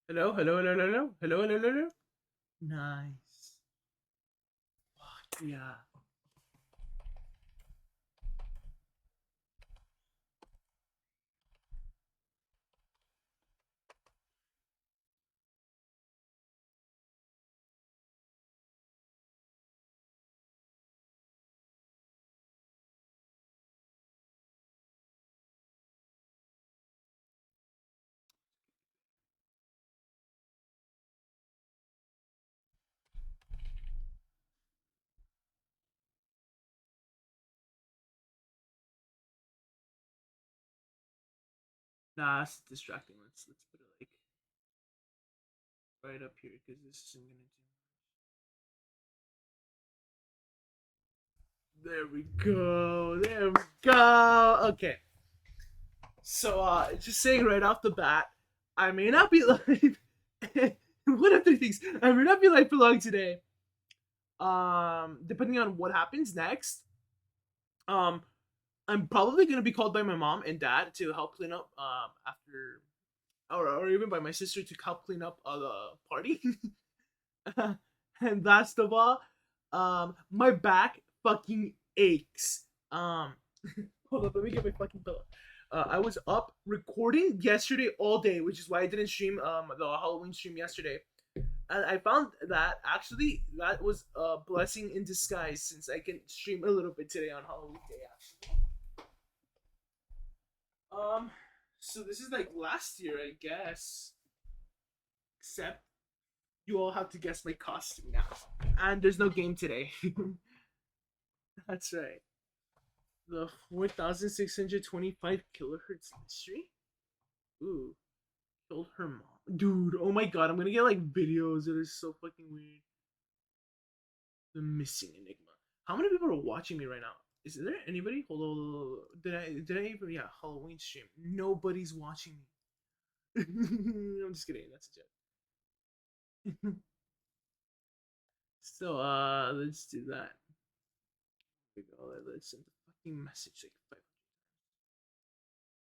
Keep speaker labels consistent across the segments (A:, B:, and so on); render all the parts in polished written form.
A: Hello, hello, hello, hello, hello, hello, hello, hello. Nice. Fuck yeah. Nah, it's distracting. Let's put it like right up here because this isn't gonna do. There we go. There we go. Okay. So just saying right off the bat, I may not be live. One of three things. I may not be live for long today. Depending on what happens next. Um, I'm probably gonna be called by my mom and dad to help clean up after or even by my sister to help clean up the party. And last of all, my back fucking aches. Hold up, let me get my fucking pillow. I was up recording yesterday all day, which is why I didn't stream the Halloween stream yesterday. And I found that actually that was a blessing in disguise since I can stream a little bit today on Halloween day. Actually, um, so this is like last year, I guess. Except you all have to guess my costume now. And there's no game today. That's right. The 4,625 kilohertz mystery? Ooh, killed her mom. Dude, oh my god, I'm gonna get like videos that are so fucking weird. The missing enigma. How many people are watching me right now? Is there anybody? Hold on, hold on. Did I even yeah, Halloween stream. Nobody's watching me. I'm just kidding, that's a joke. So let's do that. We go, let's send the fucking message like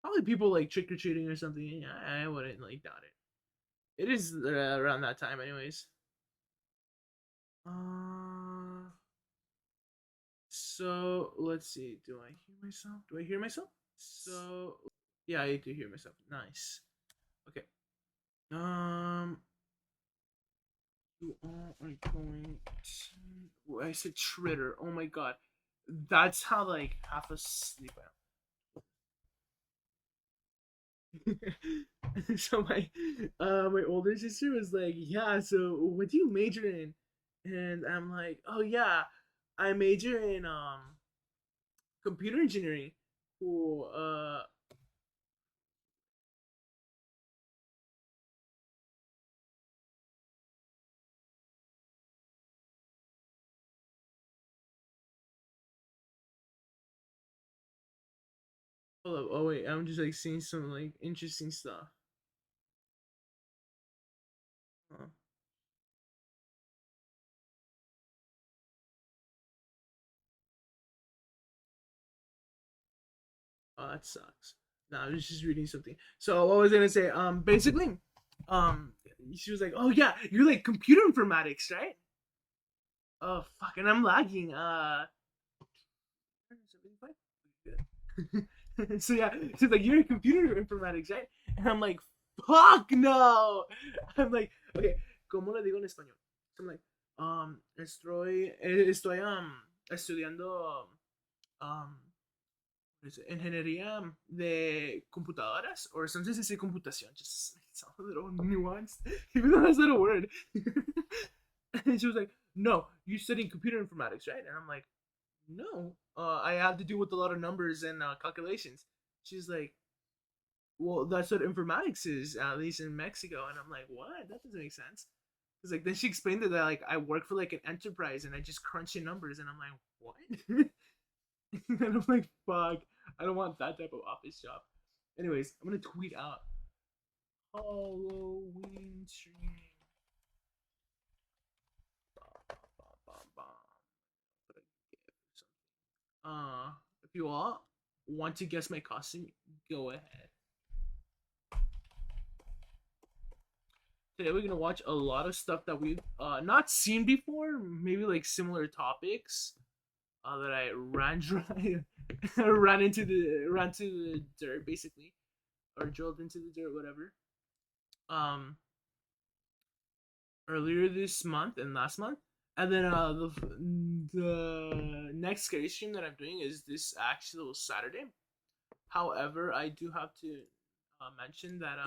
A: probably people like trick or treating or something. Yeah, I wouldn't like doubt it. It is around that time, anyways. Uh, so let's see. Do I hear myself? Do I hear myself? So yeah, I do hear myself. Nice. Okay. Um, you all are going to. I said Tritter. Oh my god, that's how like half asleep I am. So my older sister was like, "Yeah, so what do you major in?" And I'm like, "Oh yeah, I major in computer engineering." Cool. Hold up. Oh wait, I'm just like seeing some like interesting stuff. Huh. Oh, that sucks. No, I was just reading something. So what was I gonna say? Basically, um, she was like, "Oh yeah, you're like computer informatics, right?" Oh fuck, and I'm lagging. So yeah, she's like, "You're in computer informatics, right?" And I'm like, "Fuck no!" I'm like, "Okay, ¿cómo le digo en español?" So I'm like, estoy estudiando um, ingeniería de computadoras, or sometimes I say computación, just like, it sounds a little nuanced, even though that's not a word. And she was like, "No, you're studying computer informatics, right?" And I'm like, "No, I have to do with a lot of numbers and calculations." She's like, "Well, that's what informatics is, at least in Mexico." And I'm like, "What? That doesn't make sense." Because like then she explained that like I work for like an enterprise and I just crunch in numbers, and I'm like, "What?" And I'm like, "Fuck, I don't want that type of office job." Anyways, I'm gonna tweet out Halloween stream. If you all want to guess my costume, go ahead. Today we're gonna watch a lot of stuff that we've not seen before, maybe like similar topics that I ran dry, ran to the dirt basically, or drilled into the dirt, whatever. Um, Earlier this month and last month, and then the next scary stream that I'm doing is this actual Saturday. However, I do have to mention that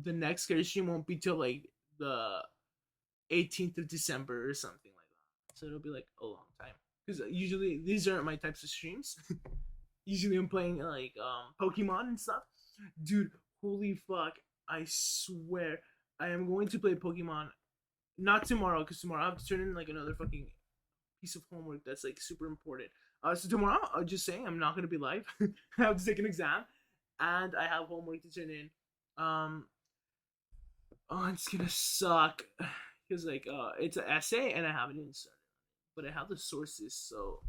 A: the next scary stream won't be till like the 18th of December or something like that. So it'll be like a long time because usually these aren't my types of streams. Usually I'm playing like Pokemon and stuff. Dude, holy fuck! I swear I am going to play Pokemon. Not tomorrow, because tomorrow I have to turn in like another fucking piece of homework that's like super important. So tomorrow, I'm just saying I'm not gonna be live. I have to take an exam, and I have homework to turn in. Um, oh, it's gonna suck because like it's an essay and I haven't even started, but I have the sources. So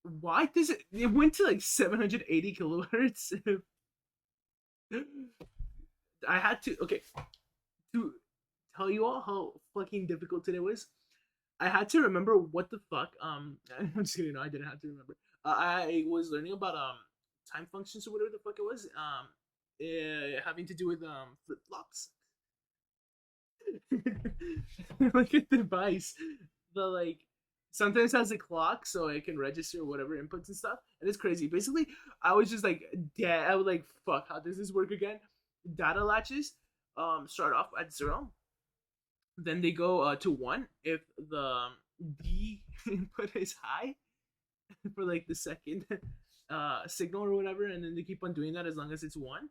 A: why does it went to like 780 kilohertz? I had to to tell you all how fucking difficult today was. I had to remember what the fuck. I'm just kidding. No, I didn't have to remember. I was learning about time functions or whatever the fuck it was. Having to do with flip flops. Like a device that like sometimes has a clock so it can register whatever inputs and stuff. And it's crazy. Basically, I was just like, yeah, I was like, fuck, how does this work again? Data latches start off at 0, then they go to 1 if the D input is high for like the second signal or whatever, and then they keep on doing that as long as it's 1.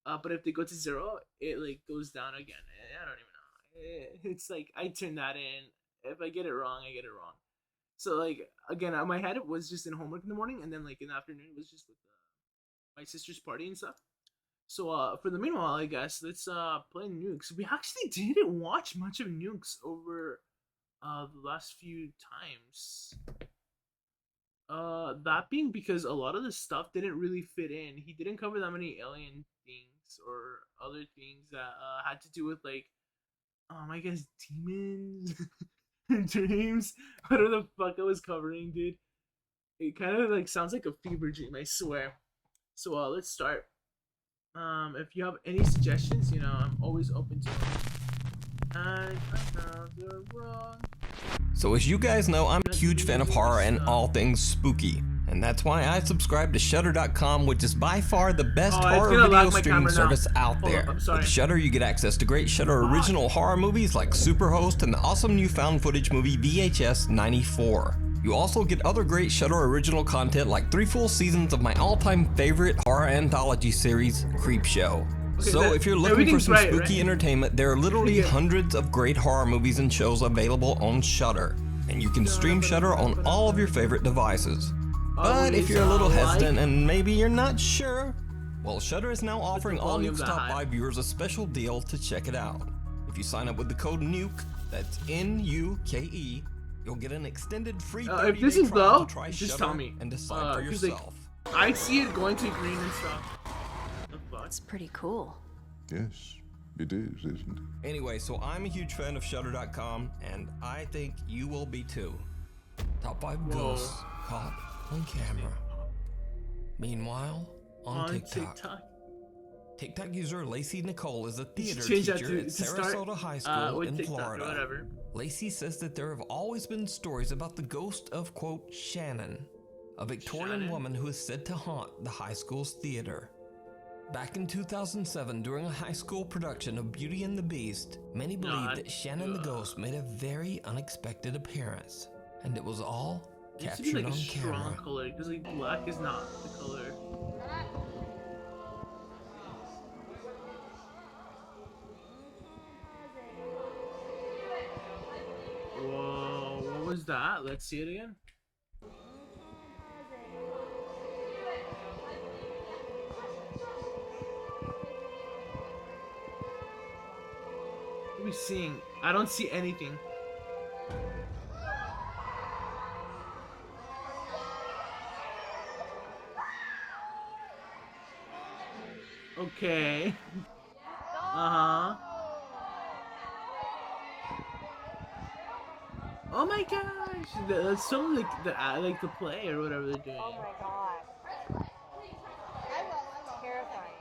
A: But if they go to 0, it like goes down again. I don't even know. It's like I turn that in. If I get it wrong, I get it wrong. So like again, my head was just in homework in the morning, and then like in the afternoon it was just with my sister's party and stuff. So for the meanwhile, I guess let's play Nukes. We actually didn't watch much of Nukes over the last few times. That being because a lot of the stuff didn't really fit in. He didn't cover that many alien things or other things that had to do with like I guess demons, dreams. Whatever the fuck I was covering, dude. It kind of like sounds like a fever dream, I swear. So let's start. If you have any suggestions, you know, I'm always open to it. And I know you're wrong.
B: So as you guys know, I'm a huge fan of horror and all things spooky. And that's why I subscribe to Shudder.com, which is by far the best horror video streaming service out there. With Shudder, you get access to great Shudder original horror movies like Superhost and the awesome new found footage movie VHS 94. You also get other great Shudder original content like 3 full seasons of my all-time favorite horror anthology series, Creepshow. Okay, so if you're looking for some spooky entertainment, there are literally hundreds of great horror movies and shows available on Shudder. And you can stream Shudder on all of your favorite devices. But if you're a little hesitant and maybe you're not sure, well, Shudder is now offering all Nuke's Top 5 viewers a special deal to check it out. If you sign up with the code NUKE, that's N-U-K-E, you'll get an extended free 30-day
A: if this is
B: trial
A: low,
B: to try
A: just
B: Shudder
A: tell me
B: and decide for yourself.
A: Like, I see it going to green and stuff.
C: It's pretty cool.
D: Yes, it is, isn't it?
B: Anyway, so I'm a huge fan of Shudder.com, and I think you will be too. Top 5 ghosts caught on camera. Meanwhile, on TikTok. TikTok user Lacey Nicole is a theater teacher at Sarasota High School in Florida. Lacey says that there have always been stories about the ghost of, quote, Shannon, a Victorian woman who is said to haunt the high school's theater. Back in 2007, during a high school production of Beauty and the Beast, many believed that Shannon the ghost made a very unexpected appearance, and it was all captured on camera.
A: Strong color, because like black is not the color. Whoa, what was that? Let's see it again. What are we seeing? I don't see anything. Okay. Oh my gosh! That's so like the play or whatever they're doing.
E: Oh my god. Terrifying.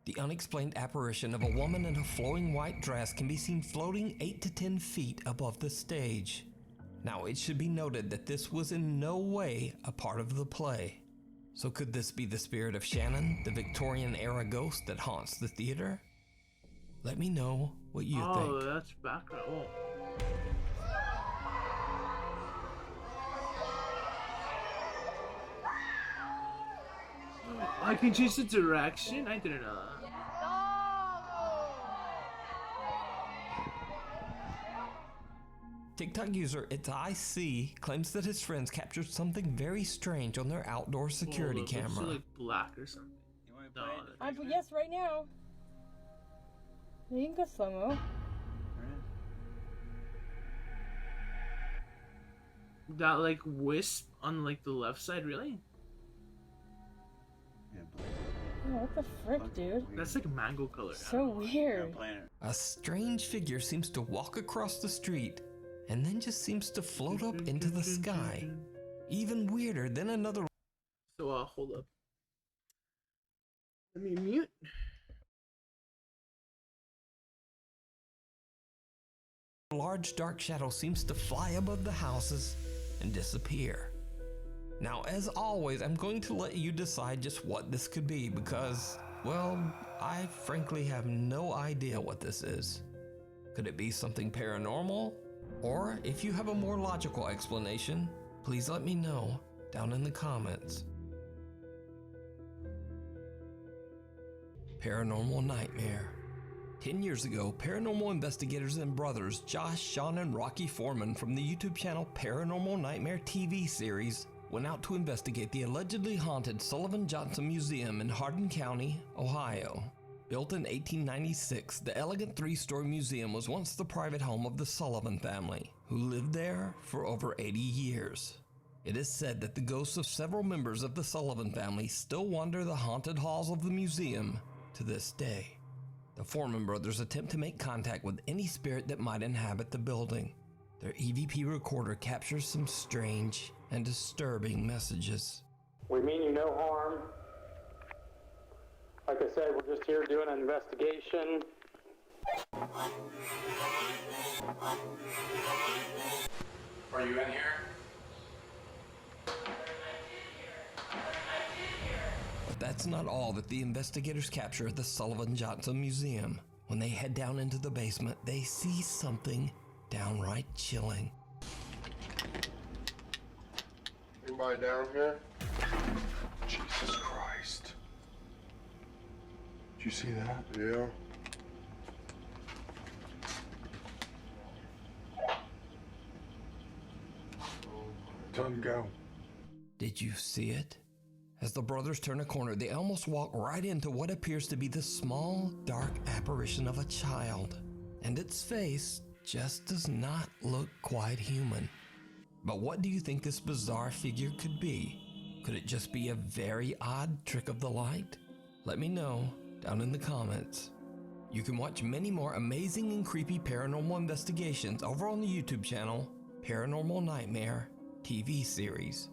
B: The unexplained apparition of a woman in a flowing white dress can be seen floating 8 to 10 feet above the stage. Now, it should be noted that this was in no way a part of the play. So could this be the spirit of Shannon, the Victorian-era ghost that haunts the theater? Let me know what you think.
A: Oh, that's background. Oh. I can change the direction? I didn't know that.
B: TikTok user It'sIC claims that his friends captured something very strange on their outdoor security camera.
A: Like black or something.
E: Yes, right now. You can go slow-mo.
A: That like wisp on like the left side, really?
E: Oh, what the frick, dude?
A: That's like mango color.
E: So weird.
B: A strange figure seems to walk across the street and then just seems to float up into the sky. Even weirder than another.
A: So hold up. Let me mute.
B: A large dark shadow seems to fly above the houses and disappear. Now, as always, I'm going to let you decide just what this could be because, well, I frankly have no idea what this is. Could it be something paranormal? Or if you have a more logical explanation, please let me know down in the comments. Paranormal Nightmare. 10 years ago, paranormal investigators and brothers Josh, Sean, and Rocky Foreman from the YouTube channel Paranormal Nightmare TV series went out to investigate the allegedly haunted Sullivan Johnson Museum in Hardin County, Ohio. Built in 1896, the elegant 3-story museum was once the private home of the Sullivan family, who lived there for over 80 years. It is said that the ghosts of several members of the Sullivan family still wander the haunted halls of the museum to this day. The Foreman brothers attempt to make contact with any spirit that might inhabit the building. Their EVP recorder captures some strange and disturbing messages.
F: We mean you no harm. Like I said, we're just here doing an investigation.
G: Are you in here?
B: But that's not all that the investigators capture at the Sullivan Johnson Museum. When they head down into the basement, they see something downright chilling.
G: Anybody down here?
D: Jesus Christ. Did you see that?
G: Yeah.
D: Time to go.
B: Did you see it? As the brothers turn a corner, they almost walk right into what appears to be the small, dark apparition of a child. And its face just does not look quite human. But what do you think this bizarre figure could be? Could it just be a very odd trick of the light? Let me know down in the comments. You can watch many more amazing and creepy paranormal investigations over on the YouTube channel Paranormal Nightmare TV series.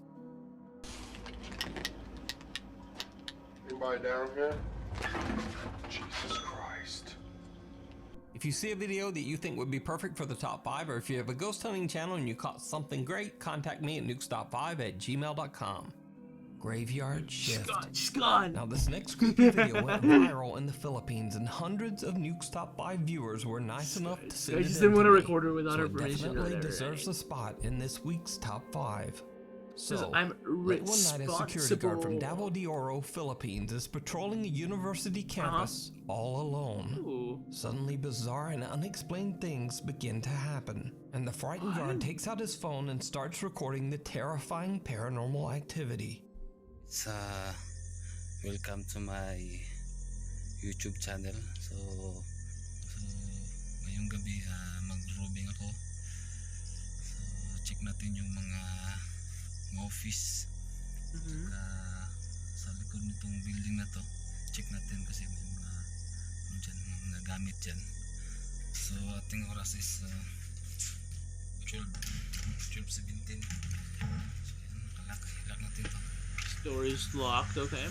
G: Anybody down here?
D: Jesus Christ.
B: If you see a video that you think would be perfect for the top 5, or if you have a ghost hunting channel and you caught something great, contact me at nukestop5@gmail.com. Graveyard Shift.
A: She's gone.
B: Now this next creepy video went viral in the Philippines, and hundreds of Nukes Top 5 viewers were nice enough to send
A: I
B: it
A: just
B: in
A: didn't want to
B: me,
A: record her without
B: so
A: her
B: it
A: permission.
B: definitely deserves a spot in this week's top 5. So,
A: I'm
B: late one night, a security guard from
A: responsible.
B: Davao de Oro, Philippines, is patrolling a university campus all alone.
A: Ooh.
B: Suddenly, bizarre and unexplained things begin to happen, and the frightened guard takes out his phone and starts recording the terrifying paranormal activity.
H: Welcome to my YouTube channel. So ngayong gabi mag-roaming ako. So check natin yung mga office. Sa likod nitong building na to. Check natin kasi may mga dyan, nagamit dyan. So ating oras is 12:17. So yan, lock natin to.
A: Door is locked, okay.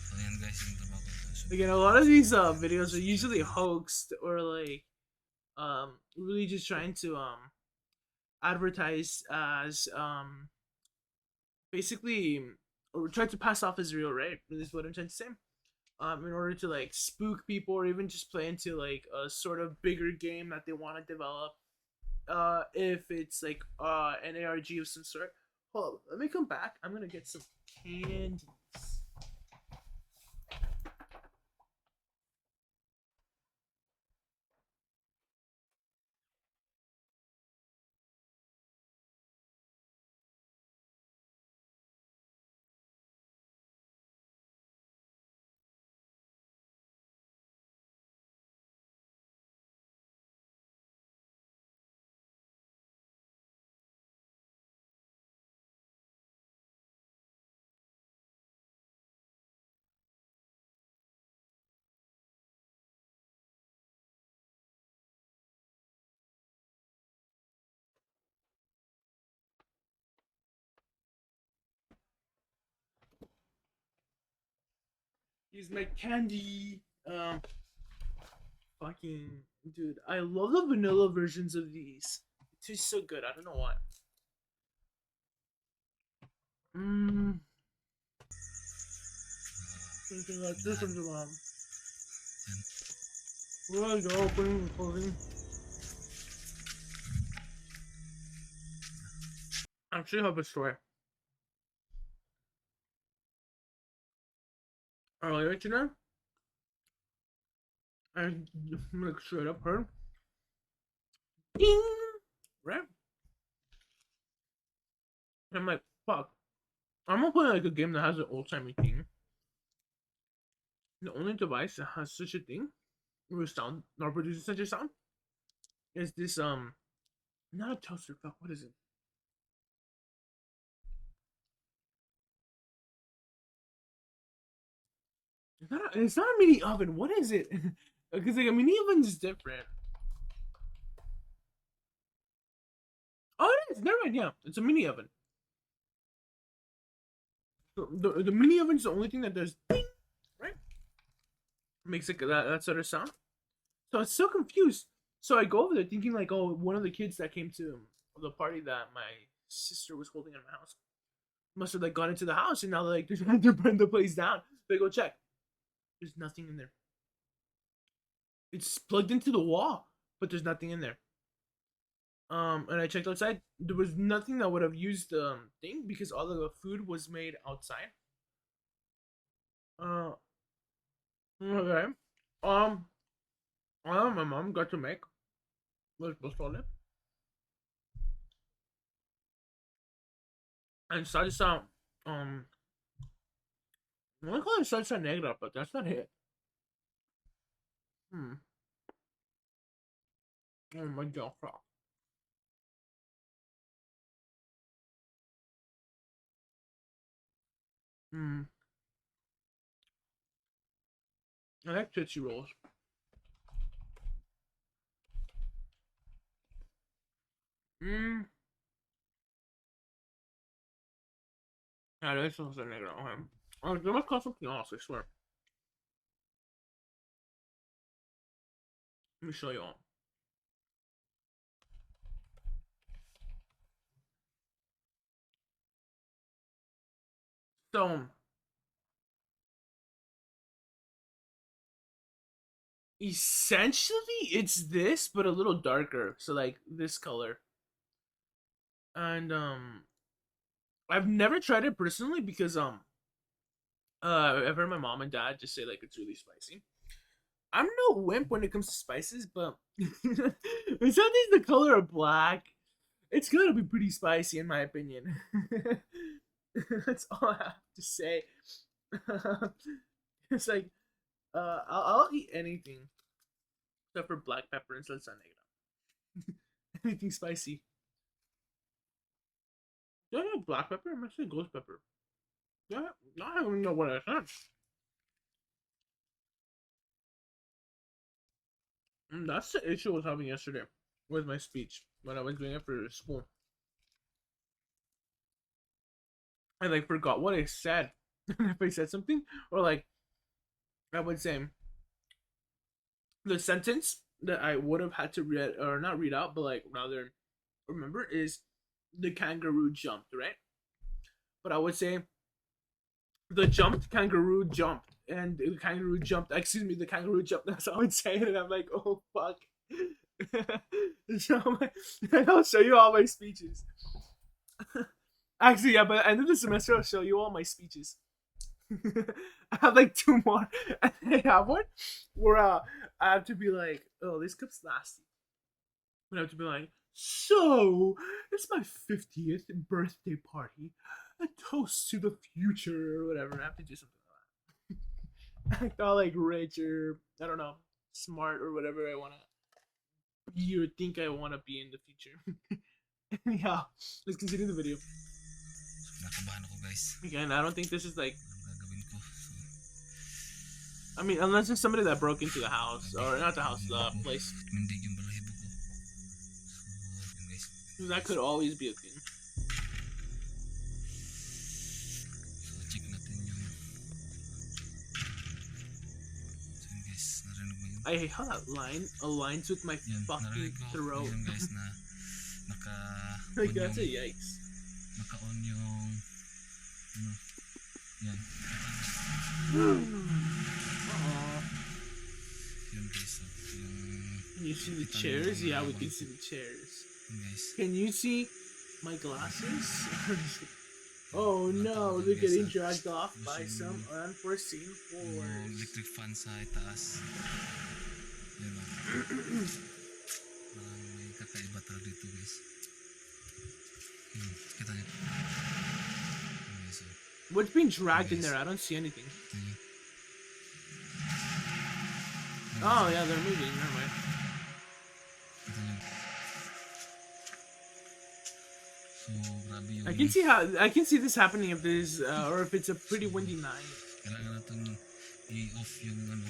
H: So yan guys, yung trabaho ko. So,
A: Again, a lot of these videos are usually hoaxed or like really just trying to advertise as basically or try to pass off as real, right? This is what I'm trying to say. In order to like spook people or even just play into like a sort of bigger game that they want to develop. If it's like an ARG of some sort. Hold on, let me come back. I'm gonna get some candies. Here's my candy. Fucking dude, I love the vanilla versions of these. It tastes so good. I don't know why. Something like this on the mom. Where is the opening and closing? I actually have a story. Earlier today, I like straight up heard ding, right? And I'm like, fuck. I'm gonna play like a game that has an old timey thing. The only device that has such a thing with sound, nor produces such a sound, is this not a toaster. Fuck, what is it? It's not a mini oven. What is it? Because like a mini oven is different. Oh, it is. Never mind. Yeah, it's a mini oven. So the mini oven is the only thing that does ding, right? Makes it that sort of sound. So it's so confused. So I go over there thinking like, oh, one of the kids that came to the party that my sister was holding in my house must have like gone into the house and now like they're trying to burn the place down. They go check. There's nothing in there. It's plugged into the wall, but there's nothing in there. And I checked outside. There was nothing that would have used the thing because all of the food was made outside. Okay. My mom got to make was pozole and salsa. I want to call it salsa negra, but that's not it. Oh my god. I like Tootsie Rolls. Yeah, this is salsa negra. Okay. Oh, they must call something else, I swear. Let me show you all. So, essentially, it's this, but a little darker. So, like, this color. And, I've never tried it personally because, I've heard my mom and dad just say, like, it's really spicy. I'm no wimp when it comes to spices, but if something's the color of black, it's gonna be pretty spicy in my opinion. That's all I have to say. It's like, I'll eat anything except for black pepper and salsa negra. Anything spicy. Do I have black pepper? I'm actually ghost pepper. Yeah, I don't even know what I said. That's the issue I was having yesterday with my speech when I was doing it for school. I like forgot what I said. If I said something, or like I would say the sentence that I would have had to read or not read out, but like rather remember is the kangaroo jumped, right? But I would say the kangaroo jumped, and the kangaroo jumped. Excuse me, the kangaroo jumped. That's how I would say it, and I'm like, oh fuck. So I'll show you all my speeches. Actually, yeah, by the end of the semester, I'll show you all my speeches. I have like 2 more, and I have one where I have to be like, oh, this cup's nasty. I have to be like, so it's my 50th birthday party. A toast to the future or whatever. I have to do something like that. I thought like rich or I don't know, smart or whatever I wanna be or think I wanna be in the future. Yeah, let's continue the video.
H: So, nakabahan ako, guys.
A: Again, I don't think this is like.
H: Anong gagawin ko? So,
A: I mean, unless it's somebody that broke into the house or not the house, the place.
H: mindig yung balahibo ko. So, yun, guys.
A: That could always be a thing.
H: So, check natin yung... So, yun, guys. Narinig mo yun?
A: I hate how that line aligns with my
H: Yan,
A: fucking
H: narinig ko.
A: throat.
H: Yun, guys, na naka...
A: Like, that's a yikes.
H: Naka-on yung... Ano? Yan.
A: Aww.
H: Yun, guys. So, yung...
A: Can you see the chairs? Yeah, we can see the chairs.
H: Yun, guys.
A: Can you see my glasses? Oh no, they're getting dragged off by some unforeseen
H: Yung
A: force.
H: electric fan sa itaas. Yan o. Parang may kakaiba talaga dito, guys. Kita niyo. Okay, so,
A: What's being dragged in there? I don't see anything.
H: ito yun.
A: Oh yeah, they're moving. Never mind.
H: Kita niyo. So, grabe yung...
A: I can see this happening if there's or if it's a pretty windy night.
H: Kailangan natin i-off yung ano.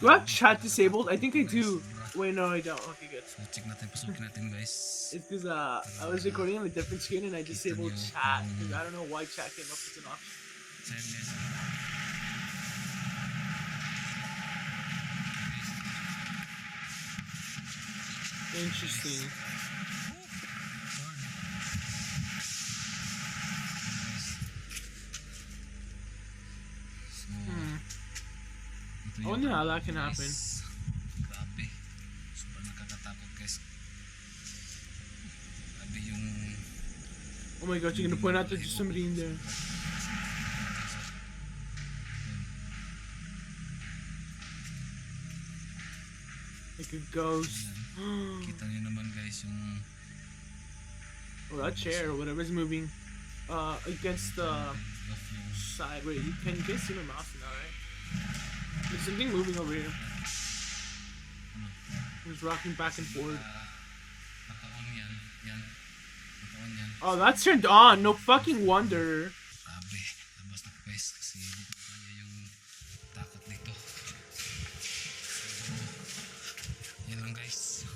A: Do I have chat disabled? I think I do. Wait, no, I don't. Okay, good.
H: So, check natin, pasukin natin, guys.
A: It's because I was recording on a different screen and I disabled chat. I don't know why chat came up as an option.
H: So, yun, guys.
A: Interesting.
H: So, ito
A: I wonder how that can happen.
H: guys. Grabe. Sobrang nakakatakot, guys. Grabe yung...
A: Oh my god, you're gonna point out there's somebody in there. Like a ghost.
H: Kita niyo naman, guys, yung...
A: Oh, that chair or whatever's moving against the
H: off yung...
A: side. Wait, you can see my mouse now, right? There's something moving over here. It's rocking back and forth.
H: Naka-on yan. Yan. Naka-on yan.
A: Oh, that's turned on. No fucking wonder.
H: Grabe. Labas na, guys, kasi hindi ko kaya yung takot dito. So, yan lang, guys.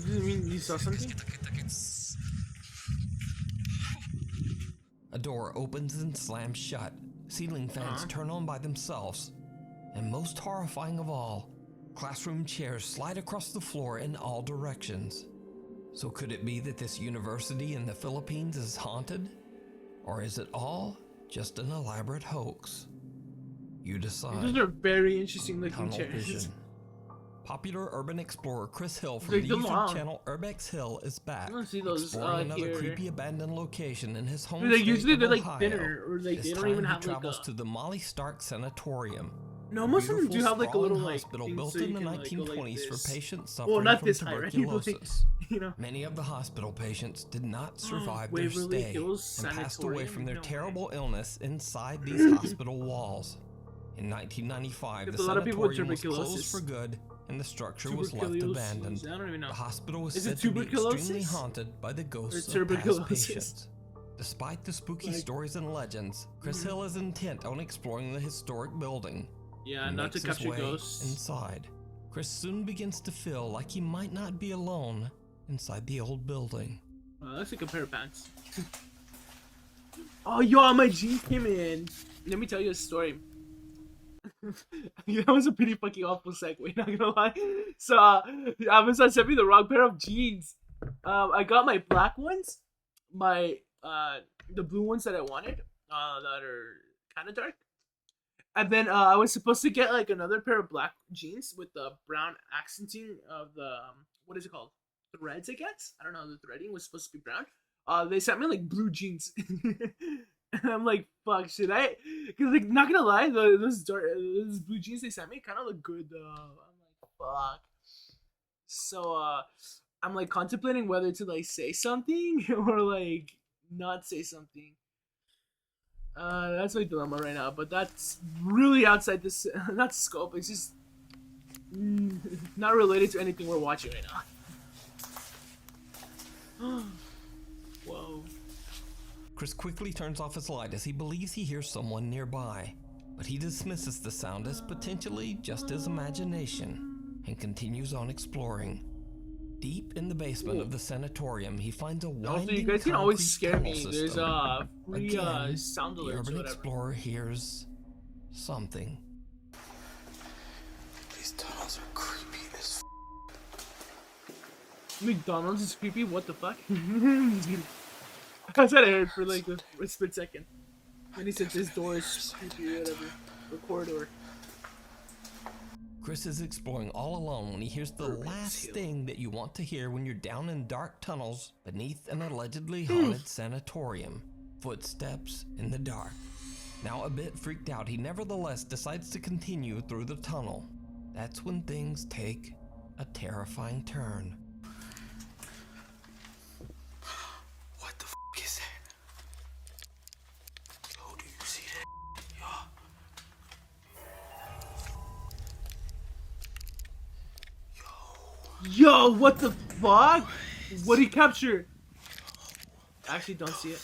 A: You mean you saw something?
H: Kita, kids.
B: A door opens and slams shut. Ceiling fans turn on by themselves. And most horrifying of all, classroom chairs slide across the floor in all directions. So could it be that this university in the Philippines is haunted? Or is it all just an elaborate hoax? You decide.
A: Those are very interesting looking
B: Tunnel
A: chairs.
B: vision. Popular urban explorer Chris Hill from
A: Like
B: the
A: the
B: YouTube
A: long.
B: channel Urbex Hill is back,
A: I wanna see those,
B: exploring another
A: here.
B: creepy abandoned location in his home
A: Like,
B: state
A: usually
B: of
A: they're, like,
B: Ohio.
A: thinner, or, like, they
B: This
A: don't even
B: time
A: have,
B: he
A: like,
B: travels
A: a-
B: to the Molly Stark Sanatorium.
A: No, most of them do
B: Beautiful,
A: have like a
B: sprawling
A: little like
B: hospital
A: thing
B: built
A: so
B: in
A: you
B: the
A: can, like, go
B: 1920s
A: like
B: for
A: this.
B: patients suffering
A: Well, not
B: from
A: this high, right?
B: tuberculosis.
A: You know.
B: Many of the hospital patients did not survive their
A: Waverly
B: stay
A: Hills
B: and passed away
A: Sanatorium?
B: from their
A: No way.
B: terrible illness inside these hospital walls. In 1995, the
A: There's a lot of people with
B: sanatorium was closed
A: tuberculosis.
B: for good, and the structure was left
A: Tuberculosis.
B: abandoned.
A: I don't even know.
B: The hospital was
A: Is it
B: said to be extremely
A: tuberculosis?
B: haunted by the ghosts
A: Or
B: of past
A: tuberculosis?
B: patients. Despite the spooky
A: Like-
B: stories and legends, Chris Hill is intent on exploring the historic building.
A: Yeah,
B: and
A: not to
B: makes his
A: capture
B: way
A: ghosts.
B: inside. Chris soon begins to feel like he might not be alone inside the old building.
A: That's like a pair of pants. Oh, yo, my jeans came in. Let me tell you a story. That was a pretty fucking awful segue, not gonna lie. So, Amazon sent me the wrong pair of jeans. I got my black ones, the blue ones that I wanted, that are kind of dark. And then I was supposed to get like another pair of black jeans with the brown accenting of the what is it called? Threads, I guess. I don't know. The threading was supposed to be brown. They sent me like blue jeans, and I'm like, fuck, should I? Because like, not gonna lie, those blue jeans they sent me kind of look good though. I'm like, fuck. So I'm like contemplating whether to like say something or like not say something. That's my dilemma right now, but that's really outside this not scope. It's just not related to anything we're watching right now. Whoa.
B: Chris quickly turns off his light as he believes he hears someone nearby, but he dismisses the sound as potentially just his imagination and continues on exploring. Deep in the basement of the sanatorium, he finds a winding
A: Also, you guys can always
B: concrete
A: scare
B: tunnel
A: me.
B: system.
A: There's a free
B: Again,
A: sound
B: the
A: alerts or
B: urban
A: whatever.
B: explorer hears something.
D: These tunnels are creepy as
A: McDonald's is creepy. What the fuck? That's what I heard for like a split second. When he said this door is creepy or whatever. The corridor.
B: Chris is exploring all alone when he hears the last thing that you want to hear when you're down in dark tunnels beneath an allegedly haunted sanatorium. Footsteps in the dark. Now a bit freaked out, he nevertheless decides to continue through the tunnel. That's when things take a terrifying turn.
D: What the f is that? Yo, do you see that?
A: Yo, what the fuck? What did he capture? I actually don't see it.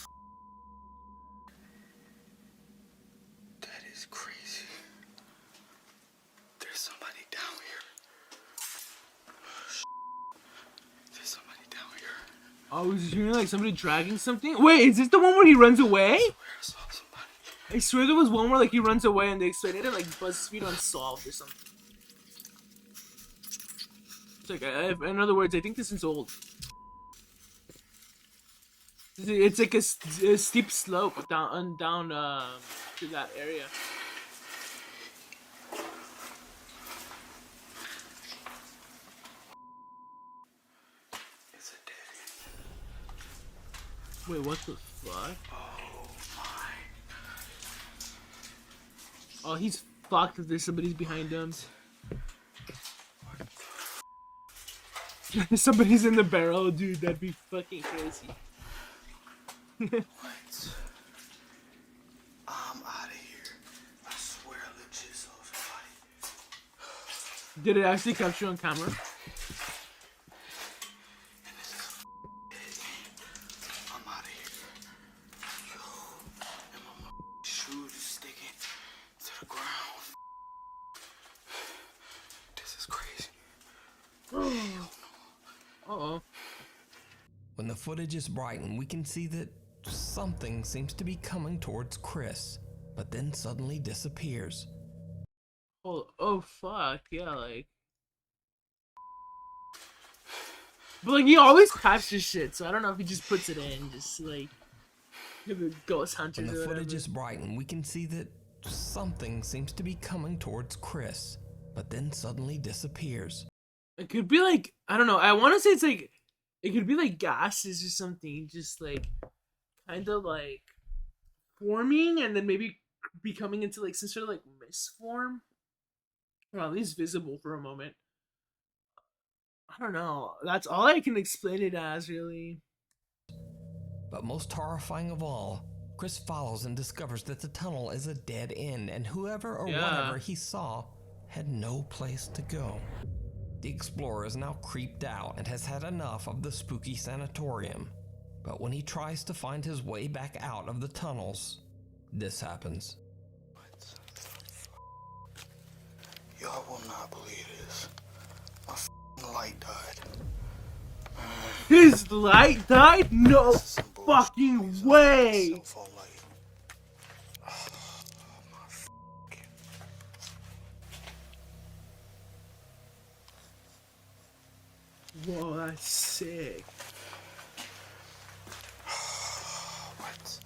D: That is crazy. There's somebody down here. There's somebody down here.
A: I was hearing like somebody dragging something. Wait, is this the one where he runs away?
D: I saw somebody.
A: I swear there was one where like he runs away and they explained it in like BuzzFeed Unsolved or something. It's like, in other words, I think this is old. It's like a steep slope down to that area.
D: It's a dead end.
A: Wait, what the fuck?
D: Oh my.
A: Oh, he's fucked if there's somebody's behind him. Somebody's in the barrel, dude. That'd be fucking crazy.
D: What? I'm out of here. I swear I legit saw somebody.
A: Did it actually capture on camera?
D: And this is dead end. I'm out of here. Yo, and my shoes is sticking to the ground. This is crazy.
A: Uh-oh.
B: When the footage is brightened, we can see that something seems to be coming towards Chris, but then suddenly disappears.
A: Oh fuck, yeah, like. But like, he always captures shit, so I don't know if he just puts it in, just like. The ghost hunters
B: When the
A: or
B: footage
A: whatever.
B: is brightened, we can see that something seems to be coming towards Chris, but then suddenly disappears.
A: It could be like, I don't know, I want to say it's like, it could be like gases or something, just like, kind of like, forming and then maybe becoming into like some sort of like mist form. Or at least visible for a moment. I don't know, that's all I can explain it as, really.
B: But most horrifying of all, Chris follows and discovers that the tunnel is a dead end, and whoever or whatever he saw had no place to go. The explorer is now creeped out and has had enough of the spooky sanatorium. But when he tries to find his way back out of the tunnels, this happens.
D: What the fuck? Y'all will not believe this. My f***ing light died.
A: His light died? No fucking way!
D: Cell phone light.
A: Whoa, that's sick.
D: What?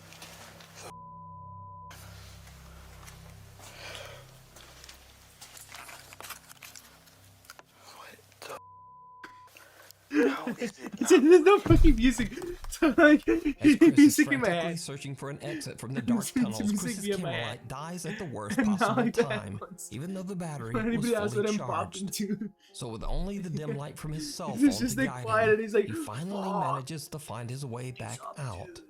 D: How is it
A: There's no fucking music. So like,
B: As Chris is
A: music in my
B: frantically
A: head.
B: searching for an exit from the dark tunnels, Chris's
A: in my
B: Camelite
A: head.
B: dies at the worst
A: And now
B: possible
A: like that
B: time,
A: happens.
B: even though the battery
A: When
B: was
A: anybody else would
B: fully
A: have popped
B: charged.
A: into.
B: So with only the dim light from his cell phone
A: It's
B: to
A: just like
B: guide
A: quiet
B: him,
A: and he's like,
B: he finally
A: "Fuck."
B: manages to find his way back out.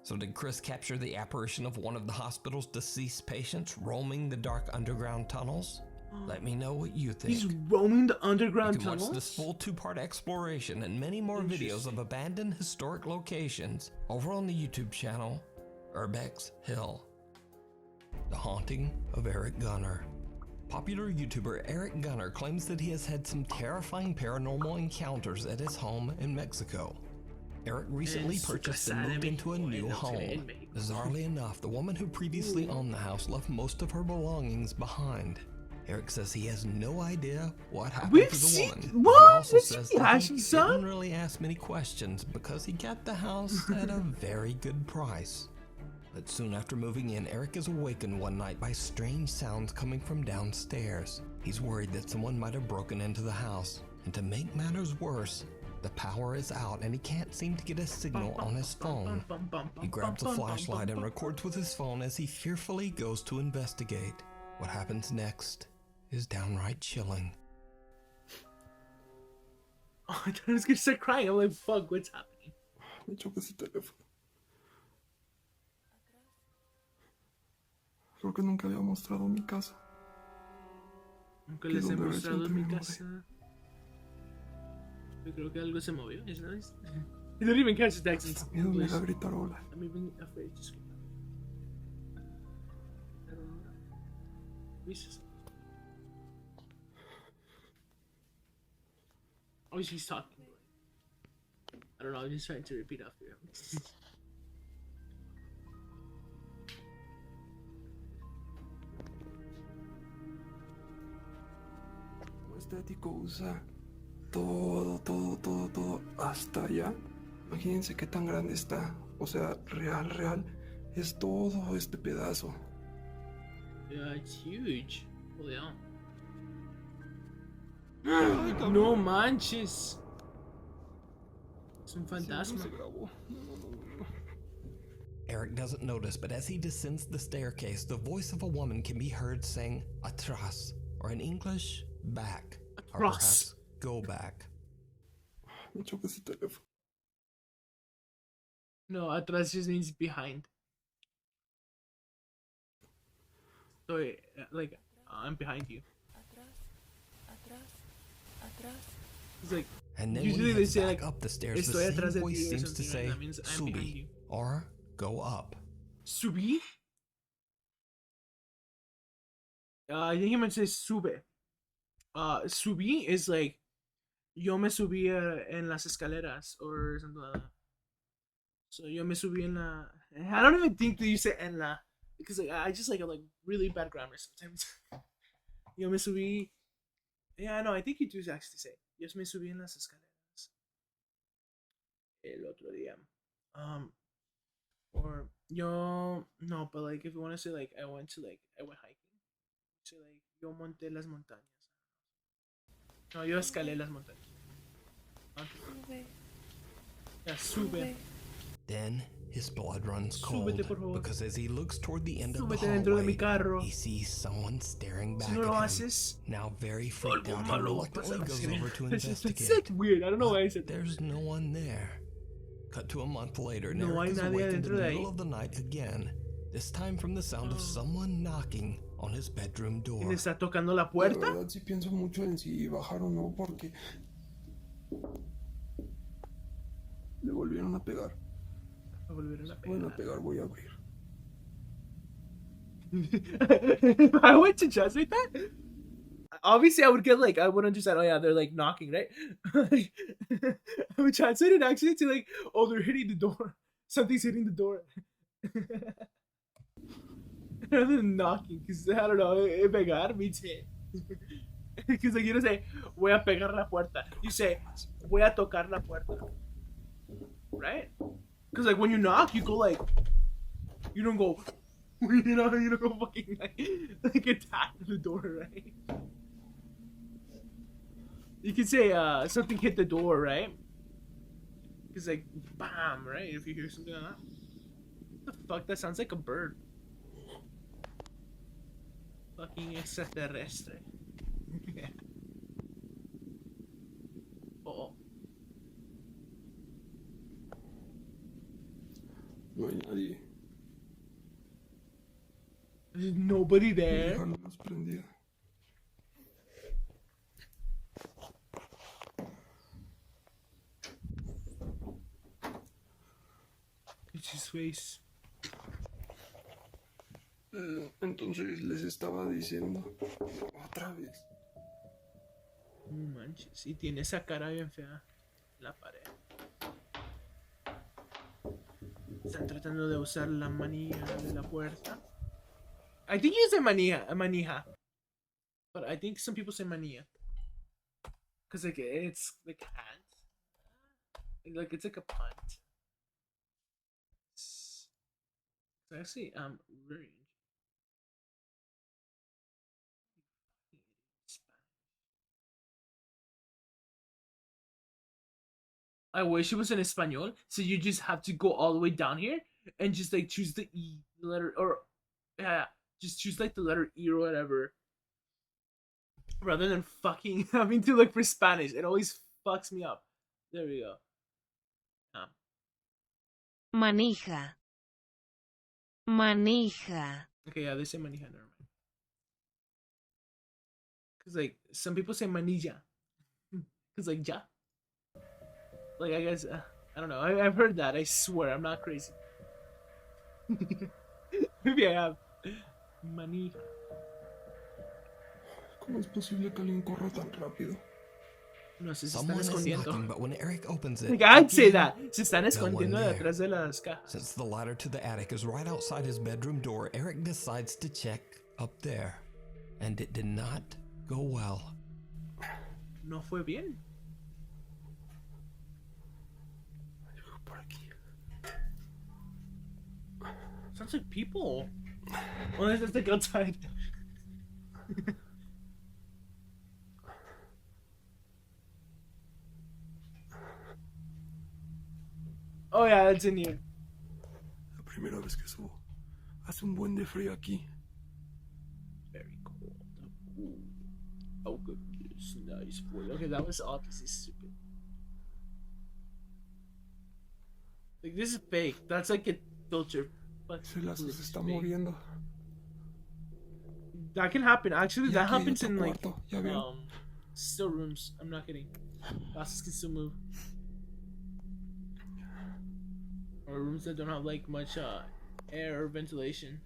B: So did Chris capture the apparition of one of the hospital's deceased patients roaming the dark underground tunnels? Let me know what you think.
A: He's roaming the
B: You
A: underground
B: can watch
A: tunnels?
B: this full 2-part exploration and many more videos of abandoned historic locations over on the YouTube channel Urbex Hill. The Haunting of Eric Gunner. Popular YouTuber Eric Gunner claims that he has had some terrifying paranormal encounters at his home in Mexico. Eric recently
A: En su
B: purchased
A: casa
B: and
A: de
B: moved into a
A: México,
B: new
A: en
B: home.
A: México.
B: Bizarrely enough, the woman who previously owned the house left most of her belongings behind. Eric says he has no idea what happened
A: We've
B: to the
A: seen-
B: woman.
A: what?
B: He also
A: We've
B: says
A: seen
B: that
A: Ashley,
B: he
A: son?
B: didn't really ask many questions because he got the house at a very good price. But soon after moving in, Eric is awakened one night by strange sounds coming from downstairs. He's worried that someone might have broken into the house. And to make matters worse, the power is out and he can't seem to get a signal on his phone. He grabs a flashlight and records with his phone as he fearfully goes to investigate. What happens next is downright chilling.
A: Oh, I thought I was gonna start crying. I'm like, fuck, what's happening?
G: Me choca ese teléfono. Creo que nunca había mostrado mi casa.
A: Nunca les he
G: donde
A: mostrado
G: recién
A: mi
G: me mudé.
A: casa. Yo creo que algo se movió, it's nice. I don't even catch the accents.
G: Miedo me da gritar hola.
A: I'm even afraid to scream. I don't know. Jesus. Oh, he's talking. I don't know, I'm just trying to repeat after him.
G: Como estético usa todo, hasta allá. Imagínense qué tan grande está. O sea, real, es todo este pedazo.
A: Yeah, it's huge. Holy hell.
G: Ay, cabrón.
A: No manches. Es un
G: Siempre
A: fantasma.
G: se grabó. No.
B: Eric doesn't notice, but as he descends the staircase, the voice of a woman can be heard saying atrás, or in English, back, or
A: Atrás.
B: perhaps go back.
G: Me choca ese teléfono.
A: No, atrás just means behind. So, like, I'm behind you. It's like,
B: And then
A: usually
B: when
A: they
B: he
A: say,
B: heads
A: like,
B: back up the stairs, the
A: estoy
B: same
A: atrás de
B: voice
A: ti or
B: seems to
A: something,
B: say
A: that means I'm behind
B: subí,
A: you.
B: or go up.
A: subí? I think he meant to say sube. Subí is like, yo me subí en las escaleras or something like that. So yo me subí en la. I don't even think that you say en la because like I just like really bad grammar sometimes. Yo me subí. Yeah, no, I think you do actually say. Yo me subí en las escaleras. El otro día. Or yo no, but like if you want to say like I went hiking. Say like yo monté las montañas. No, yo escalé las montañas.
E: Sube.
A: Yeah, sube.
B: Then his blood runs cold
A: Súbete, por favor.
B: because as he looks toward the end of the
A: Súbete dentro de mi
B: hallway,
A: carro.
B: he sees someone staring back
A: Si no
B: at
A: lo
B: him.
A: haces,
B: Now very freaked
A: algo
B: out, he
A: malo va a
B: reluctantly
A: pasar.
B: goes over to
A: That's just
B: investigate.
A: weird. I don't know
B: But
A: why I said that.
B: there's no one there. Cut to a month later, and
A: No
B: Eric
A: hay
B: is
A: nadie
B: awake in the
A: adentro de
B: middle
A: ahí.
B: of the night again. This time from the sound of someone knocking on his bedroom
A: ¿Y
B: door.
A: le está tocando la
G: La
A: puerta?
G: verdad sí pienso mucho en si bajar o no porque le volvieron a pegar.
A: Va a volver a
G: Vuelven a
A: pegar.
G: pegar, voy a abrir.
A: I went to translate that. obviously I would get like, I would understand, oh yeah, they're like knocking, right? I would translate it actually to like, oh, they're hitting the door. Something's hitting the door. Rather than knocking, because I don't know, pegar means hit. Because like you don't say, voy a pegar la puerta. You say, voy a tocar la puerta. Right? Because like when you knock, you go like, you don't go, you don't go fucking like attack the door, right? You can say something hit the door, right? Because like, bam, right? If you hear something like that. What the fuck? That sounds like a bird. Fucking extraterrestre. Oh.
G: No hay nadie.
A: There's nobody
G: Mi
A: there.
G: hija no las prendía.
A: It's his face.
G: Entonces les estaba diciendo otra vez.
A: No manches. Y tiene esa cara bien fea. La pared. Están tratando de usar la manija de la puerta. I think you say manija. But I think some people say manilla. Cause like it's like hand. Like it's like a punt. It's actually very I wish it was in Espanol, so you just have to go all the way down here and just like choose the E letter, or yeah, just choose like the letter E or whatever, rather than fucking having to look for Spanish. It always fucks me up. There we go.
I: Manija. Manija.
A: Okay, yeah, they say manija. Never mind. Cause like some people say manilla. Cause like ja. Like I guess I don't know. I've heard that. I swear I'm not crazy. Maybe I have. Manija.
G: ¿Cómo es posible que alguien corra tan rápido?
A: No sé si están
B: Someone is
A: escondiendo.
B: knocking, but when Eric opens it,
A: Like I'd say that. Se están
B: No
A: escondiendo
B: one there.
A: detrás de las cajas.
B: since the ladder to the attic is right outside his bedroom door, Eric decides to check up there. And it did not go well.
A: No fue bien.
G: Por aquí.
A: Sounds like people. Well, let's like outside. Oh yeah, it's in here.
G: La primera vez que subo. Hace un buen de frío aquí.
A: Very cold. Ooh. Oh goodness, nice boy. Okay, that was obviously stupid. Like this is fake. That's like a filter. But
G: Ese lazo se está moviendo.
A: that can happen. Actually,
G: Y
A: that
G: aquí hay
A: happens
G: otro
A: in like
G: cuarto. ¿Ya vieron?
A: still rooms. I'm not kidding. Glasses can still move. Or rooms that don't have like much air or ventilation.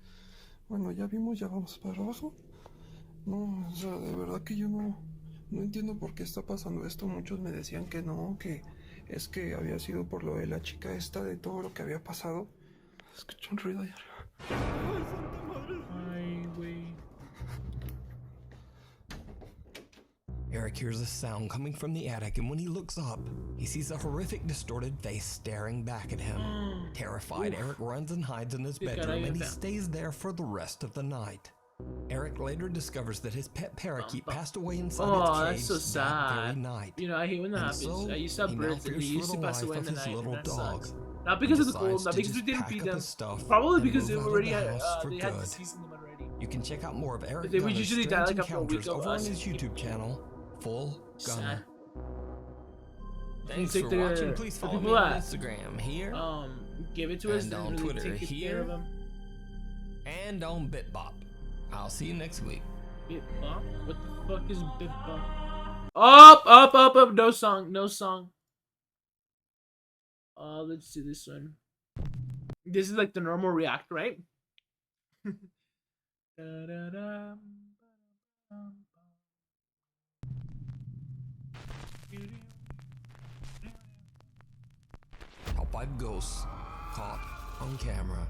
G: Bueno, ya vimos, ya vamos para abajo. No, o sea, de verdad que yo no entiendo por qué está pasando esto. Muchos me decían que no, que es que había sido por lo de la chica esta, de todo lo que había pasado. Escucho un ruido allá arriba.
A: Ay, güey.
B: Eric hears a sound coming from the attic, and when he looks up, he sees a horrific, distorted face staring back at him. Terrified, Eric runs and hides in his bedroom, and he stays there for the rest of the night. Eric later discovers that his pet parakeet passed away inside its
A: Oh,
B: cage
A: that's so
B: that very
A: sad.
B: night.
A: You know, I hate when that
B: And
A: happens.
B: so,
A: I used to have
B: he now
A: birds and they
B: fears
A: used
B: for
A: to
B: the
A: pass
B: life
A: away in
B: of
A: the
B: his
A: night.
B: little
A: And that
B: dog.
A: sucks. Not because of the
B: Decides
A: cold, not
B: to
A: because
B: just
A: we didn't
B: pack
A: feed
B: up
A: them.
B: his stuff
A: Probably
B: and
A: because they
B: move out of
A: already
B: the
A: had
B: house for
A: they had
B: good.
A: disease in them already.
B: You can check out more of Eric
A: They would
B: Gunner's
A: usually die
B: strange
A: like after a week
B: encounters
A: of
B: over on
A: us.
B: his YouTube channel, Full Gunner.
A: Sad.
B: Thanks
A: Take
B: for watching.
A: the
B: Please follow me
A: people
B: on
A: that,
B: Instagram here
A: give it to us
B: and
A: and
B: on
A: really
B: Twitter
A: take care
B: here.
A: of them.
B: and on BitBop. I'll see you next week.
A: BitBop? What the fuck is BitBop? Up! No song, no song. Let's do this one. This is like the normal react, right?
B: 5 ghosts caught on camera.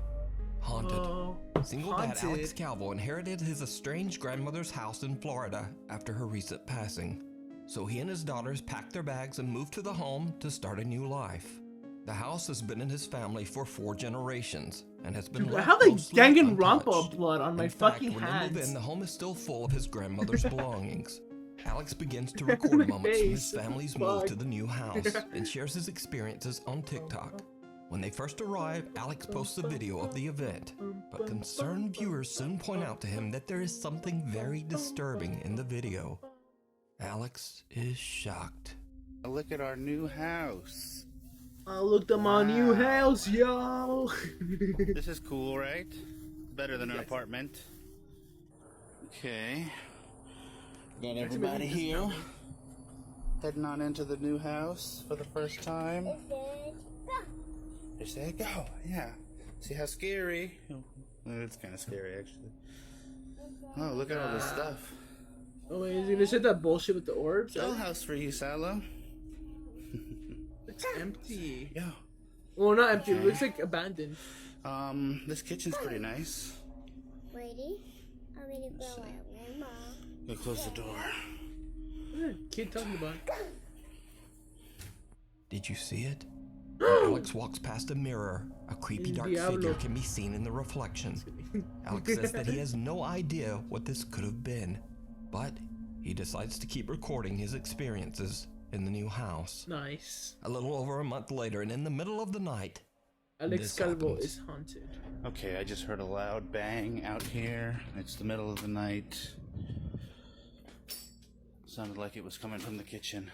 B: Haunted. Single dad Alex Calvo inherited his estranged grandmother's house in Florida after her recent passing. So he and his daughters packed their bags and moved to the home to start a new life. The house has been in his family for 4 generations and has been left mostly untouched.
A: blood on my
B: In fact,
A: fucking
B: when they
A: hands.
B: move in, the home is still full of his grandmother's belongings. Alex begins to record moments from his family's move to the new house and shares his experiences on TikTok. When they first arrive, Alex posts a video of the event, but concerned viewers soon point out to him that there is something very disturbing in the video. Alex is shocked.
J: Look at our new house.
A: I looked at my new house, yo.
J: This is cool, right? Better than an apartment. Okay. Got everybody here. Heading on into the new house for the first time. They say go. Yeah. See how scary? It's kind of scary, actually. Oh, look at all this stuff.
A: Oh, wait, is he gonna say that bullshit with the orbs?
J: Dollhouse for you, Salo.
A: It's empty.
J: Yeah.
A: Well, not empty. It looks like abandoned.
J: This kitchen's pretty nice.
E: Ready? I'm ready to go out, Mom.
J: Go close the door.
A: Kid talking about.
B: Did you see it? When Alex walks past a mirror, a creepy dark figure can be seen in the reflection. Alex says that he has no idea what this could have been, but he decides to keep recording his experiences in the new house.
A: Nice.
B: A little over a month later, and in the middle of the night,
A: Alex Calvo is haunted.
J: Okay, I just heard a loud bang out here. It's the middle of the night. Sounded like it was coming from the kitchen.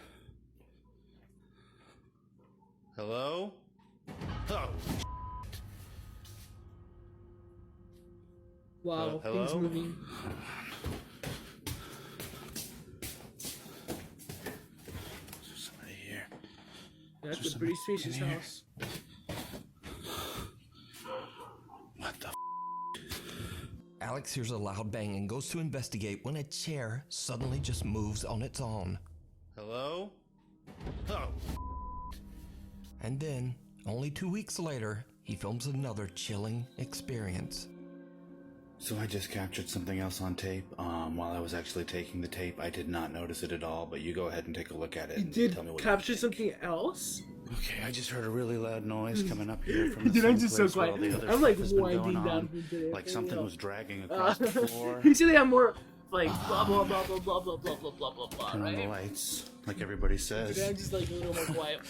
J: Hello? Oh.
A: Wow,
J: hello?
A: things moving.
J: There's somebody here.
A: That's a pretty spacious house.
J: What the f?
B: Alex hears a loud bang and goes to investigate when a chair suddenly just moves on its own.
J: Hello? Oh.
B: And then, only 2 weeks later, he films another chilling experience.
J: So I just captured something else on tape. While I was actually taking the tape, I did not notice it at all, but you go ahead and take a look at it.
A: You
J: and
A: did
J: tell me what
A: capture
J: you think.
A: something else?
J: Okay, I just heard a really loud noise coming up here from the
A: Dude,
J: same
A: I'm just so
J: place where all
A: quiet.
J: the other
A: I'm like
J: stuff has been
A: winding
J: going
A: down
J: on.
A: from today.
J: Like something was dragging across the floor.
A: Usually I'm more like blah blah blah blah blah blah blah blah blah blah blah,
J: Turn on the
A: right?
J: lights, like everybody says.
A: Today I'm just like a little more quiet.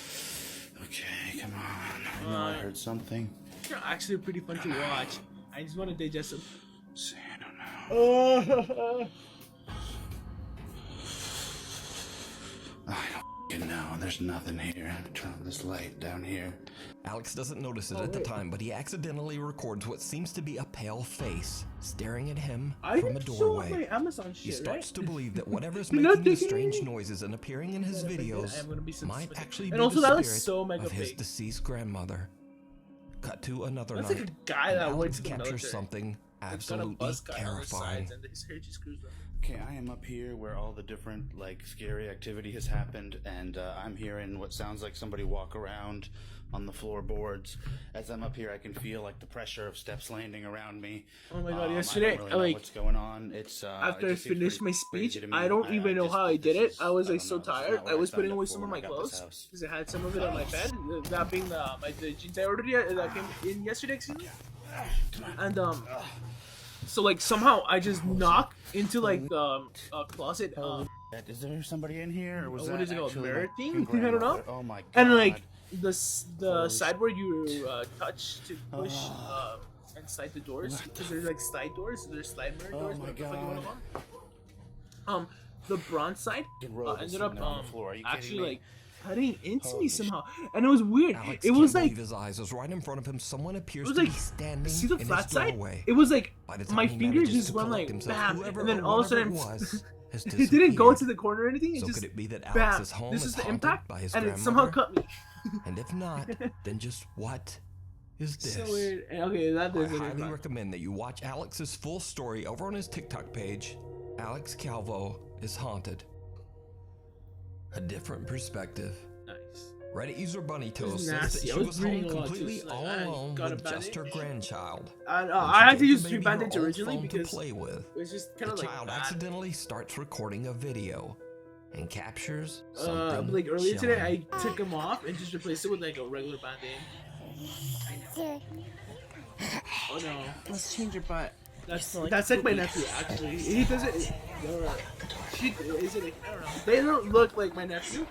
J: Okay, come on. I know I heard something.
A: They're actually pretty fun to watch. I just want to digest them.
J: See, I don't know. I don't f***ing know. There's nothing here. Turn on this light down here.
B: Alex doesn't notice it at the time, but he accidentally records what seems to be a pale face staring at him from a doorway.
A: My Amazon shit,
B: He starts
A: right?
B: to believe that whatever's
A: You're not
B: making these
A: taking
B: strange
A: it?
B: noises and appearing in his videos might actually
A: And
B: be
A: also
B: the
A: that was
B: spirit
A: so mega
B: of his
A: fake.
B: deceased grandmother. Cut to another
A: That's
B: night.
A: like a guy
B: and
A: that went
B: Alex
A: to the
B: captures
A: military.
B: something
A: Got a
B: absolutely
A: bus guy on the
B: terrifying.
A: sides and his hair just screws up.
J: Okay, I am up here where all the different, like, scary activity has happened, and I'm hearing what sounds like somebody walk around on the floorboards. As I'm up here, I can feel, like, the pressure of steps landing around me.
A: Oh my god,
J: I
A: yesterday,
J: don't really know
A: like,
J: what's going on. It's,
A: after
J: it
A: I
J: just seems
A: finished my
J: pretty
A: speech,
J: crazy to me.
A: I don't even know
J: just-
A: how I did
J: this
A: it.
J: is-
A: I was
J: I
A: like
J: don't
A: so
J: know, this is
A: tired.
J: not what
A: I was
J: signed
A: putting
J: up
A: away
J: for
A: some of
J: when
A: my
J: I got this
A: clothes
J: house.
A: because I had some of it on my bed. That being the jeans I ordered that came in yesterday, excuse me. And so like somehow I just knock into like the closet.
J: Is there somebody in here, or was
A: what
J: that
A: is it called?
J: actually
A: Mirror
J: my
A: thing? I
J: grandmother?
A: don't know.
J: Oh my god.
A: And like the side where you touch to push and slide the doors, because there's like slide doors, so there's slide mirror doors.
J: my
A: whatever the fuck you wanna
J: God.
A: call 'em. The bronze side ended up actually like cutting into me somehow, and it was weird.
B: Alex
A: It was
B: can't
A: like
B: believe his eyes, as right in front of him, someone appears
A: it was
B: to
A: like
B: be standing
A: see the
B: in
A: flat
B: his
A: side.
B: doorway.
A: It was like
B: By the time
A: my
B: he
A: fingers
B: manages
A: just
B: to
A: went
B: collect
A: like
B: himself,
A: bam,
B: whoever
A: and then
B: or
A: all of a sudden
B: whatever it was has
A: it didn't go
B: disappeared.
A: to the corner or anything. It
B: So
A: just
B: could it be that
A: bam.
B: Alex's home
A: This
B: is
A: is the
B: haunted
A: impact,
B: by his
A: and it somehow
B: grandmother?
A: cut me.
B: And if not, then just what is this?
A: So weird. Okay, that
B: I
A: is
B: highly recommend that you watch Alex's full story over on his TikTok page. Alex Calvo is haunted. A different perspective.
A: nice.
B: Reddit user Bunny Toast
A: was
B: says that
A: nasty.
B: she
A: I was
B: was
A: bleeding
B: home
A: a lot, too,
B: completely
A: so, like,
B: all
A: I
B: alone
A: got a
B: with just her
A: bandage.
B: grandchild.
A: I had to use 3 bandages
B: her old
A: originally
B: phone to
A: because
B: play with.
A: it was just kind
B: The
A: of like
B: child
A: bad.
B: accidentally starts recording a video and captures something
A: Like earlier today,
B: chilling.
A: I took him off and just replaced it with like a regular band-aid. Oh no.
K: Let's change your butt.
A: That's like my nephew actually. He doesn't. She is it like I don't know. They don't look like my nephew,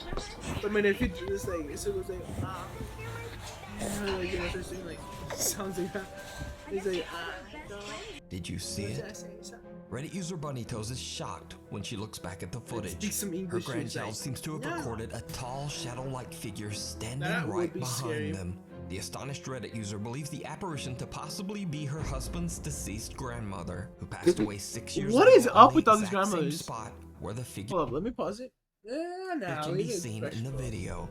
A: but my nephew is like so it was like like you know they're saying like sounds like that. He's like
B: Did you see it? Reddit user Bunny Toes is shocked when she looks back at the footage.
A: Speak some
B: Her
A: English,
B: grandchild
A: like,
B: seems to have
A: no.
B: recorded a tall shadow-like figure standing
A: That would
B: right
A: be
B: behind
A: scary.
B: them. The astonished Reddit user believes the apparition to possibly be her husband's deceased grandmother, who passed away 6 years
A: What
B: ago.
A: is
B: on
A: up
B: the
A: with all these
B: exact same
A: grandmothers?
B: spot where the figure
A: Hold up, let me pause it. Yeah,
B: can be seen in the video.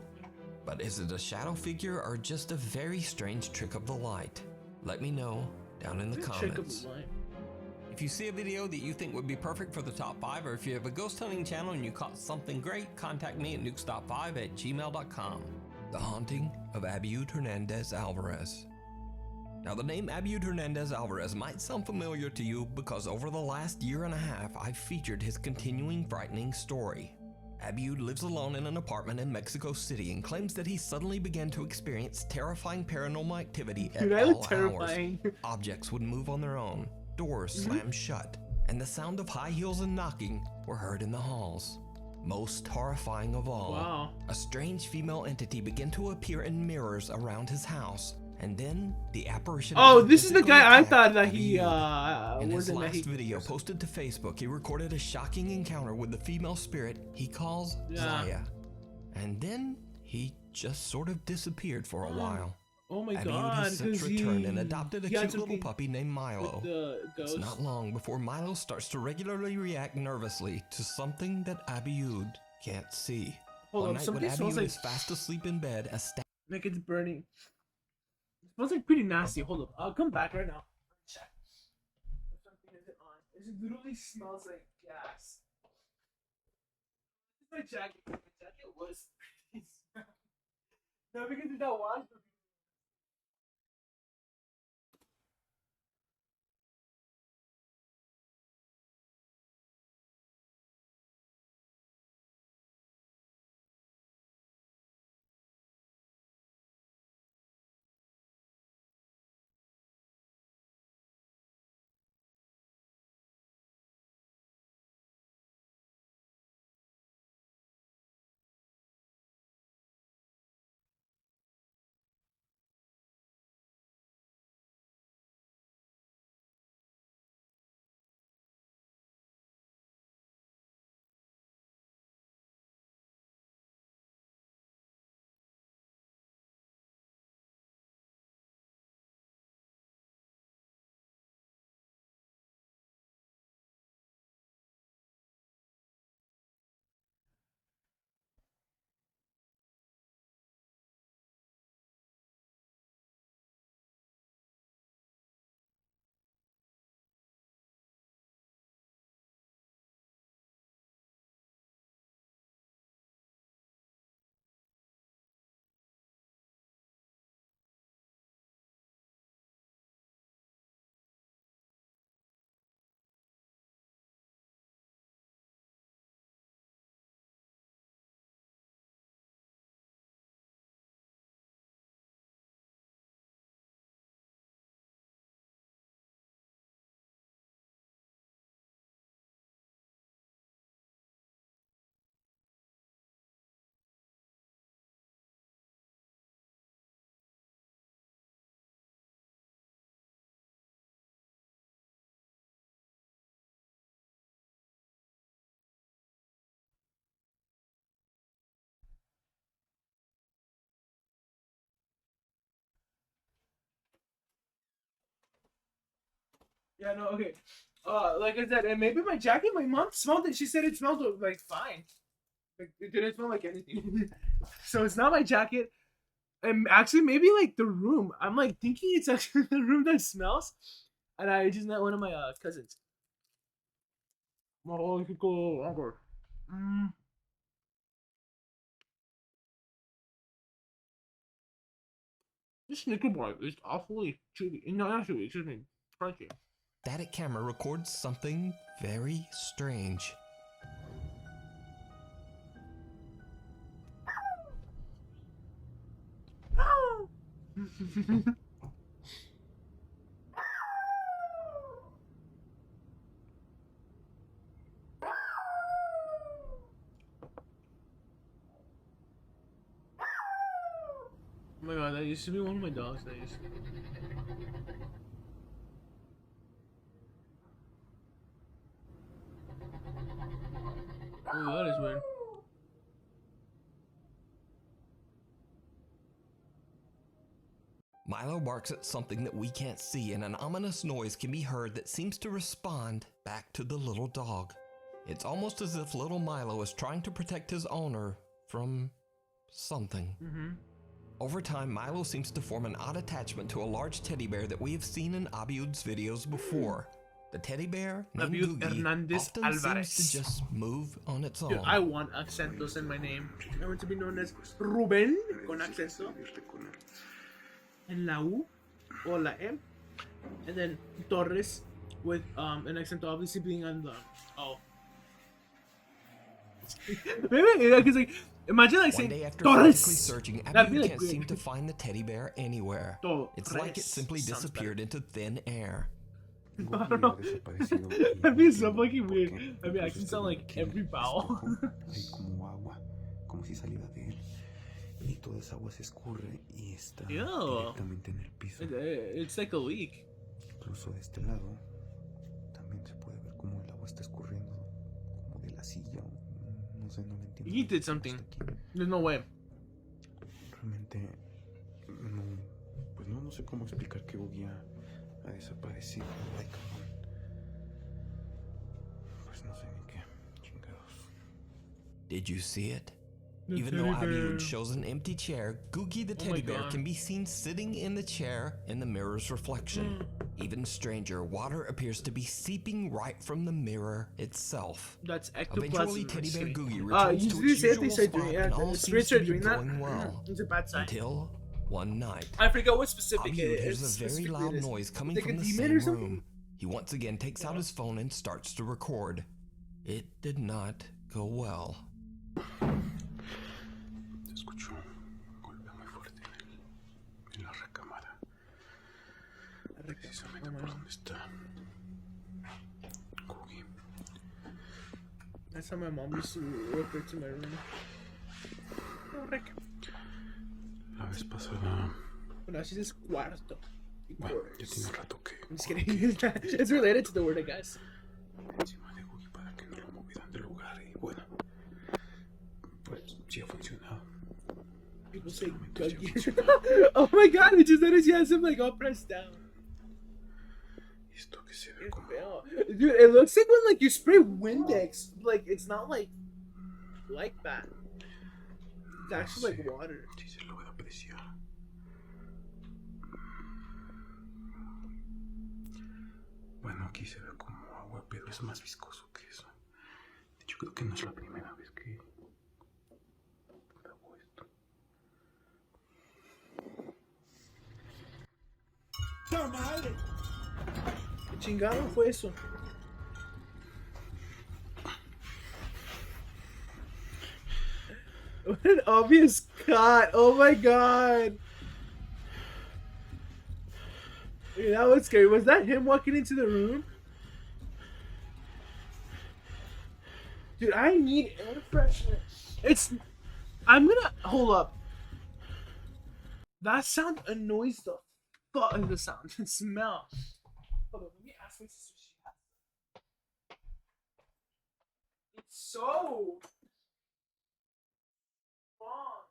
B: But is it a shadow figure or just a very strange trick of the light? Let me know down in the comments. If you see a video that you think would be perfect for the top 5, or if you have a ghost hunting channel and you caught something great, contact me at nukestop5@gmail.com. The Haunting of Abiud Hernandez Alvarez. Now, the name Abiud Hernandez Alvarez might sound familiar to you because over the last year and a half, I've featured his continuing frightening story. Abiud lives alone in an apartment in Mexico City and claims that he suddenly began to experience terrifying paranormal activity at
A: Dude, I look
B: all
A: terrifying.
B: hours. Objects would move on their own, doors slammed shut, and the sound of high heels and knocking were heard in the halls. Most horrifying of all,
A: Wow.
B: a strange female entity began to appear in mirrors around his house, and then the apparition.
A: Oh, this is the
B: physically
A: guy I
B: attacked
A: thought that he
B: Abiud. In
A: was
B: his
A: in
B: last
A: that he.
B: video posted to Facebook, he recorded a shocking encounter with the female spirit he calls
A: Yeah.
B: Zaya, and then he just sort of disappeared for a while.
A: Oh my
B: Abiud
A: god,
B: has since
A: 'cause
B: returned and adopted a
A: he had
B: cute little
A: something
B: puppy named Milo.
A: with the
B: It's
A: ghost.
B: not long before Milo starts to regularly react nervously to something that Abiud can't see.
A: Hold
B: One
A: on,
B: night when
A: something smells
B: Abiud
A: like
B: is fast asleep in bed, a stab
A: like it's burning. It smells like pretty nasty. Hold up, I'll come back right now. Check. If something isn't on. It literally smells like gas. My jacket. My jacket was. No, because of that wash. Yeah, no, okay. Like I said, and maybe my jacket, my mom smelled it. She said it smelled like fine. Like it didn't smell like anything. So it's not my jacket. And actually, maybe like the room. I'm like thinking it's actually the room that smells. And I just met one of my cousins. This Snicker bar is awfully chewy. No, actually, excuse me, crunchy.
B: Static camera records something very strange.
A: Oh my god, that used to be one of my dogs that used to... Oh, that is weird.
B: Milo barks at something that we can't see, and an ominous noise can be heard that seems to respond back to the little dog. It's almost as if little Milo is trying to protect his owner from something. Over time, Milo seems to form an odd attachment to a large teddy bear that we have seen in Abiud's videos before. The teddy bear, named
A: Abiud
B: Googie,
A: Hernandez
B: often
A: Alvarez.
B: seems to just move on its own.
A: Dude, I want acentos in my name. I want to be known as Ruben con acento en la U o la M, and then Torres with an accent obviously being on the O. Maybe because like imagine like saying
B: One day after
A: Torres.
B: frantically searching,
A: That'd be
B: Abiud
A: like
B: can't
A: great.
B: seem to find the teddy bear anywhere. It's like it simply
A: Sounds
B: disappeared into thin air.
A: I don't know. That'd be so fucking weird. I mean, I can sound like every vowel.
G: Hay como agua, como si saliera de él. Y toda esa agua se escurre y está directamente en el piso.
A: It's like a leak.
G: Incluso de este lado también se puede ver cómo el agua está escurriendo como de la silla. No sé, no lo entiendo.
A: He did something. There's no way.
G: Realmente no, pues no sé cómo explicar que Googie ha desaparecido. Ay, cabrón. Pues no sé ni qué chingados.
B: Did you see it? Even though Abiud shows an empty chair, Googie the teddy bear can be seen sitting in the chair in the mirror's reflection. Even stranger, water appears to be seeping right from the mirror itself.
A: That's ectoplasm.
B: Eventually, teddy bear Googie returns to its usual spot and all seems to be going well.
A: It's a bad sign.
B: Until one night,
A: I forgot what specific
B: Abiud
A: it
B: hears
A: is.
B: a very loud noise coming
A: Like a
B: from the
A: demon
B: same
A: or something?
B: room. He once again takes out his phone and starts to record. It did not go well.
G: Escucho un golpe muy fuerte en la recámara. Precisamente por donde está Googie.
A: That's how my mom used to refer to my room.
G: La vez pasada.
A: But now she says cuarto.
G: Bueno, ya tiene un rato que.
A: I'm just kidding. It's related to the word, I guess.
G: Encima de Googie para que no lo movieran del lugar y bueno. Pues sí ha funcionado.
A: People say Googie. Oh my god, I just noticed she has him like all pressed down.
G: Esto que se ve como.
A: Dude, it looks like when like you spray Windex. Like it's not like that. It's actually like water.
G: Sí se logra apreciar. Bueno, aquí se ve como agua, pero es más viscoso que eso. De hecho, creo que no es la primera vez que grabo esto.
A: ¡La madre! ¿Qué chingado fue eso? What an obvious cut! Oh my god! Dude, that was scary. Was that him walking into the room? Dude, I need air freshener. I'm gonna hold up. That sound annoys the fuck. The sound, the smell. Hold on, let me ask my sister. She has. It's so wrong.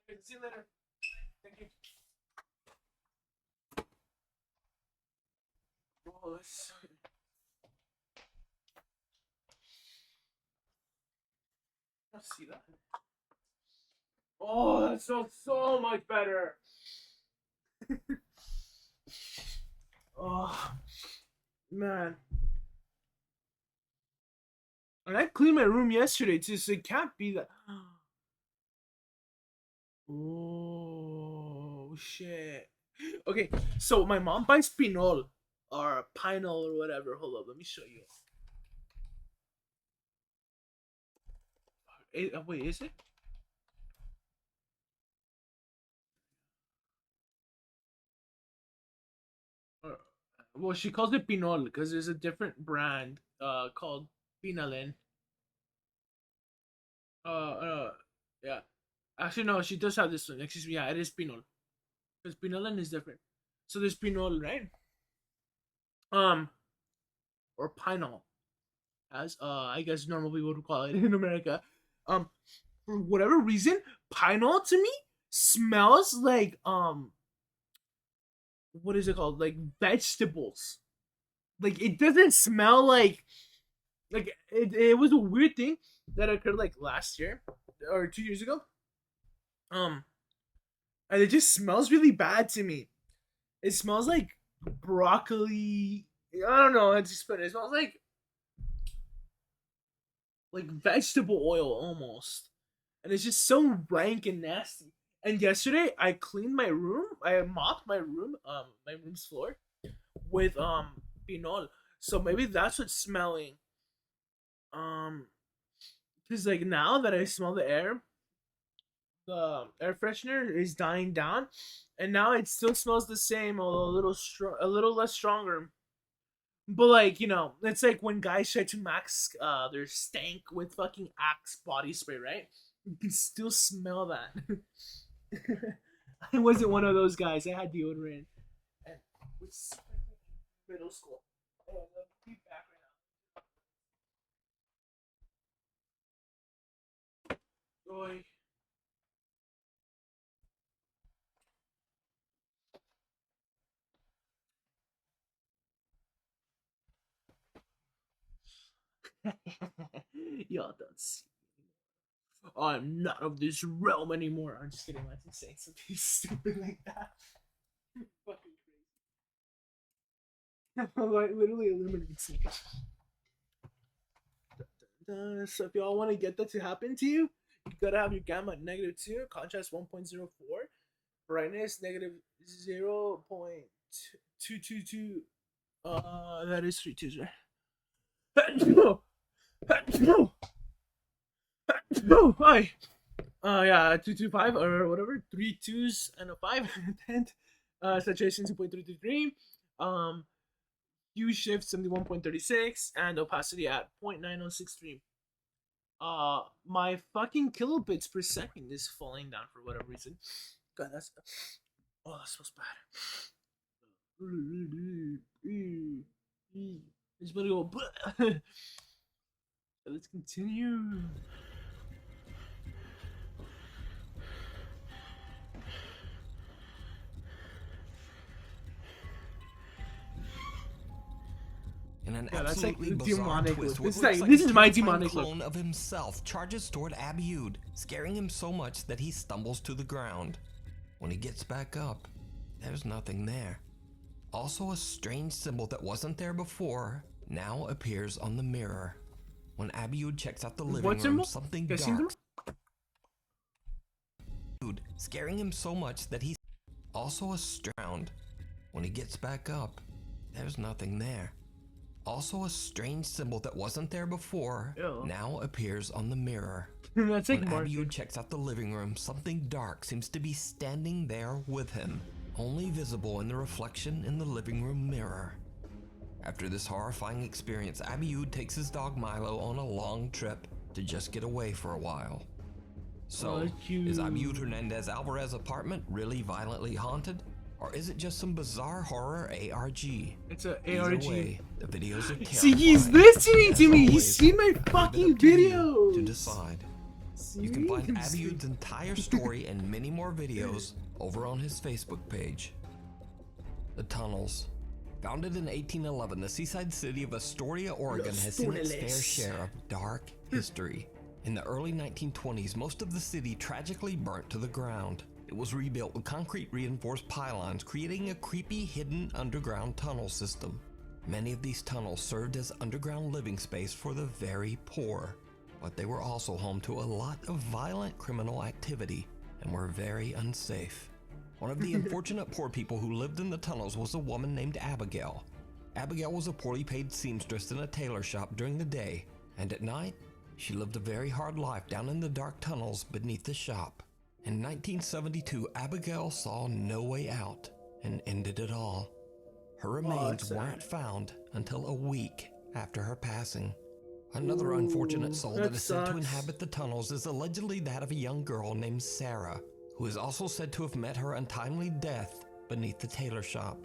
A: See you later. Thank you. Oh, let's see that. Oh, that smells so much better. Oh, man. And I cleaned my room yesterday too, so it can't be that. Oh, shit. Okay, so my mom buys Pinol or Pinol or whatever. Hold up, let me show you. Wait, is it? Well, she calls it Pinol because there's a different brand called Pinalen. Yeah. Actually, no, she does have this one. Excuse me, yeah, it is Pinol. Because Pinalen is different. So there's Pinol, right? Or Pinol, as I guess normal people would call it in America. For whatever reason, Pinol to me smells like what is it called? Like vegetables. Like it doesn't smell like it was a weird thing that occurred like last year or 2 years ago. And it just smells really bad to me. It smells like broccoli. I don't know how to explain it. It smells like vegetable oil almost. And it's just so rank and nasty. And yesterday I cleaned my room. I mopped my room, my room's floor with Pinol. So maybe that's what's smelling. Cause like now that I smell the air freshener is dying down, and now it still smells the same, although a little less stronger. But like, you know, it's like when guys try to mask their stank with fucking Axe body spray, right? You can still smell that. I wasn't one of those guys. I had deodorant. And it was middle school. Oh, let me be back right now. Boy. Y'all don't see. I'm not of this realm anymore. I'm just kidding. Imagine saying something stupid like that. Fucking crazy. Like literally eliminates me. So if y'all want to get that to happen to you, you gotta have your gamma at -2, contrast 1.04, brightness -0.222. That is 3 2s, right? No, hi. Yeah, 225 or whatever, 3 2s and a 5. And saturation 2.333. Hue shift 71.36 and opacity at 0.9063. My fucking kilobits per second is falling down for whatever reason. God, that smells bad. It's gonna go. Let's continue.
B: In an absolutely
A: like
B: bizarre twist,
A: this is my demonic
B: clone of himself charges toward Abiud, scaring him so much that he stumbles to the ground. When he gets back up, there's nothing there. Also, a strange symbol that wasn't there before now appears on the mirror. When Abiud checks out the living room, something dark, scaring him so much that he's also a drowned. When he gets back up, there's nothing there. Also, a strange symbol that wasn't there before now appears on the mirror.
A: That's like
B: when Abiud checks out the living room, something dark seems to be standing there with him, only visible in the reflection in the living room mirror. After this horrifying experience, Abiud takes his dog Milo on a long trip to just get away for a while. So, is Abiud Hernandez Alvarez's apartment really violently haunted? Or is it just some bizarre horror ARG?
A: It's a ARG.
B: Either way, the videos are
A: See, he's listening to me. He's seen my fucking video.
B: To decide.
A: See?
B: You can find Abiud's entire story and many more videos over on his Facebook page. The tunnels. Founded in 1811, the seaside city of Astoria, Oregon has seen its fair share of dark history. In the early 1920s, most of the city tragically burnt to the ground. It was rebuilt with concrete reinforced pylons, creating a creepy hidden underground tunnel system. Many of these tunnels served as underground living space for the very poor, but they were also home to a lot of violent criminal activity and were very unsafe. One of the unfortunate poor people who lived in the tunnels was a woman named Abigail. Abigail was a poorly paid seamstress in a tailor shop during the day, and at night, she lived a very hard life down in the dark tunnels beneath the shop. In 1972, Abigail saw no way out and ended it all. Her remains weren't found until a week after her passing. Another unfortunate soul that is said to inhabit the tunnels is allegedly that of a young girl named Sarah, who is also said to have met her untimely death beneath the tailor shop.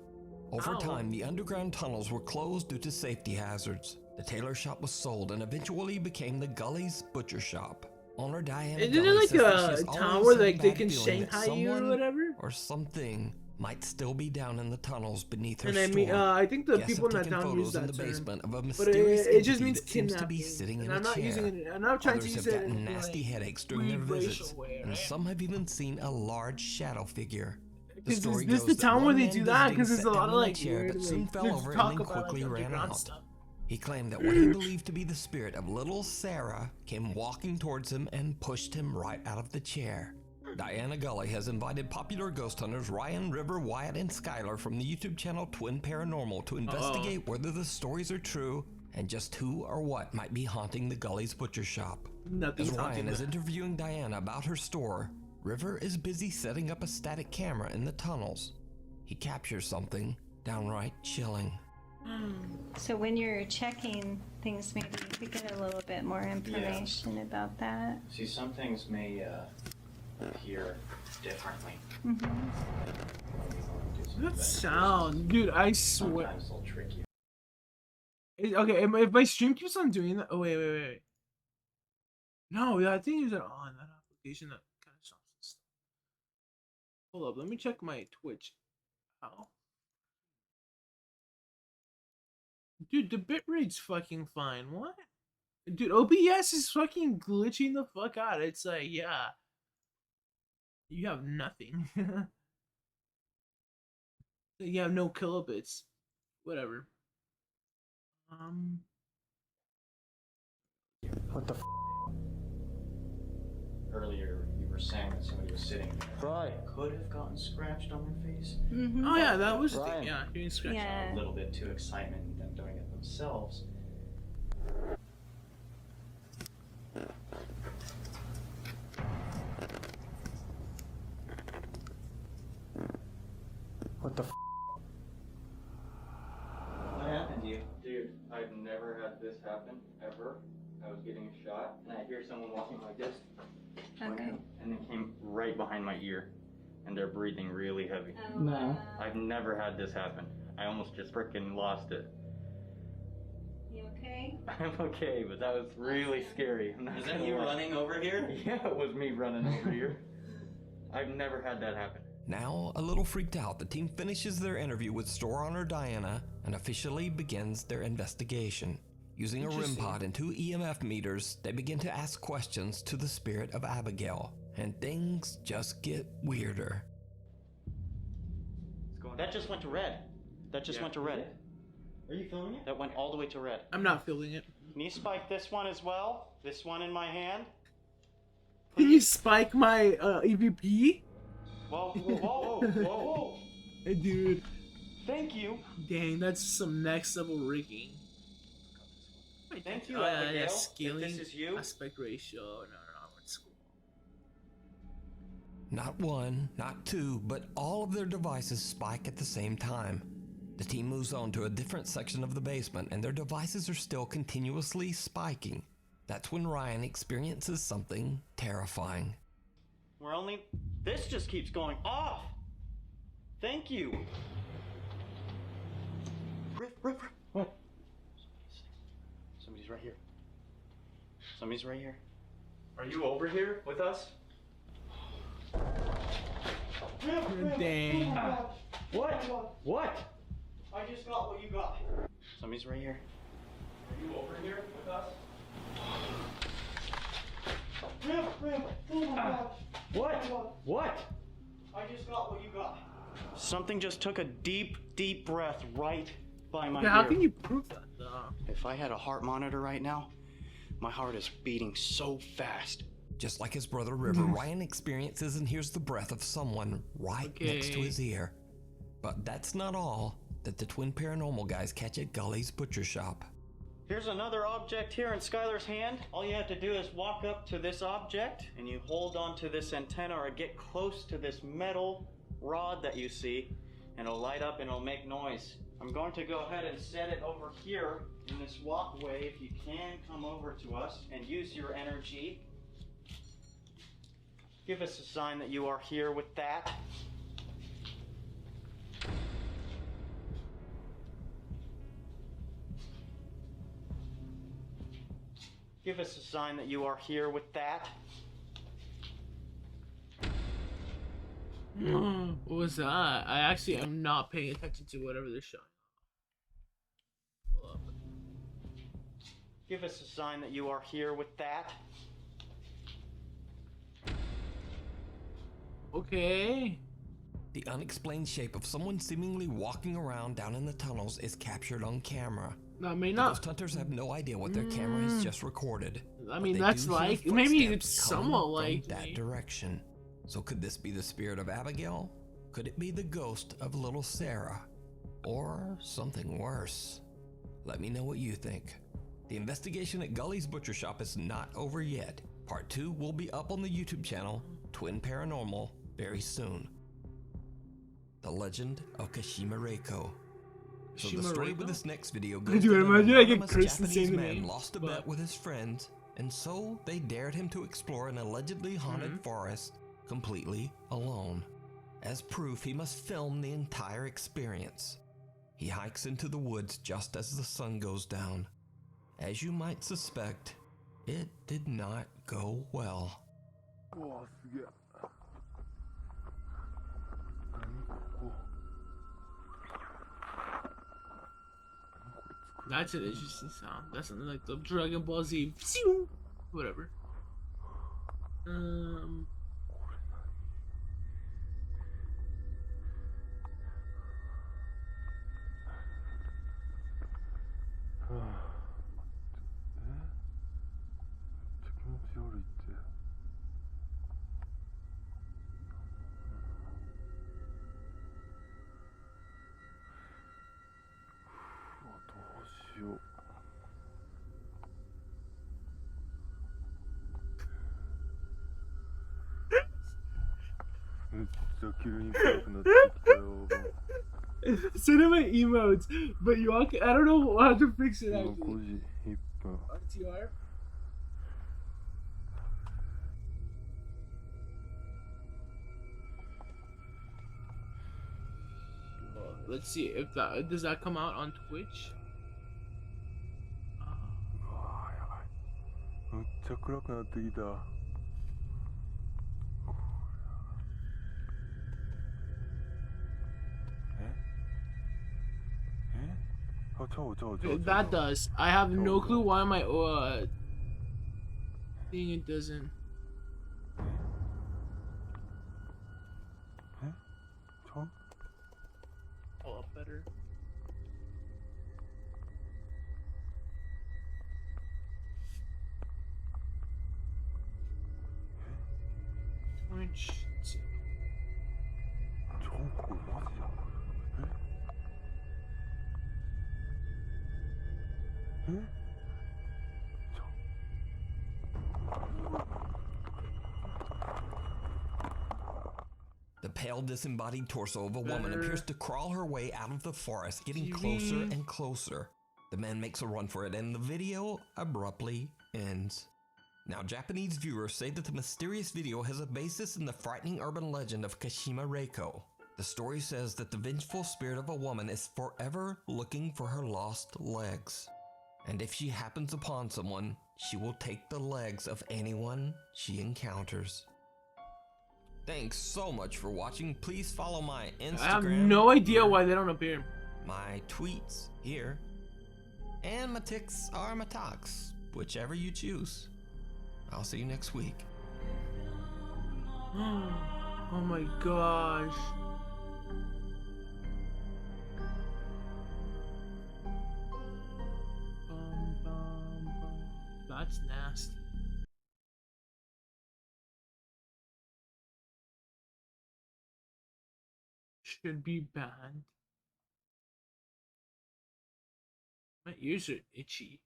B: Over time, the underground tunnels were closed due to safety hazards. The tailor shop was sold and eventually became the Gully's Butcher Shop. Owner Diana
A: Isn't it like a town where like they can Shanghai you or whatever?
B: Or something might still be down in the tunnels beneath her
A: and I mean, I think the people in that town use that
B: in the basement of a
A: but
B: mysterious
A: it just means
B: seems to be
A: kidnapping.
B: sitting in
A: And
B: a
A: I'm not
B: chair.
A: using it. I'm not trying
B: Others
A: to use
B: have
A: it
B: gotten
A: in
B: nasty
A: like,
B: headaches during their
A: racial
B: visits,
A: way,
B: and
A: right?
B: some have even seen a large shadow figure. The
A: Is
B: story
A: this
B: goes
A: the
B: that
A: town
B: one
A: where they
B: man
A: do that?
B: visiting
A: Because there's
B: sat
A: a lot
B: down
A: of
B: in
A: like
B: chair,
A: weird,
B: but soon
A: like,
B: fell
A: there's
B: over and
A: talk
B: then
A: about,
B: quickly
A: like,
B: ran
A: underground
B: out.
A: stuff.
B: He claimed that what he believed to be the spirit of little Sarah came walking towards him and pushed him right out of the chair. Diana Gully has invited popular ghost hunters Ryan, River, Wyatt, and Skylar from the YouTube channel Twin Paranormal to investigate whether the stories are true and just who or what might be haunting the Gully's Butcher Shop.
A: Nothing's
B: As Ryan
A: haunting
B: is
A: that.
B: interviewing Diana about her store, River is busy setting up a static camera in the tunnels. He captures something downright chilling.
K: So when you're checking things, maybe you could get a little bit more information about that.
L: See, some things may appear differently.
A: That sound, dude, I swear.
L: Sometimes they'll trick you.
A: Okay, if my stream keeps on doing that. Oh, wait. No, yeah, I think it's on that application that kind of stops this stuff. Hold up, let me check my Twitch. How? Dude, the bitrate's fucking fine. What? Dude, OBS is fucking glitching the fuck out. It's like, yeah. You have nothing. You have no kilobits. Whatever.
L: What the Earlier, you were saying that somebody was sitting there. Right. Could have gotten scratched on their face.
A: Oh, yeah, that was the thing. Yeah, getting scratched.
K: Yeah.
L: A little bit too excitement in them doing it themselves. What the What happened to you? Dude, I've never had this happen, ever. I was getting a shot, and I hear someone walking like this.
K: Okay.
L: And they came right behind my ear, and they're breathing really heavy.
K: Oh, no.
L: I've never had this happen. I almost just frickin' lost it.
K: You okay?
L: I'm okay, but that was really scary. I'm not
M: Is that
L: gonna
M: you
L: lie.
M: running over here?
L: Yeah, it was me running over here. I've never had that happen.
B: Now, a little freaked out, the team finishes their interview with store owner Diana and officially begins their investigation. Using a REM pod and 2 EMF meters, they begin to ask questions to the spirit of Abigail, and things just get weirder.
M: That just went to red. That just went to red.
L: Are you filming it?
M: That went all the way to red.
A: I'm not feeling it.
M: Can you spike this one as well? This one in my hand?
A: Can you spike my EVP?
M: Whoa, whoa, whoa.
A: Hey, dude.
M: Thank you.
A: Dang, that's some next level rigging.
M: Thank you,
A: Oh,
M: Abigail.
A: yeah,
M: If
A: scaling,
M: this is you.
A: aspect ratio. No, it's cool.
B: Not one, not two, but all of their devices spike at the same time. The team moves on to a different section of the basement, and their devices are still continuously spiking. That's when Ryan experiences something terrifying.
M: We're only... This just keeps going off. Thank you. Riff. What? Somebody's right here. Somebody's right here. Are you over here with us?
A: Dang.
M: What? What? I just got what you got. Somebody's right here. Are you over here with us? What? What? I just got what you got. Something just took a deep, deep breath right by my ear.
A: How can you prove that, though?
M: If I had a heart monitor right now, my heart is beating so fast.
B: Just like his brother River, Ryan experiences and hears the breath of someone right next to his ear. But that's not all that the twin paranormal guys catch at Gully's butcher shop.
M: Here's another object here in Skylar's hand. All you have to do is walk up to this object and you hold onto this antenna or get close to this metal rod that you see and it'll light up and it'll make noise. I'm going to go ahead and set it over here in this walkway. If you can come over to us and use your energy. Give us a sign that you are here with that. Give us a sign that you are here with that.
A: What was that? I actually am not paying attention to whatever they're showing.
M: Give us a sign that you are here with that.
A: Okay.
B: The unexplained shape of someone seemingly walking around down in the tunnels is captured on camera.
A: I mean, not.
B: Ghost hunters have no idea what their camera has just recorded.
A: I mean, that's like maybe it's somewhat like
B: that direction. So could this be the spirit of Abigail? Could it be the ghost of little Sarah? Or something worse? Let me know what you think. The investigation at Gully's butcher shop is not over yet. Part 2 will be up on the YouTube channel, Twin Paranormal, very soon. The Legend of Kashima Reiko. So the story with this next video goes to an anonymous Japanese man lost a bet with his friends, and so they dared him to explore an allegedly haunted forest completely alone. As proof, he must film the entire experience. He hikes into the woods just as the sun goes down. As you might suspect, it did not go well.
A: That's an interesting sound. That's something like the Dragon Ball Z. Whatever. Send him my emotes, but you all can, I don't know how to fix it actually. RTR? Let's see if that does that come out on Twitch. That does. I have no clue why my thing it doesn't. Oh, up better. Twitch.
B: The pale, disembodied torso of a woman appears to crawl her way out of the forest, getting closer and closer. The man makes a run for it, and the video abruptly ends. Now, Japanese viewers say that the mysterious video has a basis in the frightening urban legend of Kashima Reiko. The story says that the vengeful spirit of a woman is forever looking for her lost legs. And if she happens upon someone, she will take the legs of anyone she encounters. Thanks so much for watching. Please follow my Instagram.
A: I have no idea why they don't appear.
B: My tweets here. And my ticks are my talks, whichever you choose. I'll see you next week.
A: Oh my gosh. That's nasty. Should be banned. My ears are itchy.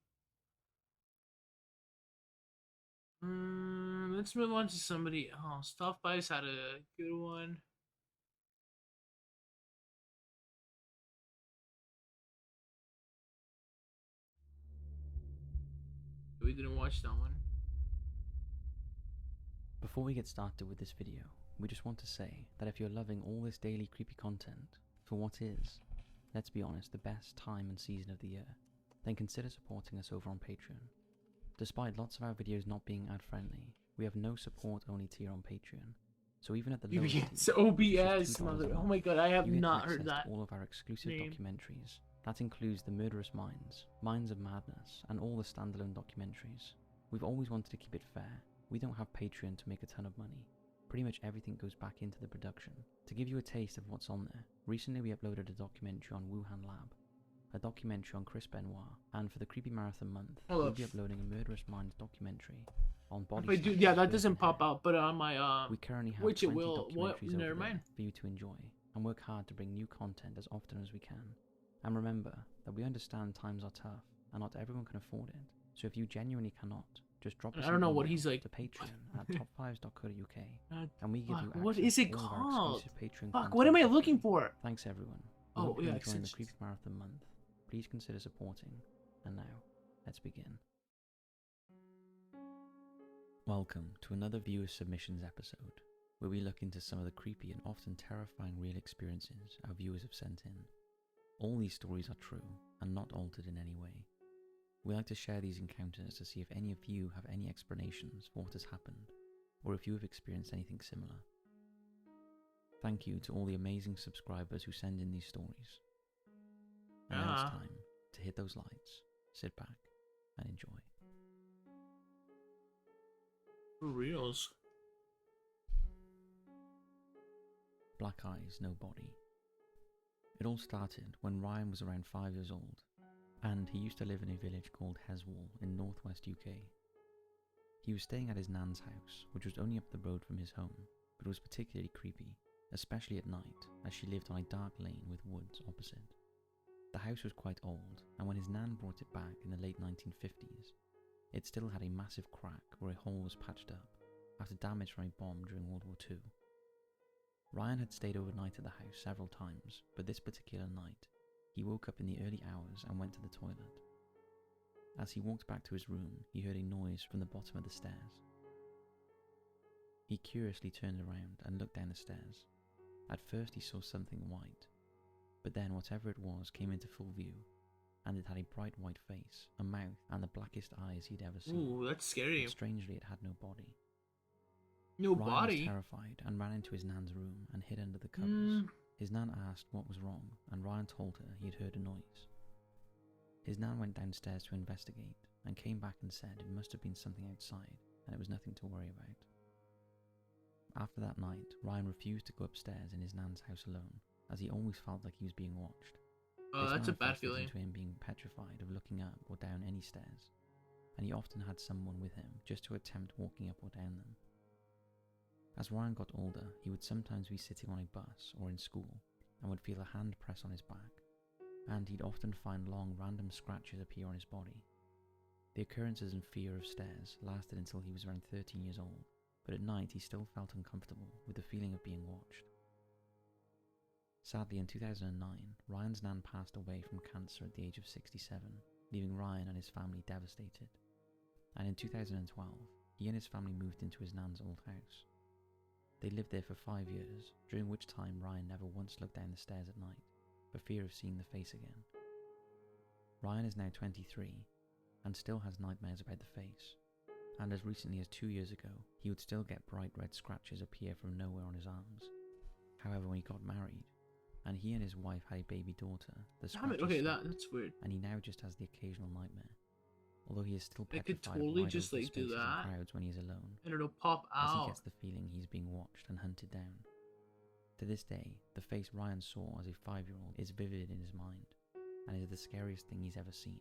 A: Let's move on to somebody else. Top 5's had a good one. We didn't watch that one.
N: Before we get started with this video, we just want to say that if you're loving all this daily creepy content for what is, let's be honest, the best time and season of the year, then consider supporting us over on Patreon. Despite lots of our videos not being ad friendly, we have no support only tier on Patreon. So even at the lowest
A: tier, OBS, mother. Oh my god, I have not heard that.
N: All of our exclusive documentaries. That includes The Murderous Minds, Minds of Madness, and all the standalone documentaries. We've always wanted to keep it fair. We don't have Patreon to make a ton of money. Pretty much everything goes back into the production. To give you a taste of what's on there, recently we uploaded a documentary on Wuhan Lab, a documentary on Chris Benoit, and for the Creepy Marathon month, we'll be uploading a Murderous Minds documentary on body.
A: Yeah, that doesn't pop out, but on my
N: we currently have
A: which
N: 20
A: it will. What?
N: documentaries
A: Never
N: over
A: mind.
N: there for you to enjoy, and work hard to bring new content as often as we can. And remember that we understand times are tough, and not everyone can afford it. So if you genuinely cannot, just drop us
A: I don't know what he's like.
N: to Patreon at top5s.co.uk, and we give you access
A: what is it
N: to all of our
A: called?
N: exclusive Patreon
A: Fuck,
N: content.
A: what am I looking for?
N: Thanks everyone.
A: Oh,
N: hope you're
A: yeah,
N: enjoying the
A: extensions.
N: Creepy Marathon month. Please consider supporting. And now, let's begin. Welcome to another viewer submissions episode, where we look into some of the creepy and often terrifying real experiences our viewers have sent in. All these stories are true and not altered in any way. We like to share these encounters to see if any of you have any explanations for what has happened, or if you have experienced anything similar. Thank you to all the amazing subscribers who send in these stories. And now it's time to hit those lights, sit back, and enjoy.
A: For reals.
N: Black Eyes, No Body. It all started when Ryan was around 5 years old, and he used to live in a village called Heswall in northwest UK. He was staying at his nan's house, which was only up the road from his home, but was particularly creepy, especially at night, as she lived on a dark lane with woods opposite. The house was quite old, and when his nan brought it back in the late 1950s, it still had a massive crack where a hole was patched up, after damage from a bomb during World War II. Ryan had stayed overnight at the house several times, but this particular night, he woke up in the early hours and went to the toilet. As he walked back to his room, he heard a noise from the bottom of the stairs. He curiously turned around and looked down the stairs. At first he saw something white, but then whatever it was came into full view, and it had a bright white face, a mouth, and the blackest eyes he'd ever seen.
A: Ooh, that's scary.
N: But strangely, it had no body.
A: No
N: Ryan
A: body?
N: was terrified and ran into his nan's room and hid under the covers. His nan asked what was wrong, and Ryan told her he had heard a noise. His nan went downstairs to investigate, and came back and said it must have been something outside, and it was nothing to worry about. After that night, Ryan refused to go upstairs in his nan's house alone, as he always felt like he was being watched.
A: Oh, that's a bad feeling.
N: Into him being petrified of looking up or down any stairs, and he often had someone with him just to attempt walking up or down them. As Ryan got older, he would sometimes be sitting on a bus or in school and would feel a hand press on his back, and he'd often find long random scratches appear on his body. The occurrences and fear of stairs lasted until he was around 13 years old, but at night he still felt uncomfortable with the feeling of being watched. Sadly, in 2009, Ryan's nan passed away from cancer at the age of 67, leaving Ryan and his family devastated. And in 2012, he and his family moved into his nan's old house. They lived there for 5 years, during which time Ryan never once looked down the stairs at night, for fear of seeing the face again. Ryan is now 23, and still has nightmares about the face. And as recently as 2 years ago, he would still get bright red scratches appear from nowhere on his arms. However, when he got married, and he and his wife had a baby daughter, the scratches
A: Okay,
N: stopped,
A: that's weird.
N: and he now just has the occasional nightmare. Although he is still
A: They
N: petrified
A: could totally
N: of
A: just like do that
N: crowds when he's alone,
A: and it'll pop
N: as he
A: out.
N: gets the feeling he's being watched and hunted down. To this day, the face Ryan saw as a 5-year-old is vivid in his mind, and is the scariest thing he's ever seen,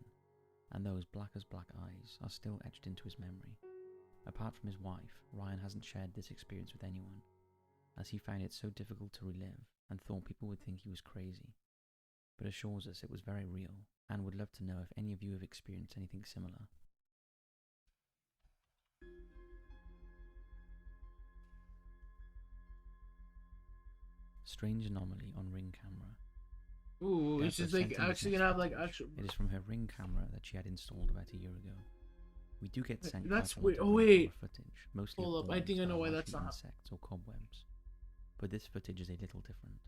N: and those black as black eyes are still etched into his memory. Apart from his wife, Ryan hasn't shared this experience with anyone, as he found it so difficult to relive and thought people would think he was crazy, but assures us it was very real, and would love to know if any of you have experienced anything similar. Strange anomaly on Ring camera.
A: Ooh, it's just like actually gonna have like actual.
N: It is from her Ring camera that she had installed about a year ago. We do get sent
A: That's
N: quite a lot
A: weird.
N: of
A: Oh
N: Ring
A: wait,
N: camera footage, mostly
A: hold
N: of
A: up. I think I know why
N: largely
A: that's not.
N: insects or cobwebs. But this footage is a little different.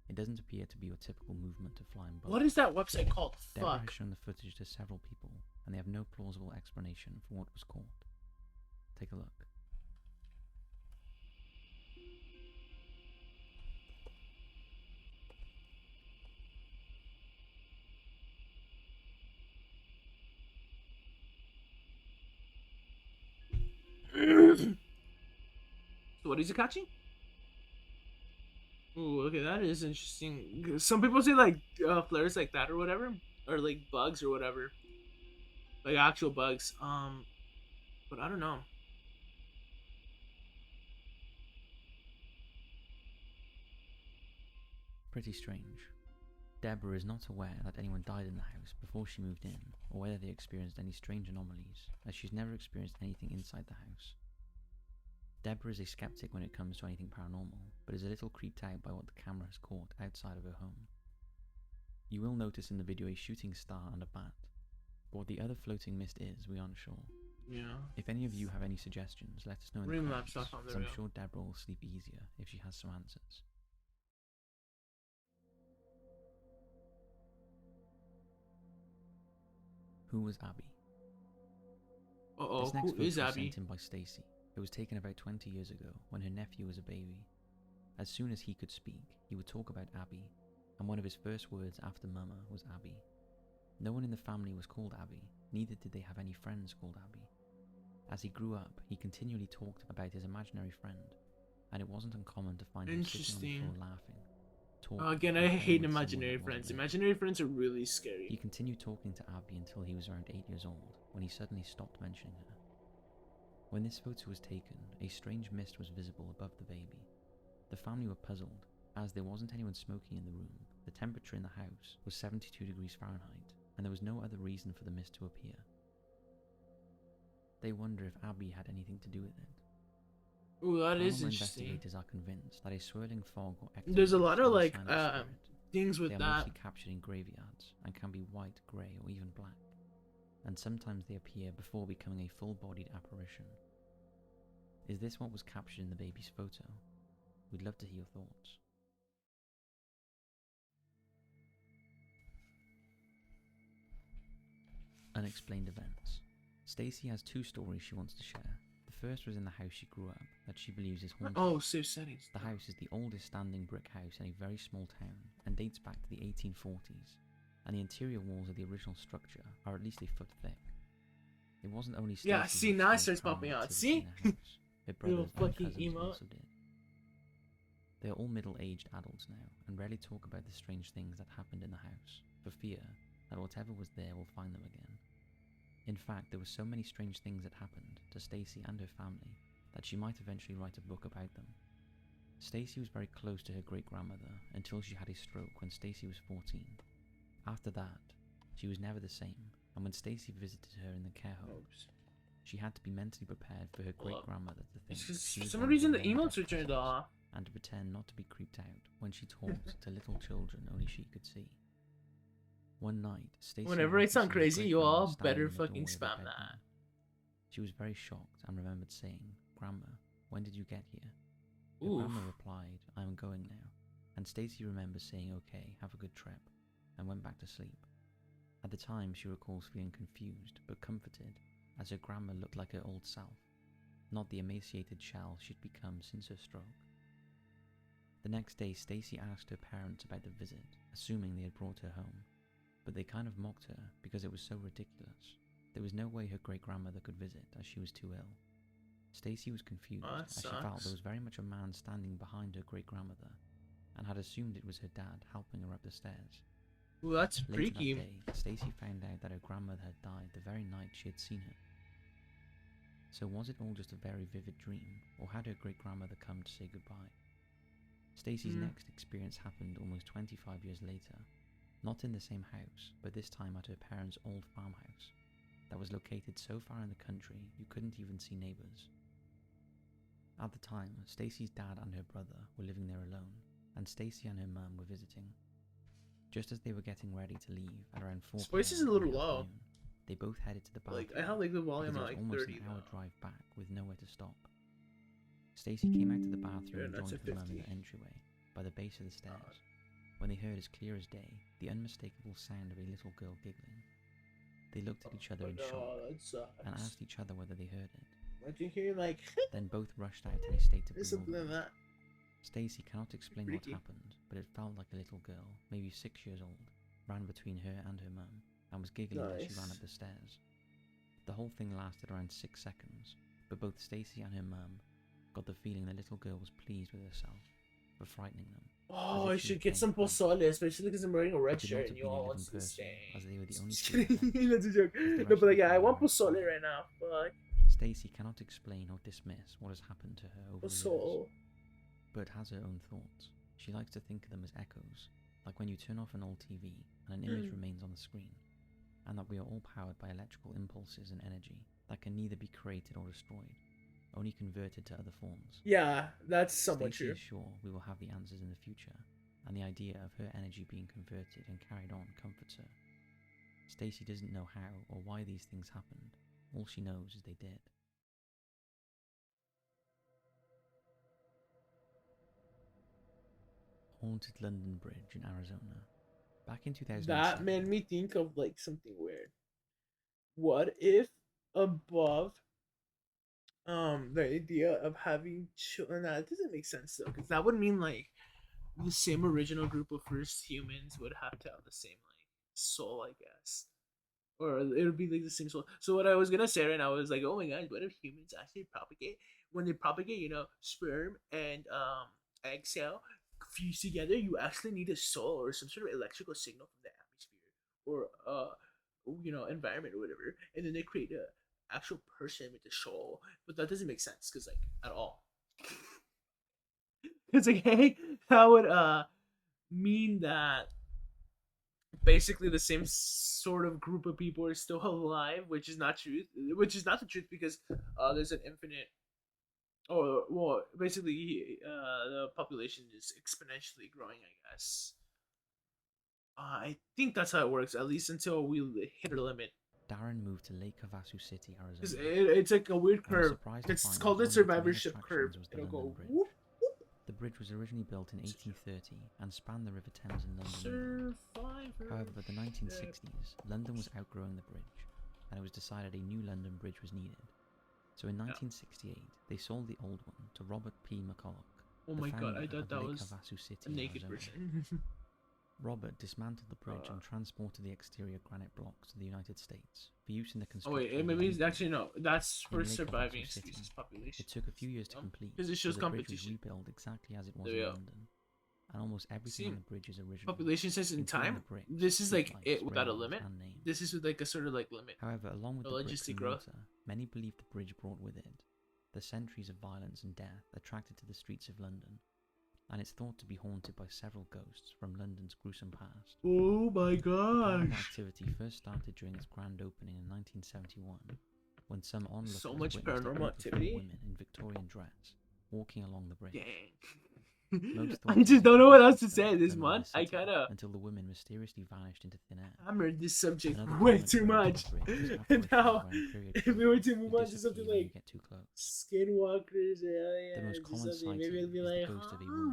N: It doesn't appear to be your typical movement of flying bugs.
A: What is that website called?
N: Deborah
A: Fuck.
N: has shown the footage to several people, and they have no plausible explanation for what was caught. Take a look.
A: So what is it catching? Ooh, okay, that is interesting. Some people say like flares like that or whatever, or like bugs or whatever, like actual bugs. But I don't know.
N: Pretty strange. Deborah is not aware that anyone died in the house before she moved in, or whether they experienced any strange anomalies, as she's never experienced anything inside the house. Deborah is a skeptic when it comes to anything paranormal, but is a little creeped out by what the camera has caught outside of her home. You will notice in the video a shooting star and a bat, but what the other floating mist is, we aren't sure.
A: Yeah.
N: If any of you have any suggestions, let us know in the comments, as I'm sure Deborah will sleep easier if she has some answers. Who was Abby? This next
A: who is
N: photo was
A: Abby?
N: sent in by Stacy. It was taken about 20 years ago when her nephew was a baby. As soon as he could speak, he would talk about Abby, and one of his first words after Mama was Abby. No one in the family was called Abby, neither did they have any friends called Abby. As he grew up, he continually talked about his imaginary friend, and it wasn't uncommon to find him sitting on the floor laughing.
A: Again, I hate imaginary friends. Imaginary friends are really scary.
N: He continued talking to Abby until he was around 8 years old, when he suddenly stopped mentioning her. When this photo was taken, a strange mist was visible above the baby. The family were puzzled, as there wasn't anyone smoking in the room. The temperature in the house was 72 degrees Fahrenheit, and there was no other reason for the mist to appear. They wonder if Abby had anything to do with it.
A: Ooh, that is
N: Paranormal
A: interesting.
N: investigators are convinced that a swirling fog or
A: There's a lot of
N: activity
A: like
N: is a sign of spirit.
A: things with
N: They are
A: that.
N: mostly captured in graveyards and can be white, grey, or even black. And sometimes they appear before becoming a full-bodied apparition. Is this what was captured in the baby's photo? We'd love to hear your thoughts. Unexplained events. Stacy has 2 stories she wants to share. The first was in the house she grew up, that she believes is haunted.
A: Oh, save settings.
N: The house is the oldest standing brick house in a very small town, and dates back to the 1840s, and the interior walls of the original structure are at least a foot thick. It wasn't only Stacy
A: Yeah, see,
N: who
A: now it
N: experienced
A: starts popping
N: paranormal
A: out.
N: activity
A: See?
N: in the house. Her brothers and
A: fucking
N: cousins
A: emo.
N: also did. They are all middle-aged adults now, and rarely talk about the strange things that happened in the house, for fear that whatever was there will find them again. In fact, there were so many strange things that happened to Stacy and her family that she might eventually write a book about them. Stacy was very close to her great-grandmother until she had a stroke when Stacy was 14. After that, she was never the same, and when Stacy visited her in the care home, she had to be mentally prepared for her great-grandmother to think that she
A: For
N: was
A: some
N: one of
A: reason, the
N: many
A: emotes are
N: death
A: turned
N: wishes,
A: off.
N: and to pretend not to be creeped out when she talked to little children only she could see. One night, Stacy
A: Whenever I
N: happened to
A: sound
N: see her
A: crazy, you
N: great-grandma
A: all
N: standing
A: better
N: in the
A: fucking
N: doorway of her
A: spam
N: bedroom.
A: that.
N: She was very shocked and remembered saying, "Grandma, when did you get here?" Her
A: Oof.
N: grandma replied, "I am going now," and Stacy remembers saying, "Okay, have a good trip," and went back to sleep. At the time, she recalls feeling confused but comforted, as her grandma looked like her old self, not the emaciated shell she'd become since her stroke. The next day, Stacy asked her parents about the visit, assuming they had brought her home, but they kind of mocked her because it was so ridiculous. There was no way her great-grandmother could visit, as she was too ill. Stacy was confused, as she felt there was very much a man standing behind her great-grandmother, and had assumed it was her dad helping her up the stairs.
A: Well, that's
N: Later
A: freaky.
N: that day, Stacy found out that her grandmother had died the very night she had seen her. So was it all just a very vivid dream, or had her great-grandmother come to say goodbye? Stacy's next experience happened almost 25 years later, not in the same house, but this time at her parents' old farmhouse, that was located so far in the country you couldn't even see neighbours. At the time, Stacy's dad and her brother were living there alone, and Stacy and her mum were visiting. Just as they were getting ready to leave at around 4
A: This voice is a little low.
N: They both headed to the bathroom.
A: Like, I have like the volume at like
N: almost
A: 30
N: an hour
A: though.
N: drive back with nowhere to stop. Stacy came out to the bathroom and
A: that's
N: joined
A: a
N: her mum in
A: 50.
N: the entryway, by the base of the stairs, when they heard as clear as day the unmistakable sound of a little girl giggling. They looked at each other in shock, and asked each other whether they heard it.
A: Imagine hearing like
N: Then both rushed out in a state of
A: there's something like
N: bewilderment.
A: that.
N: Stacy cannot explain
A: Freaky.
N: what happened, but it felt like a little girl, maybe 6 years old, ran between her and her mum, and was giggling as she ran
A: Nice.
N: up the stairs. The whole thing lasted around 6 seconds, but both Stacy and her mum got the feeling the little girl was pleased with herself for frightening them.
A: Oh,
N: as
A: I
N: if she
A: should
N: was
A: get
N: playing
A: some
N: fun.
A: pozole, especially because I'm wearing a red
N: It could
A: shirt
N: not
A: and
N: have
A: you
N: been a
A: all
N: living
A: want to
N: person,
A: stay.
N: as they were the only
A: Just
N: two left.
A: kidding. That's a joke.
N: The
A: No,
N: rest
A: but
N: of
A: like,
N: the
A: yeah, I want
N: family
A: pozole
N: were
A: right now. Fuck.
N: Stacy cannot explain or dismiss what has happened to her over the
A: Pozole.
N: years, but has her own thoughts. She likes to think of them as echoes, like when you turn off an old TV and an image remains on the screen, and that we are all powered by electrical impulses and energy that can neither be created or destroyed, only converted to other forms.
A: Yeah, that's somewhat
N: Stacy
A: true.
N: is sure we will have the answers in the future, and the idea of her energy being converted and carried on comforts her. Stacy doesn't know how or why these things happened. All she knows is they did. Haunted London Bridge in Arizona. Back in 2007.
A: That made me think of like something weird. What if above the idea of having children, nah, it doesn't make sense though, because that would mean like the same original group of first humans would have to have the same like soul, I guess, or it would be like the same soul. So what I was gonna say right now is like, oh my god, what if humans actually propagate? When they propagate, you know, sperm and egg cell fuse together, you actually need a soul or some sort of electrical signal from the atmosphere or you know, environment or whatever, and then they create a actual person with a soul. But that doesn't make sense because like at all. It's like, hey, that would mean that basically the same sort of group of people are still alive, which is not truth, which is not the truth, because there's an infinite, or well, basically the population is exponentially growing, I guess. I think that's how it works, at least until we hit a limit.
N: Darren moved to Lake Havasu City,
A: 'Cause
N: Arizona.
A: it's like a weird
N: And was
A: curve.
N: surprised to
A: It's
N: find
A: called
N: that
A: the
N: one of its main
A: survivorship curve.
N: attractions was the
A: It'll go
N: London Bridge.
A: whoop.
N: The bridge was originally built in 1830 and spanned the River Thames in London. However, by the 1960s, London was outgrowing the bridge, and it was decided a new London Bridge was needed. So in 1968, they sold the old one to Robert P. McCulloch,
A: Oh
N: the
A: my god,
N: founder
A: I
N: of
A: thought that
N: Lake
A: was
N: Havasu City,
A: a naked
N: Arizona.
A: person.
N: Robert dismantled the bridge and transported the exterior granite blocks to the United States for use in the
A: Oh
N: construction.
A: wait,
N: of
A: maybe
N: London
A: actually no. That's
N: in
A: for
N: Lake Havasu
A: surviving
N: City.
A: species population.
N: It took a few years to complete,
A: Because it shows
N: but the bridge was
A: competition.
N: rebuilt exactly as it was
A: There
N: in
A: we go.
N: London, and almost everything
A: See,
N: on the bridge is original.
A: Population says in
N: including
A: time.
N: the bricks,
A: This is like
N: streetlights,
A: it without a
N: railings,
A: limit.
N: and names.
A: This is with like a sort of like limit.
N: However, along with
A: No
N: the bricks
A: logistic
N: and
A: growth.
N: mortar, many believe the bridge brought with it the centuries of violence and death attracted to the streets of London, and it's thought to be haunted by several ghosts from London's gruesome past.
A: Oh my
N: The paranormal
A: gosh.
N: activity first started during its grand opening in 1971, when some onlookers
A: So much
N: witnessed a
A: paranormal
N: group of four
A: activity.
N: women in Victorian dress walking along the bridge.
A: Dang. I just don't know what else to say this month. I kind of
N: until the women mysteriously vanished into thin air.
A: hammered this subject way too much. And now, if we were to move on to something like skinwalkers or aliens or something, maybe it'd be like,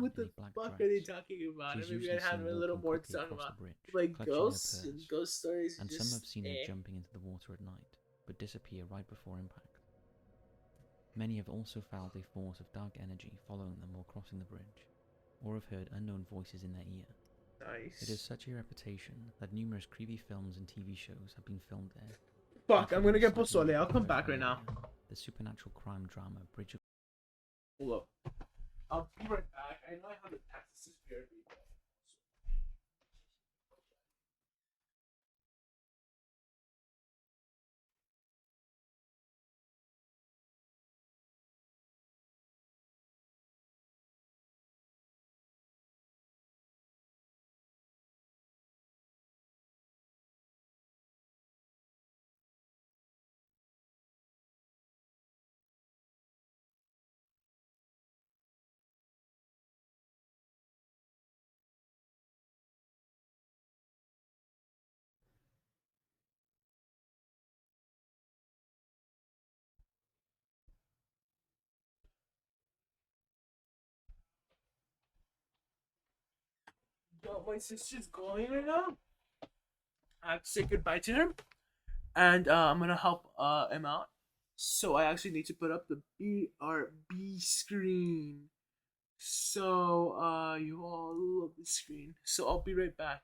A: what the fuck are they talking about? And maybe I'd have a little more to talk about. Like ghosts and ghost stories.
N: And some have seen her jumping into the water at night, but disappear right before impact. Many have also felt a force of dark energy following them while crossing the bridge, or have heard unknown voices in their ear.
A: Nice.
N: It has such a reputation that numerous creepy films and TV shows have been filmed there.
A: Fuck, I'm gonna get pozole. I'll come back right now.
N: The supernatural crime drama Bridge of...
A: Hold up. I'll be right back. I know I have the Texas Spirit people. Yo, my sister's going right now. I have to say goodbye to her. And I'm gonna help him out. So I actually need to put up the BRB screen. So you all love the screen. So I'll be right back.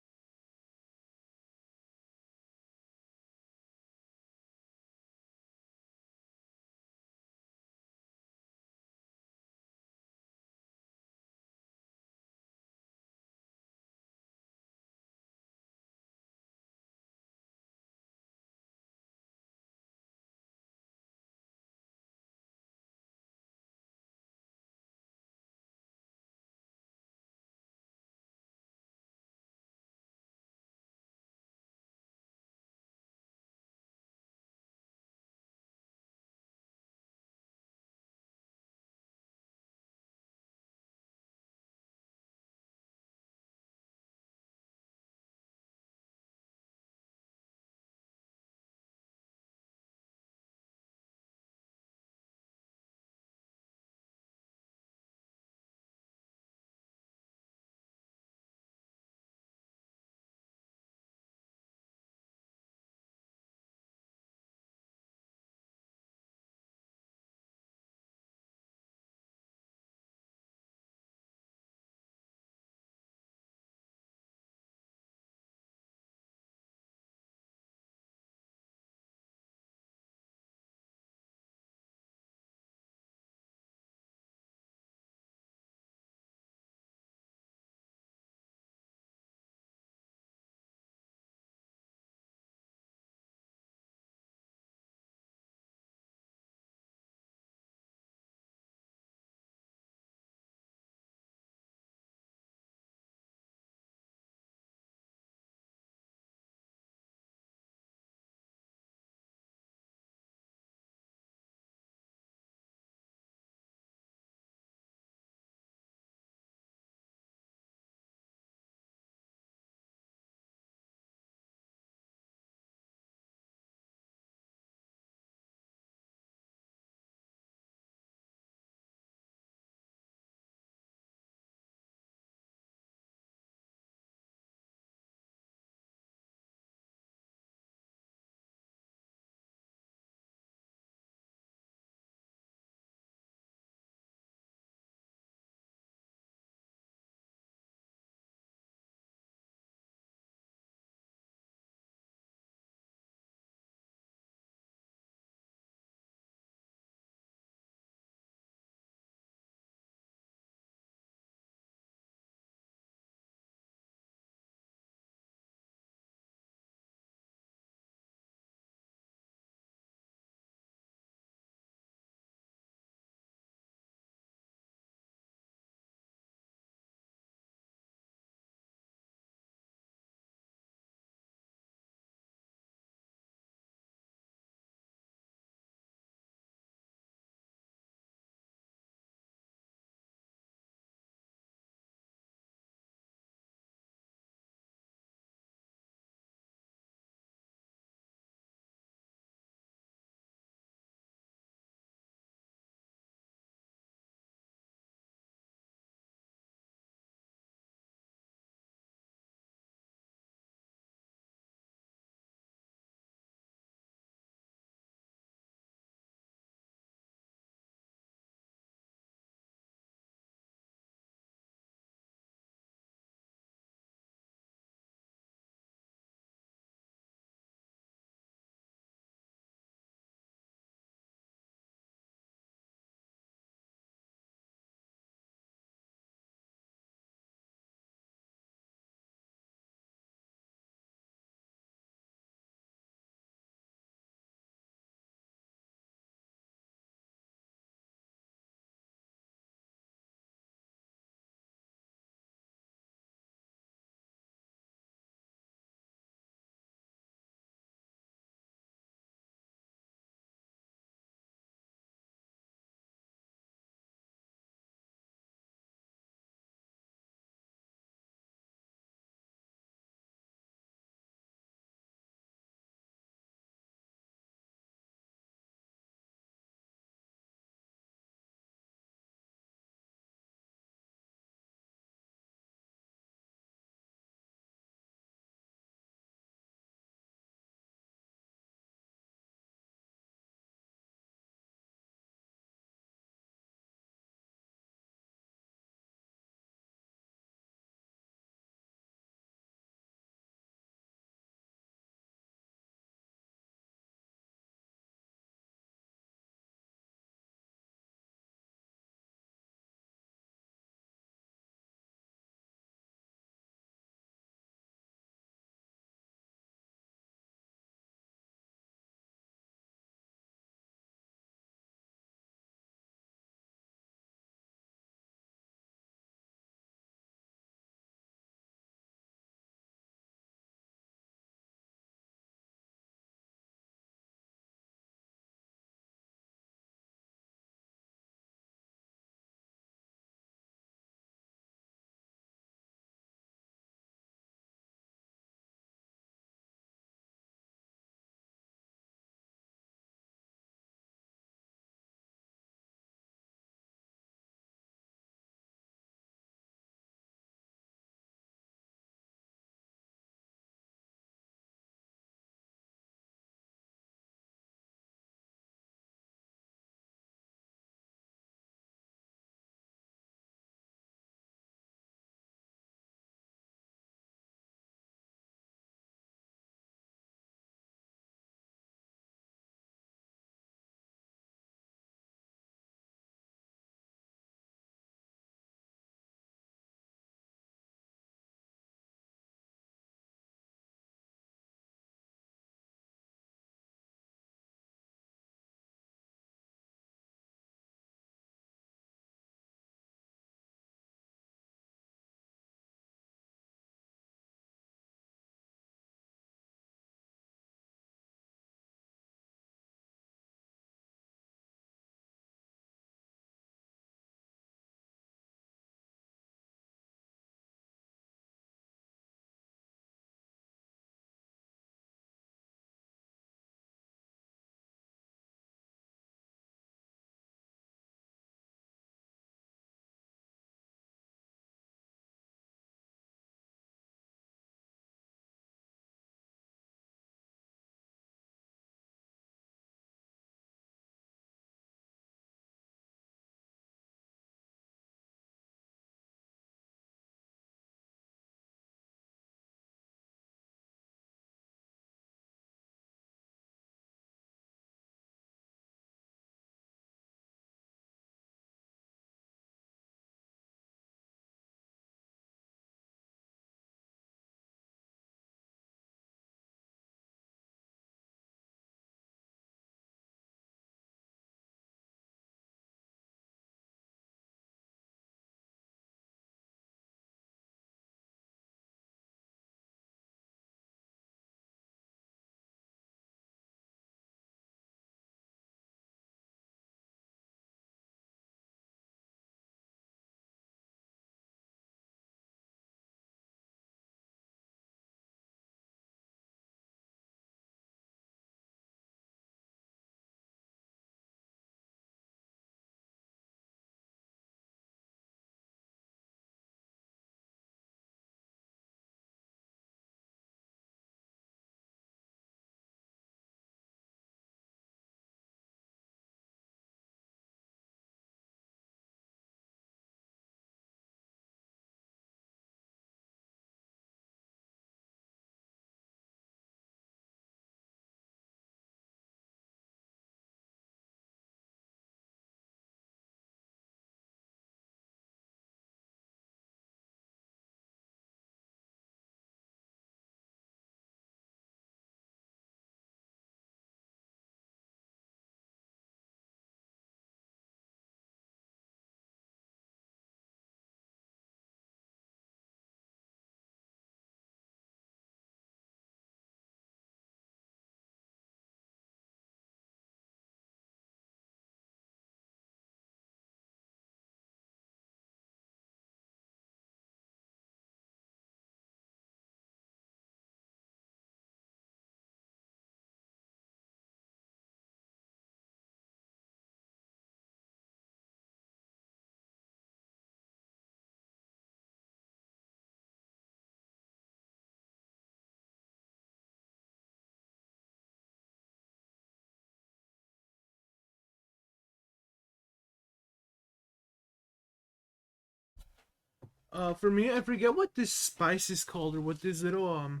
A: For me, I forget what this spice is called or what this little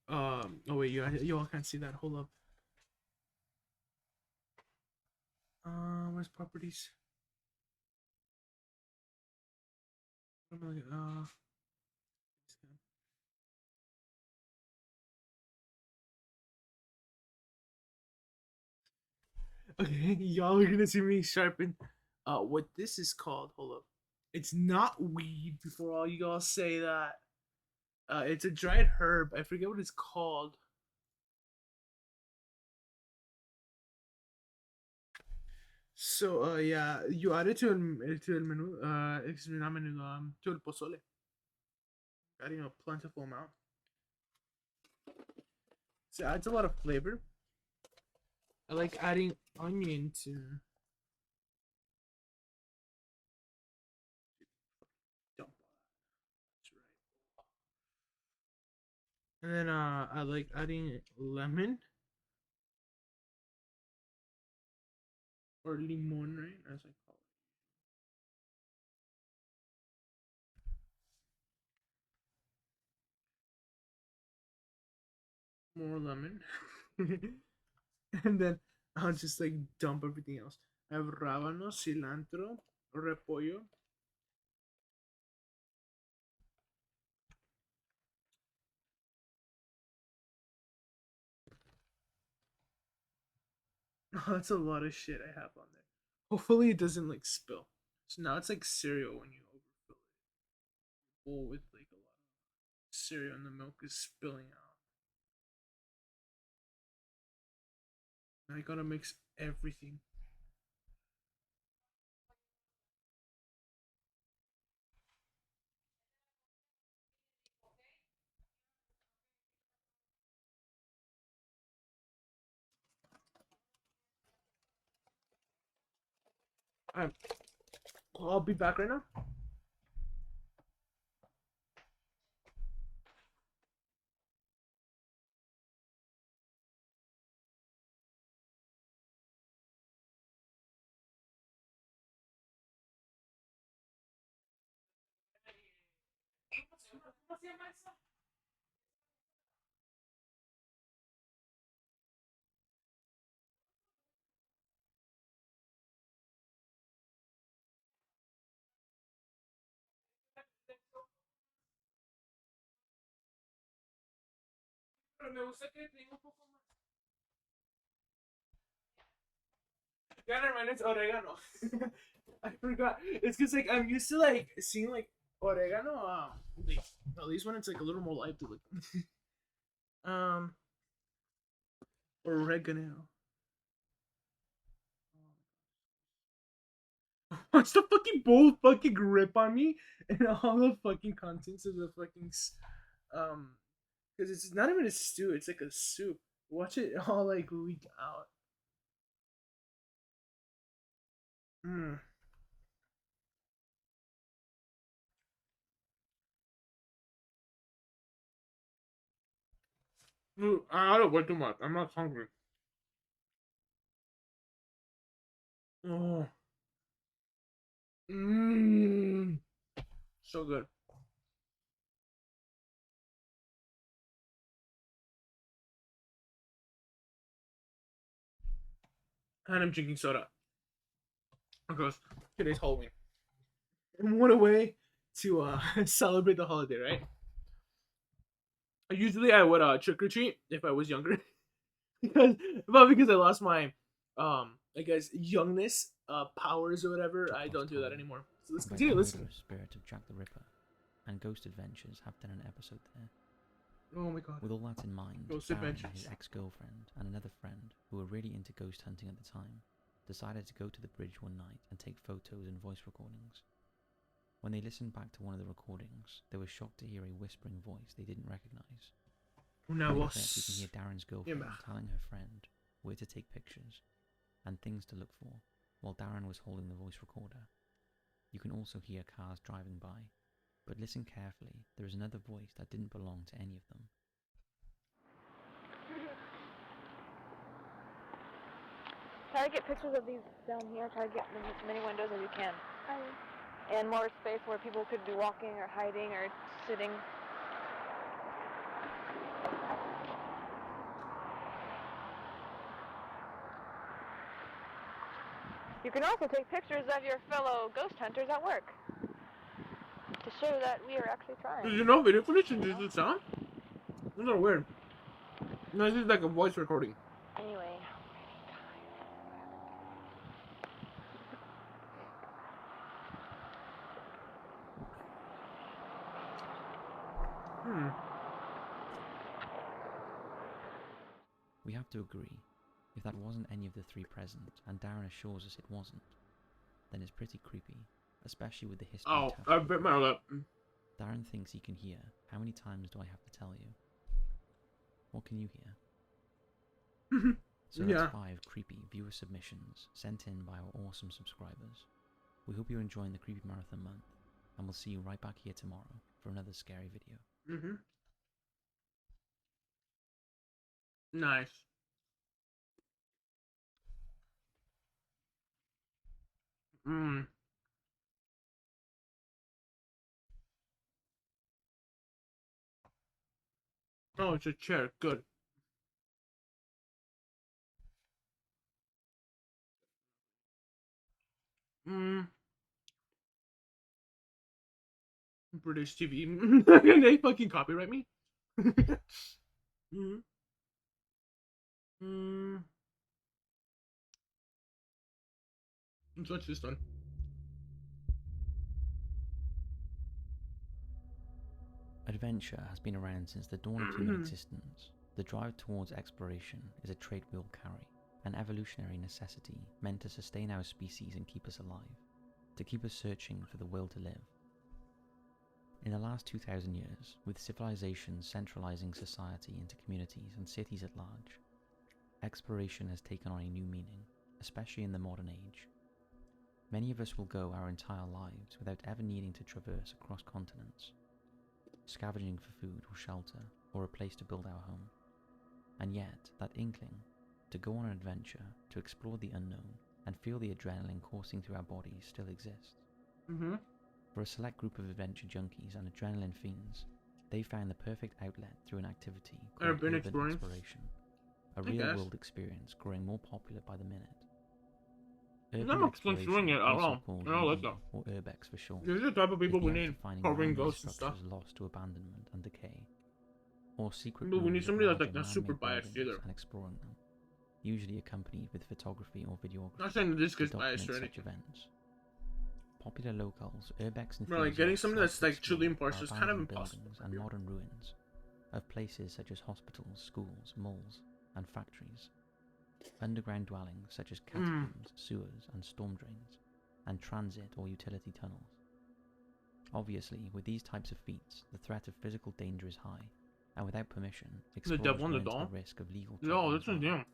A: oh wait, you all can't see that. Hold up. Where's properties? Okay, y'all are gonna see me sharpen. What this is called? Hold up. It's not weed. Before all you all say that. It's a dried herb. I forget what it's called. So, yeah, you add it to el menú, excuse me, not menú, to el pozole. Adding a plentiful amount. So it adds a lot of flavor. I like adding onion to. And then I like adding lemon or limon, right? As I call it. More lemon. And then I'll just like dump everything else. I have rábano, cilantro, repollo. Oh, that's a lot of shit I have on there. Hopefully it doesn't like spill. So now it's like cereal when you overfill it. Bowl with like a lot of cereal and the milk is spilling out. And I gotta mix everything. Alright. I'll be back right now. Pero me gusta que tenga un poco más. Yeah, never mind, it's oregano. I forgot. It's because like I'm used to like seeing like oregano. Like, at least when it's like a little more light to look. Oregano. Watch the fucking bowl fucking grip on me and all the fucking contents of the fucking because it's not even a stew, it's like a soup. Watch it all like leak out. Mm. I had way too much. I'm not hungry. Oh. Mmm. So good. And I'm drinking soda. Because today's Halloween. And what a way to celebrate the holiday, right? Usually I would trick or treat if I was younger. because I lost my I guess youngness powers or whatever, I don't do that anymore. So let's continue. Listen.
N: Spirit of Jack the Ripper and Ghost Adventures have done an episode there.
A: Oh my god.
N: With all that in mind,
A: Ghost
N: Darren,
A: Adventures.
N: his ex-girlfriend, and another friend who were really into ghost hunting at the time, decided to go to the bridge one night and take photos and voice recordings. When they listened back to one of the recordings, they were shocked to hear a whispering voice they didn't recognize. In the clip, you can hear Darren's girlfriend telling her friend where to take pictures and things to look for, while Darren was holding the voice recorder. You can also hear cars driving by, but listen carefully, there is another voice that didn't belong to any of them.
O: Try to get pictures of these down here. Try to get as many windows as you can. and more space where people could be walking or hiding or sitting. You can also take pictures of your fellow ghost hunters at work to show that we are actually trying.
A: Did you know video footage changes the sound? It's a little weird. No, this is like a voice recording.
O: Anyway.
N: We have to agree, if that wasn't any of the three present, and Darren assures us it wasn't, then it's pretty creepy, especially with the history.
A: Oh, I bit my lip.
N: Darren thinks he can hear. How many times do I have to tell you? What can you hear? So that's 5 creepy viewer submissions sent in by our awesome subscribers. We hope you're enjoying the Creepy Marathon month, and we'll see you right back here tomorrow for another scary video.
A: Nice. Oh, it's a chair. Good. British TV. Can they fucking copyright me? Let's watch this one.
N: Adventure has been around since the dawn of human existence. The drive towards exploration is a trait we'll carry, an evolutionary necessity meant to sustain our species and keep us alive, to keep us searching for the will to live. In the last 2,000 years, with civilization centralizing society into communities and cities at large, exploration has taken on a new meaning, especially in the modern age. Many of us will go our entire lives without ever needing to traverse across continents, scavenging for food or shelter, or a place to build our home. And yet, that inkling, to go on an adventure, to explore the unknown, and feel the adrenaline coursing through our bodies still exists. For a select group of adventure junkies and adrenaline fiends, they found the perfect outlet through an activity called urban exploration, a real-world experience growing more popular by the minute. Urban exploration, also called UV, or urbex for short,
A: These are the type of people we need covering ghosts and stuff.
N: Lost to abandonment and decay, or secret.
A: But we need somebody that's like not super biased either.
N: And exploring them, usually accompanied with photography or videography.
A: Not saying that this guy's biased or anything.
N: Events. Popular locals, urbex and
A: like getting something that's like truly impartial is kind of impossible.
N: And modern ruins of places such as hospitals, schools, malls, and factories. Underground dwellings such as catacombs, sewers, and storm drains, and transit or utility tunnels. Obviously, with these types of feats, the threat of physical danger is high, and without permission, explorers run into the risk of legal trouble.
A: No, this one's him.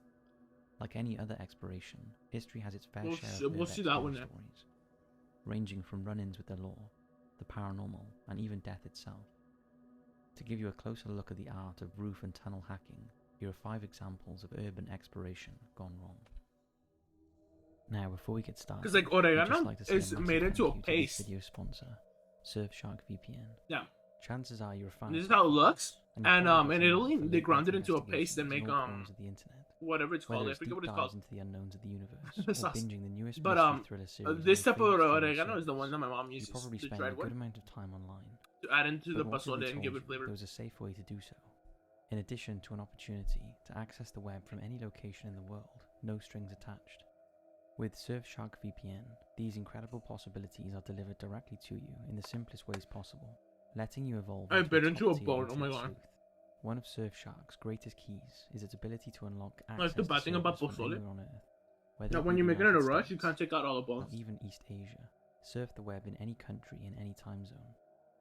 N: Like any other exploration, history has its fair share of
A: see that one
N: stories, ranging from run-ins with the law, the paranormal, and even death itself. To give you a closer look at the art of roof and tunnel hacking, here are 5 examples of urban exploration gone wrong. Now, before we get started,
A: because like Oregano is made into a paste.
N: Video sponsor, Surfshark VPN.
A: Yeah.
N: Chances are you're a fan.
A: This is how it looks, and in Italy they ground it into a paste and make whatever it's called. I forget what it's called.
N: Into the unknowns of the universe, or binging the newest thriller series.
A: This type of oregano is the one that my mom uses.
N: You probably spend a good amount of time online
A: to add into the pozole and give it flavor.
N: There was a safe way to do so. In addition to an opportunity to access the web from any location in the world, no strings attached. With Surfshark VPN, these incredible possibilities are delivered directly to you in the simplest ways possible, letting you evolve.
A: I bit into a bone. Oh my god!
N: One of Surfshark's greatest keys is its ability to unlock access.
A: That's the bad thing about pozole.
N: On Earth,
A: now, when you make it in a rush, you can't take out all the bones.
N: Even East Asia, surf the web in any country in any time zone.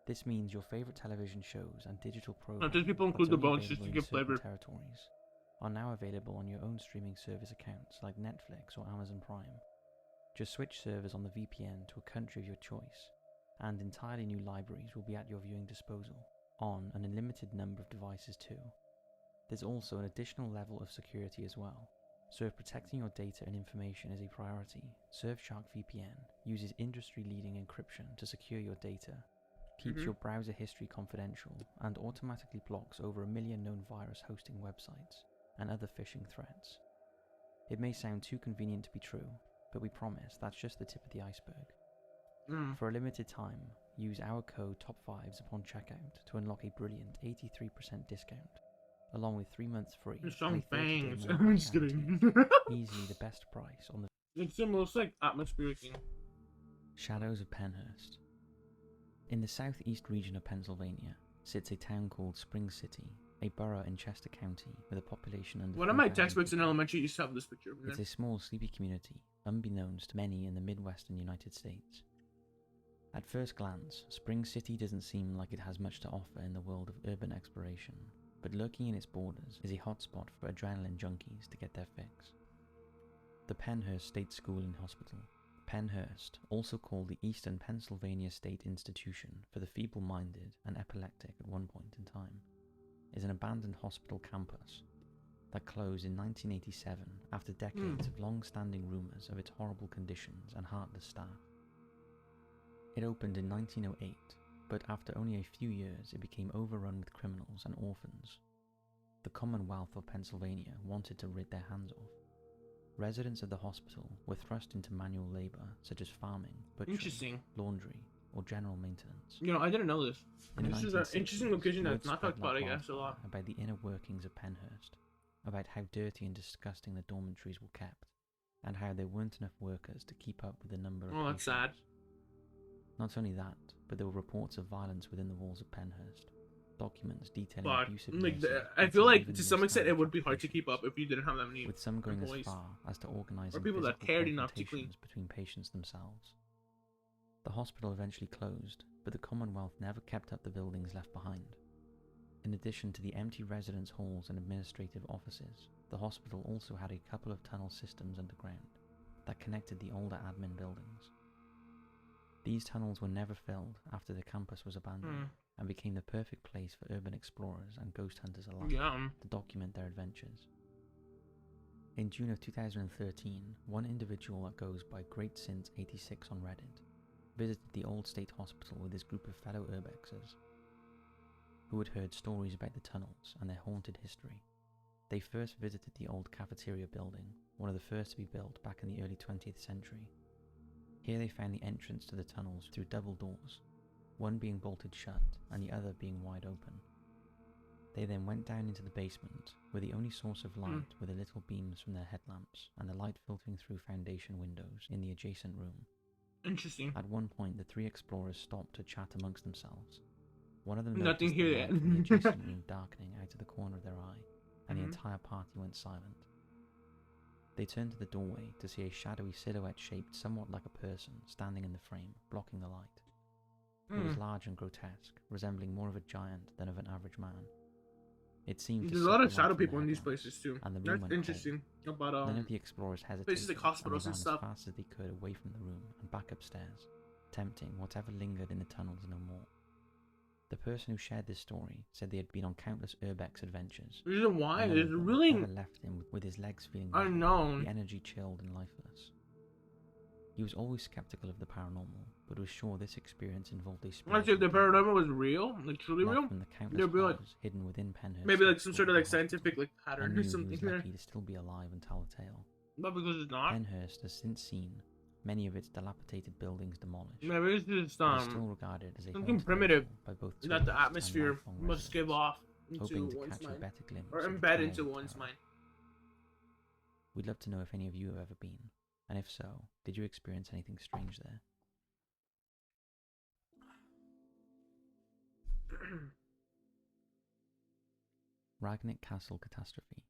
N: This means your favorite television shows and digital programs.
A: Not just people include the bones just to give flavor.
N: Territories are now available on your own streaming service accounts like Netflix or Amazon Prime. Just switch servers on the VPN to a country of your choice, and entirely new libraries will be at your viewing disposal, on an unlimited number of devices too. There's also an additional level of security as well. So if protecting your data and information is a priority, Surfshark VPN uses industry-leading encryption to secure your data, keeps your browser history confidential, and automatically blocks over 1 million known virus hosting websites and other phishing threats. It may sound too convenient to be true, but we promise that's just the tip of the iceberg. For a limited time, use our code TOP5s upon checkout to unlock a brilliant 83% discount, along with 3 months free.
A: Strong
N: and a 30-day
A: fangs.
N: money
A: I'm just
N: back
A: kidding.
N: guarantee. Easily the best price on the
A: It's the most like atmospheric thing.
N: Shadows of Pennhurst. In the southeast region of Pennsylvania sits a town called Spring City, a borough in Chester County with a population under
A: One of my
N: 3,000
A: textbooks in
N: people.
A: elementary used to have this picture.
N: It's a small, sleepy community, unbeknownst to many in the Midwestern United States. At first glance, Spring City doesn't seem like it has much to offer in the world of urban exploration, but lurking in its borders is a hotspot for adrenaline junkies to get their fix. The Pennhurst State School and Hospital. Pennhurst, also called the Eastern Pennsylvania State Institution for the Feeble-Minded and Epileptic at one point in time, is an abandoned hospital campus that closed in 1987 after decades of long-standing rumours of its horrible conditions and heartless staff. It opened in 1908, but after only a few years it became overrun with criminals and orphans. The Commonwealth of Pennsylvania wanted to rid their hands off. Residents of the hospital were thrust into manual labour such as farming, butchering, laundry, or general maintenance.
A: You know, I didn't know this.
N: In
A: This
N: the
A: is an
N: 1960s,
A: interesting location
N: word
A: that's not
N: spread
A: talked about, I
N: like
A: guess, a lot.
N: wildfire about the inner workings of Pennhurst, about how dirty and disgusting the dormitories were kept, and how there weren't enough workers to keep up with the number of
A: Oh, that's sad.
N: Not only that, but there were reports of violence within the walls of Pennhurst. Documents detailing
A: But
N: abusive
A: like,
N: nursing,
A: I
N: and
A: feel like
N: even
A: to some extent it would be hard to
N: mismanaged
A: keep up if you didn't have that many
N: with some going as
A: employees.
N: far as to organising
A: Or people that
N: physical
A: cared enough to clean.
N: confrontations between patients themselves. The hospital eventually closed, but the Commonwealth never kept up the buildings left behind. In addition to the empty residence halls and administrative offices, the hospital also had a couple of tunnel systems underground that connected the older admin buildings. These tunnels were never filled after the campus was abandoned and became the perfect place for urban explorers and ghost hunters alike to document their adventures. In June of 2013, one individual that goes by GreatSint86 on Reddit visited the Old State Hospital with his group of fellow urbexers who had heard stories about the tunnels and their haunted history. They first visited the old cafeteria building, one of the first to be built back in the early 20th century. Here they found the entrance to the tunnels through double doors, one being bolted shut and the other being wide open. They then went down into the basement, where the only source of light were the little beams from their headlamps and the light filtering through foundation windows in the adjacent room.
A: Interesting.
N: At one point, the three explorers stopped to chat amongst themselves. One of them
A: Nothing
N: noticed
A: here
N: the
A: yet.
N: light from the adjacent room darkening out of the corner of their eye, and the entire party went silent. They turned to the doorway to see a shadowy silhouette shaped somewhat like a person standing in the frame, blocking the light. It was large and grotesque, resembling more of a giant than of an average man. It seemed
A: There's a lot of shadow people in these places too.
N: And the room
A: That's
N: went
A: interesting. About
N: None of the explorers hesitated,
A: places like hospitals
N: and
A: and
N: they
A: stuff.
N: ran as fast as they could away from the room and back upstairs, tempting whatever lingered in the tunnels no more. The person who shared this story said they had been on countless urbex adventures.
A: Reason why
N: and none
A: is
N: of them
A: really
N: ever left him with his legs feeling
A: unknown.
N: the energy chilled and lifeless. He was always skeptical of the paranormal, but was sure this experience involved a spirit.
A: Actually, if the paranormal was real, like truly real,
N: from the countless
A: there'd be like
N: horrors hidden within Pennhurst.
A: maybe like some sort of like scientific like pattern
N: and
A: or
N: knew he
A: something
N: was
A: there.
N: lucky to still be alive and tell the tale.
A: Not because it's not.
N: Pennhurst has since seen many of its dilapidated buildings demolished.
A: Maybe it's just
N: but is still regarded as a
A: something
N: haunted
A: primitive
N: location by both
A: that the
N: tourists and
A: atmosphere
N: lifelong
A: must
N: residents,
A: give off into
N: hoping to
A: one's
N: catch a
A: mind,
N: better glimpse
A: or
N: of the
A: embed into
N: paranormal
A: one's
N: terror.
A: mind.
N: We'd love to know if any of you have ever been, and if so, did you experience anything strange there? Ragnit Castle Catastrophe.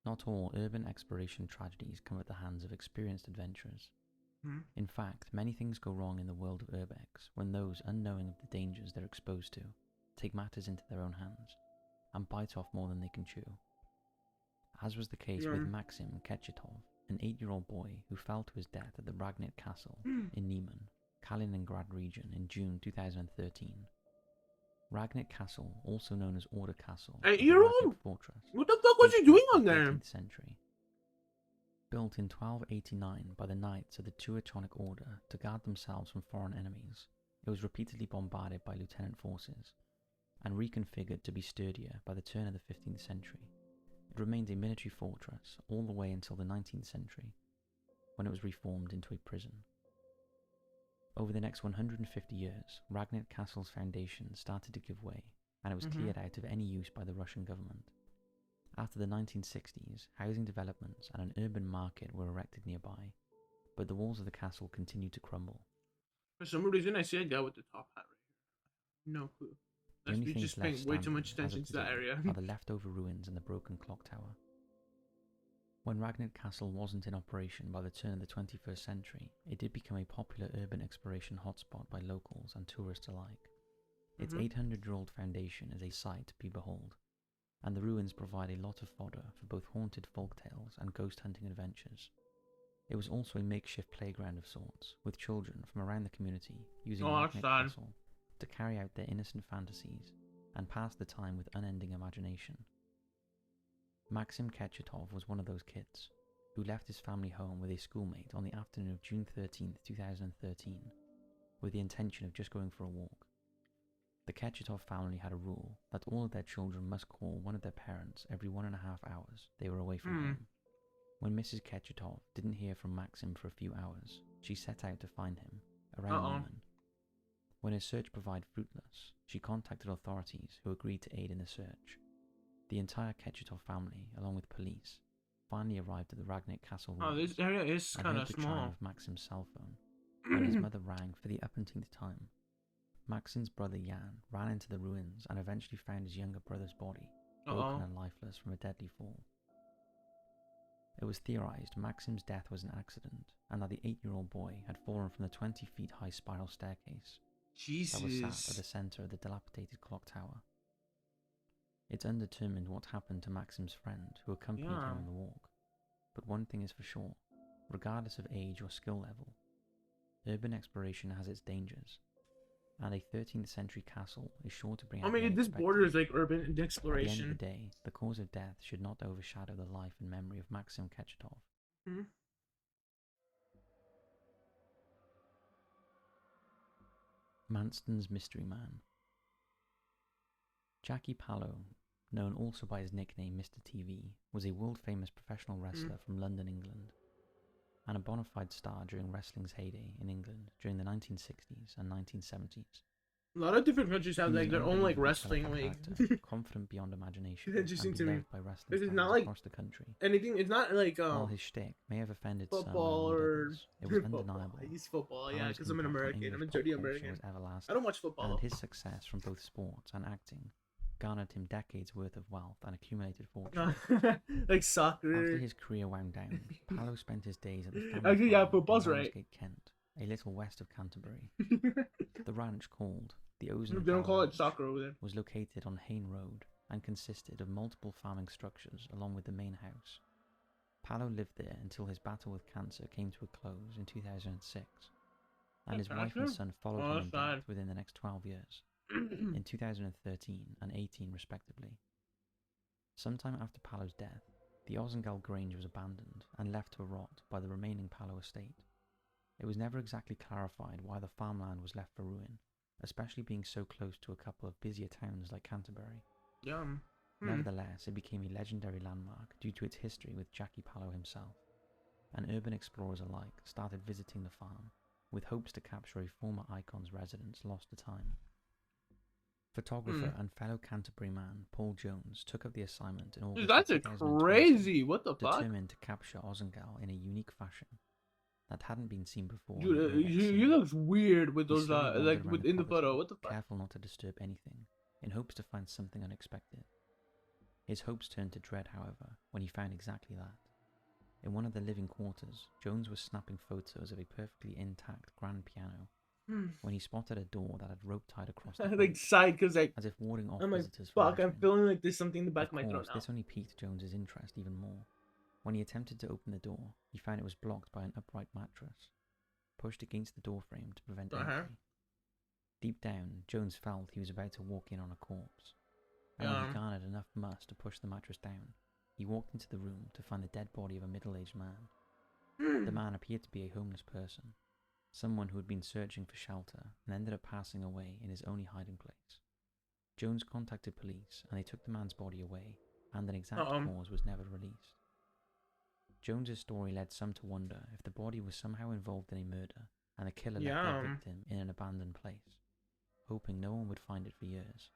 N: Not all urban exploration tragedies come at the hands of experienced adventurers. In fact, many things go wrong in the world of urbex when those unknowing of the dangers they're exposed to take matters into their own hands and bite off more than they can chew. As was the case with Maxim Ketchetov, an 8-year-old boy who fell to his death at the Ragnit Castle in Niemen, Kaliningrad region in June 2013. Ragnit Castle, also known as Order Castle,
A: 8-year-old?
N: fortress.
A: What the fuck was he doing on there?
N: 18th century. Built in 1289 by the Knights of the Teutonic Order to guard themselves from foreign enemies, it was repeatedly bombarded by lieutenant forces, and reconfigured to be sturdier by the turn of the 15th century. It remained a military fortress all the way until the 19th century, when it was reformed into a prison. Over the next 150 years, Ragnit Castle's foundation started to give way, and it was cleared out of any use by the Russian government. After the 1960s, housing developments and an urban market were erected nearby, but the walls of the castle continued to crumble.
A: For some reason, I see a guy with the top hat right here. No clue.
N: The only
A: You
N: things
A: just
N: left
A: paying way too much
N: standing as
A: attention
N: of
A: to that
N: today
A: area.
N: are the leftover ruins and the broken clock tower. When Ragnit Castle wasn't in operation by the turn of the 21st century, it did become a popular urban exploration hotspot by locals and tourists alike. Its 800-year-old foundation is a sight to behold, and the ruins provide a lot of fodder for both haunted folktales and ghost hunting adventures. It was also a makeshift playground of sorts, with children from around the community using Ragnit Castle to carry out their innocent fantasies and pass the time with unending imagination. Maxim Kechetov was one of those kids, who left his family home with a schoolmate on the afternoon of June 13, 2013, with the intention of just going for a walk. The Kechetov family had a rule that all of their children must call one of their parents every 1.5 hours they were away from home. When Mrs. Kechetov didn't hear from Maxim for a few hours, she set out to find him, around noon. When his search proved fruitless, she contacted authorities who agreed to aid in the search. The entire Kechetov family, along with police, finally arrived at the Ragnit Castle ruins.
A: This area is kind of
N: the chime
A: small.
N: of Maxim's cell phone when his mother rang for the umpteenth time. Maxim's brother Jan ran into the ruins and eventually found his younger brother's body, broken and lifeless from a deadly fall. It was theorized Maxim's death was an accident, and that the 8-year-old boy had fallen from the 20-feet-high spiral staircase that was sat at the center of the dilapidated clock tower. It's undetermined what happened to Maxim's friend who accompanied him on the walk, but one thing is for sure, regardless of age or skill level, urban exploration has its dangers, and a 13th century castle is sure to bring out the
A: this
N: unexpected.
A: borders like urban exploration.
N: At the end of the day, the cause of death should not overshadow the life and memory of Maxim Kechetov. Manston's Mystery Man. Jackie Pallo, known also by his nickname Mr. TV, was a world-famous professional wrestler from London, England, and a bona fide star during wrestling's heyday in England during the 1960s and 1970s.
A: A lot of different countries have like their own like wrestling league.
N: Confident beyond imagination,
A: It's interesting
N: and
A: to me.
N: beloved by wrestling
A: It's
N: fans
A: not like
N: across the country.
A: anything. It's not like
N: While his shtick may have offended
A: football
N: some,
A: or
N: others, it was
A: football.
N: undeniable.
A: I use football, yeah,
N: Pallo's
A: because I'm an
N: impact on
A: American.
N: English
A: I'm a
N: pop
A: dirty
N: culture
A: American.
N: was everlasting,
A: I don't watch football.
N: and his success from both sports and acting garnered him decades worth of wealth and accumulated fortune.
A: Like soccer.
N: After his career wound down, Pallo spent his days at the family
A: Actually, yeah,
N: farm
A: football's
N: in
A: right.
N: Ramsgate, Kent, a little west of Canterbury. The ranch called the Ozone
A: They don't call it
N: Ranch
A: soccer over there.
N: was located on Hayne Road and consisted of multiple farming structures along with the main house. Pallo lived there until his battle with cancer came to a close in 2006, and his wife and son followed him in death within the next 12 years, in 2013 and 18 respectively. Sometime after Pallo's death, the Ozengel Grange was abandoned and left to rot by the remaining Pallo estate. It was never exactly clarified why the farmland was left for ruin, especially being so close to a couple of busier towns like Canterbury. Nevertheless, it became a legendary landmark due to its history with Jackie Pallo himself, and urban explorers alike started visiting the farm, with hopes to capture a former icon's residence lost to time. Photographer and fellow Canterbury man Paul Jones took up the assignment in August.
A: Dude, that's a crazy. What the fuck?
N: Determined to capture Ozengel in a unique fashion that hadn't been seen before.
A: Dude, you look weird with those like within the photo. What the fuck?
N: Careful not to disturb anything, in hopes to find something unexpected. His hopes turned to dread, however, when he found exactly that. In one of the living quarters, Jones was snapping photos of a perfectly intact grand piano when he spotted a door that had rope tied across the
A: like side, because like
N: as if warding off
A: I'm like,
N: visitors.
A: fuck, I'm feeling like there's something in the back of my throat now.
N: This only piqued Jones's interest even more. When he attempted to open the door, he found it was blocked by an upright mattress, pushed against the doorframe to prevent entry. Deep down, Jones felt he was about to walk in on a corpse, and when he garnered enough muss to push the mattress down, he walked into the room to find the dead body of a middle-aged man, The man appeared to be a homeless person, someone who had been searching for shelter and ended up passing away in his only hiding place. Jones contacted police and they took the man's body away, and an exact cause was never released. Jones's story led some to wonder if the body was somehow involved in a murder and the killer left their victim in an abandoned place, hoping no one would find it for years.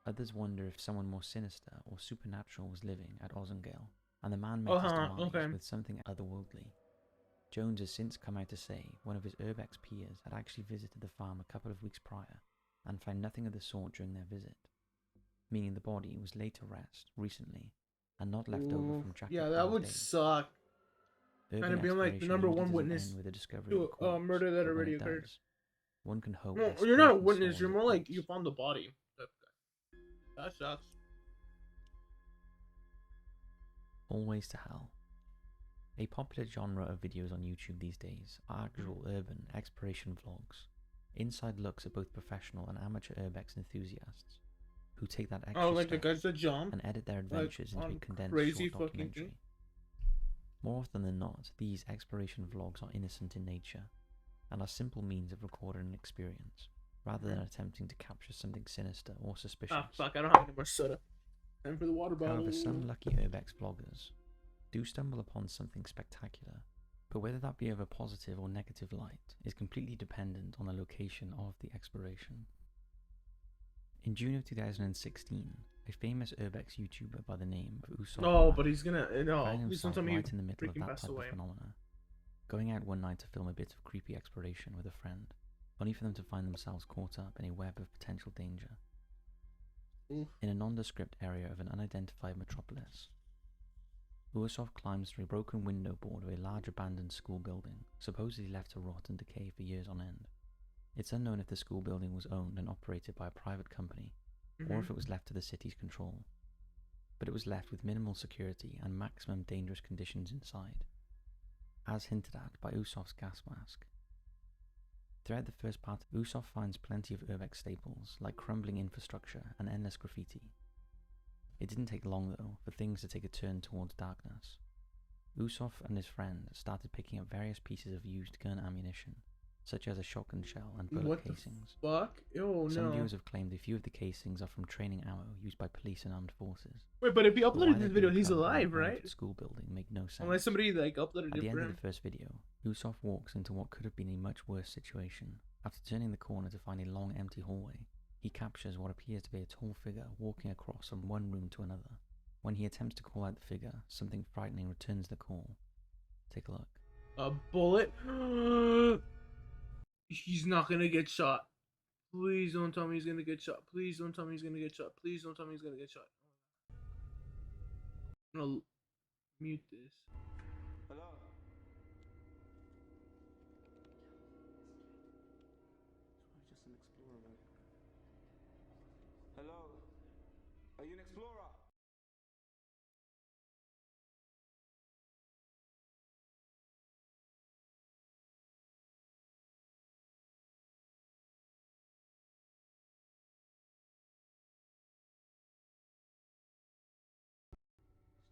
N: Others wonder if someone more sinister or supernatural was living at Ozengale, and the man met his demise with something otherworldly. Jones has since come out to say one of his Urbex peers had actually visited the farm a couple of weeks prior and found nothing of the sort during their visit, meaning the body was laid to rest recently and not left over from Jackie.
A: Yeah, that would suck. Kind of being like the #1 witness to a murder that already occurred.
N: One can hope.
A: No, you're not a witness. You're more like you found the body. That sucks.
N: Always to Hell. A popular genre of videos on YouTube these days are actual urban exploration vlogs, inside looks at both professional and amateur urbex enthusiasts who take that extra
A: the guys that jump
N: and edit their adventures into a condensed short documentary. More often than not, these exploration vlogs are innocent in nature and are simple means of recording an experience, rather than attempting to capture something sinister or suspicious.
A: Ah, fuck, I don't have any more soda. Time for the water bottle.
N: However, some lucky urbex vloggers do stumble upon something spectacular, but whether that be of a positive or negative light is completely dependent on the location of the exploration. In June of 2016, a famous urbex YouTuber by the name of Usopp
A: but he's gonna
N: found himself right in the middle of that type of phenomena, going out one night to film a bit of creepy exploration with a friend, only for them to find themselves caught up in a web of potential danger. In a nondescript area of an unidentified metropolis, Usopp climbs through a broken window board of a large abandoned school building, supposedly left to rot and decay for years on end. It's unknown if the school building was owned and operated by a private company, or if it was left to the city's control, but it was left with minimal security and maximum dangerous conditions inside, as hinted at by Usopp's gas mask. Throughout the first part, Usopp finds plenty of urbex staples, like crumbling infrastructure and endless graffiti. It didn't take long, though, for things to take a turn towards darkness. Usopp and his friend started picking up various pieces of used gun ammunition, such as a shotgun shell and bullet casings.
A: What the fuck? Oh,
N: Some viewers have claimed a few of the casings are from training ammo used by police and armed forces.
A: Wait, but if he uploaded this video, he's alive, right?
N: The school building make no sense.
A: Unless somebody uploaded it.
N: At the end of the first video, Usopp walks into what could have been a much worse situation. After turning the corner to find a long empty hallway, he captures what appears to be a tall figure walking across from one room to another. When he attempts to call out the figure, something frightening returns the call. Take a look.
A: A bullet? He's not gonna get shot. Please don't tell me he's gonna get shot. Please don't tell me he's gonna get shot. Please don't tell me he's gonna get shot. I'm gonna mute this.
D: Hello? Just an explorer, man. Hello? Are you an explorer?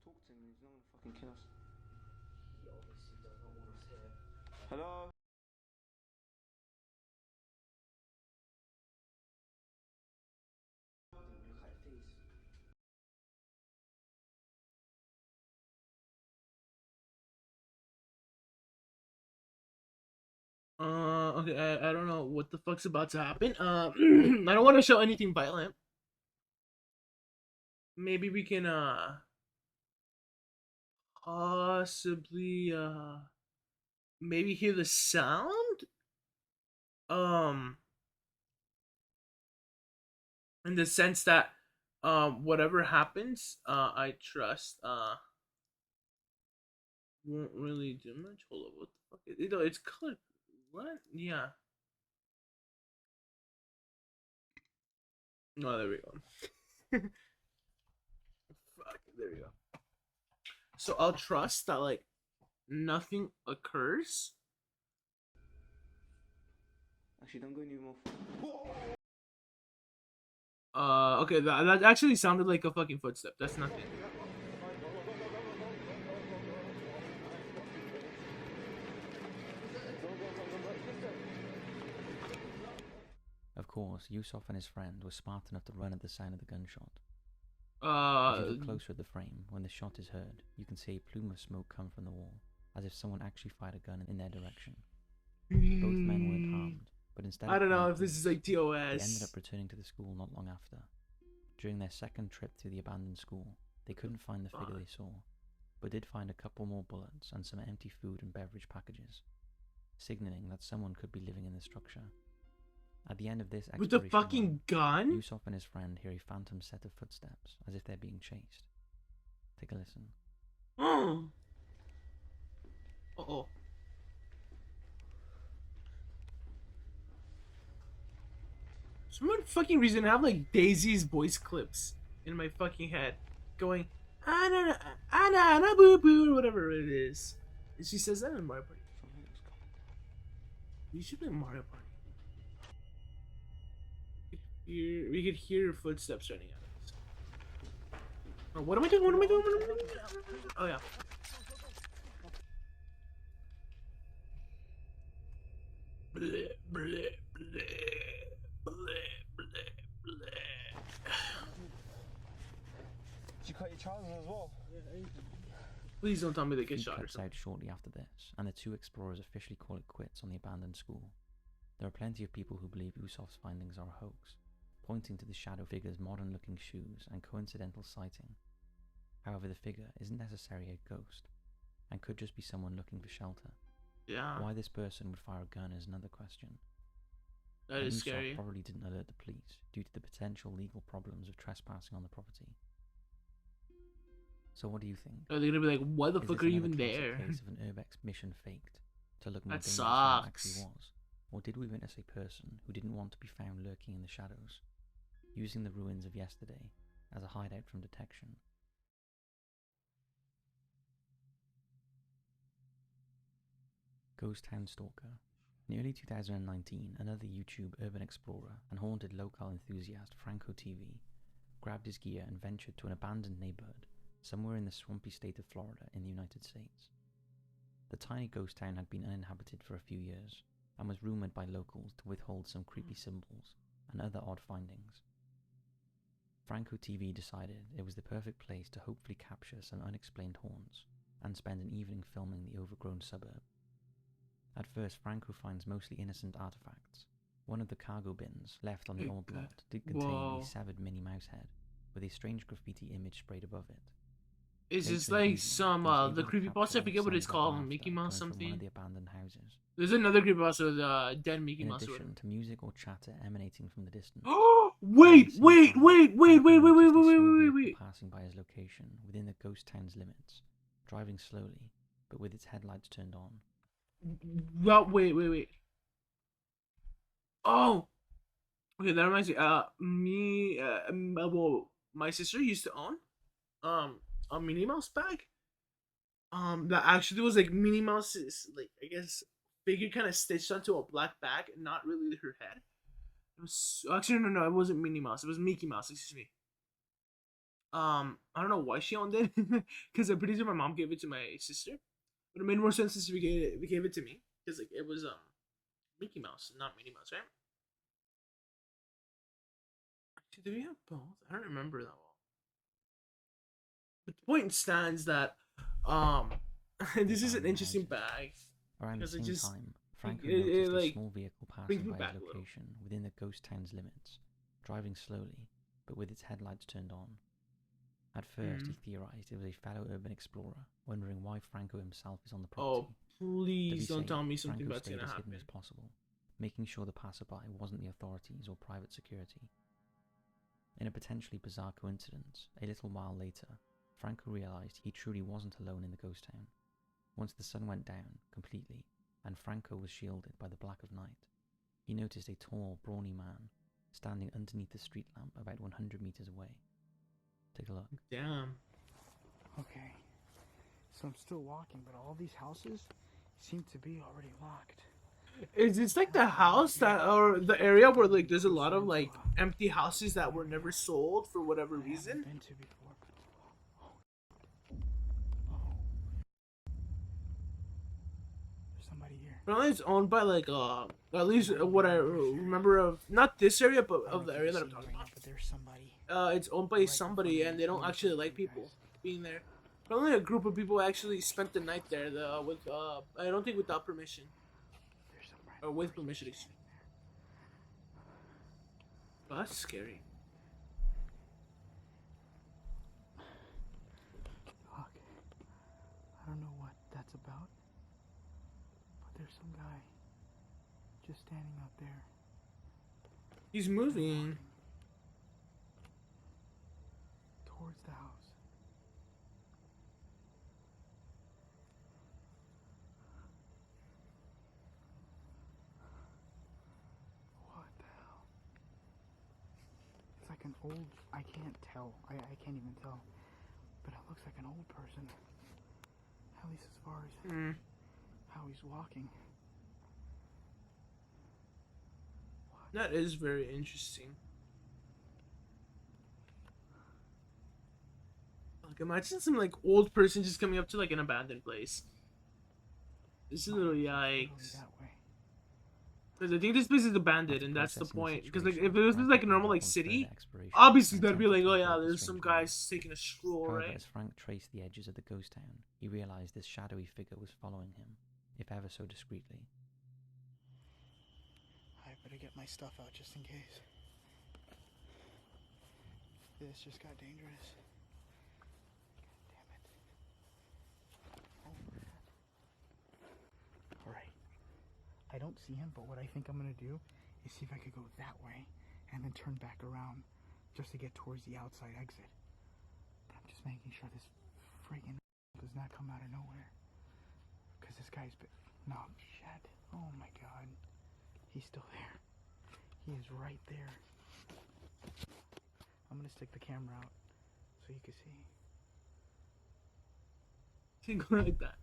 D: Talk to him, he's not gonna fucking kill us. He obviously doesn't want us here. Hello? Look at his face.
A: Okay, I don't know what the fuck's about to happen. I don't want to show anything violent. Maybe we can, possibly, maybe hear the sound? In the sense that, whatever happens, I trust, won't really do much. Hold up, what the fuck? It's colored. What? Yeah. Oh, there we go. Fuck, there we go. So I'll trust that, like, nothing occurs.
D: Actually, don't go any more.
A: Okay, that actually sounded like a fucking footstep. That's nothing.
N: course, Yusuf and his friend were smart enough to run at the sound of the gunshot. If you look closer at the frame, when the shot is heard, you can see a plume of smoke come from the wall, as if someone actually fired a gun in their direction. Both men weren't harmed, but instead
A: I don't know if this is like TOS.
N: They ended up returning to the school not long after. During their second trip to the abandoned school, they couldn't find the figure they saw, but did find a couple more bullets and some empty food and beverage packages, signaling that someone could be living in the structure. At the end of this
A: with the fucking gun,
N: Yusuf and his friend hear a phantom set of footsteps, as if they're being chased. Take a listen.
A: Uh-oh. For some fucking reason, I have like Daisy's voice clips in my fucking head, going Anna boo boo or whatever it is. And she says that in Mario Party. You should play Mario Party. We could hear footsteps running out of us. Oh, what am I doing? What am I doing? What am I doing? Oh yeah. Bleh, bleh, bleh, bleh, bleh.
G: Did you cut your trousers as well?
A: Please don't tell me they get shot or
N: cuts
A: something.
N: out shortly after this, and the two explorers officially call it quits on the abandoned school. There are plenty of people who believe Yusuf's findings are a hoax, pointing to the shadow figure's modern-looking shoes and coincidental sighting. However, the figure isn't necessarily a ghost, and could just be someone looking for shelter.
A: Yeah.
N: Why this person would fire a gun is another question.
A: That is
N: Yusuf
A: scary.
N: probably didn't alert the police due to the potential legal problems of trespassing on the property. So what do you think?
A: Are they gonna be like, why the fuck are you even
N: Is
A: there?
N: this another case of an Urbex mission faked to look more
A: That
N: dangerous than it actually
A: sucks.
N: was? Or did we witness a person who didn't want to be found lurking in the shadows, using the ruins of yesterday as a hideout from detection? Ghost Town Stalker. In early 2019, another YouTube urban explorer and haunted local enthusiast, Franco TV, grabbed his gear and ventured to an abandoned neighborhood somewhere in the swampy state of Florida in the United States. The tiny ghost town had been uninhabited for a few years, and was rumored by locals to withhold some creepy symbols and other odd findings. Franco TV decided it was the perfect place to hopefully capture some unexplained haunts and spend an evening filming the overgrown suburb. At first, Franco finds mostly innocent artifacts. One of the cargo bins left on the old lot did contain a severed Minnie Mouse head with a strange graffiti image sprayed above it.
A: Is this like some the creepypasta? I forget what it's called. Mickey Mouse something.
N: One of the abandoned houses.
A: There's another creepypasta with dead Mickey
N: In
A: Mouse.
N: addition to music or chatter emanating from the distance.
A: Wait,
N: Passing by his location within the ghost town's limits, driving slowly, but with its headlights turned on.
A: Well, wait. Oh, okay. That reminds me. Well, my sister used to own a Minnie Mouse bag. That actually was like Minnie Mouse's, like, I guess, figure kind of stitched onto a black bag and not really her head. It was actually no, it wasn't Minnie Mouse. It was Mickey Mouse. Excuse me. I don't know why she owned it, because I'm pretty sure my mom gave it to my sister. But it made more sense since we gave it to me, because like it was Mickey Mouse, not Minnie Mouse, right? Actually, did we have both? I don't remember that well. But the point stands that this is an interesting bag.
N: Around the same time, Franco
A: it
N: noticed
A: like
N: a small vehicle
A: brings
N: passing
A: me
N: by
A: back
N: his
A: a little.
N: location within the ghost town's limits, driving slowly, but with its headlights turned on. At first, he theorized it was a fellow urban explorer, wondering why Franco himself is on the property.
A: Oh, please don't tell me something
N: Franco
A: bad's
N: stayed
A: gonna
N: as
A: happen.
N: hidden as possible, making sure the passerby wasn't the authorities or private security. In a potentially bizarre coincidence, a little while later, Franco realized he truly wasn't alone in the ghost town. Once the sun went down completely, and Franco was shielded by the black of night, he noticed a tall, brawny man standing underneath the street lamp about 100 meters away. Take a look.
A: Damn.
P: Okay, so I'm still walking, but all these houses seem to be already locked.
A: It's like the house that, or the area where like there's a lot of like empty houses that were never sold for whatever reason.
P: Been to before, but there's somebody here.
A: Apparently it's owned by like at least what I remember of not this area but of the area that I'm talking about.
P: But there's somebody.
A: It's owned by somebody and they don't actually like people being there. Apparently a group of people actually spent the night there with I don't think without permission. Or with permission. Oh, that's scary.
P: Fuck. I don't know what that's about. But there's some guy just standing out there.
A: He's moving
P: towards the house. What the hell? It's like an old, I can't tell. I can't even tell. But it looks like an old person. At least as far as how he's walking.
A: That is very interesting. Like, imagine some like old person just coming up to like an abandoned place. This is a little yikes. Because I think this place is abandoned, and that's the point. Because like if it was like a normal like city, obviously that'd be like, oh yeah, there's some guys taking a stroll,
N: However,
A: right?
N: as Frank traced the edges of the ghost town, he realized this shadowy figure was following him, if ever so discreetly.
P: I better get my stuff out just in case. This just got dangerous. Alright. I don't see him, but what I think I'm gonna do is see if I could go that way and then turn back around just to get towards the outside exit. But I'm just making sure this friggin' does not come out of nowhere. Because this guy's been... No, shit. Oh my god. He's still there. He is right there. I'm gonna stick the camera out so you can see.
A: Can't go like that.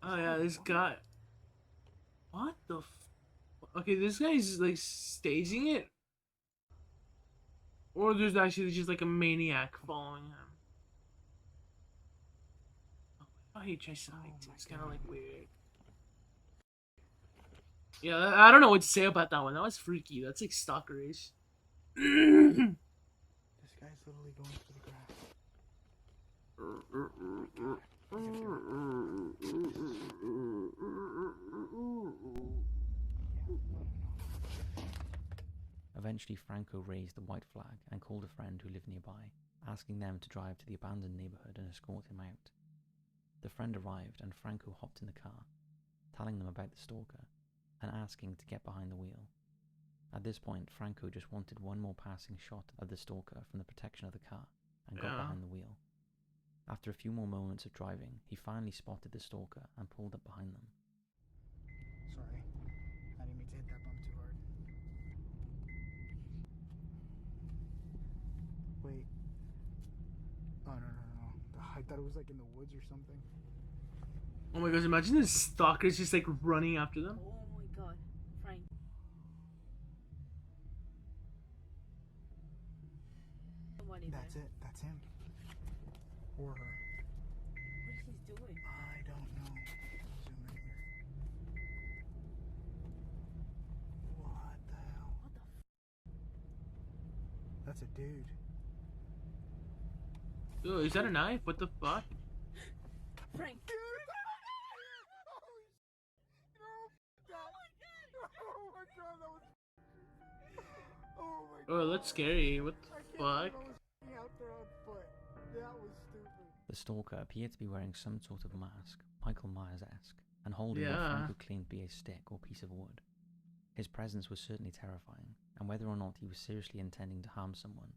A: Oh yeah, this guy. What the okay, this guy's like staging it? Or there's actually just like a maniac following him. Oh, he tries to hide. It's kind of like weird. Yeah, I don't know what to say about that one. That was freaky. That's like stalkerish.
P: This guy's literally going through the grass.
N: Eventually, Franco raised the white flag and called a friend who lived nearby, asking them to drive to the abandoned neighborhood and escort him out. The friend arrived and Franco hopped in the car, telling them about the stalker and asking to get behind the wheel. At this point, Franco just wanted one more passing shot of the stalker from the protection of the car and got behind the wheel. After a few more moments of driving, he finally spotted the stalker and pulled up behind them.
P: Sorry, I didn't mean to hit that bump too hard. Wait. Oh, no. I thought it was like in the woods or something.
A: Oh my gosh, imagine this stalker's just like running after them.
Q: Oh my god, Frank.
P: That's it. That's him. Or her.
Q: What is he doing?
P: I don't know. Zoom in here. What the hell?
Q: What the
P: That's a dude.
A: Oh, is that a knife? What the fuck?
Q: Frank.
A: Oh, that's scary. What the fuck?
N: The stalker appeared to be wearing some sort of mask, Michael Myers-esque, and holding what Franco claimed to be a stick or piece of wood. His presence was certainly terrifying, and whether or not he was seriously intending to harm someone,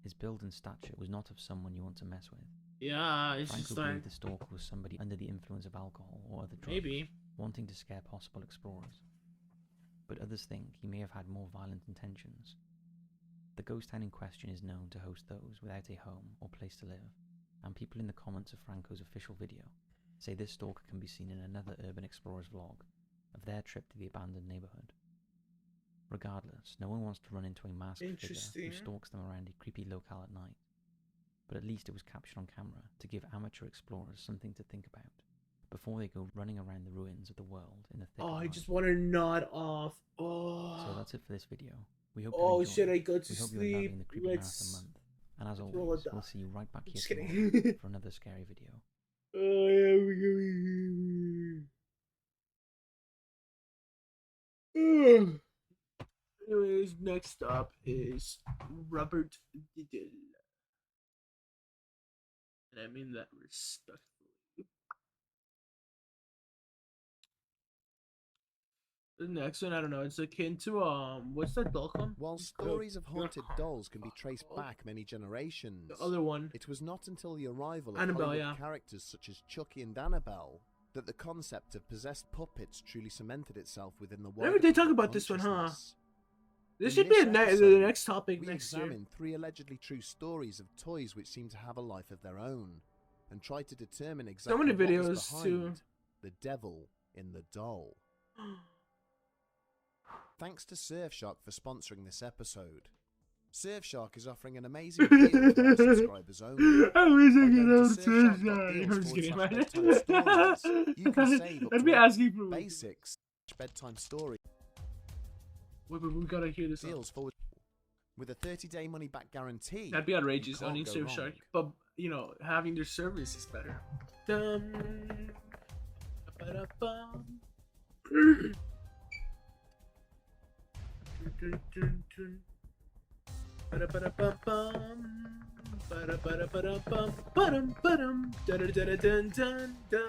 N: his build and stature was not of someone you want to mess with.
A: Yeah, it's
N: Franco
A: just
N: believed
A: like...
N: the stalker was somebody under the influence of alcohol or other drugs,
A: Maybe.
N: wanting to scare possible explorers. But others think he may have had more violent intentions. The ghost town in question is known to host those without a home or place to live, and people in the comments of Franco's official video say this stalker can be seen in another Urban Explorers vlog of their trip to the abandoned neighborhood. Regardless, no one wants to run into a masked figure who stalks them around a creepy locale at night. But at least it was captured on camera to give amateur explorers something to think about, before they go running around the ruins of the world in the thick
A: Oh,
N: of
A: I
N: night.
A: just want to nod off. Oh.
N: So that's it for this video. We hope
A: Oh,
N: you enjoyed.
A: should I go to
N: We hope
A: sleep?
N: you're loving the Creepy Marathon
A: Let's
N: month. And as
A: roll
N: always,
A: a
N: we'll
A: die.
N: see you right back here
A: Just
N: tomorrow
A: kidding.
N: for another scary video.
A: Oh, yeah. Anyways, next up is Robert Diddle. And I mean that respectfully. The next one, I don't know, it's akin to, what's that doll called?
R: While stories of haunted dolls can be traced back many generations,
A: The other one.
R: it was not until the arrival of
A: Annabelle,
R: Hollywood
A: yeah.
R: characters such as Chucky and Annabelle that the concept of possessed puppets truly cemented itself within the
A: Never
R: wider
A: did talk
R: public
A: about this one, huh?
R: consciousness.
A: This
R: In
A: should be
R: this
A: the
R: episode,
A: next topic
R: we
A: next year.
R: examine 3 allegedly true stories of toys which seem to have a life of their own, and try to determine exactly
A: many
R: what was
A: videos, too.
R: behind the devil in the doll. Thanks to Surfshark for sponsoring this episode. Surfshark is offering an amazing deal for our subscribers only.
A: I wish I
R: By
A: could
R: going
A: have
R: to surfshark.deals
A: I'm just kidding, man.
R: /bedtime stories, you can save up
A: I'd
R: to
A: be
R: a
A: asking for
R: basics bedtime story
A: Wait, but we gotta hear this.
R: deals forward with a 30-day money-back guarantee.
A: That'd be outrageous
R: You
A: owning
R: can't go
A: Surfshark,
R: wrong.
A: but you know, having their service is better. Dum, ba-da-bum. Dun, dun, dun. Ba-da-ba-da-bum-bum. Ba-da-ba-da-ba-da-bum. Ba-dum, ba-dum. Da-da-da-da-dun, dun, dun, dun.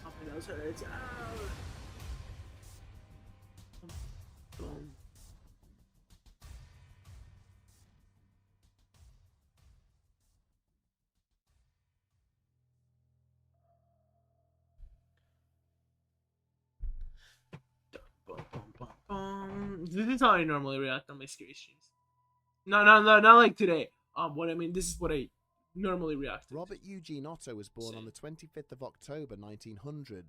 A: Oh, my nose hurts. Ow. Boom. This is how I normally react on my scary streams. No, not like today. What I mean, this is what I normally react to.
R: Robert Eugene Otto was born on the 25th of October 1900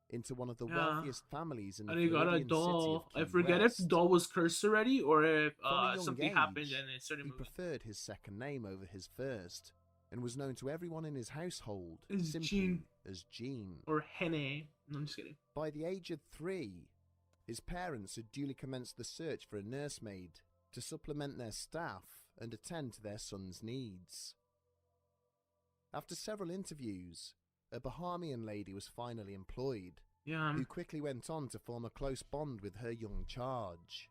R: into one of the
A: Yeah.
R: wealthiest families in the
A: And he got a
R: Floridian city
A: doll.
R: of
A: I
R: Key
A: forget
R: West.
A: if the doll was cursed already or if
R: From a young
A: something
R: age,
A: happened and it started
R: he
A: moving.
R: preferred his second name over his first, and was known to everyone in his household
A: As
R: simply
A: Gene.
R: as Gene.
A: Or Henne. No, I'm just kidding.
R: By the age of 3, his parents had duly commenced the search for a nursemaid to supplement their staff and attend to their son's needs. After several interviews, a Bahamian lady was finally employed,
A: Yeah.
R: who quickly went on to form a close bond with her young charge.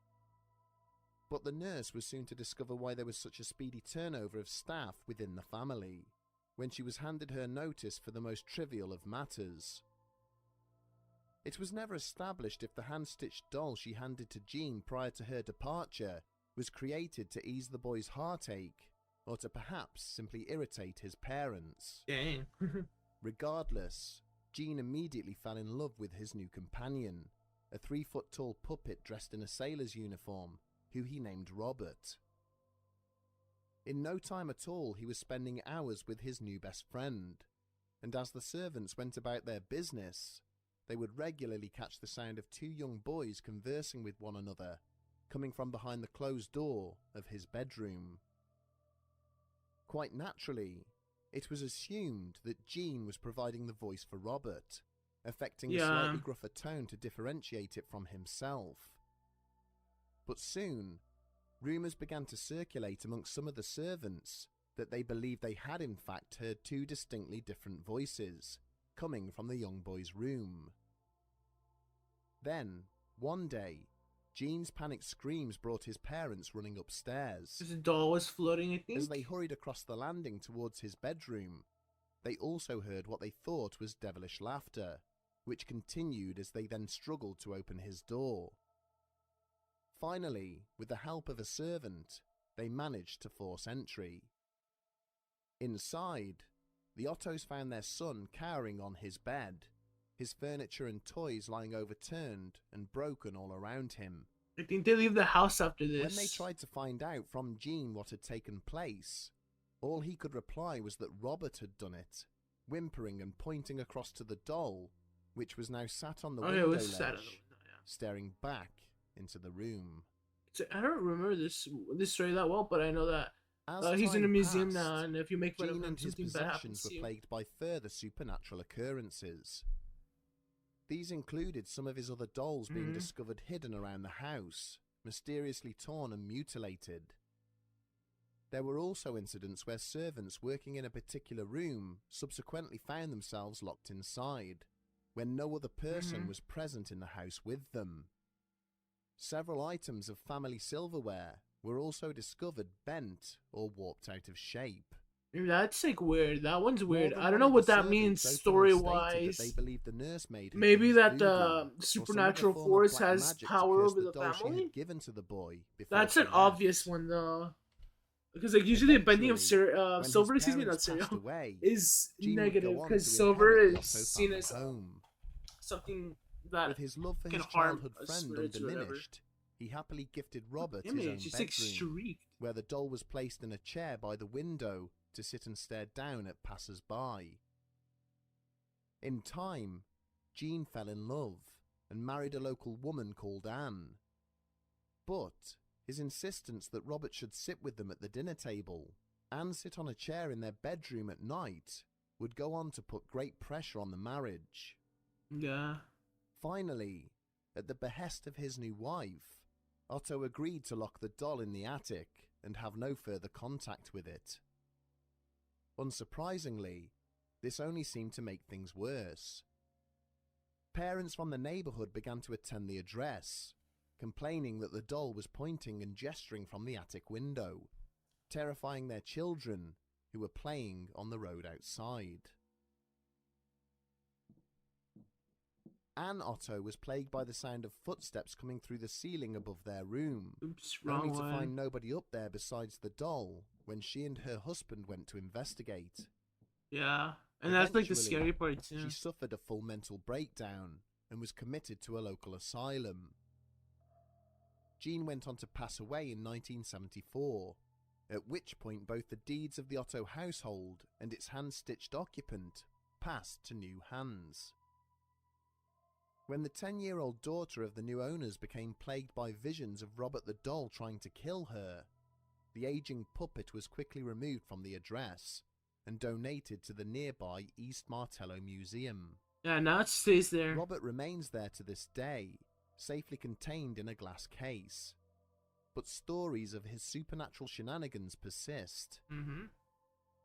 R: But the nurse was soon to discover why there was such a speedy turnover of staff within the family, when she was handed her notice for the most trivial of matters. It was never established if the hand-stitched doll she handed to Gene prior to her departure was created to ease the boy's heartache, or to perhaps simply irritate his parents.
A: Dang.
R: Regardless, Gene immediately fell in love with his new companion, a 3-foot-tall puppet dressed in a sailor's uniform, who he named Robert. In no time at all, he was spending hours with his new best friend, and as the servants went about their business, they would regularly catch the sound of 2 young boys conversing with one another, coming from behind the closed door of his bedroom. Quite naturally, it was assumed that Gene was providing the voice for Robert, affecting a slightly gruffer tone to differentiate it from himself. But soon, rumours began to circulate amongst some of the servants that they believed they had in fact heard 2 distinctly different voices, coming from the young boy's room. Then, one day, Gene's panicked screams brought his parents running upstairs.
A: The doll was floating, I think.
R: As they hurried across the landing towards his bedroom, they also heard what they thought was devilish laughter, which continued as they then struggled to open his door. Finally, with the help of a servant, they managed to force entry. Inside, the Ottos found their son cowering on his bed, his furniture and toys lying overturned and broken all around him.
A: I think they leave the house after this.
R: When they tried to find out from Gene what had taken place, all he could reply was that Robert had done it, whimpering and pointing across to the doll, which was now sat on the window ledge, staring back into the room.
A: So I don't remember this story that well, but I know that he's in a
R: time
A: museum
R: passed,
A: now, and if you make fun of
R: Gene
A: him,
R: and his
A: something bad happens
R: possessions were
A: to you.
R: plagued by further supernatural occurrences. These included some of his other dolls being discovered hidden around the house, mysteriously torn and mutilated. There were also incidents where servants working in a particular room subsequently found themselves locked inside, when no other person was present in the house with them. Several items of family silverware were also discovered bent or warped out of shape.
A: That's like weird. That one's weird.
R: More
A: I
R: than
A: don't know
R: one of
A: what
R: the
A: that means
R: servants openly stated
A: story-wise.
R: that they believed the nursemaid had
A: Maybe
R: used
A: that
R: voodoo
A: the
R: or some other
A: supernatural
R: form of
A: force
R: black
A: has
R: magic to
A: power
R: curse
A: over
R: the
A: the
R: doll she
A: family.
R: had given to the boy before
A: That's
R: she
A: an
R: left.
A: obvious one though, because like usually the bending of
R: When his
A: silver, excuse me,
R: parents
A: not
R: passed
A: cereal,
R: away,
A: is
R: Gene would
A: negative
R: go on
A: because
R: to
A: silver
R: inherit the
A: is
R: Otto
A: seen
R: family
A: as
R: home.
A: something that
R: With his love for
A: can
R: his
A: harm
R: childhood
A: a
R: friend
A: spirit or whatever.
R: undiminished, he happily gifted Robert his
A: Image,
R: own
A: it's like
R: bedroom,
A: streaked.
R: where the doll was placed in a chair by the window to sit and stare down at passers-by. In time, Gene fell in love and married a local woman called Anne. But his insistence that Robert should sit with them at the dinner table and sit on a chair in their bedroom at night would go on to put great pressure on the marriage.
A: Yeah.
R: Finally, at the behest of his new wife, Otto agreed to lock the doll in the attic and have no further contact with it. Unsurprisingly, this only seemed to make things worse. Parents from the neighborhood began to attend the address, complaining that the doll was pointing and gesturing from the attic window, terrifying their children who were playing on the road outside. Anne Otto was plagued by the sound of footsteps coming through the ceiling above their room, only to find nobody up there besides the doll when she and her husband went to investigate.
A: Yeah, and that's like the
R: Eventually,
A: scary part too.
R: She suffered a full mental breakdown and was committed to a local asylum. Gene went on to pass away in 1974, at which point both the deeds of the Otto household and its hand-stitched occupant passed to new hands. When the 10-year-old daughter of the new owners became plagued by visions of Robert the doll trying to kill her, the aging puppet was quickly removed from the address and donated to the nearby East Martello Museum.
A: Yeah, now it stays there.
R: Robert remains there to this day, safely contained in a glass case. But stories of his supernatural shenanigans persist.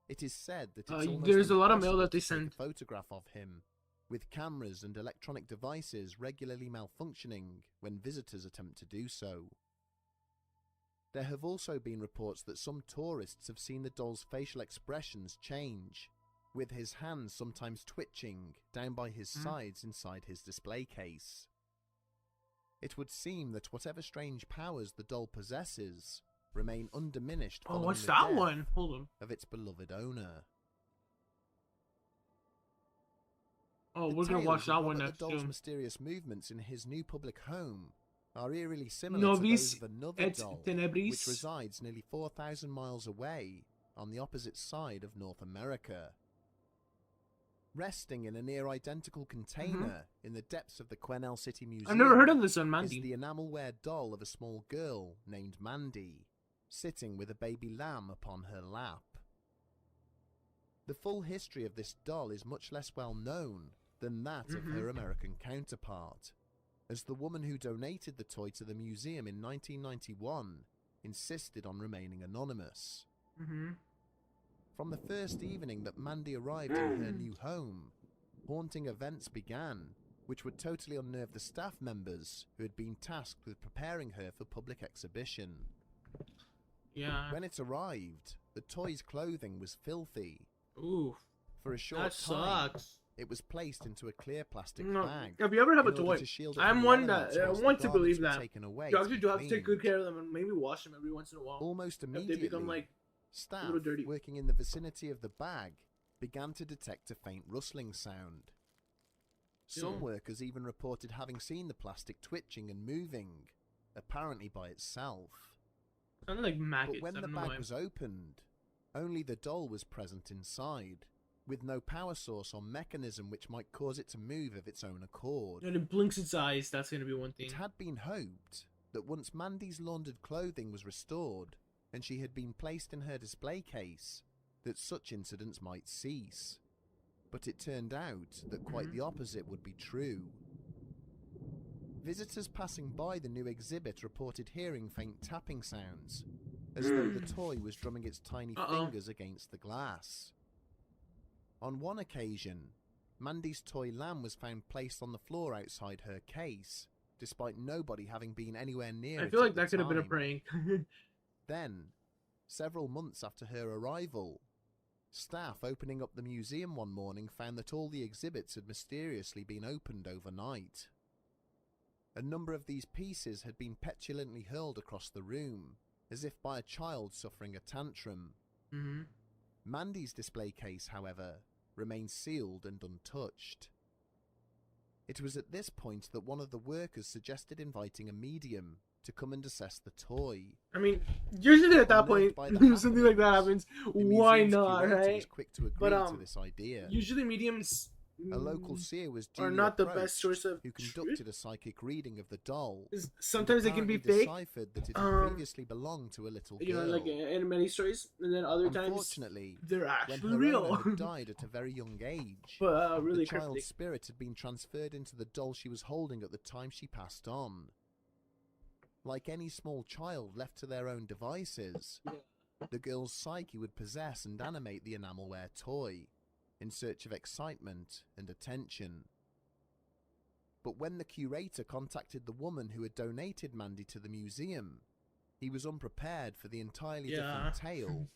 R: It is said that it's almost
A: there's a lot of mail
R: impossible
A: that they
R: to take
A: send.
R: a photograph of him, with cameras and electronic devices regularly malfunctioning when visitors attempt to do so. There have also been reports that some tourists have seen the doll's facial expressions change, with his hands sometimes twitching down by his sides inside his display case. It would seem that whatever strange powers the doll possesses remain undiminished
A: Oh,
R: following
A: what's
R: the
A: that
R: death
A: one? Hold on.
R: of its beloved owner.
A: Oh,
R: The
A: we're gonna
R: tales
A: watch
R: of
A: that one
R: Robert
A: next
R: the doll's
A: too.
R: mysterious movements in his new public home are eerily similar
A: Novis
R: to those of another
A: et
R: doll,
A: tenebris.
R: which resides nearly 4,000 miles away on the opposite side of North America. Resting in a near-identical container in the depths of the Quesnel City Museum,
A: I've never heard of this one, Mandy.
R: is the enamelware doll of a small girl named Mandy, sitting with a baby lamb upon her lap. The full history of this doll is much less well known than that of her American counterpart, as the woman who donated the toy to the museum in 1991 insisted on remaining anonymous. From the first evening that Mandy arrived in her new home, haunting events began, which would totally unnerve the staff members who had been tasked with preparing her for public exhibition.
A: Yeah.
R: When it arrived, the toy's clothing was filthy.
A: Ooh.
R: For a short
A: That
R: time,
A: sucks.
R: it was placed into a clear plastic
A: No.
R: bag.
A: If you ever have a
R: in order
A: toy,
R: to shield it
A: I'm
R: from the
A: one that
R: elements
A: I
R: once the
A: want to
R: garments
A: believe
R: were
A: that
R: taken away
A: you
R: to
A: actually
R: be
A: do have to take
R: cleaned.
A: good care of them and maybe wash them every once in a while.
R: Almost
A: If
R: immediately,
A: they become like
R: staff
A: a little dirty.
R: working in the vicinity of the bag began to detect a faint rustling sound. Some
A: Yeah.
R: workers even reported having seen the plastic twitching and moving, apparently by itself.
A: Sounded like maggots.
R: But when
A: I
R: the
A: don't know
R: bag
A: why.
R: was opened, only the doll was present inside, with no power source or mechanism which might cause it to move of its own accord.
A: And it blinks its eyes. That's gonna be one thing.
R: It had been hoped that once Mandy's laundered clothing was restored, and she had been placed in her display case, that such incidents might cease. But it turned out that quite the opposite would be true. Visitors passing by the new exhibit reported hearing faint tapping sounds, as though the toy was drumming its tiny fingers against the glass. On one occasion, Mandy's toy lamb was found placed on the floor outside her case, despite nobody having been anywhere near it.
A: I feel like that could have been a prank.
R: Then, several months after her arrival, staff opening up the museum one morning found that all the exhibits had mysteriously been opened overnight. A number of these pieces had been petulantly hurled across the room, as if by a child suffering a tantrum. Mandy's display case, however, remained sealed and untouched. It was at this point that one of the workers suggested inviting a medium to come and assess the toy.
A: I mean, usually at that point, something like that happens. Why not, right?
R: Was quick to agree to this idea.
A: Usually mediums
R: a local seer was
A: are not the best source of
R: who conducted a psychic reading of the doll.
A: Sometimes they can be fake.
R: Deciphered that it had previously belonged to a little girl.
A: You know, like in many stories, and then other times,
R: unfortunately,
A: they're actually
R: when her
A: real.
R: owner had died at a very young age,
A: but really
R: the child's spirit had been transferred into the doll she was holding at the time she passed on. Like any small child left to their own devices, the girl's psyche would possess and animate the enamelware toy, in search of excitement and attention. But when the curator contacted the woman who had donated Mandy to the museum, he was unprepared for the entirely different tale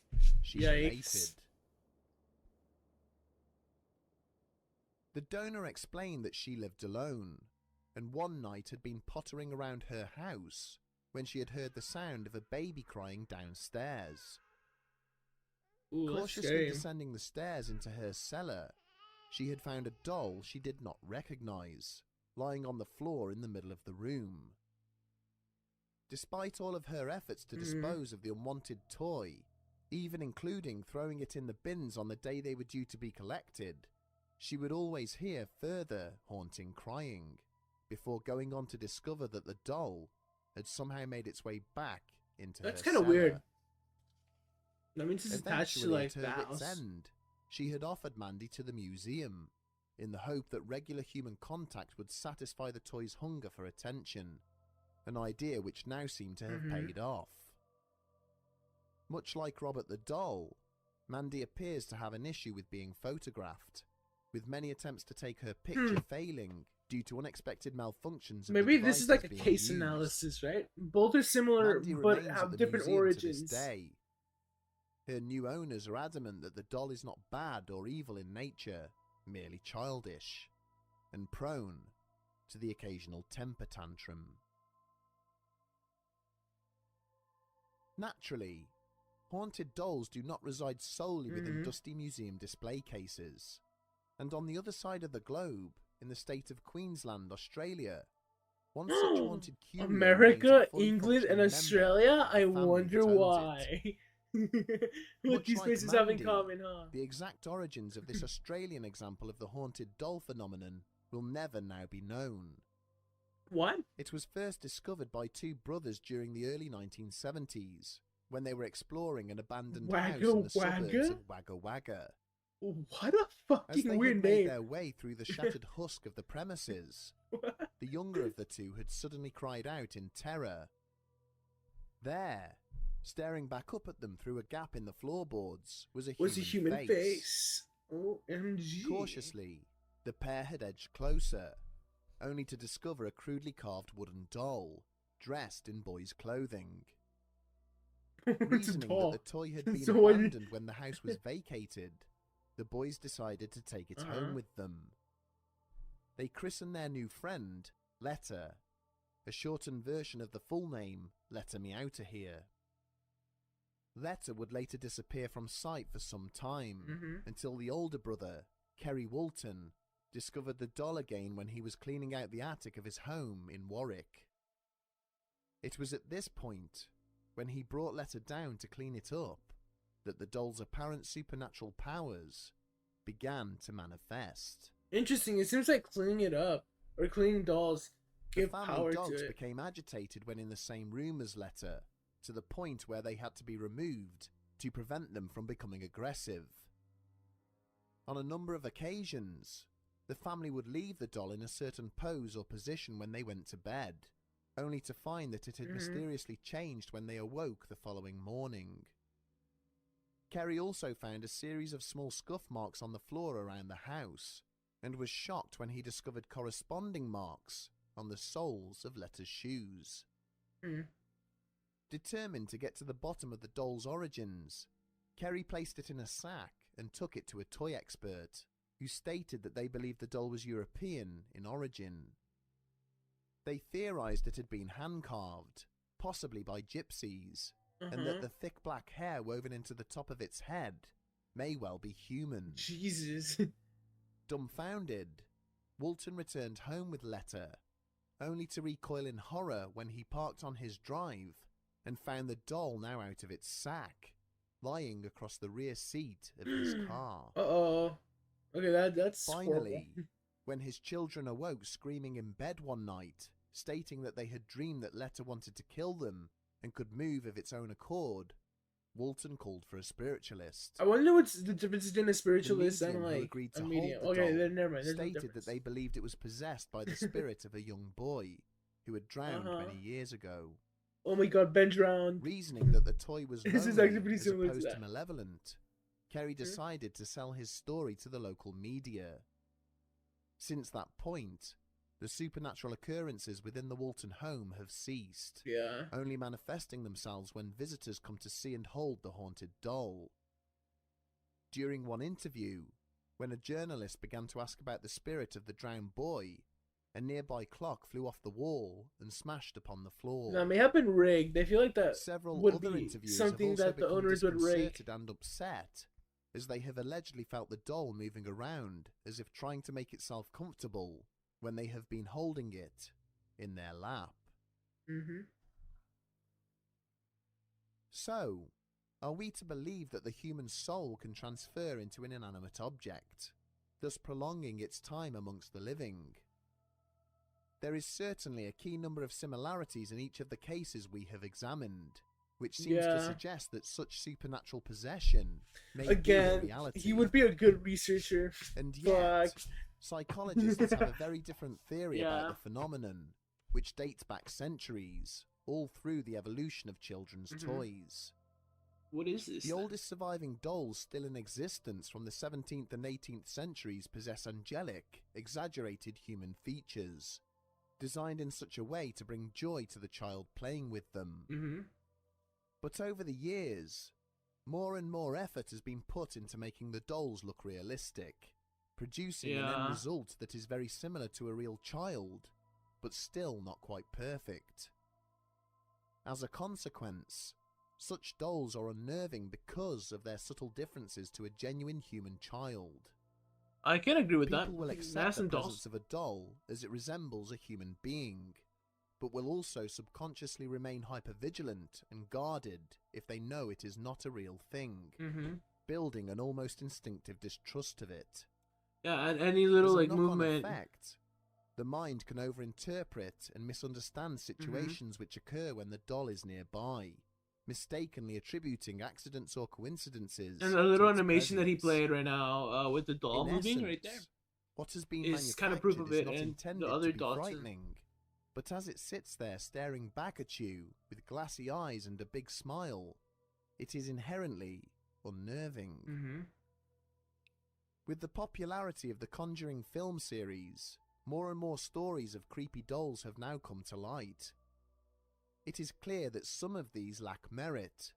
R: she related. The donor explained that she lived alone, and one night had been pottering around her house when she had heard the sound of a baby crying downstairs. Cautiously descending the stairs into her cellar, she had found a doll she did not recognize, lying on the floor in the middle of the room. Despite all of her efforts to dispose of the unwanted toy, even including throwing it in the bins on the day they were due to be collected, she would always hear further haunting crying, before going on to discover that the doll had somehow made its way back into her cellar.
A: That's kind of weird. That means it's attached to like
R: at
A: the
R: her wit's
A: house.
R: end, she had offered Mandy to the museum, in the hope that regular human contact would satisfy the toy's hunger for attention, an idea which now seemed to have paid off. Much like Robert the doll, Mandy appears to have an issue with being photographed, with many attempts to take her picture failing due to unexpected malfunctions.
A: Maybe this is like a case analysis, right? Both are similar,
R: Mandy
A: but
R: remains
A: have
R: at the
A: different
R: museum
A: origins.
R: to this day. Her new owners are adamant that the doll is not bad or evil in nature, merely childish, and prone to the occasional temper tantrum. Naturally, haunted dolls do not reside solely within dusty museum display cases, and on the other side of the globe, in the state of Queensland, Australia, one such haunted curio
A: America,
R: remains a fully
A: England, and
R: functioning
A: Australia?
R: member of
A: I
R: the family
A: wonder
R: that owns
A: why.
R: it.
A: What these
R: Much
A: places
R: like
A: have in
R: Mandy,
A: common, huh?
R: the exact origins of this Australian example of the haunted doll phenomenon will never now be known.
A: What?
R: It was first discovered by two brothers during the early 1970s, when they were exploring an abandoned house in the suburbs of Wagga Wagga.
A: What a
R: As they
A: fucking weird
R: had made
A: name.
R: their way through the shattered husk of the premises, the younger of the two had suddenly cried out in terror. There, staring back up at them through a gap in the floorboards, was a human face.
A: OMG.
R: Cautiously, the pair had edged closer, only to discover a crudely carved wooden doll, dressed in boys' clothing. Reasoning that the toy had been abandoned when the house was vacated, the boys decided to take it home with them. They christened their new friend Letter, a shortened version of the full name Letter Me Outta Here. Letter would later disappear from sight for some time, until the older brother, Kerry Walton, discovered the doll again when he was cleaning out the attic of his home in Warwick. It was at this point, when he brought Letter down to clean it up, that the doll's apparent supernatural powers began to manifest.
A: Interesting. It seems like cleaning it up or cleaning dolls give
R: the family
A: power
R: dogs
A: to it.
R: became agitated when in the same room as Letter, to the point where they had to be removed to prevent them from becoming aggressive. On a number of occasions, the family would leave the doll in a certain pose or position when they went to bed, only to find that it had mysteriously changed when they awoke the following morning. Kerry also found a series of small scuff marks on the floor around the house, and was shocked when he discovered corresponding marks on the soles of Letta's shoes. Determined to get to the bottom of the doll's origins, Kerry placed it in a sack and took it to a toy expert, who stated that they believed the doll was European in origin. They theorized it had been hand-carved, possibly by gypsies, and that the thick black hair woven into the top of its head may well be human.
A: Jesus.
R: Dumbfounded, Walton returned home with Letta, only to recoil in horror when he parked on his drive and found the doll now out of its sack, lying across the rear seat of his car.
A: Uh-oh. Okay, that's
R: Finally,
A: horrible.
R: When his children awoke screaming in bed one night, stating that they had dreamed that Letta wanted to kill them and could move of its own accord, Walton called for a spiritualist.
A: I wonder what's the difference between a spiritualist
R: The
A: and
R: medium who
A: like
R: agreed to
A: a
R: hold
A: medium.
R: the
A: Okay,
R: doll
A: then never mind. There's no
R: stated
A: difference.
R: that they believed it was possessed by the spirit of a young boy who had drowned
A: Uh-huh.
R: many years ago.
A: Oh my god, Ben drowned.
R: Reasoning that the toy was
A: This is
R: lonely
A: actually pretty
R: as
A: similar to
R: opposed to
A: that.
R: malevolent, Kerry decided to sell his story to the local media. Since that point, the supernatural occurrences within the Walton home have ceased, only manifesting themselves when visitors come to see and hold the haunted doll. During one interview, when a journalist began to ask about the spirit of the drowned boy, a nearby clock flew off the wall and smashed upon the floor.
A: No, it may have been rigged. I feel like that
R: Several
A: would
R: other
A: be
R: interviews
A: something
R: have also
A: that the
R: become
A: owners would rig.
R: disconcerted and upset, as they have allegedly felt the doll moving around as if trying to make itself comfortable when they have been holding it in their lap. So, are we to believe that the human soul can transfer into an inanimate object, thus prolonging its time amongst the living? There is certainly a key number of similarities in each of the cases we have examined, which seems to suggest that such supernatural possession may be a reality.
A: He would be a good researcher.
R: And yet, psychologists have a very different theory about the phenomenon, which dates back centuries, all through the evolution of children's toys.
A: What is this?
R: The oldest surviving dolls still in existence from the 17th and 18th centuries possess angelic, exaggerated human features, designed in such a way to bring joy to the child playing with them. But over the years, more and more effort has been put into making the dolls look realistic, producing an end result that is very similar to a real child, but still not quite perfect. As a consequence, such dolls are unnerving because of their subtle differences to a genuine human child.
A: I can agree with that.
R: People will accept the presence of a doll as it resembles a human being, but will also subconsciously remain hypervigilant and guarded if they know it is not a real thing, building an almost instinctive distrust of it.
A: Yeah, and any little
R: As a
A: like
R: knock-on
A: movement.
R: effect, the mind can overinterpret and misunderstand situations which occur when the doll is nearby, mistakenly attributing accidents or coincidences.
A: And a little
R: to its
A: animation that he
R: presence.
A: played right now with the doll
R: In
A: moving
R: essence,
A: right there.
R: What has been
A: is kind of proof of
R: manufactured
A: it,
R: is not
A: and
R: intended
A: the other
R: to be
A: dots.
R: frightening, but as it sits there staring back at you with glassy eyes and a big smile, it is inherently unnerving. With the popularity of the Conjuring film series, more and more stories of creepy dolls have now come to light. It is clear that some of these lack merit,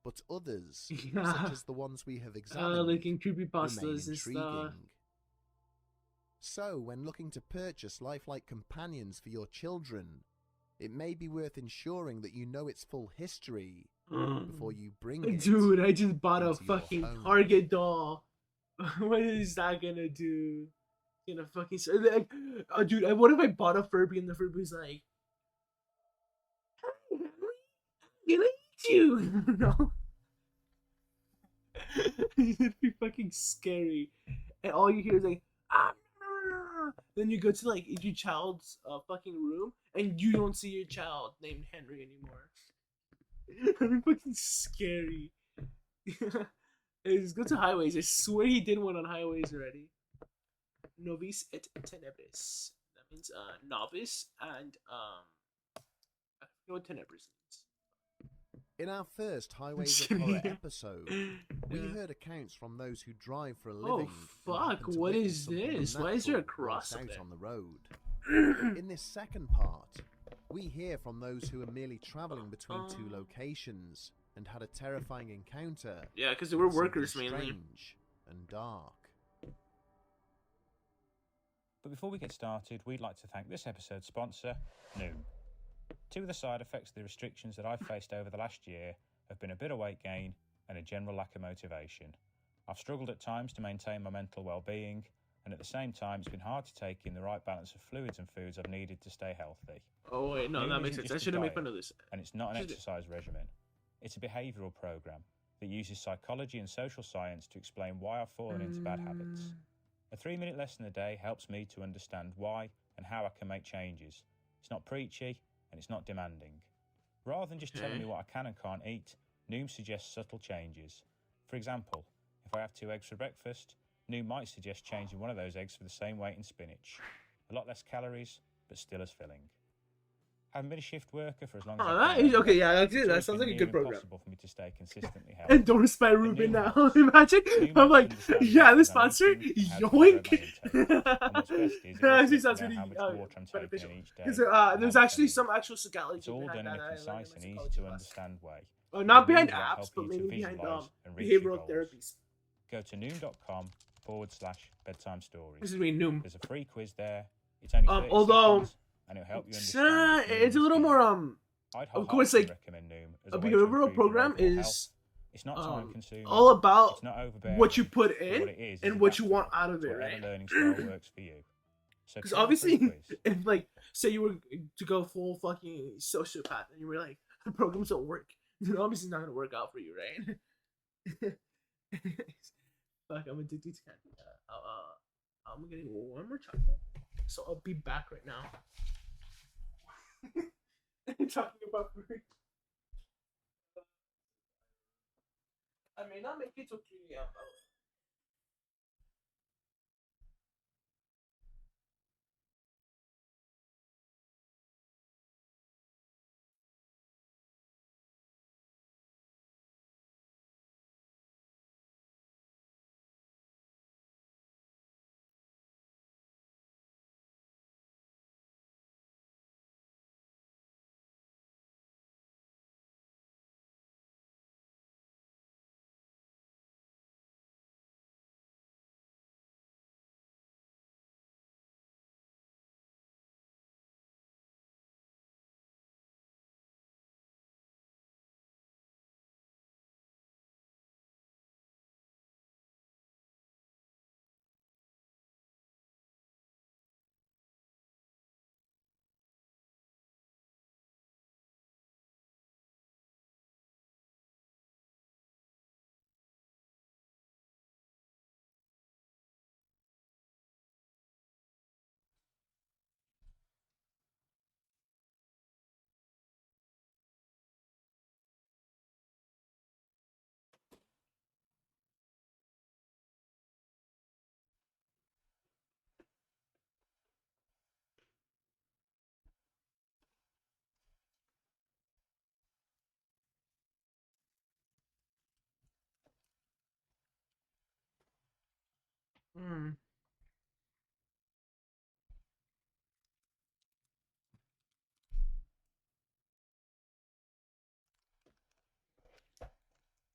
R: but others, such as the ones we have examined,
A: like in
R: remain
A: creepypastas and
R: intriguing.
A: stuff.
R: So, when looking to purchase lifelike companions for your children, it may be worth ensuring that you know its full history before you bring it.
A: Dude, I just bought a
R: into your
A: fucking
R: home.
A: Target doll. What is that gonna do? Gonna fucking like, dude, what if I bought a Furby and the Furby's like, "Hi, I'm gonna eat you." No. It'd be fucking scary, and all you hear is like, ah. Then you go to like your child's fucking room, and you don't see your child named Henry anymore. That'd be fucking scary. Let's go to highways. I swear he did one on highways already. Novice et tenebris. That means novice and I don't know what tenebris means.
R: In our first Highways of Horror episode, we heard accounts from those who drive for a living.
A: Oh fuck! What is this? Why is there a cross up there?
R: On the road? In this second part, we hear from those who are merely traveling between two locations and had a terrifying encounter.
A: Yeah, because they were workers mainly.
R: Strange and dark.
S: But before we get started, we'd like to thank this episode's sponsor, Noom. Two of the side effects of the restrictions that I've faced over the last year have been a bit of weight gain and a general lack of motivation. I've struggled at times to maintain my mental well-being, and at the same time it's been hard to take in the right balance of fluids and foods I've needed to stay healthy.
A: Oh wait, no,
S: Noom
A: that makes
S: isn't
A: sense. I
S: just a
A: shouldn't make
S: diet,
A: fun of this.
S: And it's not an exercise regimen. It's a behavioural program that uses psychology and social science to explain why I've fallen into bad habits. A 3-minute lesson a day helps me to understand why and how I can make changes. It's not preachy and it's not demanding. Rather than just telling me what I can and can't eat, Noom suggests subtle changes. For example, if I have 2 eggs for breakfast, Noom might suggest changing one of those eggs for the same weight in spinach. A lot less calories, but still as filling. Having been a shift worker for as long as
A: that is okay. Yeah, that's it. That sounds like a good program.
S: Impossible for me to stay consistently healthy.
A: Endorsed by Ruben now. Imagine. I'm like, yeah, the sponsor. Yoink. Actually, sounds really beneficial. Because there's actually some actual psychology.
S: It's all done in a concise and easy to understand way.
A: Oh, not behind apps, but maybe behind behavioral therapies.
S: Go to noom.com/bedtime stories.
A: This is me, Noom.
S: There's a free quiz there. It's only 30 seconds. And it'll help you understand.
A: It's a little more of course, like a behavioral program is
S: it's not time consuming.
A: All about
S: it's not overbearing,
A: what you put in
S: is
A: and what you want out of it, right?
S: Learning style works for you.
A: Because obviously, if like say you were to go full fucking sociopath and you were like the programs don't work, then obviously it's not gonna work out for you, right? Fuck, I'm addicted to candy. I'm getting one more chocolate, so I'll be back right now. Talking about food. I may not make it to 3 a.m.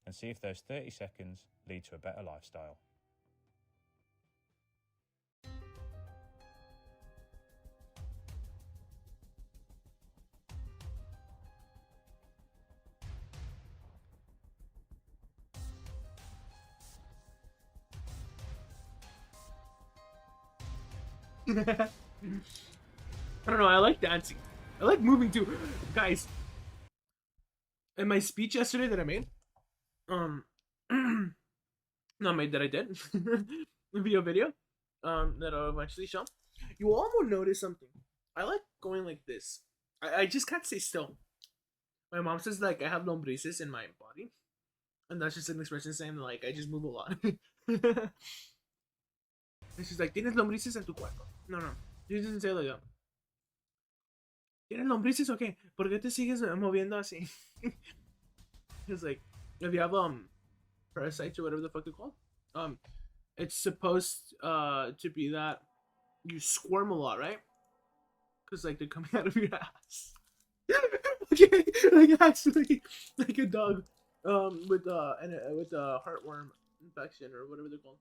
S: And see if those 30 seconds lead to a better lifestyle.
A: I don't know, I like dancing. I like moving too. Guys, in my speech yesterday that I made, not made that I did, video, that I'll eventually show, you all will notice something. I like going like this. I just can't stay still. My mom says like I have lombrices in my body, and that's just an expression saying like I just move a lot. And she's like, "Tienes lombrices en tu cuerpo." No, she doesn't say like that. ¿Tienes lombrices o qué? ¿Por qué te sigues moviendo así? It's like if you have parasites or whatever the fuck they're called, it's supposed to be that you squirm a lot, right? Because like they're coming out of your ass. Okay, like actually, like a dog, with a heartworm infection or whatever they're called.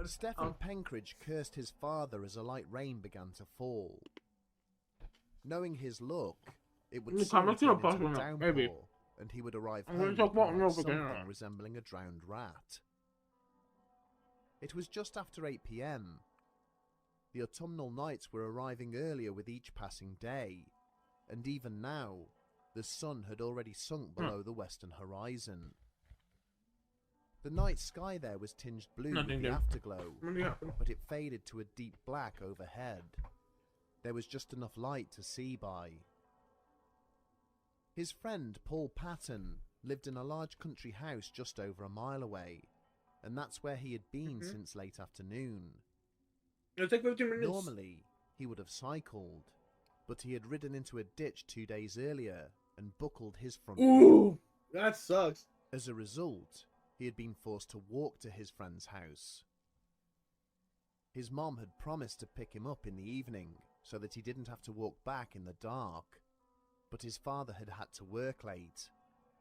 R: Stephen Penkridge cursed his father as a light rain began to fall. Knowing his luck, it would soon turn into a downpour, and he would arrive home with something resembling a drowned rat. It was just after 8 p.m. The autumnal nights were arriving earlier with each passing day, and even now, the sun had already sunk below the western horizon. The night sky there was tinged blue with the afterglow, but it faded to a deep black overhead. There was just enough light to see by. His friend Paul Patton lived in a large country house just over a mile away, and that's where he had been since late afternoon.
A: It'll take 15 minutes.
R: Normally, he would have cycled, but he had ridden into a ditch 2 days earlier and buckled his front wheel.
A: That sucks.
R: As a result, he had been forced to walk to his friend's house. His mom had promised to pick him up in the evening so that he didn't have to walk back in the dark, but his father had had to work late,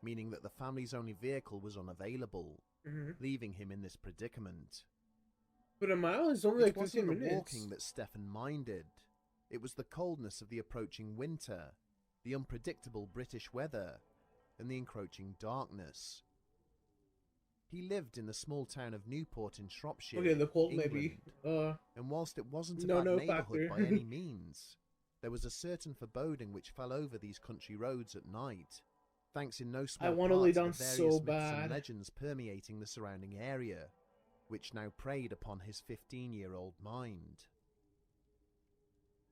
R: meaning that the family's only vehicle was unavailable, leaving him in this predicament.
A: But a mile is only like 15 minutes.
R: It wasn't the walking that Stefan minded. It was the coldness of the approaching winter, the unpredictable British weather, and the encroaching darkness. He lived in the small town of Newport in Shropshire,
A: okay, the cold
R: England,
A: maybe.
R: and whilst it wasn't a bad neighbourhood by any means, there was a certain foreboding which fell over these country roads at night, thanks in no small part to the various myths and legends permeating the surrounding area, which now preyed upon his 15-year-old mind.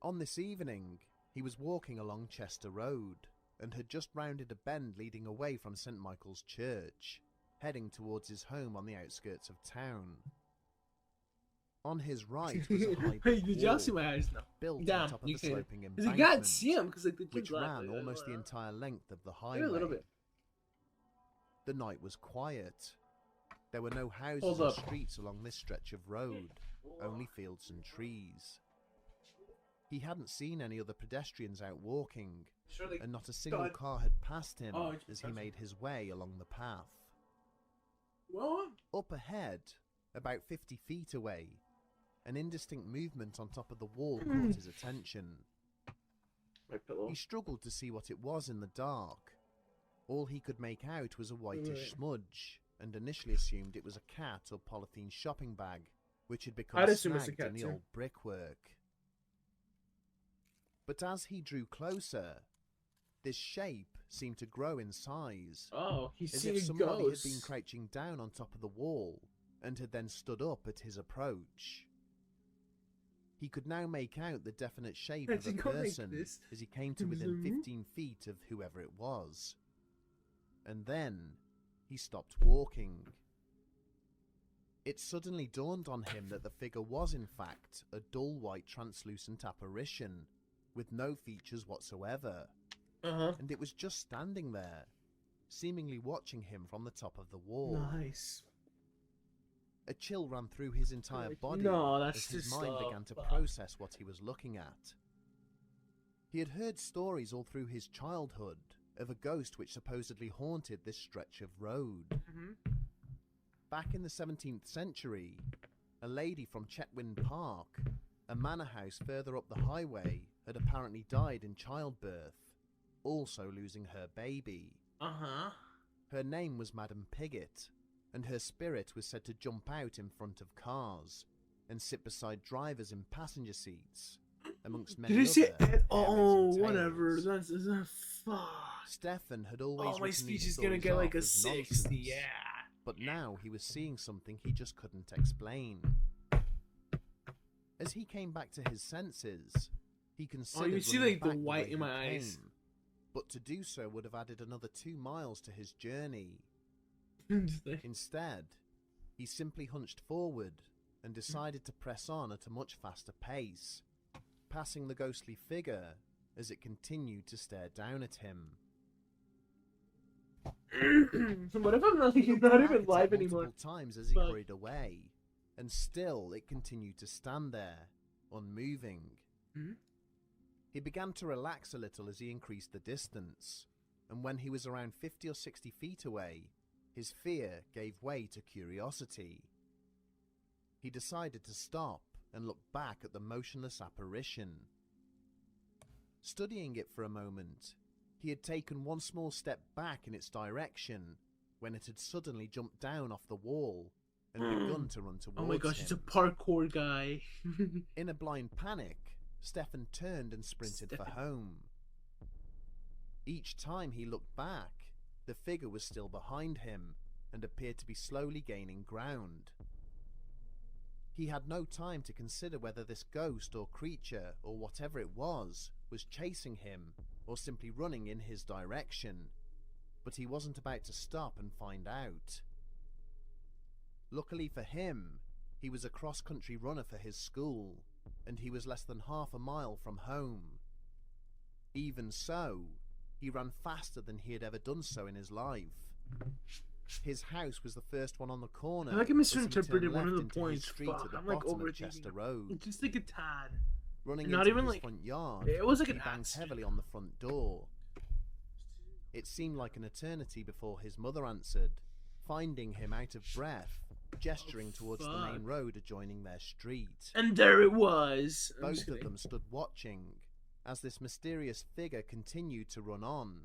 R: On this evening, he was walking along Chester Road, and had just rounded a bend leading away from St. Michael's Church, heading towards his home on the outskirts of town. On his right was a high brick
A: Did y'all see my eyes now?
R: built on top of the sloping
A: You
R: embankment,
A: can't see him because like the
R: which ran almost the entire length of the highway.
A: A little bit.
R: The night was quiet. There were no houses or streets along this stretch of road, only fields and trees. He hadn't seen any other pedestrians out walking, and not a single car had passed him as he made his way along the path.
A: What?
R: Up ahead, about 50 feet away, an indistinct movement on top of the wall caught his attention. He struggled to see what it was in the dark. All he could make out was a whitish smudge, and initially assumed it was a cat or polythene shopping bag, which had become snagged in the old brickwork. But as he drew closer, this shape seemed to grow in size.
A: Oh, he's
R: as
A: seen
R: if
A: a
R: somebody
A: ghost.
R: had been crouching down on top of the wall and had then stood up at his approach. He could now make out the definite shape of a person as he came to within 15 feet of whoever it was. And then he stopped walking. It suddenly dawned on him that the figure was in fact a dull white translucent apparition with no features whatsoever. And it was just standing there, seemingly watching him from the top of the wall.
A: Nice.
R: A chill ran through his entire body as his mind began to process what he was looking at. He had heard stories all through his childhood of a ghost which supposedly haunted this stretch of road. Back in the 17th century, a lady from Chetwynd Park, a manor house further up the highway, had apparently died in childbirth, also losing her baby. Her name was Madame Pigott, and her spirit was said to jump out in front of cars and sit beside drivers in passenger seats, amongst many other
A: whatever. That's fuck.
R: Stefan had always
A: my speech is gonna get like a 60, yeah.
R: But now he was seeing something he just couldn't explain. As he came back to his senses, he considered
A: you see like the white in my eyes.
R: but to do so would have added another 2 miles to his journey. Instead, he simply hunched forward and decided to press on at a much faster pace, passing the ghostly figure as it continued to stare down at him.
A: What if I'm not even live anymore?
R: Multiple times as he hurried away, and still it continued to stand there, unmoving. He began to relax a little as he increased the distance, and when he was around 50 or 60 feet away, his fear gave way to curiosity. He decided to stop and look back at the motionless apparition. Studying it for a moment, he had taken one small step back in its direction when it had suddenly jumped down off the wall and begun to run towards him.
A: Oh my gosh, it's a parkour guy.
R: In a blind panic, Stefan turned and sprinted for home. Each time he looked back, the figure was still behind him and appeared to be slowly gaining ground. He had no time to consider whether this ghost or creature or whatever it was chasing him or simply running in his direction, but he wasn't about to stop and find out. Luckily for him, he was a cross-country runner for his school, and he was less than half a mile from home. Even so, he ran faster than he had ever done so in his life. His house was the first one on the corner.
A: I like I misinterpreted one of the points. Fuck, I'm like
R: Chester Road.
A: It's just like a tad.
R: Running
A: Not
R: into
A: even
R: his
A: like
R: front yard,
A: it was like
R: he
A: an
R: banged
A: accident.
R: heavily on the front door. It seemed like an eternity before his mother answered, finding him out of breath, gesturing towards the main road adjoining their street.
A: And there it was.
R: Both of them stood watching as this mysterious figure continued to run on,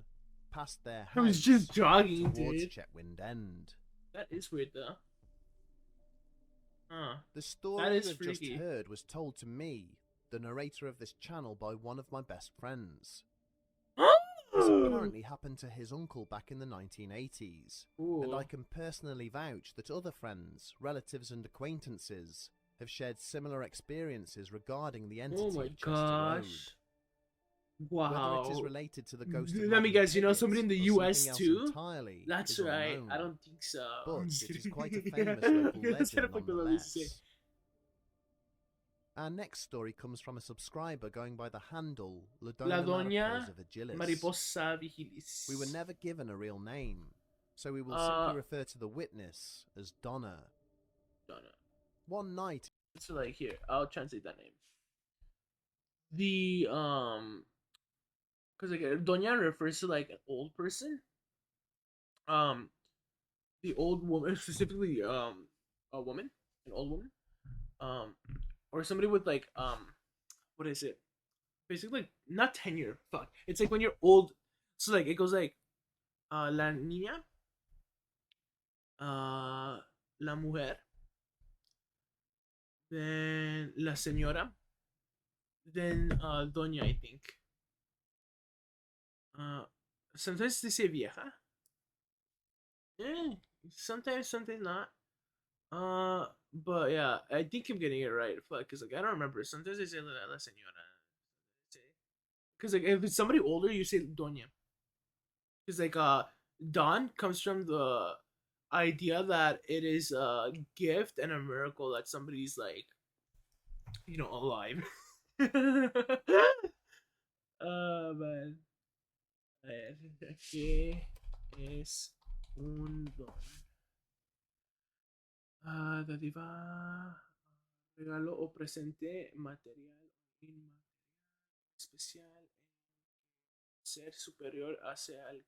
R: past their house.
A: I was just jogging,
R: towards
A: dude.
R: Chetwynd End.
A: That is weird, though. Huh.
R: The story
A: That is
R: you've just
A: freaky.
R: heard was told to me, the narrator of this channel, by one of my best friends. This apparently happened to his uncle back in the 1980s, and I can personally vouch that other friends, relatives and acquaintances have shared similar experiences regarding the entity
A: Oh my
R: of Chester Road.
A: gosh. Wow.
R: Whether it is related to the ghost of
A: Let me
R: Maggie
A: guess, you know
R: Piggott
A: somebody in the
R: or
A: US
R: something else
A: too?
R: entirely
A: That's
R: is
A: right.
R: unknown.
A: I don't think so.
R: But
A: I'm
R: it
A: just
R: is
A: kidding.
R: quite a
A: Yeah.
R: famous local
A: That's
R: legend
A: what I was saying.
R: nonetheless. Our next story comes from a subscriber going by the handle
A: La
R: Ladonna
A: Doña
R: Mariposa Vigilis.
A: Mariposa Vigilis.
R: We were never given a real name, so we will
A: Uh,
R: simply refer to the witness as Donna.
A: Donna.
R: One night,
A: So like here, I'll translate that name. The because like Doña refers to like an old person. The old woman, specifically a woman, an old woman, or somebody with like what is it? Basically like not tenure. Fuck. It's like when you're old. So like it goes like la niña, la mujer, then la señora, then doña, I think. Sometimes they say vieja. Sometimes not. But yeah, I think I'm getting it right. Fuck, cause like I don't remember. Sometimes they say la señora. Cause like if it's somebody older, you say doña. Cause like Don comes from the idea that it is a gift and a miracle that somebody's like, you know, alive. Man. A ver, ¿qué es un don? Dádiva, regalo o presente material o inmaterial especial, ser superior hacia alguien,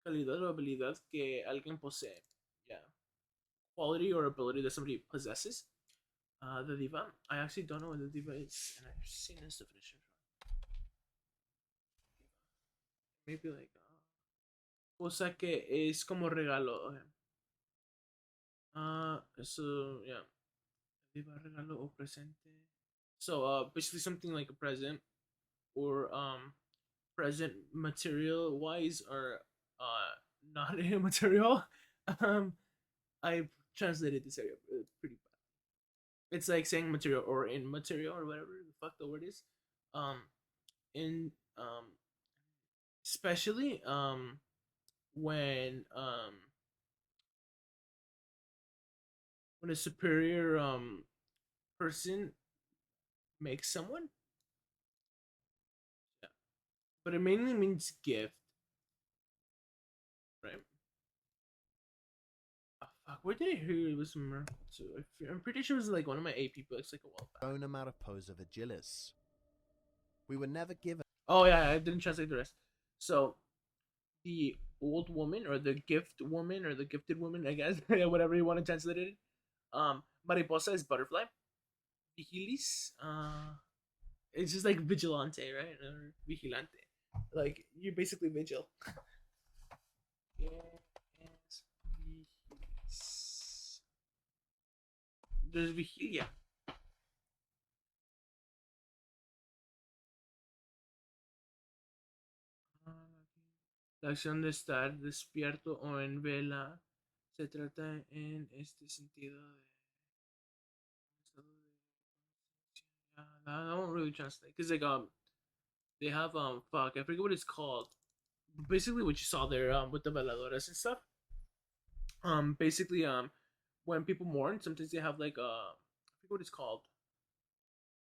A: calidad o habilidad que alguien posee. Yeah, quality or ability that somebody possesses. The diva. I actually don't know what the diva is, and I've seen this definition. Maybe like cosa que es como regalo. Okay. So yeah, diva, regalo o presente. So basically something like a present, or present material wise, or not material. I translated this area pretty bad. It's like saying material or in material or whatever the fuck the word is. In especially when a superior person makes someone. Yeah. But it mainly means gift. Right? Oh, fuck, where did I hear it was from? So I'm pretty sure it was like one of my AP books like a while back.
R: Bona Mariposa Vigilis. We were never given.
A: Oh yeah, I didn't translate the rest. So the old woman or the gift woman or the gifted woman, I guess, whatever you want to translate it. Mariposa is butterfly. Vigilis, it's just like vigilante, right? Or vigilante. Like you basically vigil. There's vigilia. La acción de estar despierto o en vela se trata en este sentido de I don't really translate because like they have fuck, I forget what it's called. Basically what you saw there with the veladoras and stuff. Basically when people mourn, sometimes they have like I forget what it's called.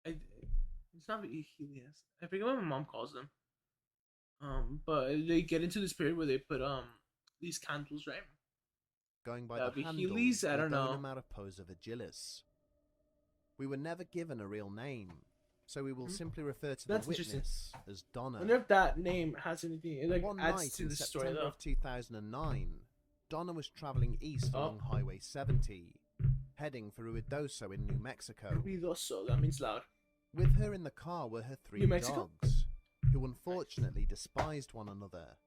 A: It's not vigilias. I forget what my mom calls them. But they get into this period where they put these candles, right?
R: Going by the
A: vigilis, I don't know.
R: Mariposa Vigilis. We were never given a real name, so we will simply refer to the witness as Donna.
A: I wonder if that name has anything. It like
R: One
A: adds
R: night
A: to
R: in
A: the story
R: September
A: though.
R: of 2009, Donna was traveling east along Highway 70, heading for Ruidoso in New Mexico.
A: Ruidoso, that means loud.
R: With her in the car were her 3 dogs, who unfortunately despised one another.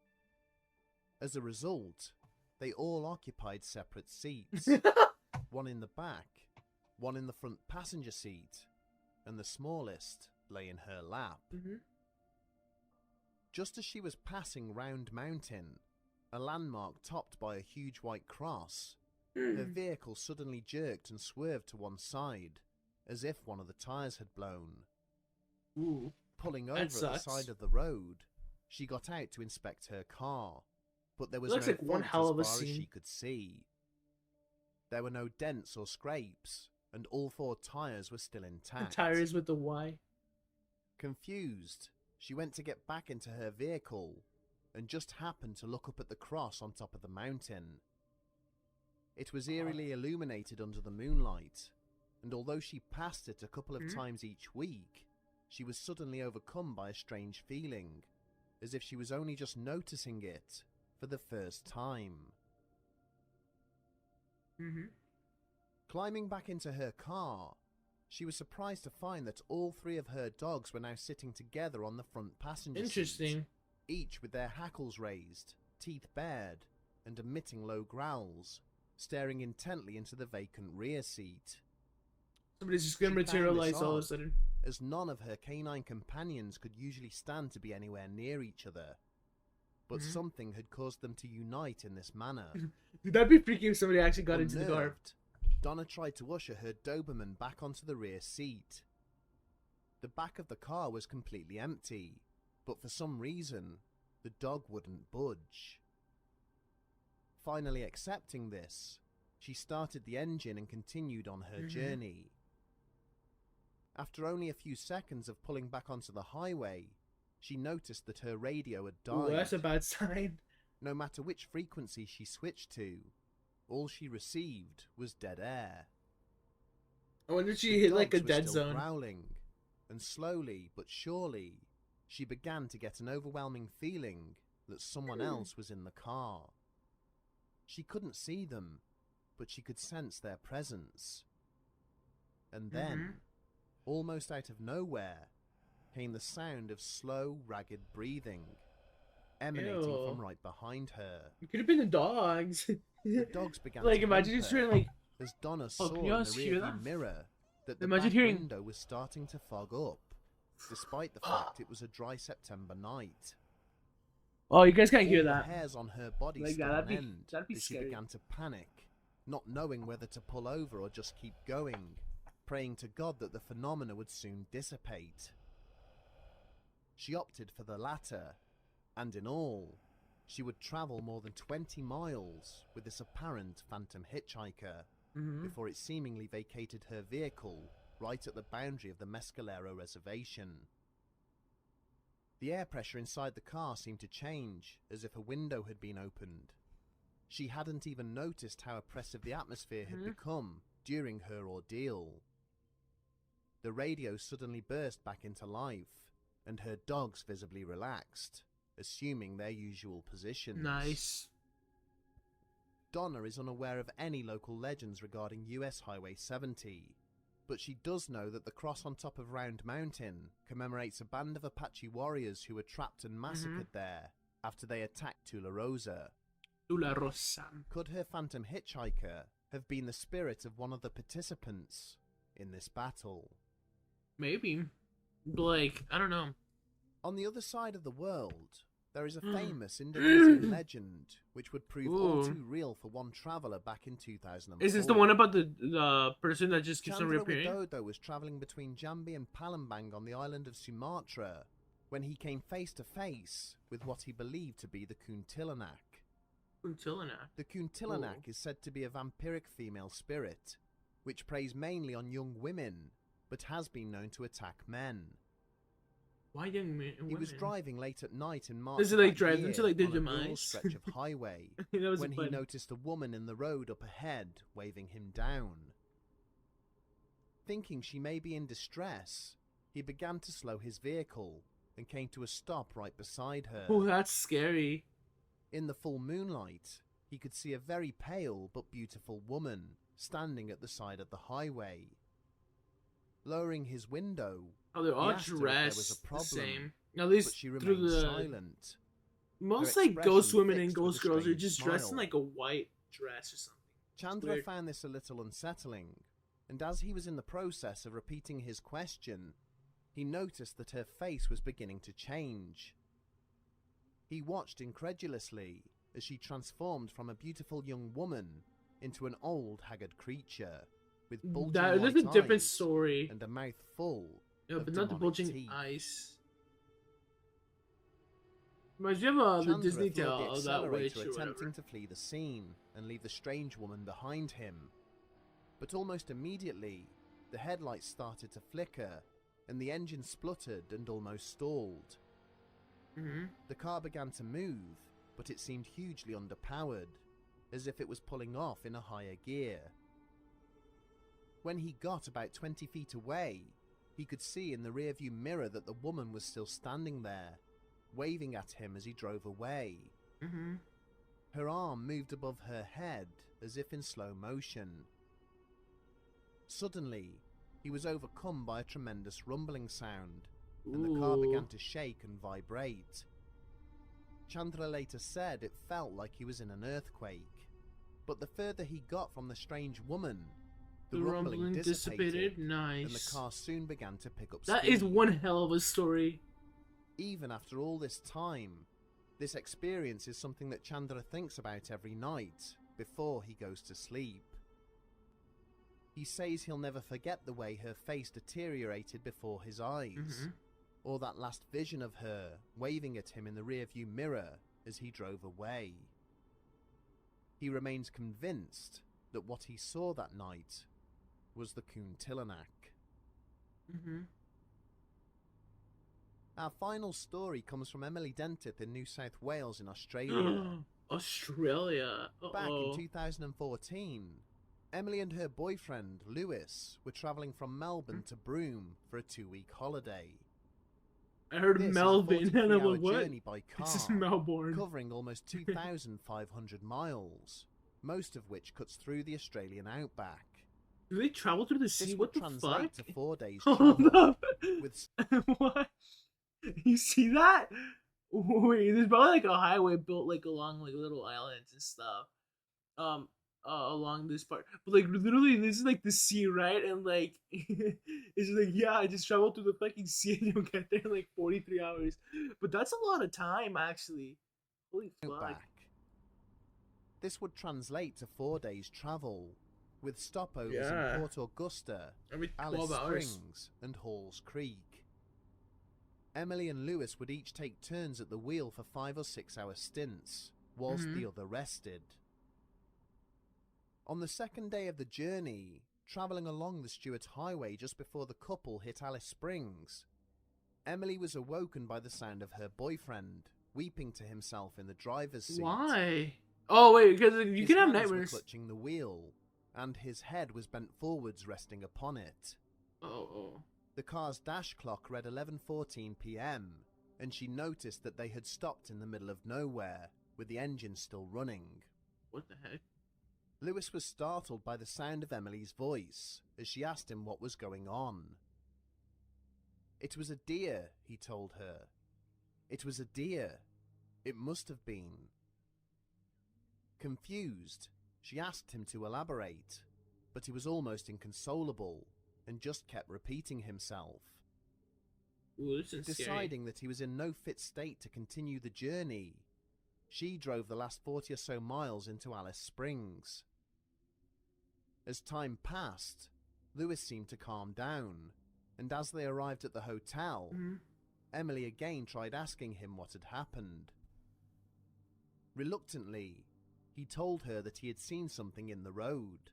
R: As a result, they all occupied separate seats, one in the back, one in the front passenger seat, and the smallest lay in her lap. Just as she was passing Round Mountain, a landmark topped by a huge white cross, her vehicle suddenly jerked and swerved to one side, as if one of the tires had blown. Pulling over at the side of the road, she got out to inspect her car, but there was no fault
A: one hell of a
R: as far as
A: scene.
R: she could see. There were no dents or scrapes, and all 4 tires were still intact.
A: The tires with the Y.
R: Confused, she went to get back into her vehicle, and just happened to look up at the cross on top of the mountain. It was eerily illuminated under the moonlight, and although she passed it a couple of times each week, she was suddenly overcome by a strange feeling, as if she was only just noticing it for the first time. Climbing back into her car, she was surprised to find that all 3 of her dogs were now sitting together on the front passenger seat, each with their hackles raised, teeth bared, and emitting low growls, staring intently into the vacant rear seat.
A: Somebody's just gonna materialize all of a sudden.
R: As none of her canine companions could usually stand to be anywhere near each other. But something had caused them to unite in this manner.
A: Dude, that'd be freaky if somebody actually got into the car.
R: Unnerved, Donna tried to usher her Doberman back onto the rear seat. The back of the car was completely empty, but for some reason, the dog wouldn't budge. Finally accepting this, she started the engine and continued on her journey. After only a few seconds of pulling back onto the highway, she noticed that her radio had died.
A: Ooh, that's a bad sign.
R: No matter which frequency she switched to, all she received was dead air.
A: I wonder if she hit like a dead zone.
R: Growling, and slowly but surely, she began to get an overwhelming feeling that someone else was in the car. She couldn't see them, but she could sense their presence. And then, almost out of nowhere, came the sound of slow, ragged breathing, emanating from right behind her.
A: It could have been the dogs.
R: The dogs began
A: like
R: to
A: imagine just hearing like
R: as Donna saw in the rearview mirror that the
A: imagine
R: back
A: hearing
R: window was starting to fog up, despite the fact it was a dry September night.
A: Oh, you guys can't hear
R: All the
A: that.
R: hairs on her body
A: Like
R: stood
A: that,
R: on end
A: that'd be
R: as she
A: scary.
R: began to panic, not knowing whether to pull over or just keep going, praying to God that the phenomena would soon dissipate. She opted for the latter, And in all, she would travel more than 20 miles with this apparent phantom hitchhiker before it seemingly vacated her vehicle right at the boundary of the Mescalero reservation. The air pressure inside the car seemed to change, as if a window had been opened. She hadn't even noticed how oppressive the atmosphere had become during her ordeal. The radio suddenly burst back into life, and her dogs visibly relaxed, assuming their usual positions.
A: Nice.
R: Donna is unaware of any local legends regarding US Highway 70, but she does know that the cross on top of Round Mountain commemorates a band of Apache warriors who were trapped and massacred there after they attacked Tularosa.
A: Tularosa.
R: Could her phantom hitchhiker have been the spirit of one of the participants in this battle?
A: Maybe. Like, I don't know.
R: On the other side of the world, there is a famous Indonesian legend which would prove all too real for one traveller back in 2004.
A: Is this the one about the person that just keeps on reappearing?
R: Chandra Widodo was travelling between Jambi and Palembang on the island of Sumatra when he came face to face with what he believed to be the Kuntilanak.
A: Kuntilanak?
R: The Kuntilanak is said to be a vampiric female spirit, which preys mainly on young women, but has been known to attack men.
A: Why young men?
R: He was driving late at night in March.
A: Does it like drive them to like their demise?
R: Stretch of highway when he noticed a woman in the road up ahead waving him down. Thinking she may be in distress, he began to slow his vehicle and came to a stop right beside her.
A: Oh, that's scary.
R: In the full moonlight, he could see a very pale but beautiful woman standing at the side of the highway. Lowering his window,
A: oh, they're all dressed the same. At least through the
R: silent.
A: Most like ghost women and ghost girls are just dressed in like a white dress or something.
R: Chandra found this a little unsettling, and as he was in the process of repeating his question, he noticed that her face was beginning to change. He watched incredulously as she transformed from a beautiful young woman into an old, haggard creature with bulging
A: that's a different story
R: and a mouth full
A: of but not the bulging
R: teeth.
A: Eyes. Reminds me of the Disney tale of that witch or
R: attempting to flee the scene and leave the strange woman behind him. But almost immediately, the headlights started to flicker and the engine spluttered and almost stalled. The car began to move, but it seemed hugely underpowered, as if it was pulling off in a higher gear. When he got about 20 feet away, he could see in the rearview mirror that the woman was still standing there, waving at him as he drove away. Her arm moved above her head as if in slow motion. Suddenly, he was overcome by a tremendous rumbling sound, and the car began to shake and vibrate. Chandra later said it felt like he was in an earthquake, but the further he got from the strange woman, the rumbling dissipated,
A: nice.
R: And the car soon began to pick up
A: That
R: speed.
A: is one hell of a story.
R: Even after all this time, this experience is something that Chandra thinks about every night before he goes to sleep. He says he'll never forget the way her face deteriorated before his eyes, or that last vision of her waving at him in the rearview mirror as he drove away. He remains convinced that what he saw that night was the Kuntilanak. Our final story comes from Emily Dentith in New South Wales in Australia.
A: Australia.
R: Back in 2014, Emily and her boyfriend, Lewis, were travelling from Melbourne to Broome for a 2-week holiday.
A: I heard
R: This
A: Melbourne,
R: is a
A: and I'm like,
R: 40-hour
A: what?
R: journey by car,
A: This is Melbourne.
R: covering almost 2,500 miles, most of which cuts through the Australian outback.
A: Do they travel through the sea?
R: This
A: What
R: would
A: the
R: translate
A: fuck?
R: to 4 days
A: Hold
R: travel
A: up.
R: with
A: What? You see that? Wait, there's probably like a highway built like along like little islands and stuff. Along this part. But like literally this is like the sea, right? And like it's like, yeah, I just traveled through the fucking sea and you'll get there in like 43 hours. But that's a lot of time actually. Holy fuck.
R: back. This would translate to 4 days travel, with stopovers
A: Yeah.
R: in Port Augusta,
A: Every
R: Alice
A: 12 hours.
R: Springs, and Halls Creek. Emily and Lewis would each take turns at the wheel for 5 or 6 hour stints, whilst the other rested. On the second day of the journey, travelling along the Stuart Highway just before the couple hit Alice Springs, Emily was awoken by the sound of her boyfriend weeping to himself in the driver's seat.
A: Why? Oh wait, because you can have
R: nightmares. His hands were clutching the wheel, and his head was bent forwards, resting upon it.
A: Oh.
R: The car's dash clock read 11:14 p.m, and she noticed that they had stopped in the middle of nowhere, with the engine still running.
A: What the heck?
R: Lewis was startled by the sound of Emily's voice as she asked him what was going on. It was a deer, he told her. It was a deer. It must have been. Confused, she asked him to elaborate, but he was almost inconsolable and just kept repeating himself.
A: Ooh, this is
R: Deciding
A: scary.
R: that he was in no fit state to continue the journey, she drove the last 40 or so miles into Alice Springs. As time passed, Lewis seemed to calm down, and as they arrived at the hotel, Emily again tried asking him what had happened. Reluctantly, he told her that he had seen something in the road.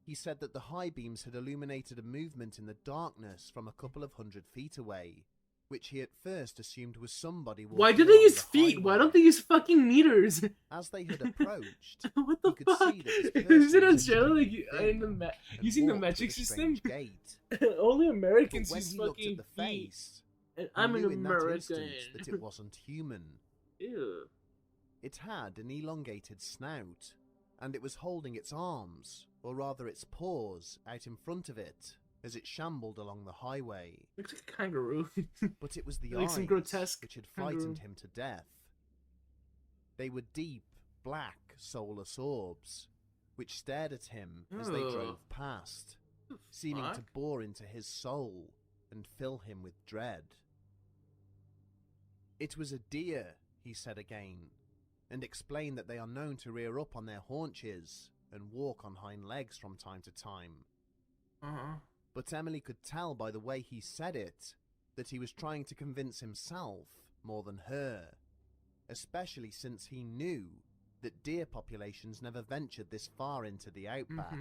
R: He said that the high beams had illuminated a movement in the darkness from a couple of 100 feet away, which he at first assumed was somebody walking.
A: Why do they use feet? Why don't they use fucking meters?
R: As they had approached,
A: what the
R: he could
A: fuck?
R: see that this person
A: Is it
R: was
A: Australia like using the metric system? Only Americans use fucking
R: at the face,
A: and I'm an
R: knew in that
A: American.
R: instant that it wasn't human.
A: Ew.
R: It had an elongated snout, and it was holding its arms, or rather its paws, out in front of it as it shambled along the highway.
A: Looks like a kangaroo.
R: But it was the
A: like
R: eyes
A: some grotesque
R: which had
A: kangaroo.
R: frightened him to death. They were deep, black, soulless orbs, which stared at him as they
A: Ugh.
R: drove past, seeming to
A: fuck?
R: bore into his soul and fill him with dread. It was a deer, he said again, and explained that they are known to rear up on their haunches and walk on hind legs from time to time. But Emily could tell by the way he said it that he was trying to convince himself more than her, especially since he knew that deer populations never ventured this far into the outback.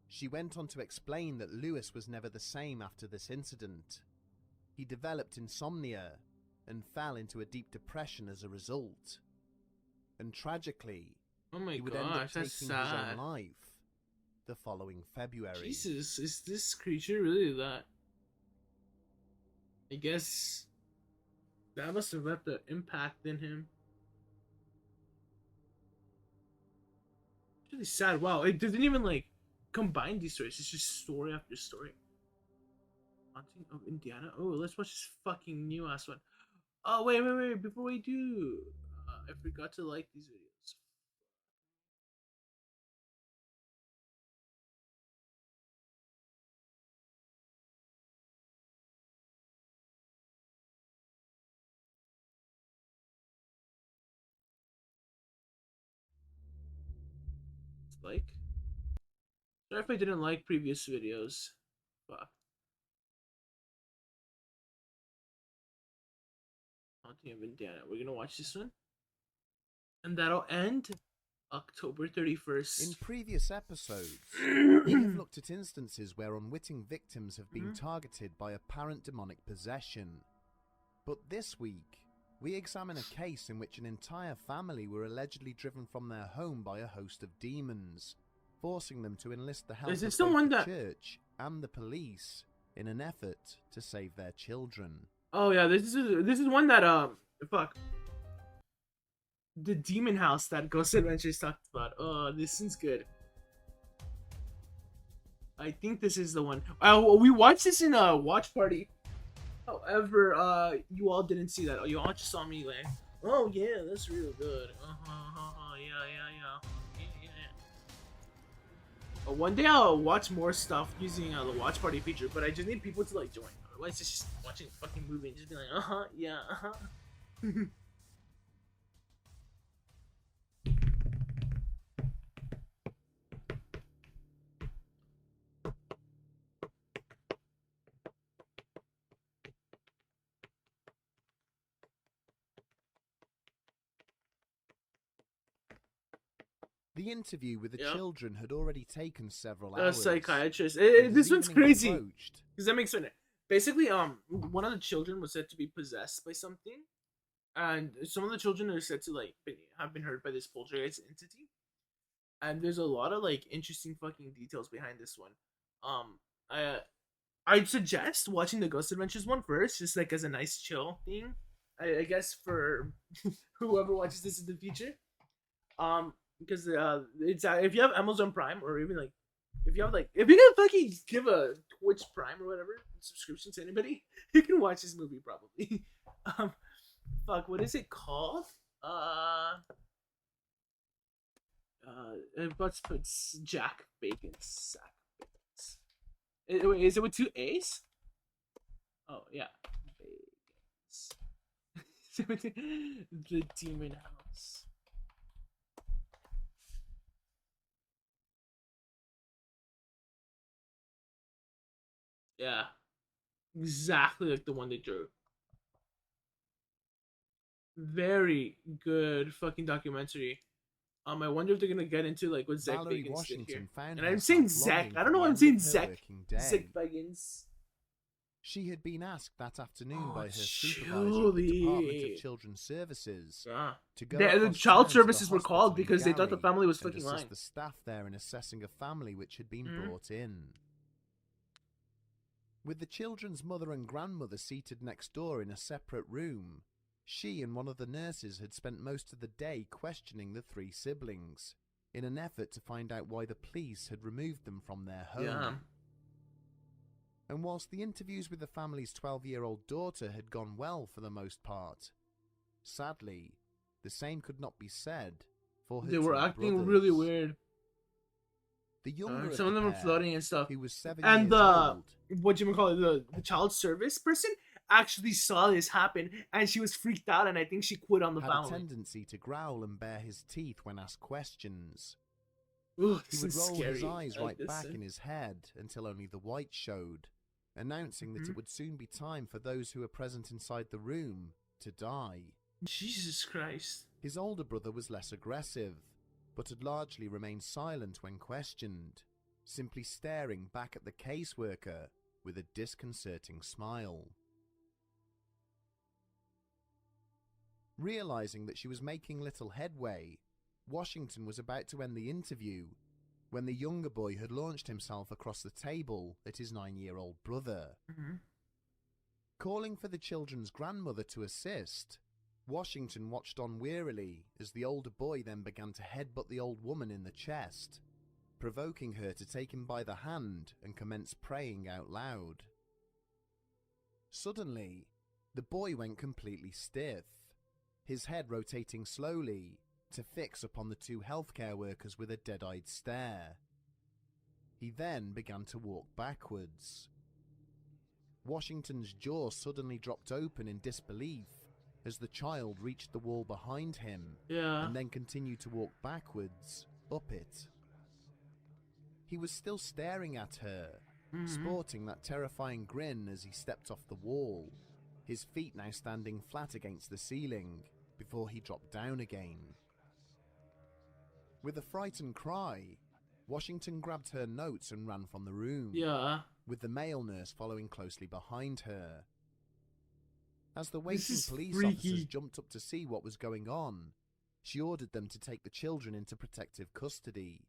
R: She went on to explain that Lewis was never the same after this incident. He developed insomnia and fell into a deep depression as a result. And tragically,
A: Oh my
R: he would end up
A: gosh,
R: taking
A: that's
R: his
A: sad.
R: own life the following February.
A: Jesus, is this creature really that? I guess that must have left an impact in him. It's really sad. Wow, it doesn't even like combine these stories. It's just story after story. Haunting of Indiana. Oh, let's watch this fucking new ass one. Oh wait. Before we do, I forgot to like these videos. Like, sorry if I didn't like previous videos. Fuck. Haunting of Indiana. We're gonna watch this one, and that'll end October 31st.
R: In previous episodes, we have looked at instances where unwitting victims have been targeted by apparent demonic possession. But this week, we examine a case in which an entire family were allegedly driven from their home by a host of demons, forcing them to enlist the help
A: Is
R: of
A: this the
R: both
A: one
R: the
A: that-
R: church and the police in an effort to save their children.
A: Oh yeah, this is one that fuck. The demon house that Ghost Adventures talked about. Oh, this one's good. I think this is the one. We watched this in a watch party. However, you all didn't see that. You all just saw me like, oh yeah, that's real good. Yeah. One day I'll watch more stuff using the watch party feature, but I just need people to like join. Otherwise, it's just watching a fucking movie and just be like, yeah,
R: The interview with the
A: Yep.
R: children had already taken several
A: A
R: hours.
A: psychiatrist.
R: It
A: This
R: was
A: one's
R: evening
A: crazy.
R: approached.
A: Because that makes sense. Basically, one of the children was said to be possessed by something, and some of the children are said to like have been hurt by this poltergeist entity. And there's a lot of like interesting fucking details behind this one. I'd suggest watching the Ghost Adventures one first, just like as a nice chill thing. I guess for whoever watches this in the future. Because it's if you have Amazon Prime or even like if you can fucking give a Twitch Prime or whatever subscription to anybody, you can watch this movie probably. What is it called? Let's put Jack Bacon Sack Bacons. Wait, is it with 2 A's? Oh yeah, Bacons. The Demon House. Yeah, exactly like the one they drew. Very good fucking documentary. I wonder if they're gonna get into like what Zach
R: Valerie
A: Bagans did
R: Washington
A: here.
R: found
A: And I'm
R: herself
A: saying Zach.
R: longing
A: I don't
R: for
A: know why
R: the
A: I'm
R: end
A: saying
R: of her
A: Zach.
R: working day.
A: Zach Bagans.
R: She had been asked that afternoon
A: Oh,
R: by her supervisor at the Department of Children's Services to go
A: The
R: across
A: child
R: town to
A: services
R: the
A: were called
R: hospital in
A: because they thought the
R: Gary
A: family was
R: and
A: fucking
R: assist
A: lying.
R: the staff there in assessing a family which had been brought in. With the children's mother and grandmother seated next door in a separate room, she and one of the nurses had spent most of the day questioning the 3 siblings in an effort to find out why the police had removed them from their home.
A: Yeah.
R: And whilst the interviews with the family's 12-year-old daughter had gone well for the most part, sadly, the same could not be said for her
A: They were
R: 2
A: acting
R: brothers.
A: really weird.
R: The younger
A: Some of them were
R: pair,
A: floating and stuff.
R: who was 7
A: And
R: years
A: the
R: old,
A: what you call it, the child service person actually saw this happen, and she was freaked out, and I think she quit on the
R: had a
A: family.
R: tendency to growl and bare his teeth when asked questions.
A: Ooh,
R: He
A: this
R: would
A: is
R: roll
A: scary.
R: his eyes
A: I like
R: right
A: this
R: back
A: scene.
R: in his head until only the white showed, announcing that it would soon be time for those who were present inside the room to die.
A: Jesus Christ.
R: His older brother was less aggressive, but had largely remained silent when questioned, simply staring back at the caseworker with a disconcerting smile. Realizing that she was making little headway, Washington was about to end the interview when the younger boy had launched himself across the table at his 9-year-old brother. Calling for the children's grandmother to assist, Washington watched on wearily as the older boy then began to headbutt the old woman in the chest, provoking her to take him by the hand and commence praying out loud. Suddenly, the boy went completely stiff, his head rotating slowly to fix upon the 2 healthcare workers with a dead-eyed stare. He then began to walk backwards. Washington's jaw suddenly dropped open in disbelief as the child reached the wall behind him and then continued to walk backwards, up it. He was still staring at her, sporting that terrifying grin as he stepped off the wall, his feet now standing flat against the ceiling before he dropped down again. With a frightened cry, Washington grabbed her notes and ran from the room, with the male nurse following closely behind her. As the waiting police officers jumped up to see what was going on, she ordered them to take the children into protective custody,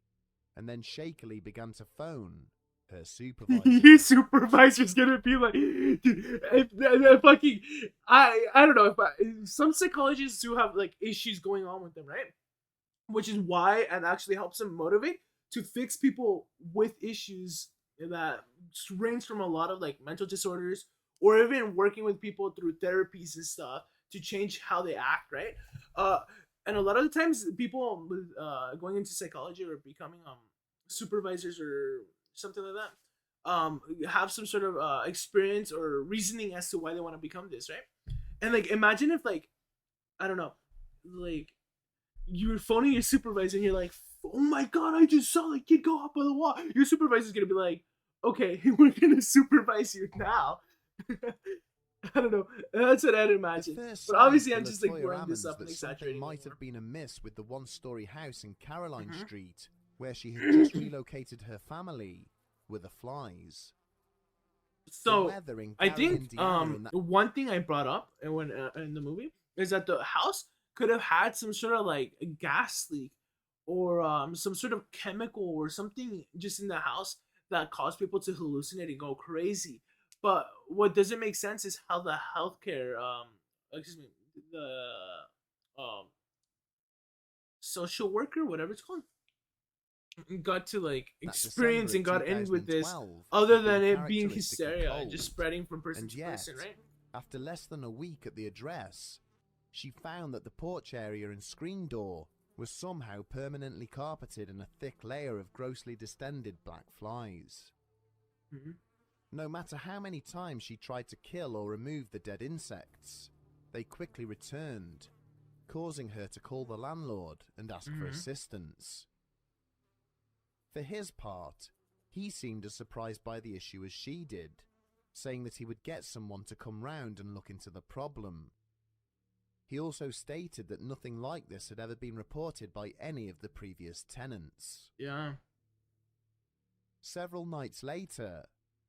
R: and then shakily began to phone her supervisor.
A: Your supervisor's gonna be like, dude, I don't know, if some psychologists do have like issues going on with them, right? Which is why it actually helps them motivate to fix people with issues that range from a lot of like mental disorders, or even working with people through therapies and stuff to change how they act, right? And a lot of the times people with going into psychology or becoming supervisors or something like that have some sort of experience or reasoning as to why they want to become this, right? And like imagine if like, I don't know, like you're phoning your supervisor and you're like, oh my god, I just saw the kid go up on the wall. Your supervisor's gonna be like, okay, we're gonna supervise you now. I don't know. That's what I'd imagine. But obviously, I'm just like blowing this up and exaggerating.
R: Might have been amiss with the one-story house in Caroline Street, where she had just relocated her family, were the flies.
A: So I think one thing I brought up when in the movie is that the house could have had some sort of like a gas leak or some sort of chemical or something just in the house that caused people to hallucinate and go crazy. But what doesn't make sense is how the healthcare the social worker, whatever it's called, got to like experience and got in with this, other than it being hysteria just spreading from person to person, right?
R: After less than a week at the address, she found that the porch area and screen door was somehow permanently carpeted in a thick layer of grossly distended black flies. No matter how many times she tried to kill or remove the dead insects, they quickly returned, causing her to call the landlord and ask for assistance. For his part, he seemed as surprised by the issue as she did, saying that he would get someone to come round and look into the problem. He also stated that nothing like this had ever been reported by any of the previous tenants.
A: Yeah.
R: Several nights later,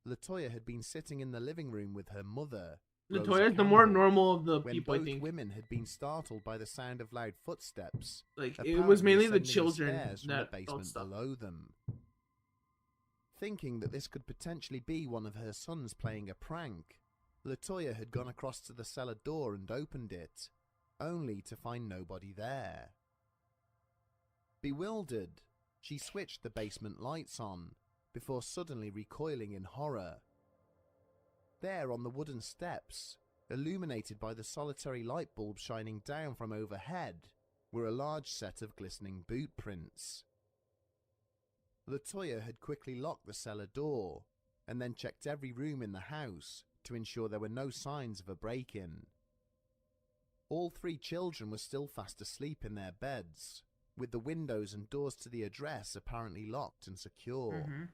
R: Latoya had been sitting in the living room with her mother.
A: Latoya is the more normal of the people, I
R: both
A: think.
R: Women had been startled by the sound of loud footsteps.
A: Like, it was mainly the children
R: from
A: that
R: the basement below them. Thinking that this could potentially be one of her sons playing a prank, Latoya had gone across to the cellar door and opened it, only to find nobody there. Bewildered, she switched the basement lights on, before suddenly recoiling in horror. There on the wooden steps, illuminated by the solitary light bulb shining down from overhead, were a large set of glistening boot prints. Latoya had quickly locked the cellar door, and then checked every room in the house to ensure there were no signs of a break-in. All three children were still fast asleep in their beds, with the windows and doors to the address apparently locked and secure.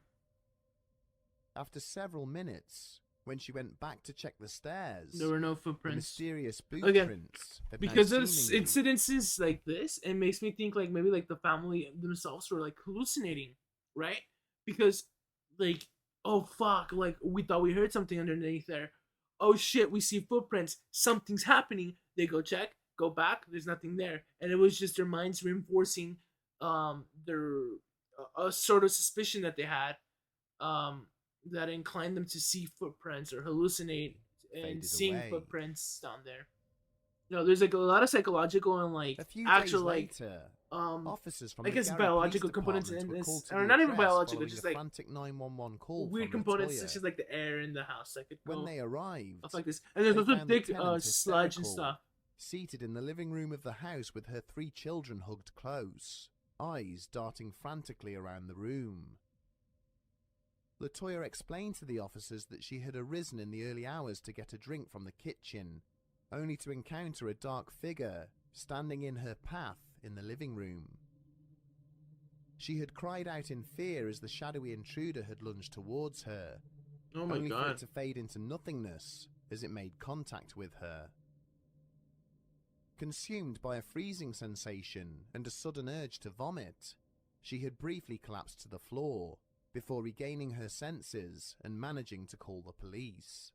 R: After several minutes, when she went back to check the stairs,
A: there were no footprints.
R: The mysterious boot prints had
A: because of incidences like this, it makes me think like maybe like the family themselves were like hallucinating, right? Because like, oh fuck, like we thought we heard something underneath there. Oh shit, we see footprints. Something's happening. They go check, go back. There's nothing there, and it was just their minds reinforcing their a sort of suspicion that they had that inclined them to see footprints or hallucinate and seeing footprints down there. You know, there's like a lot of psychological and like actual like
R: officers from
A: I guess biological components in this, or not even biological, just like
R: frantic 911 call
A: weird components such as like the air in the house. Like
R: when they arrived,
A: stuff like this, and there's also thick sludge and stuff.
R: Seated in the living room of the house with her three children hugged close, eyes darting frantically around the room. Latoya explained to the officers that she had arisen in the early hours to get a drink from the kitchen, only to encounter a dark figure standing in her path in the living room. She had cried out in fear as the shadowy intruder had lunged towards her, only for it to fade into nothingness as it made contact with her. Consumed by a freezing sensation and a sudden urge to vomit, she had briefly collapsed to the floor, before regaining her senses and managing to call the police.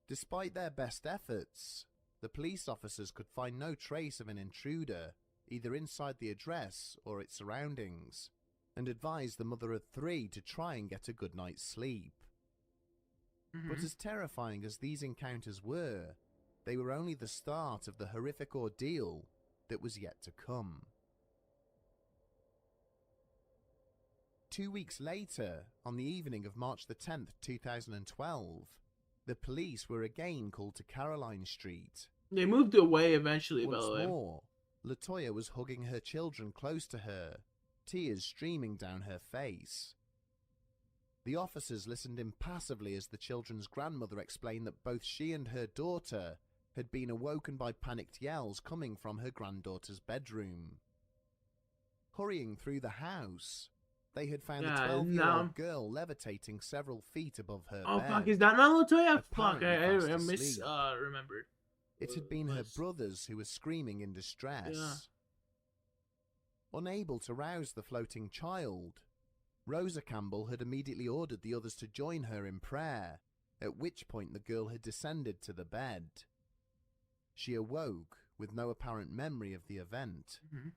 R: Despite their best efforts, the police officers could find no trace of an intruder, either inside the address or its surroundings, and advised the mother of three to try and get a good night's sleep. But as terrifying as these encounters were, they were only the start of the horrific ordeal that was yet to come. 2 weeks later, on the evening of March the 10th, 2012, the police were again called to Caroline Street.
A: They moved away eventually, by the way.
R: Once more, Latoya was hugging her children close to her, tears streaming down her face. The officers listened impassively as the children's grandmother explained that both she and her daughter had been awoken by panicked yells coming from her granddaughter's bedroom. Hurrying through the house, They had found the 12-year-old girl levitating several feet above her bed.
A: Fuck, is that not Latoya? Fuck,
R: apparently
A: I
R: fast asleep.
A: remembered.
R: It had been her brothers who were screaming in distress.
A: Yeah.
R: Unable to rouse the floating child, Rosa Campbell had immediately ordered the others to join her in prayer, at which point the girl had descended to the bed. She awoke with no apparent memory of the event.
A: Mm-hmm.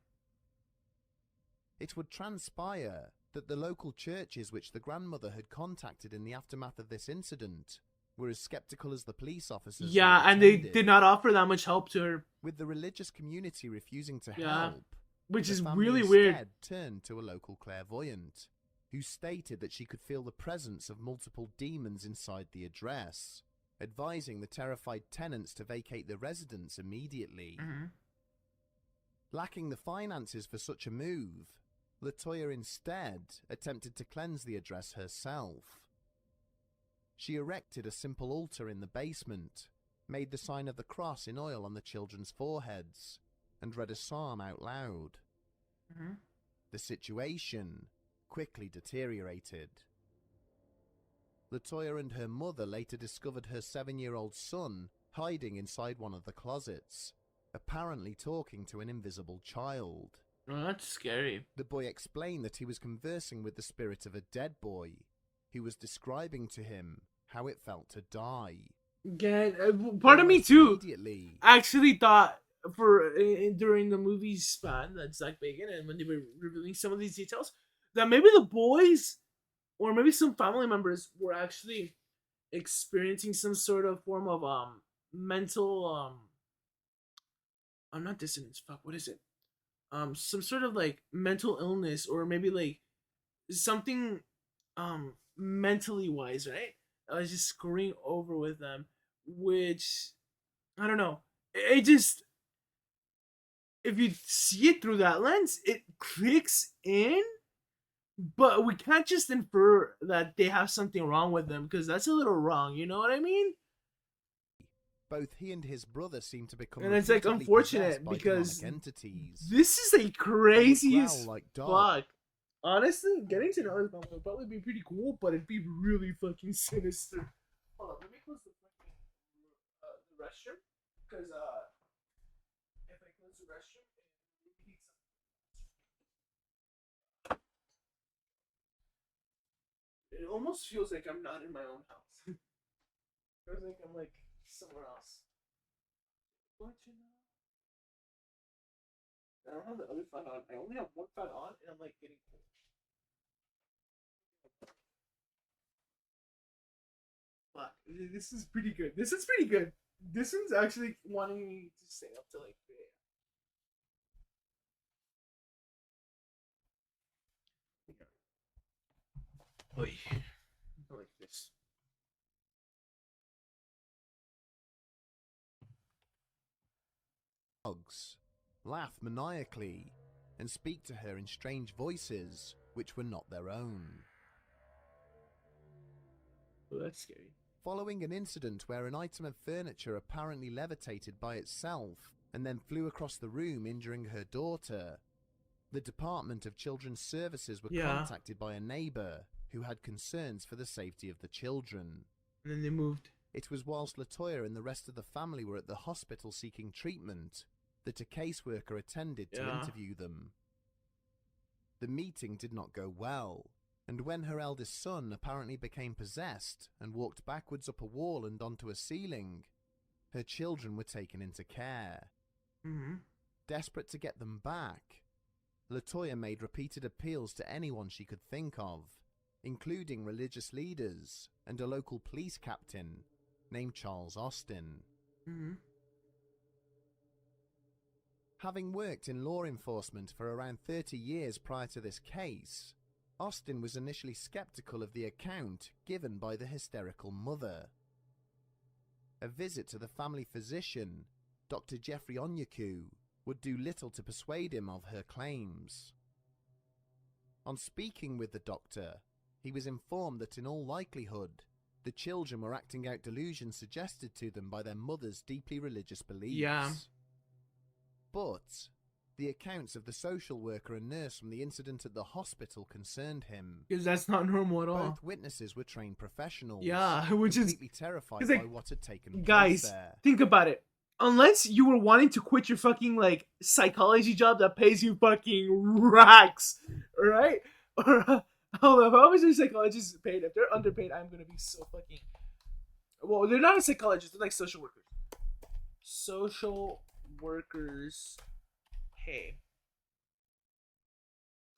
R: It would transpire that the local churches which the grandmother had contacted in the aftermath of this incident were as skeptical as the police officers.
A: Yeah, and they did not offer that much help to her.
R: With the religious community refusing to help,
A: which is
R: family
A: really weird.
R: Instead turned to a local clairvoyant, who stated that she could feel the presence of multiple demons inside the address, advising the terrified tenants to vacate the residence immediately.
A: Mm-hmm.
R: Lacking the finances for such a move, Latoya instead attempted to cleanse the address herself. She erected a simple altar in the basement, made the sign of the cross in oil on the children's foreheads, and read a psalm out loud.
A: Mm-hmm.
R: The situation quickly deteriorated. Latoya and her mother later discovered her 7-year-old son hiding inside one of the closets, apparently talking to an invisible child.
A: Oh, that's scary.
R: The boy explained that he was conversing with the spirit of a dead boy, who was describing to him how it felt to die.
A: Yeah, part of me too actually thought during the movie span that Zach Bagans, and when they were revealing some of these details, that maybe the boys or maybe some family members were actually experiencing some sort of form of mental not dissonance, fuck, what is it? Some sort of like mental illness, or maybe like something mentally wise, right? I was just screwing over with them, which I don't know. It just, if you see it through that lens, it clicks in, but we can't just infer that they have something wrong with them, because that's a little wrong, you know what I mean?
R: Both he and his brother seem to become,
A: and it's like unfortunate because this is a craziest fuck. Honestly, getting to know his mom would probably be pretty cool, but it'd be really fucking sinister. Hold on, let me close the fucking the restroom, because if I close the restroom, it repeats something. It almost feels like I'm not in my own house. It feels like I'm like somewhere else. What you know? I don't have the other fan on. I only have one fan on, and I'm like getting cold. Fuck, this is pretty good. This is pretty good. This one's actually wanting me to stay up till like 3 a.m. Oy. I like this.
R: Dogs laugh maniacally and speak to her in strange voices which were not their own.
A: Oh, that's scary.
R: Following an incident where an item of furniture apparently levitated by itself and then flew across the room, injuring her daughter, the Department of Children's Services were contacted by a neighbour who had concerns for the safety of the children.
A: And then they moved.
R: It was whilst Latoya and the rest of the family were at the hospital seeking treatment that a caseworker attended to interview them. The meeting did not go well, and when her eldest son apparently became possessed and walked backwards up a wall and onto a ceiling, her children were taken into care.
A: Mm-hmm.
R: Desperate to get them back, Latoya made repeated appeals to anyone she could think of, including religious leaders and a local police captain named Charles Austin.
A: Mm-hmm.
R: Having worked in law enforcement for around 30 years prior to this case, Austin was initially skeptical of the account given by the hysterical mother. A visit to the family physician, Dr. Jeffrey Onyeku, would do little to persuade him of her claims. On speaking with the doctor, he was informed that in all likelihood, the children were acting out delusions suggested to them by their mother's deeply religious beliefs.
A: Yeah.
R: But The accounts of the social worker and nurse from the incident at the hospital concerned him.
A: Because that's not normal at all.
R: Both witnesses were trained professionals.
A: Yeah, which is
R: completely terrified by what had taken place
A: guys,
R: there.
A: think about it. Unless you were wanting to quit your fucking like psychology job that pays you fucking racks, right? Or if I was a psychologist paid, if they're underpaid, I'm gonna be so fucking. Well, they're not a psychologist; they're like social workers. Social workers pay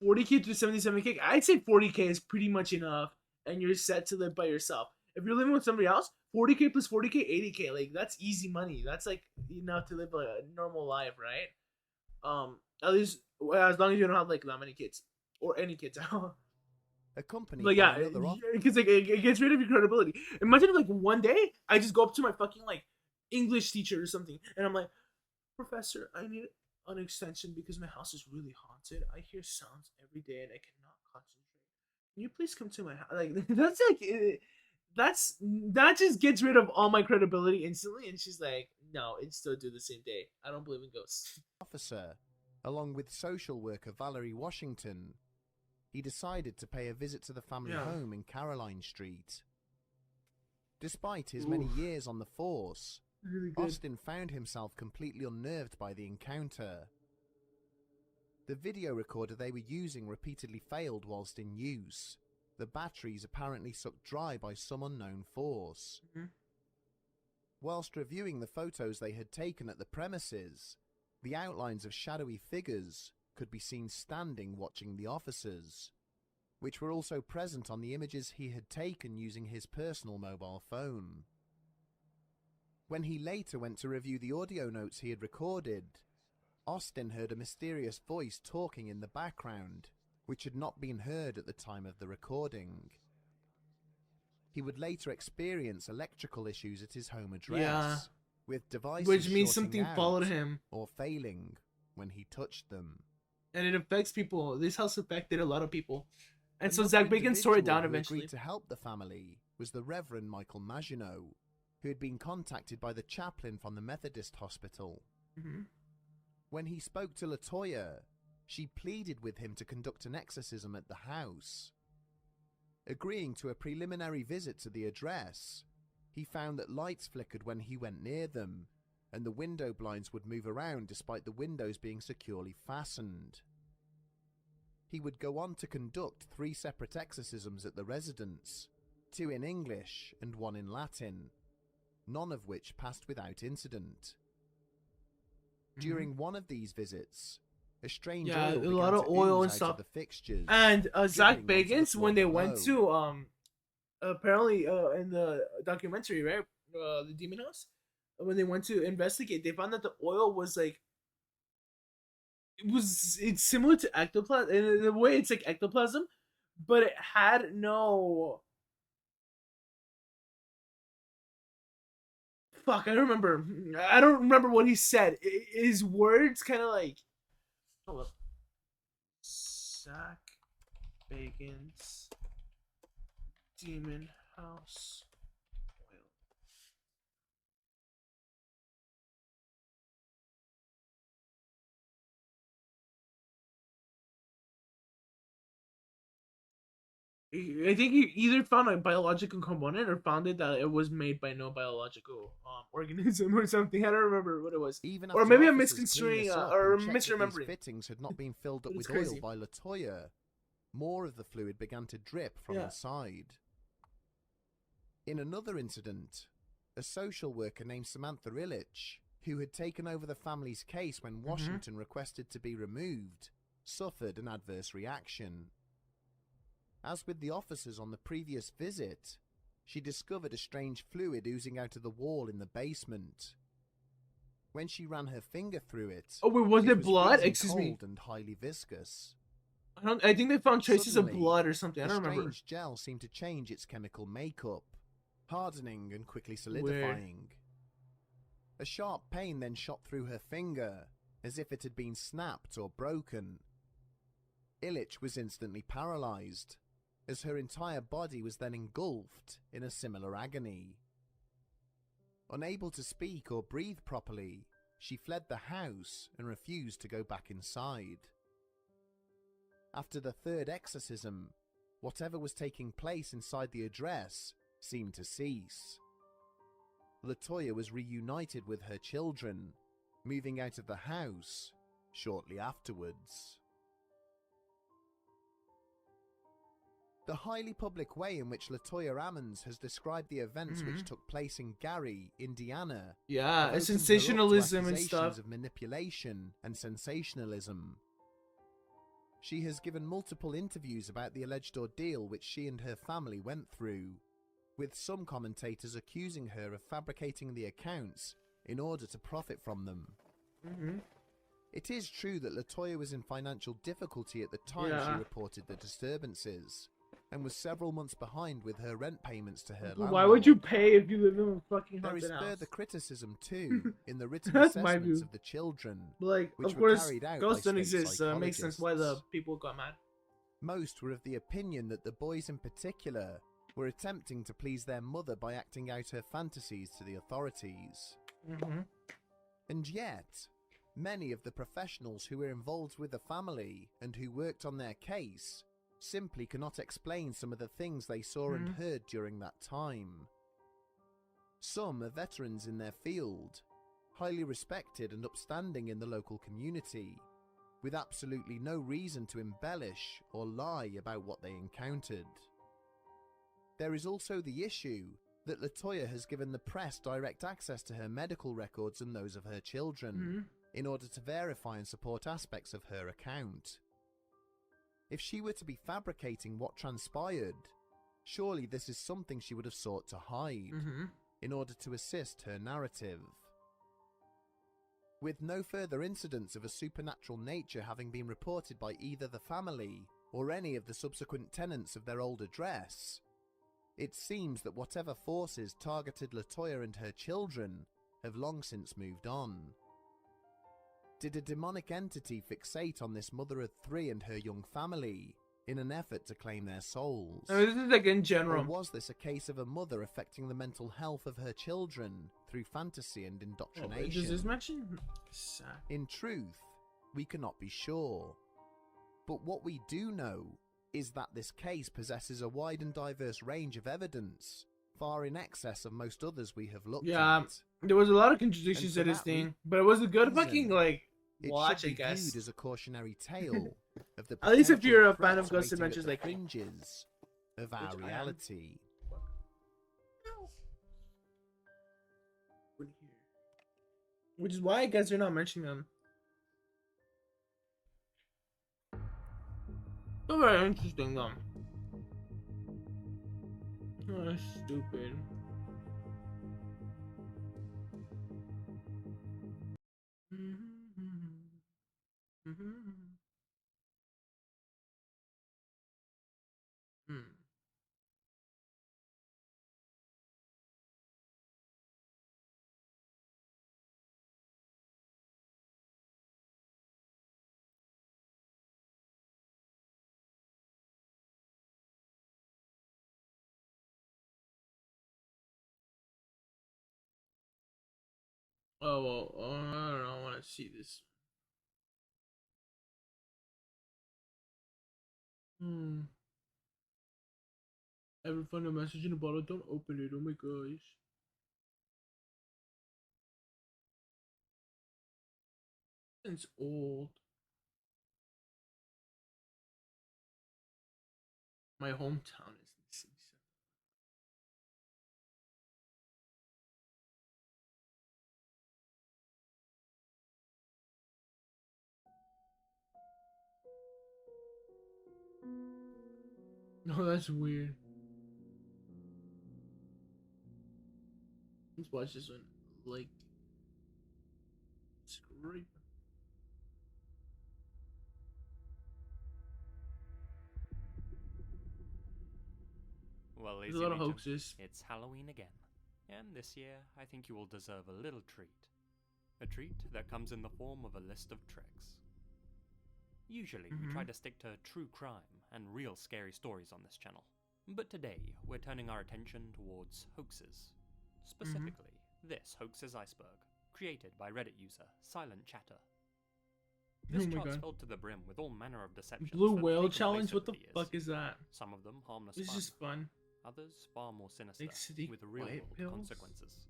A: 40K to 77K. I'd say 40K is pretty much enough, and you're set to live by yourself. If you're living with somebody else, 40K plus 40K, 80K. Like, that's easy money. That's like enough to live a normal life, right? At least as long as you don't have like that many kids or any kids at all.
R: Accompanied
A: But yeah, because like it gets rid of your credibility. Imagine like one day I just go up to my fucking like English teacher or something, and I'm like, Professor, I need an extension because my house is really haunted. I hear sounds every day and I cannot concentrate. Can you please come to my house? Like that's like that just gets rid of all my credibility instantly. And she's like, no, it's still due the same day. I don't believe in ghosts.
R: Officer, along with social worker Valerie Washington, he decided to pay a visit to the family home in Caroline Street. Despite his many years on the force,
A: really
R: Austin found himself completely unnerved by the encounter. The video recorder they were using repeatedly failed whilst in use, the batteries apparently sucked dry by some unknown force. Whilst reviewing the photos they had taken at the premises, the outlines of shadowy figures could be seen standing watching the officers, which were also present on the images he had taken using his personal mobile phone. When he later went to review the audio notes he had recorded, Austin heard a mysterious voice talking in the background, which had not been heard at the time of the recording. He would later experience electrical issues at his home address, with devices
A: which means
R: shorting
A: something
R: out
A: followed him
R: or failing when he touched them.
A: and it affects people. This house affected a lot of people. And so
R: Another
A: Zach Bagans tore it down
R: individual who
A: eventually.
R: agreed to help the family was the Reverend Michael Maginot, who had been contacted by the chaplain from the Methodist hospital. When he spoke to LaToya, she pleaded with him to conduct an exorcism at the house. Agreeing to a preliminary visit to the address, he found that lights flickered when he went near them, and the window blinds would move around despite the windows being securely fastened. He would go on to conduct 3 separate exorcisms at the residence, 2 in English and 1 in Latin, none of which passed without incident. During one of these visits, a strange oil
A: a
R: began
A: lot of
R: to
A: oil
R: ooze
A: and
R: out
A: stuff.
R: of the fixtures,
A: And Zach
R: dripping onto the
A: Bagans, when
R: floor
A: they went
R: below.
A: to apparently in the documentary, right, the Demon House, when they went to investigate, they found that the oil was like it's similar to ectoplasm in a way. It's like ectoplasm, but it had no. Fuck, I don't remember. I don't remember what he said. His words kind of like. Hold up. Zach Bagans Demon House oil. I think he either found a biological component or found it that it was made by no biological organism or something. I don't remember what it was.
R: Even
A: Or
R: after
A: maybe I'm
R: officers
A: misconstruing
R: cleaned this up
A: or
R: and checked that these
A: misremembering.
R: fittings had not been filled up
A: But it's
R: with oil
A: crazy.
R: by LaToya, more of the fluid began to drip from inside. In another incident, a social worker named Samantha Illich, who had taken over the family's case when Washington requested to be removed, suffered an adverse reaction. As with the officers on the previous visit, she discovered a strange fluid oozing out of the wall in the basement. When she ran her finger through it,
A: Oh, wait, wasn't it
R: was
A: blood?
R: freezing
A: Excuse me.
R: cold and highly viscous.
A: I think they found traces of
R: Suddenly,
A: blood or something. I
R: the
A: don't remember.
R: strange gel seemed to change its chemical makeup, hardening and quickly solidifying. A sharp pain then shot through her finger, as if it had been snapped or broken. Illich was instantly paralyzed, as her entire body was then engulfed in a similar agony. Unable to speak or breathe properly, she fled the house and refused to go back inside. After the third exorcism, whatever was taking place inside the address seemed to cease. LaToya was reunited with her children, moving out of the house shortly afterwards. The highly public way in which LaToya Ammons has described the events which took place in Gary, Indiana,
A: yeah, and sensationalism and stuff,
R: of manipulation and sensationalism. She has given multiple interviews about the alleged ordeal which she and her family went through, with some commentators accusing her of fabricating the accounts in order to profit from them. It is true that LaToya was in financial difficulty at the time she reported the disturbances, and was several months behind with her rent payments to her landlord.
A: Why would you pay if you live in a fucking haunted
R: house? There is further criticism too in the written assessments of the children,
A: like,
R: which
A: of
R: were
A: course,
R: carried out
A: ghosts
R: by
A: don't exist, so it makes
R: psychologists.
A: sense why the people got mad.
R: Most were of the opinion that the boys in particular were attempting to please their mother by acting out her fantasies to the authorities. And yet, many of the professionals who were involved with the family and who worked on their case simply cannot explain some of the things they saw and heard during that time. Some are veterans in their field, highly respected and upstanding in the local community, with absolutely no reason to embellish or lie about what they encountered. There is also the issue that LaToya has given the press direct access to her medical records and those of her children, in order to verify and support aspects of her account. If she were to be fabricating what transpired, surely this is something she would have sought to hide, in order to assist her narrative. With no further incidents of a supernatural nature having been reported by either the family or any of the subsequent tenants of their old address, it seems that whatever forces targeted LaToya and her children have long since moved on. Did a demonic entity fixate on this mother of three and her young family in an effort to claim their souls?
A: I mean, this is like in general.
R: Or was this a case of a mother affecting the mental health of her children through fantasy and indoctrination?
A: Does this mention?
R: In truth, we cannot be sure. But what we do know is that this case possesses a wide and diverse range of evidence, far in excess of most others we have looked at.
A: There was a lot of contradictions to this thing, but it was a good fucking, like, watch, I guess.
R: It should be viewed as a cautionary tale of the
A: at least if you're a fan
R: threats
A: of Ghost
R: waiting at
A: Adventures,
R: the
A: like
R: fringes of our reality.
A: Which is why I guess they're not mentioning them. They're very interesting, though. Oh, that's stupid. Oh, well, I don't know, I want to see this. Ever find a message in a bottle? Don't open it, oh my gosh. It's old. My hometown is in C7. No, that's weird. Let's watch this one. Like, scrape.
T: Well,
A: there's a lot of hoaxes.
T: It's Halloween again, and this year I think you will deserve a little treat. A treat that comes in the form of a list of tricks. Usually, we try to stick to true crime and real scary stories on this channel. But today, we're turning our attention towards hoaxes. Specifically, this Hoaxes Iceberg, created by Reddit user Silent Chatter. This
A: Oh my
T: chart's
A: God.
T: filled to the brim with all manner of deceptions.
A: Blue
T: that have
A: whale
T: taken place
A: challenge? What
T: over
A: the
T: years.
A: fuck is that?
T: Some of them harmless
A: It's
T: fun.
A: just fun.
T: Others far more sinister,
A: Like city
T: with real
A: quiet
T: world
A: pills?
T: consequences.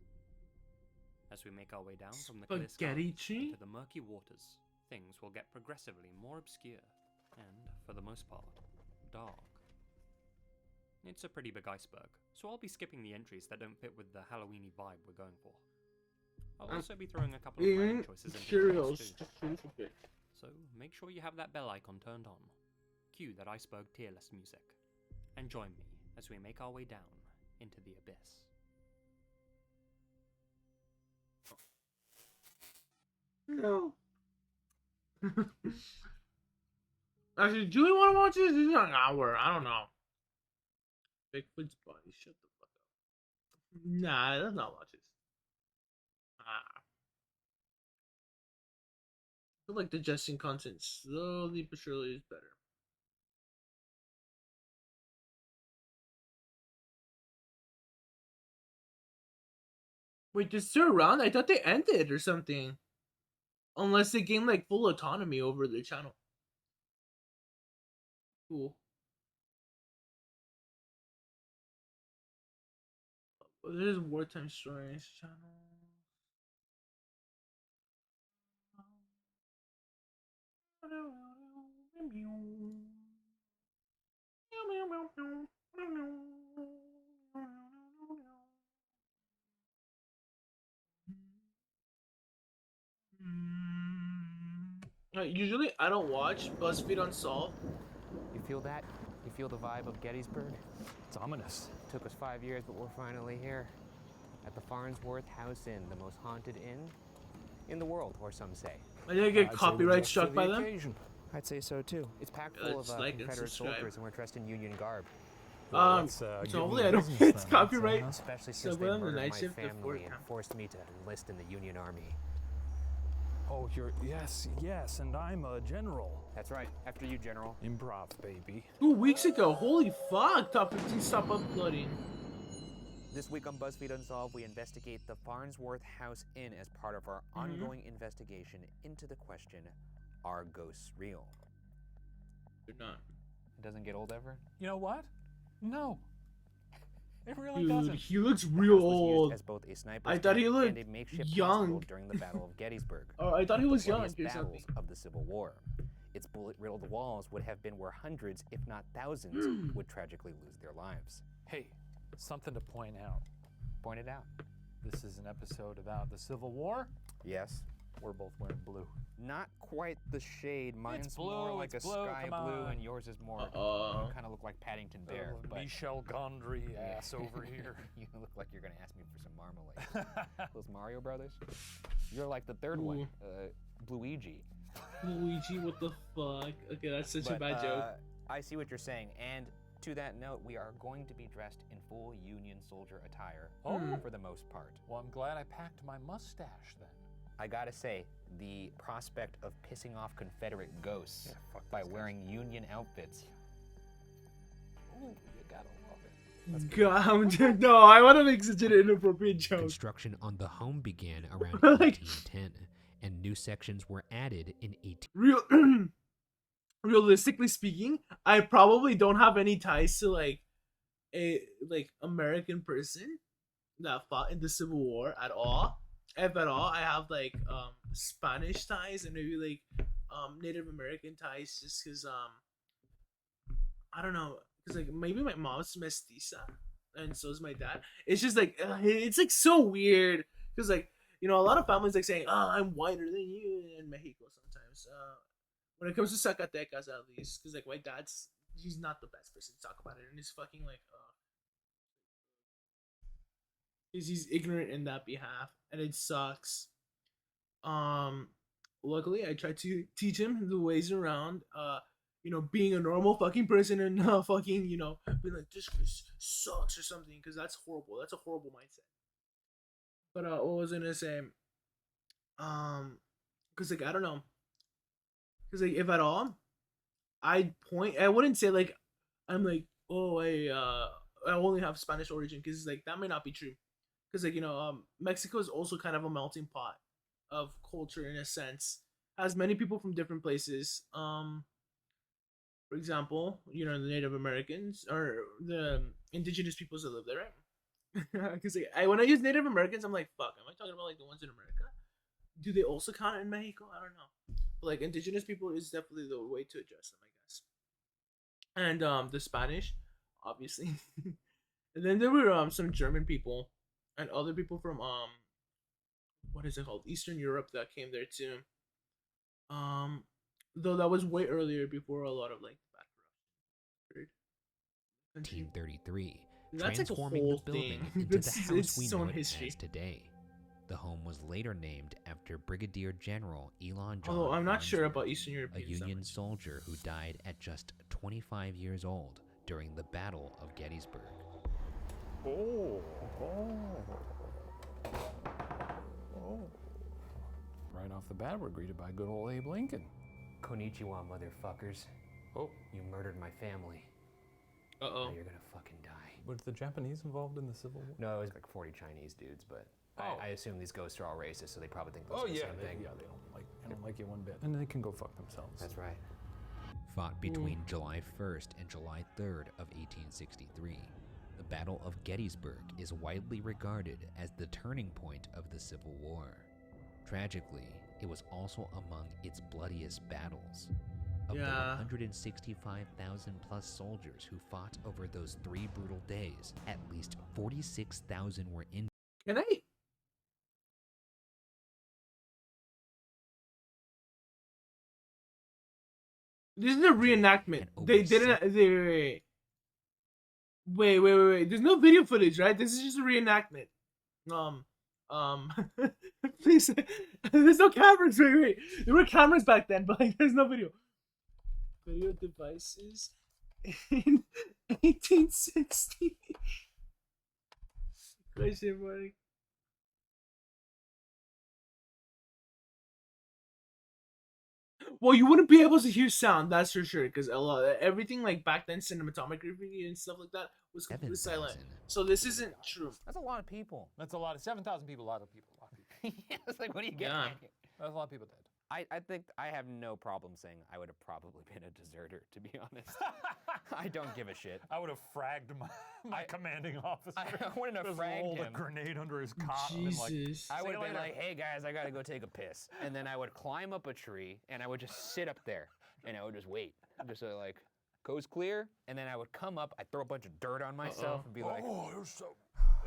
T: As we make our way down from the
A: Spaghetti
T: clear sky
A: tree?
T: into the murky waters, things will get progressively more obscure and, for the most part, dark. It's a pretty big iceberg, so I'll be skipping the entries that don't fit with the Halloweeny vibe we're going for. I'll also be throwing a couple of brand choices into the mix too. So make sure you have that bell icon turned on. Cue that iceberg tier list music, and join me as we make our way down into the abyss.
A: No. Actually, do we want to watch this? This is an hour. I don't know. Bigfoot's body. Shut the fuck up. Nah, let's not watch this. I feel like digesting content slowly but surely is better. Wait, they're still around? I thought they ended or something. Unless they gain like full autonomy over their channel. Cool. Oh, there's wartime stories channel. Usually I don't watch BuzzFeed Unsolved.
U: You feel that? You feel the vibe of Gettysburg?
V: It's ominous.
U: Took us 5 years, but we're finally here. At the Farnsworth House Inn, the most haunted inn in the world, or some say.
A: I didn't get copyright struck by them.
U: I'd say so too. It's packed full of Confederate soldiers, and we're dressed in Union garb.
A: So hopefully I don't get copyright.
U: Especially
A: So
U: since they
A: we're on the
U: murdered
A: night
U: my
A: shift before
U: family and
A: camp.
U: forced me to enlist in the Union Army.
V: Oh, yes, and I'm a general.
U: That's right. After you, General.
V: Improv, baby.
A: 2 weeks ago. Holy fuck. Top 15 stop uploading.
U: This week on BuzzFeed Unsolved, we investigate the Farnsworth House Inn as part of our ongoing investigation into the question, are ghosts real?
A: They're not.
U: It doesn't get old ever?
V: You know what? No. It really
A: Dude,
U: doesn't.
A: he looks
U: The
A: real
U: house was used
A: old.
U: as both a sniper
A: I thought he
U: stand
A: looked
U: and a makeshift
A: young.
U: hospital during the Battle of Gettysburg.
A: Oh, I thought he
U: one of
A: was
U: the
A: young
U: bloodiest
A: or
U: battles
A: something.
U: of the Civil War. Its bullet-riddled walls would have been where hundreds, if not thousands, would tragically lose their lives.
V: Hey, something to point out.
U: Point it out.
V: This is an episode about the Civil War.
U: Yes.
V: We're both wearing blue.
U: Not quite the shade. Mine's
V: blue,
U: more like a
V: it's blue,
U: sky
V: come
U: blue,
V: on.
U: and yours is more. You kind of look like Paddington Bear. But
V: Michel Gondry ass over here.
U: You look like you're gonna ask me for some marmalade. Those Mario Brothers. You're like the third one, Bluigi.
A: Luigi, what the fuck? Okay, that's such a
U: But,
A: bad joke.
U: I see what you're saying, and to that note, we are going to be dressed in full Union soldier attire for the most part.
V: Well, I'm glad I packed my mustache then.
U: I gotta say, the prospect of pissing off Confederate ghosts by wearing Union outfits.
V: Ooh, you gotta love it.
A: God, no, I want to make such an inappropriate joke.
W: Construction on the home began around
A: Like-
W: 1810, and new sections were added in 18...
A: Realistically speaking, I probably don't have any ties to like a American person that fought in the Civil War at all. If at all, I have like Spanish ties and maybe like Native American ties, just because I don't know, because like maybe my mom's mestiza and so is my dad. It's just like it's like so weird because like, you know, a lot of families like saying, "Oh, I'm whiter than you" in Mexico sometimes. When it comes to Zacatecas, at least, because like my he's not the best person to talk about it, and he's fucking like he's ignorant in that behalf, and it sucks. Luckily I tried to teach him the ways around you know, being a normal fucking person and not fucking, you know, being like, this sucks or something, because that's horrible. That's a horrible mindset. But what was I gonna say? Because like I don't know, because like if at all, I wouldn't say like I'm like, oh, I only have Spanish origin, because like that may not be true, because like, you know, Mexico is also kind of a melting pot of culture in a sense. Has many people from different places. For example, you know, the Native Americans or the indigenous peoples that live there, right? Because when I use Native Americans, I'm like, fuck, am I talking about like the ones in America? Do they also count in Mexico? I don't know. But, like, indigenous people is definitely the way to address them, I guess. And the Spanish, obviously. And then there were some German people and other people from what is it called, Eastern Europe, that came there too. Though that was way earlier, before a lot of like bad corruption.
W: 1933,
A: That's
W: transforming
A: like
W: the
A: a
W: building
A: whole
W: into the
A: thing.
W: house
A: It's
W: we
A: so
W: know
A: in
W: it
A: history.
W: as today. The home was later named after Brigadier General Elon John
A: Although I'm not sure
W: Farnsworth,
A: about Eastern
W: a
A: Europeans.
W: Union soldier who died at just 25 years old during the Battle of Gettysburg.
V: Right off the bat, we're greeted by good old Abe Lincoln.
C: Konnichiwa, motherfuckers. Oh, you murdered my family.
A: Uh-oh.
C: Now you're gonna fucking die.
V: Was the Japanese involved in the Civil War?
C: No, it was like 40 Chinese dudes, but I assume these ghosts are all racist, so they probably think those
V: Oh
C: are the
V: yeah,
C: same thing.
V: they don't like you one bit. And they can go fuck themselves.
C: That's right.
W: Fought between July 1st and July 3rd of 1863, the Battle of Gettysburg is widely regarded as the turning point of the Civil War. Tragically, it was also among its bloodiest battles. Of the 165,000 plus soldiers who fought over those 3 brutal days, at least 46,000 were injured.
A: Can I? This is a reenactment. They didn't. Wait. There's no video footage, right? This is just a reenactment. Please. There's no cameras. Wait. There were cameras back then, but like, there's no video. Video devices in 1860. Christ, everybody. Well, you wouldn't be able to hear sound, that's for sure, because everything like back then, cinematography and stuff like that was completely silent. So this isn't true.
C: That's a lot of people.
V: That's a lot of 7,000 people. A lot of people.
C: Yeah, it's like, what do you get?
A: Yeah.
V: That's a lot of people dead.
C: I think I have no problem saying I would have probably been a deserter, to be honest. I don't give a shit.
V: I would have fragged my commanding officer.
C: I wouldn't have
V: Just
C: fragged
V: rolled
C: him.
V: a grenade under his cot. And
A: Jesus.
C: I would have
V: later.
C: been like, hey guys, I gotta go take a piss. And then I would climb up a tree and I would just sit up there and I would just wait. Just like, coast clear. And then I would come up, I'd throw a bunch of dirt on myself and be like,
V: oh, it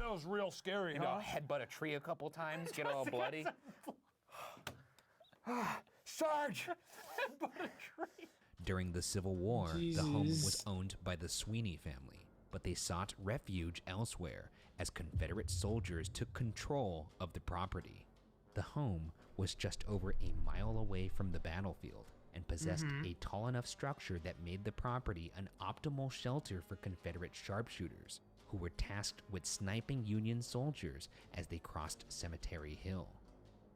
V: was real scary,
C: you know, headbutt a tree a couple times, get all bloody. Sarge!
W: During the Civil War,
A: Jesus.
W: the home was owned by the Sweeney family, but they sought refuge elsewhere as Confederate soldiers took control of the property. The home was just over a mile away from the battlefield and possessed a tall enough structure that made the property an optimal shelter for Confederate sharpshooters, who were tasked with sniping Union soldiers as they crossed Cemetery Hill.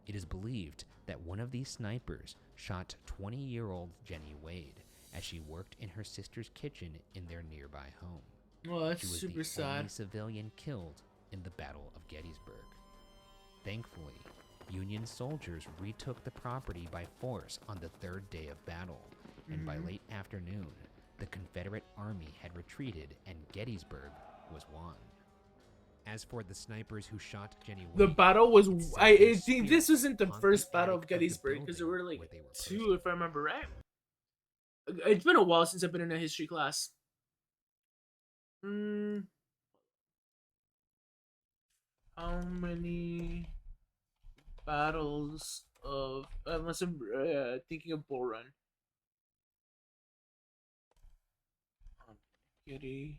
W: It is believed that one of these snipers shot 20-year-old Jenny Wade as she worked in her sister's kitchen in their nearby home.
A: Oh, that's
W: she was
A: super
W: the
A: sad.
W: only civilian killed in the Battle of Gettysburg. Thankfully, Union soldiers retook the property by force on the 3rd day of battle, and by late afternoon, the Confederate army had retreated and Gettysburg was won. As for the snipers who shot Jenny Wade,
A: The battle was. I think
W: spirit
A: this wasn't the
W: haunted
A: first
W: the
A: battle
W: attic
A: of Gettysburg,
W: the
A: because there were
W: building
A: like
W: where they were
A: 2, if I remember right. It's been a while since I've been in a history class. How many battles of? Unless I'm thinking of Bull Run. Getty.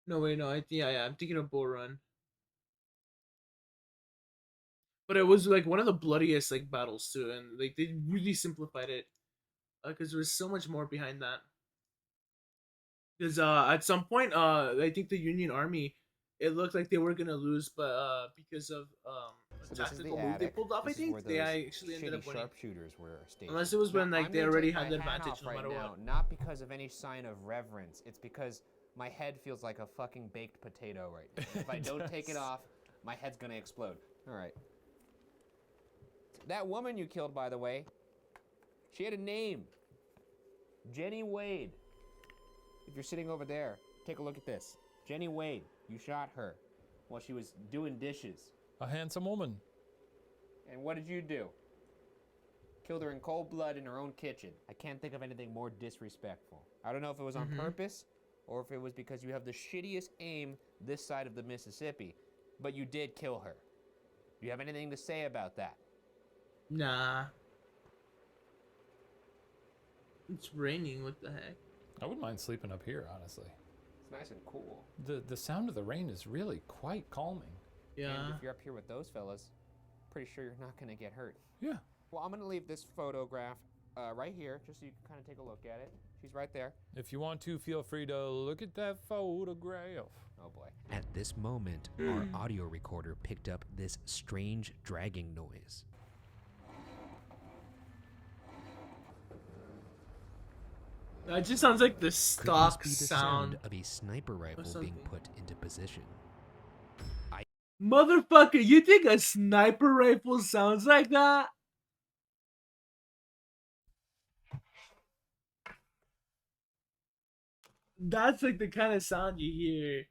A: No, wait, no. Yeah, I'm thinking of Bull Run. But it was like one of the bloodiest like battles too, and like they really simplified it, because there was so much more behind that. Because at some point, I think the Union Army, it looked like they were gonna lose, but because of
C: So
A: a
C: this is the
A: tactical move they
C: attic.
A: pulled off, I
C: This is where
A: think they
C: those
A: actually ended
C: shitty
A: up winning.
C: sharpshooters were stationed.
A: Unless it was when
C: Now,
A: like
C: I'm
A: they
C: gonna
A: already
C: take
A: had the
C: my hat
A: advantage
C: off
A: no
C: right
A: matter
C: now,
A: what.
C: not because of any sign of reverence. It's because my head feels like a fucking baked potato right now. If I don't take it off, my head's gonna explode. All right. That woman you killed, by the way, she had a name. Jenny Wade. If you're sitting over there, take a look at this. Jenny Wade, you shot her while she was doing dishes.
V: A handsome woman.
C: And what did you do? Killed her in cold blood in her own kitchen. I can't think of anything more disrespectful. I don't know if it was on purpose or if it was because you have the shittiest aim this side of the Mississippi, but you did kill her. Do you have anything to say about that?
A: Nah. It's raining. What the heck?
V: I wouldn't mind sleeping up here, honestly.
C: It's nice and cool.
V: The sound of the rain is really quite calming.
A: Yeah.
C: And if you're up here with those fellas, pretty sure you're not gonna get hurt.
V: Yeah.
C: Well, I'm gonna leave this photograph right here, just so you can kind of take a look at it. She's right there.
V: If you want to, feel free to look at that photograph.
C: Oh boy.
W: At this moment, our audio recorder picked up this strange dragging noise.
A: That just sounds like the
W: Could this
A: stock
W: be the
A: sound.
W: of a sniper rifle being
A: something.
W: put into position?
A: Motherfucker, you think a sniper rifle sounds like that? That's like the kind of sound you hear.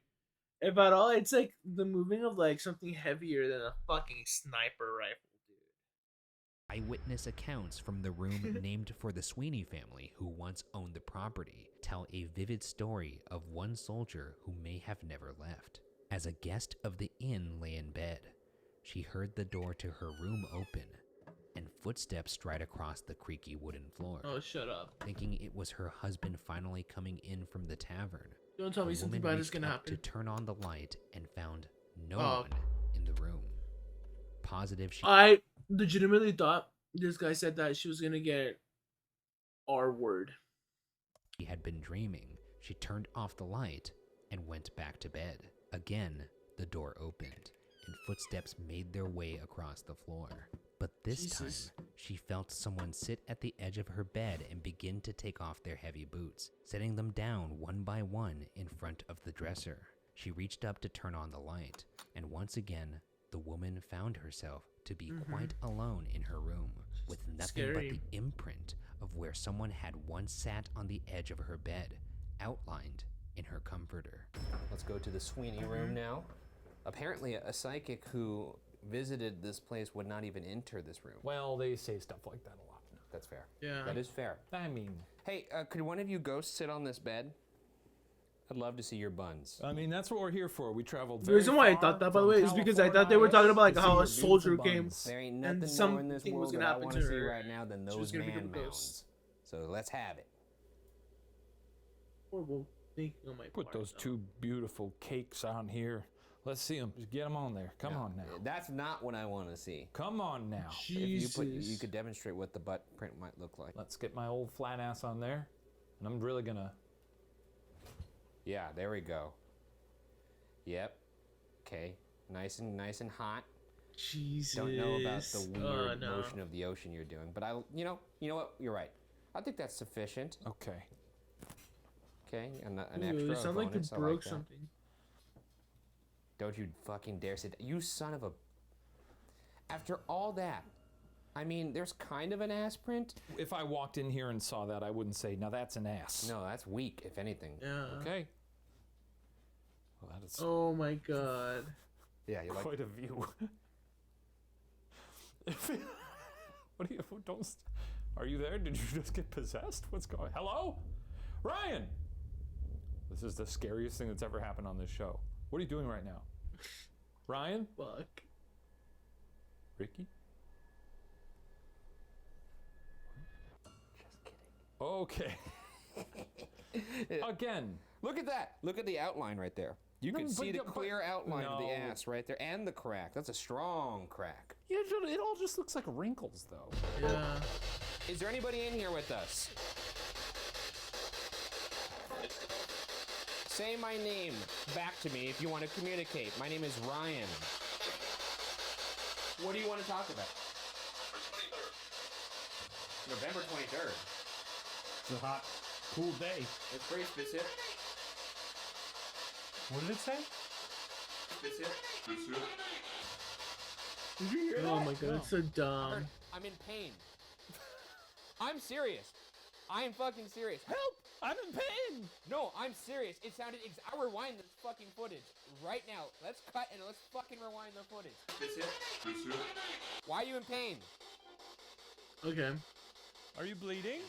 A: If at all, it's like the moving of like something heavier than a fucking sniper rifle.
W: Eyewitness accounts from the room named for the Sweeney family who once owned the property tell a vivid story of one soldier who may have never left. As a guest of the inn lay in bed, she heard the door to her room open and footsteps stride across the creaky wooden floor.
A: Oh, shut up.
W: Thinking it was her husband finally coming in from the tavern,
A: Don't tell me
W: the
A: something
W: woman
A: bad is
W: reached
A: gonna
W: up
A: happen.
W: to turn on the light and found no
A: Oh.
W: one in the room. Positive she
A: I legitimately thought this guy said that she was gonna get R word.
W: had been dreaming, she turned off the light and went back to bed. Again, the door opened and footsteps made their way across the floor. But this
A: Jesus.
W: time, she felt someone sit at the edge of her bed and begin to take off their heavy boots, setting them down one by one in front of the dresser. She reached up to turn on the light, and once again, the woman found herself to be quite alone in her room, with nothing
A: Scary.
W: but the imprint of where someone had once sat on the edge of her bed, outlined in her comforter.
C: Let's go to the Sweeney room now. Apparently, a psychic who visited this place would not even enter this room.
V: Well, they say stuff like that a lot.
C: That's fair.
A: Yeah.
C: That is fair.
V: I mean,
C: Hey, could one of you ghosts sit on this bed? I'd love to see your buns.
V: I mean, that's what we're here for. We traveled
A: The
V: very
A: reason why I
V: far
A: thought that, by the
V: from
A: way, is because I thought they were talking about like
V: to see
A: how
V: your
A: a soldier
V: beautiful
A: came
V: buns.
C: There ain't
A: and
C: nothing more in this
A: something was
C: world
A: gonna
C: that I
A: happen
C: want
A: to
C: to see
A: her.
C: right now than
A: She was
C: those
A: gonna become
C: man
A: a
C: mounds.
A: ghost.
C: So let's have it.
A: Horrible thinking on my
V: Put
A: part,
V: those
A: though.
V: two beautiful cakes on here. Let's see them. Just get them on there. Come on now.
C: That's not what I want to see.
V: Come on now.
C: If you could demonstrate what the butt print might look like.
V: Let's get my old flat ass on there. And I'm really gonna...
C: Yeah, there we go. Yep. Okay. Nice and hot.
A: Jesus.
C: Don't know about the
A: Oh,
C: weird
A: no.
C: motion of the ocean you're doing, but you know what? You're right. I think that's sufficient.
V: Okay.
C: Okay, an
A: Ooh,
C: extra
A: it sounded like
C: bonus.
A: it
C: I
A: broke
C: that.
A: something.
C: Don't you fucking dare say that. You son of a... After all that, I mean, there's kind of an ass print.
V: If I walked in here and saw that, I wouldn't say, now that's an ass.
C: No, that's weak, if anything.
A: Yeah.
V: Okay. Well, that is
A: Oh my god.
C: Yeah, you're like...
V: quite a view. What do you... Don't... Are you there? Did you just get possessed? What's going... Hello? Ryan! This is the scariest thing that's ever happened on this show. What are you doing right now? Ryan?
A: Fuck.
V: Ricky? Okay. Again.
C: Look at that. Look at the outline right there. You
V: No,
C: can
V: but
C: see the
V: yeah, but-
C: clear outline of the
V: No.
C: ass right there and the crack. That's a strong crack.
V: Yeah, it all just looks like wrinkles, though.
A: Yeah.
C: Is there anybody in here with us?
U: Say my name back to me if you want to communicate. My name is Ryan. What do you want to talk about? November 23rd.
V: It's a hot, cool day.
U: It's very specific.
V: What did it say?
U: Specific.
A: Did you hear that? Oh my god, it's so dumb.
U: I'm in pain. I'm serious. I am fucking serious. Help! I'm in pain! No, I'm serious. It sounded I'll rewind this fucking footage right now. Let's cut and let's fucking rewind the footage. Why are you in pain?
A: Okay.
V: Are you bleeding?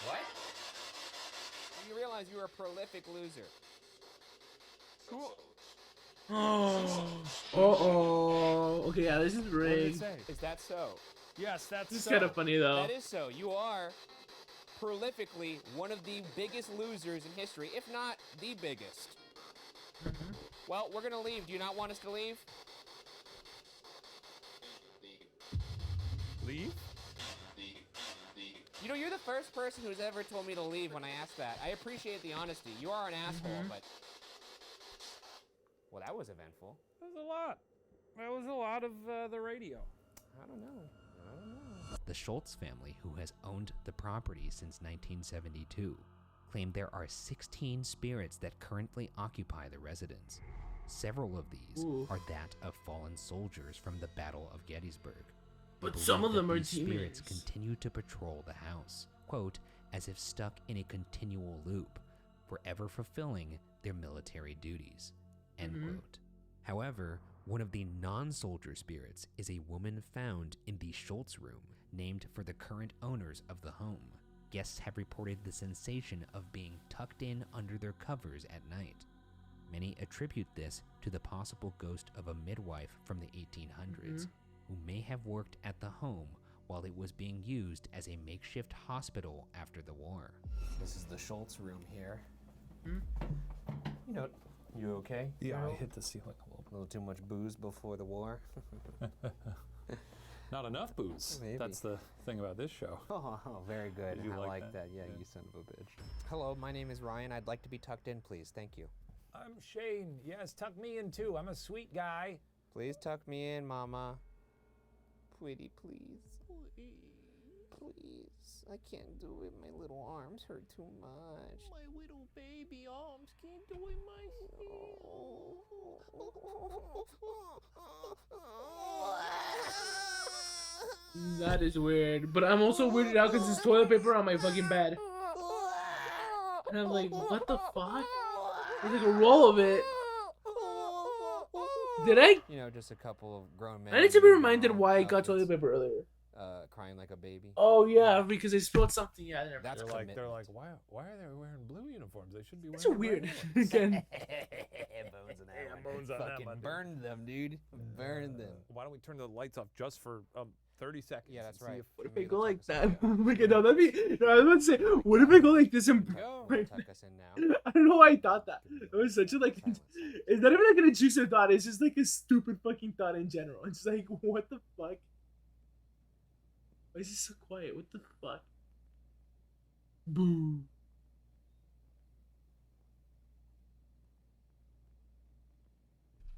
U: What? You realize you're a prolific loser.
V: Cool.
A: Oh. Okay, yeah, this is rigged.
U: Is that so?
V: Yes, that's
A: This is
V: so.
A: kind of funny though.
U: That is so. You are prolifically one of the biggest losers in history, if not the biggest. Well, we're gonna leave. Do you not want us to leave?
V: Leave?
U: You know, you're the first person who's ever told me to leave when I asked that. I appreciate the honesty. You are an asshole, but... Well, that was eventful.
V: That was a lot. That was a lot of the radio.
U: I don't know.
W: The Schultz family, who has owned the property since 1972, claim there are 16 spirits that currently occupy the residence. Several of these are that of fallen soldiers from the Battle of Gettysburg. They
A: But some of
W: believe
A: them
W: that
A: are
W: these spirits
A: demons.
W: continue to patrol the house, quote, as if stuck in a continual loop, forever fulfilling their military duties, end quote. However, one of the non-soldier spirits is a woman found in the Schultz room, named for the current owners of the home. Guests have reported the sensation of being tucked in under their covers at night. Many attribute this to the possible ghost of a midwife from the 1800s, who may have worked at the home while it was being used as a makeshift hospital after the war.
U: This is the Schultz room here. You know, you okay?
V: Yeah,
U: Earl?
V: I hit the ceiling
U: A little too much booze before the war.
V: Not enough booze.
U: Maybe.
V: That's the thing about this show.
U: Oh, very good.
V: Did you
U: I
V: like
U: like that. Yeah, you son of a bitch. Hello, my name is Ryan. I'd like to be tucked in, please. Thank you.
V: I'm Shane. Yes, tuck me in too. I'm a sweet guy.
U: Please tuck me in, Mama. Pretty, please. Please. I can't do it. My little arms hurt too much. My little baby arms can't do it
A: That is weird. But I'm also weirded out because there's toilet paper on my fucking bed. And I'm like, what the fuck? There's like a roll of it. Did I?
U: You know, just a couple of grown men.
A: I need to be reminded why I got toilet paper earlier.
U: Crying like a baby.
A: Oh yeah, because I spilled something. Yeah,
U: That's
V: they're like,
U: commitment.
V: why are they wearing blue uniforms? They should be wearing.
A: It's so weird. Again.
U: Bones in that one.
V: Bones on that
U: Fucking
V: one.
U: burned them, dude. Burned them.
V: Why don't we turn the lights off just for 30 seconds?
U: Yeah, that's
V: and see
U: right.
V: if-
A: What if I go like that? Okay, no, that'd be. No, I was about to say, what if I go like this and?
U: Go.
A: Right
U: Tuck us in now.
A: I don't know why I thought that. It was such a like. It's not even like an intrusive thought. It's just like a stupid fucking thought in general. It's like, what the fuck? Why is this so quiet? What the fuck? Boo.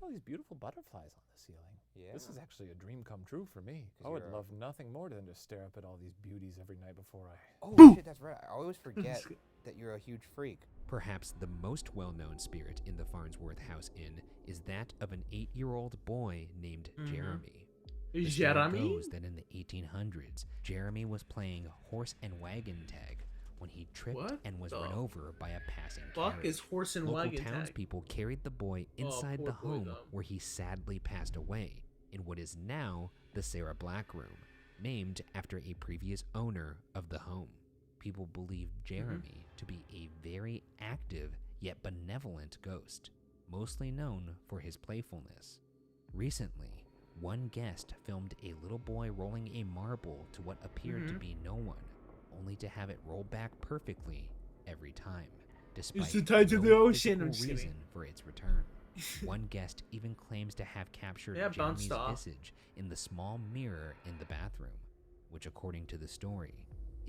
V: All these beautiful butterflies on the ceiling.
U: Yeah.
V: This is actually a dream come true for me.
U: 'Cause
V: I would
U: you're a-
V: love nothing more than to stare up at all these beauties every night before I.
U: Oh shit, that's right. I always forget that you're a huge freak.
W: Perhaps the most well-known spirit in the Farnsworth House Inn is that of an 8-year-old boy named Jeremy. The story
A: Jeremy?
W: goes that in the 1800s, Jeremy was playing horse and wagon tag when he tripped
A: What
W: and was
A: the
W: run over by a passing
A: fuck
W: carriage.
A: is horse and
W: Local
A: wagon tag?
W: townspeople carried the boy inside
A: poor
W: the
A: boy,
W: home
A: though.
W: where he sadly passed away in what is now the Sarah Black Room, named after a previous owner of the home. People believe Jeremy to be a very active yet benevolent ghost, mostly known for his playfulness. Recently, one guest filmed a little boy rolling a marble to what appeared to be no one, only to have it roll back perfectly every time, despite
A: the tides of the
W: no
A: ocean. I'm
W: physical
A: just kidding.
W: reason for its return. One guest even claims to have captured
A: Yeah,
W: Jeremy's
A: bounced off.
W: visage in the small mirror in the bathroom, which according to the story,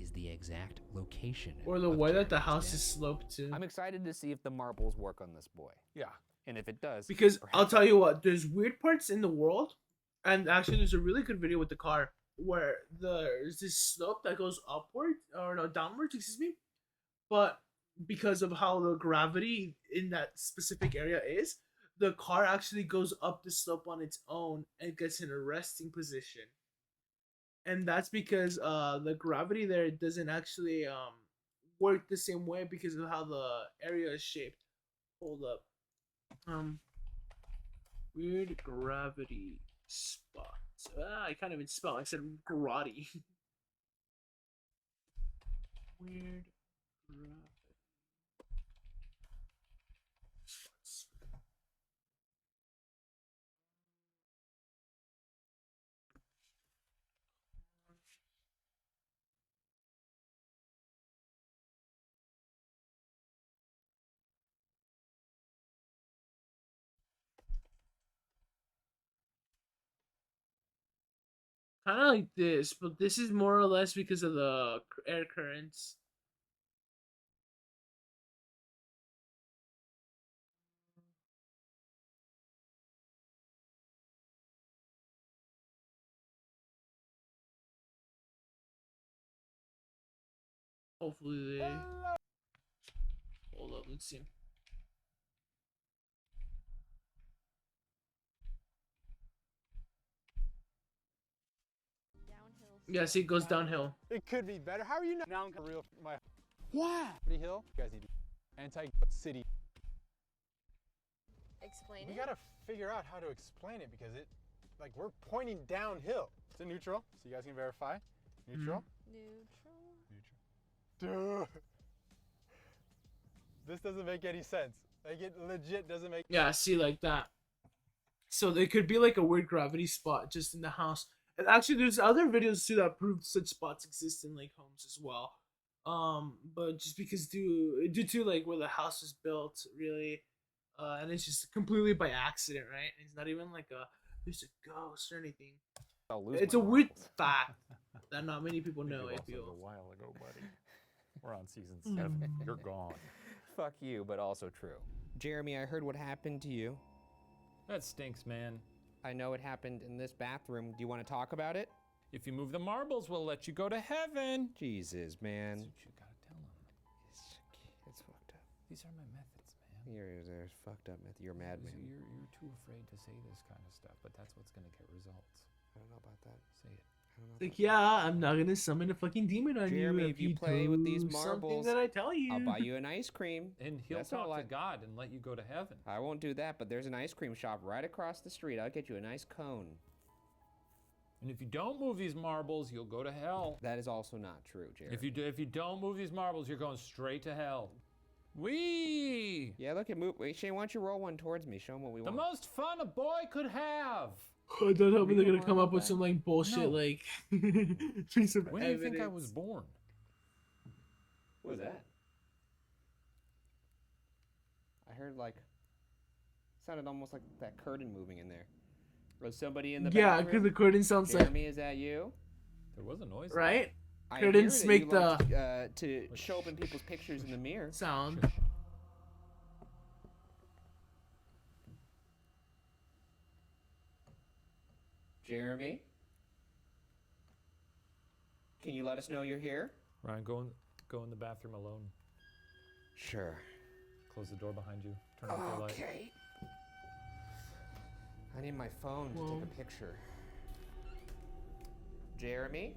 W: is the exact location.
A: Or the
W: of
A: way that the
W: Jeremy's
A: house
W: death.
A: is sloped too.
C: I'm excited to see if the marbles work on this boy.
V: Yeah.
C: And if it does,
A: Because I'll
C: perhaps
A: tell you what, there's weird parts in the world, and actually there's a really good video with the car where there's this slope that goes upward or no downwards, excuse me, but because of how the gravity in that specific area is, the car actually goes up the slope on its own and gets in a resting position, and that's because the gravity there doesn't actually work the same way because of how the area is shaped. Hold up. Weird gravity spots. I can't even spell. I said grotty. Weird gravity spots. Kind of like this, but this is more or less because of the air currents. Hopefully they... Hold up, let's see. Yeah, see, it goes downhill.
F: It could be better. How are you not now real my What Hill? You guys need anti-city.
O: Explain
F: We
O: it.
F: gotta figure out how to explain it because it, like, we're pointing downhill. It's a neutral, so you guys can verify. Neutral.
O: Neutral.
F: Duh. This doesn't make any sense. Like, it legit doesn't make.
A: Yeah, see, like that. So there could be like a weird gravity spot just in the house. And actually, there's other videos too that prove such spots exist in like homes as well. But just because due to like where the house was built, really, and it's just completely by accident, right? It's not even like there's a ghost or anything. It's a weird fact that not many people know. I feel.
V: A while ago, buddy. We're on season 7. You're gone.
C: Fuck you, but also true. Jeremy, I heard what happened to you.
V: That stinks, man.
C: I know it happened in this bathroom. Do you want to talk about it?
V: If you move the marbles, we'll let you go to heaven.
C: Jesus, man.
V: That's what you gotta tell them.
C: It's fucked up.
V: These are my methods, man.
C: You're fucked up method. You're mad, man.
V: You're too afraid to say this kind of stuff, but that's what's gonna get results.
C: I don't know about that.
V: Say it.
C: I don't know.
A: Like, yeah, I'm not gonna summon a fucking demon on
C: Jeremy,
A: you
C: if you play with these
A: do something
C: marbles,
A: that I tell you.
C: I'll buy you an ice cream.
V: And he'll
C: That's
V: talk
C: all
V: to God and let you go to heaven.
C: I won't do that, but there's an ice cream shop right across the street. I'll get you a nice cone.
V: And if you don't move these marbles, you'll go to hell.
C: That is also not true, Jeremy.
V: If you don't move these marbles, you're going straight to hell. Wee!
C: Yeah, look at move. Wait, Shane, why don't you roll one towards me? Show him what we
V: The
C: want.
V: most fun a boy could have.
A: I don't know, but they're gonna come up with some like bullshit like piece of
V: When do you
A: evidence.
V: think I was born?
C: What was that? I heard like sounded almost like that curtain moving in there. Was somebody in the
A: Yeah,
C: bathroom?
A: because the curtain sounds like
C: Jeremy, is that you?
V: There was a noise.
A: right.
C: I
A: Curtains
C: hear that
A: make
C: you
A: the
C: like, to show up in people's pictures in the mirror.
A: sound.
C: Jeremy, can you let us know you're here?
V: Ryan, go in the bathroom alone.
C: Sure.
V: Close the door behind you. Turn off the light.
C: Okay. I need my phone to take a picture. Jeremy,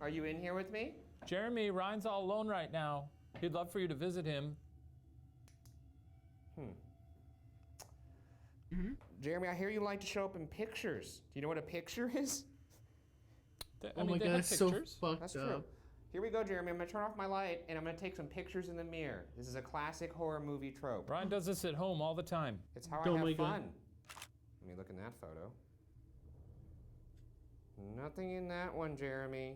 C: are you in here with me?
V: Jeremy, Ryan's all alone right now. He'd love for you to visit him.
C: Jeremy, I hear you like to show up in pictures. Do you know what a picture is?
A: Oh my god, that's so fucked
C: That's
A: up.
C: true. Here we go, Jeremy. I'm gonna turn off my light and I'm gonna take some pictures in the mirror. This is a classic horror movie trope.
V: Ryan does this at home all the time.
C: It's how
A: Oh
C: I
A: my
C: have
A: God.
C: fun. Let me look in that photo. Nothing in that one, Jeremy.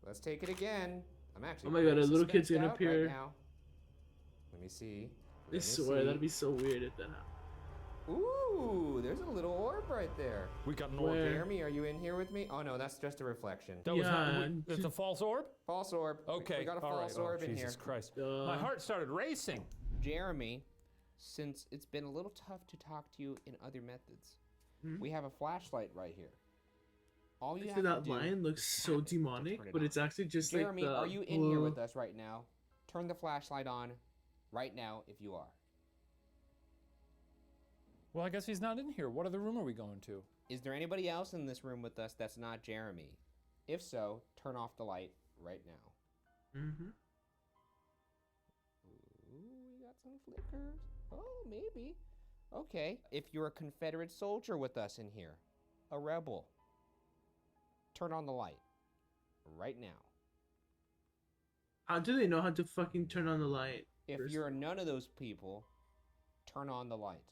C: Let's take it again. I'm actually.
A: Oh my God,
C: pretty
A: a little kid's
C: suspensed
A: gonna
C: out
A: appear.
C: Right now. Let me see.
A: I swear that'd be so weird if that happened.
U: Ooh, there's a little orb right there.
V: We got an orb.
A: Where?
U: Jeremy, are you in here with me? Oh no, that's just a reflection.
V: That was
A: Yeah.
V: it's a false orb?
U: False orb.
V: Okay.
U: We got a
V: all
U: false
V: right.
U: orb in
V: Jesus
U: here.
V: Christ. My heart started racing.
U: Jeremy, since it's been a little tough to talk to you in other methods, we have a flashlight right here. All you have
A: Actually,
U: to
A: that
U: do
A: line looks so demonic,
U: turn it
A: but
U: on.
A: it's actually just
U: Jeremy,
A: like the
U: are you in here
A: blue-
U: with us right now? Turn the flashlight on right now if you are.
V: Well, I guess he's not in here. What other room are we going to?
U: Is there anybody else in this room with us that's not Jeremy? If so, turn off the light right now.
A: Mm-hmm.
U: Ooh, we got some flickers. Oh, maybe. Okay. If you're a Confederate soldier with us in here, a rebel, turn on the light right now.
A: How do they know how to fucking turn on the light?
U: If
A: first?
U: you're none of those people, turn on the light.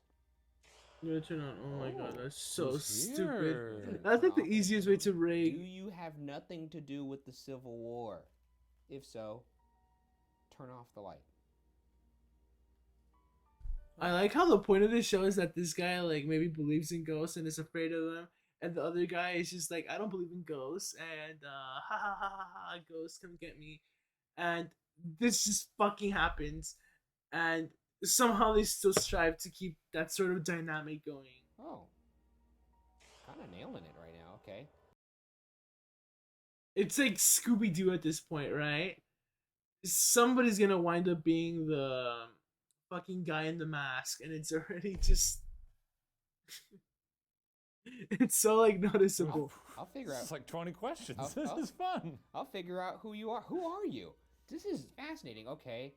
A: I'm gonna turn on. Oh my god, that's so
V: who's
A: stupid.
V: here?
A: That's like the easiest way to
U: Do
A: break.
U: you have nothing to do with the Civil War? If so, turn off the light.
A: I like how the point of this show is that this guy like maybe believes in ghosts and is afraid of them, and the other guy is just like, I don't believe in ghosts, and ha ha ha ha ha, ghosts come get me, and this just fucking happens, and somehow they still strive to keep that sort of dynamic going.
U: Oh. Kind of nailing it right now, okay.
A: It's like Scooby-Doo at this point, right? Somebody's gonna wind up being the fucking guy in the mask, and it's already just it's so like noticeable.
U: I'll figure out.
V: It's like 20 questions.
U: I'll-
V: This
U: I'll-
V: is fun.
U: I'll figure out who you are. Who are you? This is fascinating. Okay.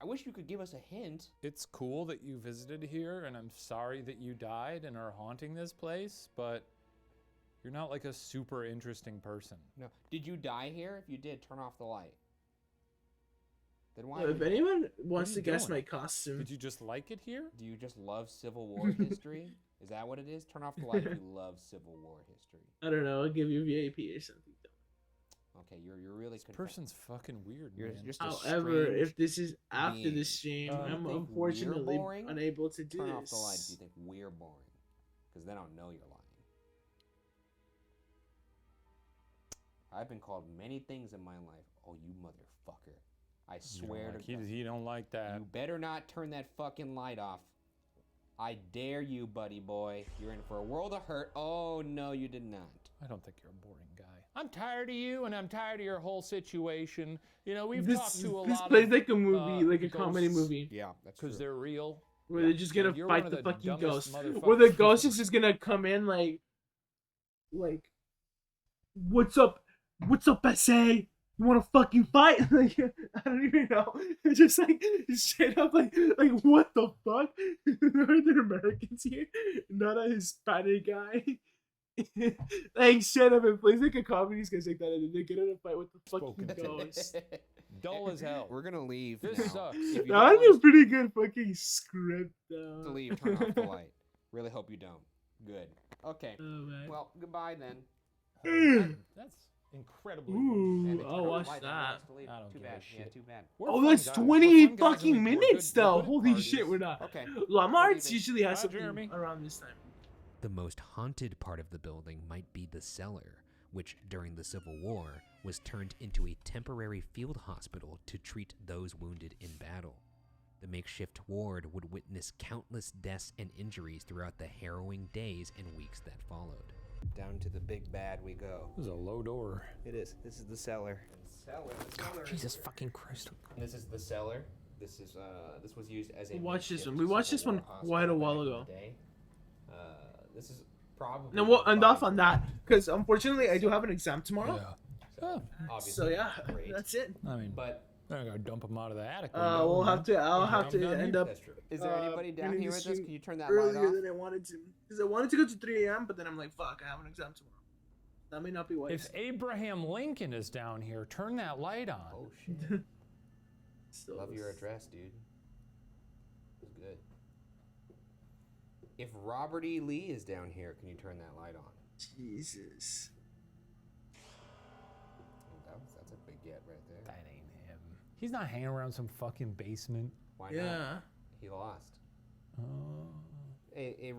U: I wish you could give us a hint.
V: It's cool that you visited here, and I'm sorry that you died and are haunting this place, but you're not like a super interesting person.
U: No. Did you die here? If you did, turn off the light. Then why?
A: If
U: would-
A: anyone wants
V: are
A: to
V: you
A: guess
V: doing?
A: my costume,
V: Did you just like it here?
U: Do you just love Civil War history? Is that what it is? Turn off the light if you love Civil War history.
A: I don't know. I'll give you VIP or something.
U: Okay, you're really
V: This person's fucking weird,
U: You're
V: man.
U: just a
A: However,
U: strange
A: if this is after
U: being.
A: the stream,
U: Do you
A: I'm
U: think
A: unfortunately
U: we're boring?
A: unable to do
U: Turn
A: this.
U: off the light if you think we're boring, because then I'll know you're lying. I've been called many things in my life. Oh, you motherfucker! I swear to God.
V: He don't like that.
U: You better not turn that fucking light off. I dare you, buddy boy. You're in for a world of hurt. Oh, no, you did not.
V: I don't think you're a boring guy. I'm tired of you, and I'm tired of your whole situation. You know, we've
A: This-
V: talked to a
A: this
V: lot
A: plays
V: of
A: like a movie, like a comedy
V: ghosts,
A: movie.
U: Yeah, that's
V: because they're real.
A: Where they're just gonna
V: And you're
A: fight
V: one of
A: the fucking
V: dumbest
A: ghost.
V: motherfuckers.
A: Where the ghost is just gonna come in like, what's up? What's up, SA? You wanna fucking fight? Like, I don't even know. It's just like straight up like what the fuck? Are there Americans here? Not a Hispanic guy. Like straight up, it plays like a comedy sketch like that, and then they get in a fight with the fucking ghost.
V: Dull as hell.
U: We're gonna leave.
V: This
U: now.
V: sucks.
U: If you
A: That
U: don't
A: was a
U: want
A: pretty good fucking script, though.
U: to leave, turn off the light. Really hope you don't. Good. Okay.
A: Oh, man.
U: Well, goodbye then.
V: That's incredibly.
A: Ooh,
U: And they
A: I'll
U: turned
A: watch
U: light on
A: that.
U: us to leave.
V: I don't
U: Too
V: give a
U: bad. Yeah,
V: shit.
U: too bad.
V: We're
A: Oh,
V: fun
A: that's
V: guys.
A: 20
V: We're fun guys
A: fucking
V: and we're
A: minutes,
V: good- we're
A: though.
V: good at
A: Holy
V: parties.
A: shit, we're not.
U: Okay.
A: Lamar's usually has
V: Bye,
A: something
V: Jeremy.
A: around this time.
W: The most haunted part of the building might be the cellar, which during the Civil War was turned into a temporary field hospital to treat those wounded in battle. The makeshift ward would witness countless deaths and injuries throughout the harrowing days and weeks that followed.
U: Down to the big bad we go.
V: This is a low door.
U: It is. This is the cellar. Cellar.
V: Jesus fucking Christ.
U: This is the cellar. This is this was used as a.
A: We watched this
U: makeshift
A: one. We watched this
U: Civil
A: one
U: War
A: quite a
U: hospital
A: while
U: back in
A: ago.
U: the day. This is probably.
A: And we'll end off on that because unfortunately I do have an exam tomorrow.
V: Oh,
U: obviously.
A: So yeah,
U: great.
A: that's it.
V: I mean,
U: But
V: they're gonna dump him out of the attic.
A: We'll have to. I'll have to
V: down
A: end
V: here?
A: up.
U: that's true. Is there anybody down
A: ending
U: here
A: the
U: with us?
A: stream
U: Can you turn that light
A: earlier
U: off?
A: than I wanted to? Because I wanted to go to 3 a.m. but then I'm like, fuck, I have an exam tomorrow. That may not be wise.
V: If Abraham Lincoln is down here, turn that light on.
U: Oh shit.
A: Still
U: Love your
A: is.
U: address, dude. It was good. If Robert E. Lee is down here, can you turn that light on?
A: Jesus.
U: That's a big get right there.
V: That ain't him. He's not hanging around some fucking basement.
U: Why
A: Yeah.
U: not? He lost.
C: Hey,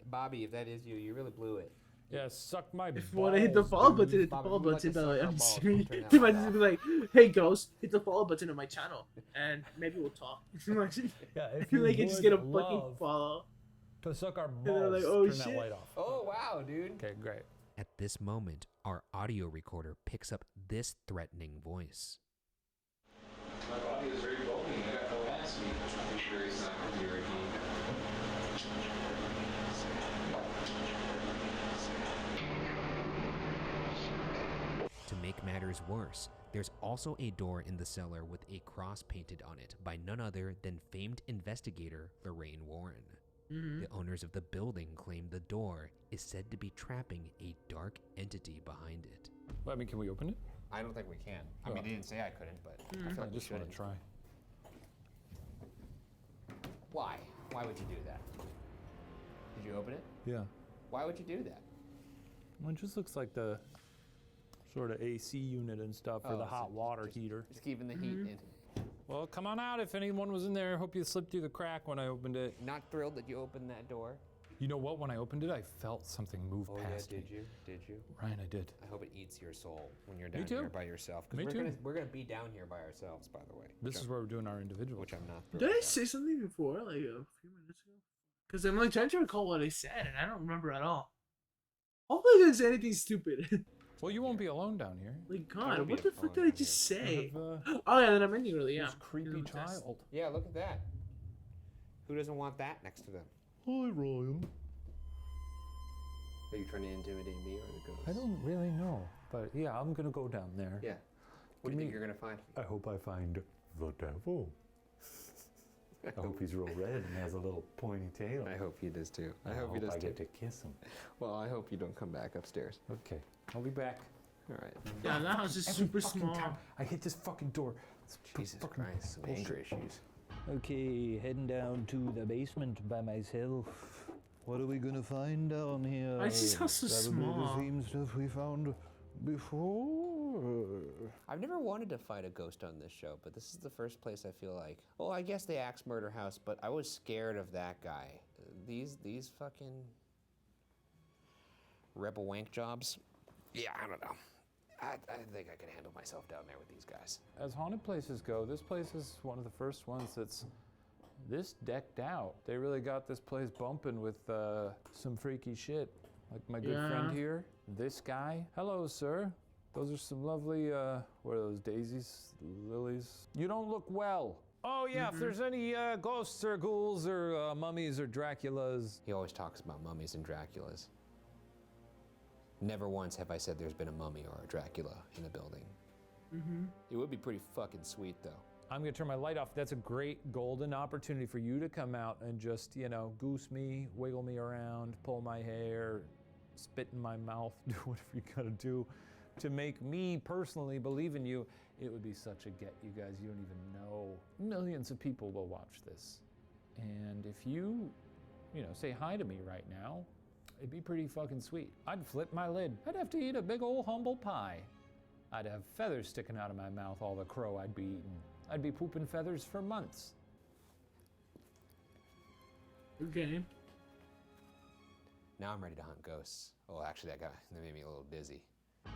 C: Bobby, if that is you, you really blew it.
V: Yeah, suck my balls.
A: If you want to hit the follow button, hit the follow button. By the way, I'm serious. He might just be like, "Hey, Ghost, hit the follow button on my channel, and maybe we'll talk."
V: Yeah,
A: I feel like you just get a fucking follow.
V: To suck our
A: they're
V: balls.
A: like, "Oh,
V: Turn
A: shit."
V: that light off.
C: Oh, wow, dude.
V: Okay, great.
W: At this moment, our audio recorder picks up this threatening voice.
E: My body is very bulky. I got no ass meat. I'm sure it's not going to be redeemed.
W: To make matters worse, there's also a door in the cellar with a cross painted on it by none other than famed investigator Lorraine Warren.
A: Mm-hmm.
W: The owners of the building claim the door is said to be trapping a dark entity behind it.
V: Well, I mean, can we open it?
C: I don't think we can. I mean, they didn't say I couldn't, but I feel like
V: I just want to try.
C: Why? Why would you do that? Did you open it?
V: Yeah.
C: Why would you do that?
V: Well, it just looks like the sort of AC unit and stuff for the hot water heater.
C: Just keeping the heat in.
V: Well, come on out if anyone was in there. Hope you slipped through the crack when I opened it.
C: Not thrilled that you opened that door.
V: You know what? When I opened it, I felt something move past
C: yeah,
V: me.
C: did you? Did you?
V: Ryan, I did.
C: I hope it eats your soul when you're
V: Me
C: down
V: too.
C: here by yourself. 'Cause
V: Me too.
C: We're gonna be down here by ourselves, by the way.
V: This is where we're doing our individual.
C: Which I'm not.
A: Did I say something before, like a few minutes ago? Because I'm like trying to recall what I said, and I don't remember at all. Hopefully, I didn't say anything stupid.
V: Well, you won't be alone down here.
A: Like, God, what the fuck did I just say?
V: Have,
A: Oh, yeah, then I'm ending early, yeah.
V: This creepy child.
C: Yeah, look at that. Who doesn't want that next to them?
V: Hi, Ryan.
C: Are you trying to intimidate me or the ghost?
V: I don't really know, but yeah, I'm gonna go down there.
C: Yeah. What do you think you're gonna find?
V: I hope I find the devil. I hope he's real red and has a little pointy tail.
C: I hope he does too.
V: I hope I get to kiss him.
C: Well, I hope you don't come back upstairs.
V: Okay, I'll be back.
C: All right.
A: Yeah, that house is
V: Every
A: super
V: fucking
A: small.
V: time I hit this fucking door.
C: Jesus Christ, some anger issues.
H: Okay, heading down to the basement by myself. What are we gonna find down here?
A: Why is this house so
H: Probably
A: small?
H: the same stuff we found before.
C: I've never wanted to fight a ghost on this show, but this is the first place I feel like. Well, I guess the Axe Murder House, but I was scared of that guy. These fucking rebel wank jobs. Yeah, I don't know. I think I could handle myself down there with these guys.
V: As haunted places go, this place is one of the first ones that's this decked out. They really got this place bumping with some freaky shit. Like my good friend here, this guy. Hello, sir. Those are some lovely, what are those, daisies, lilies? You don't look well. Oh yeah, if there's any ghosts or ghouls or mummies or Draculas.
C: He always talks about mummies and Draculas. Never once have I said there's been a mummy or a Dracula in a building. It would be pretty fucking sweet, though.
V: I'm gonna turn my light off. That's a great golden opportunity for you to come out and just, you know, goose me, wiggle me around, pull my hair, spit in my mouth, do whatever you gotta do to make me personally believe in you. It would be such a get, you guys, you don't even know. Millions of people will watch this. And if you know, say hi to me right now, it'd be pretty fucking sweet. I'd flip my lid. I'd have to eat a big old humble pie. I'd have feathers sticking out of my mouth, all the crow I'd be eating. I'd be pooping feathers for months.
A: Okay.
C: Now I'm ready to hunt ghosts. Oh, actually, that made me a little dizzy.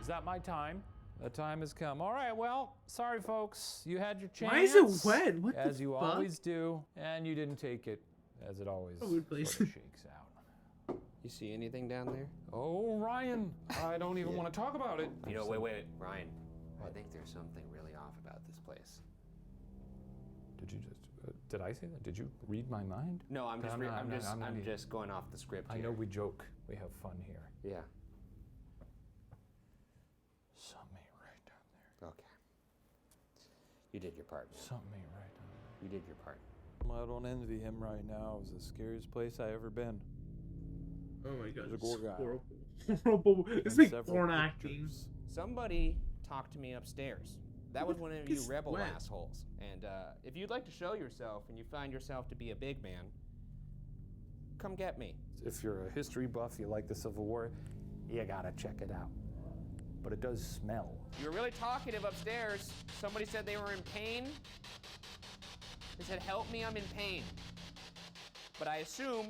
V: Is that my time? The time has come. All right, well, sorry, folks. You had your chance.
A: Why is it wet? What the
V: as you
A: fuck?
V: always do, and you didn't take it, as it always
A: A weird place.
V: sort of shakes out.
C: You see anything down there?
V: Oh, Ryan, I don't even want to talk about it.
C: You know, wait, Ryan. I think there's something really off about this place.
V: Did you just? Did I say that? Did you read my mind?
C: No, I'm
V: not
C: just going off the script.
V: I know we joke. We have fun here.
C: Yeah.
V: Something right down there.
C: Okay. You did your part.
V: Something right down there.
C: You did your part.
V: I don't envy him right now. It was the scariest place I ever been.
A: Oh my God,
V: There's a
A: it's
V: gore guy.
A: horrible. Horrible. It's like porn acting.
C: Somebody talked to me upstairs. That was one of you
A: It's
C: rebel
A: wet.
C: assholes. And if you'd like to show yourself and you find yourself to be a big man, come get me.
V: If you're a history buff, you like the Civil War, you gotta check it out. But it does smell.
C: You were really talkative upstairs. Somebody said they were in pain. They said, help me, I'm in pain. But I assume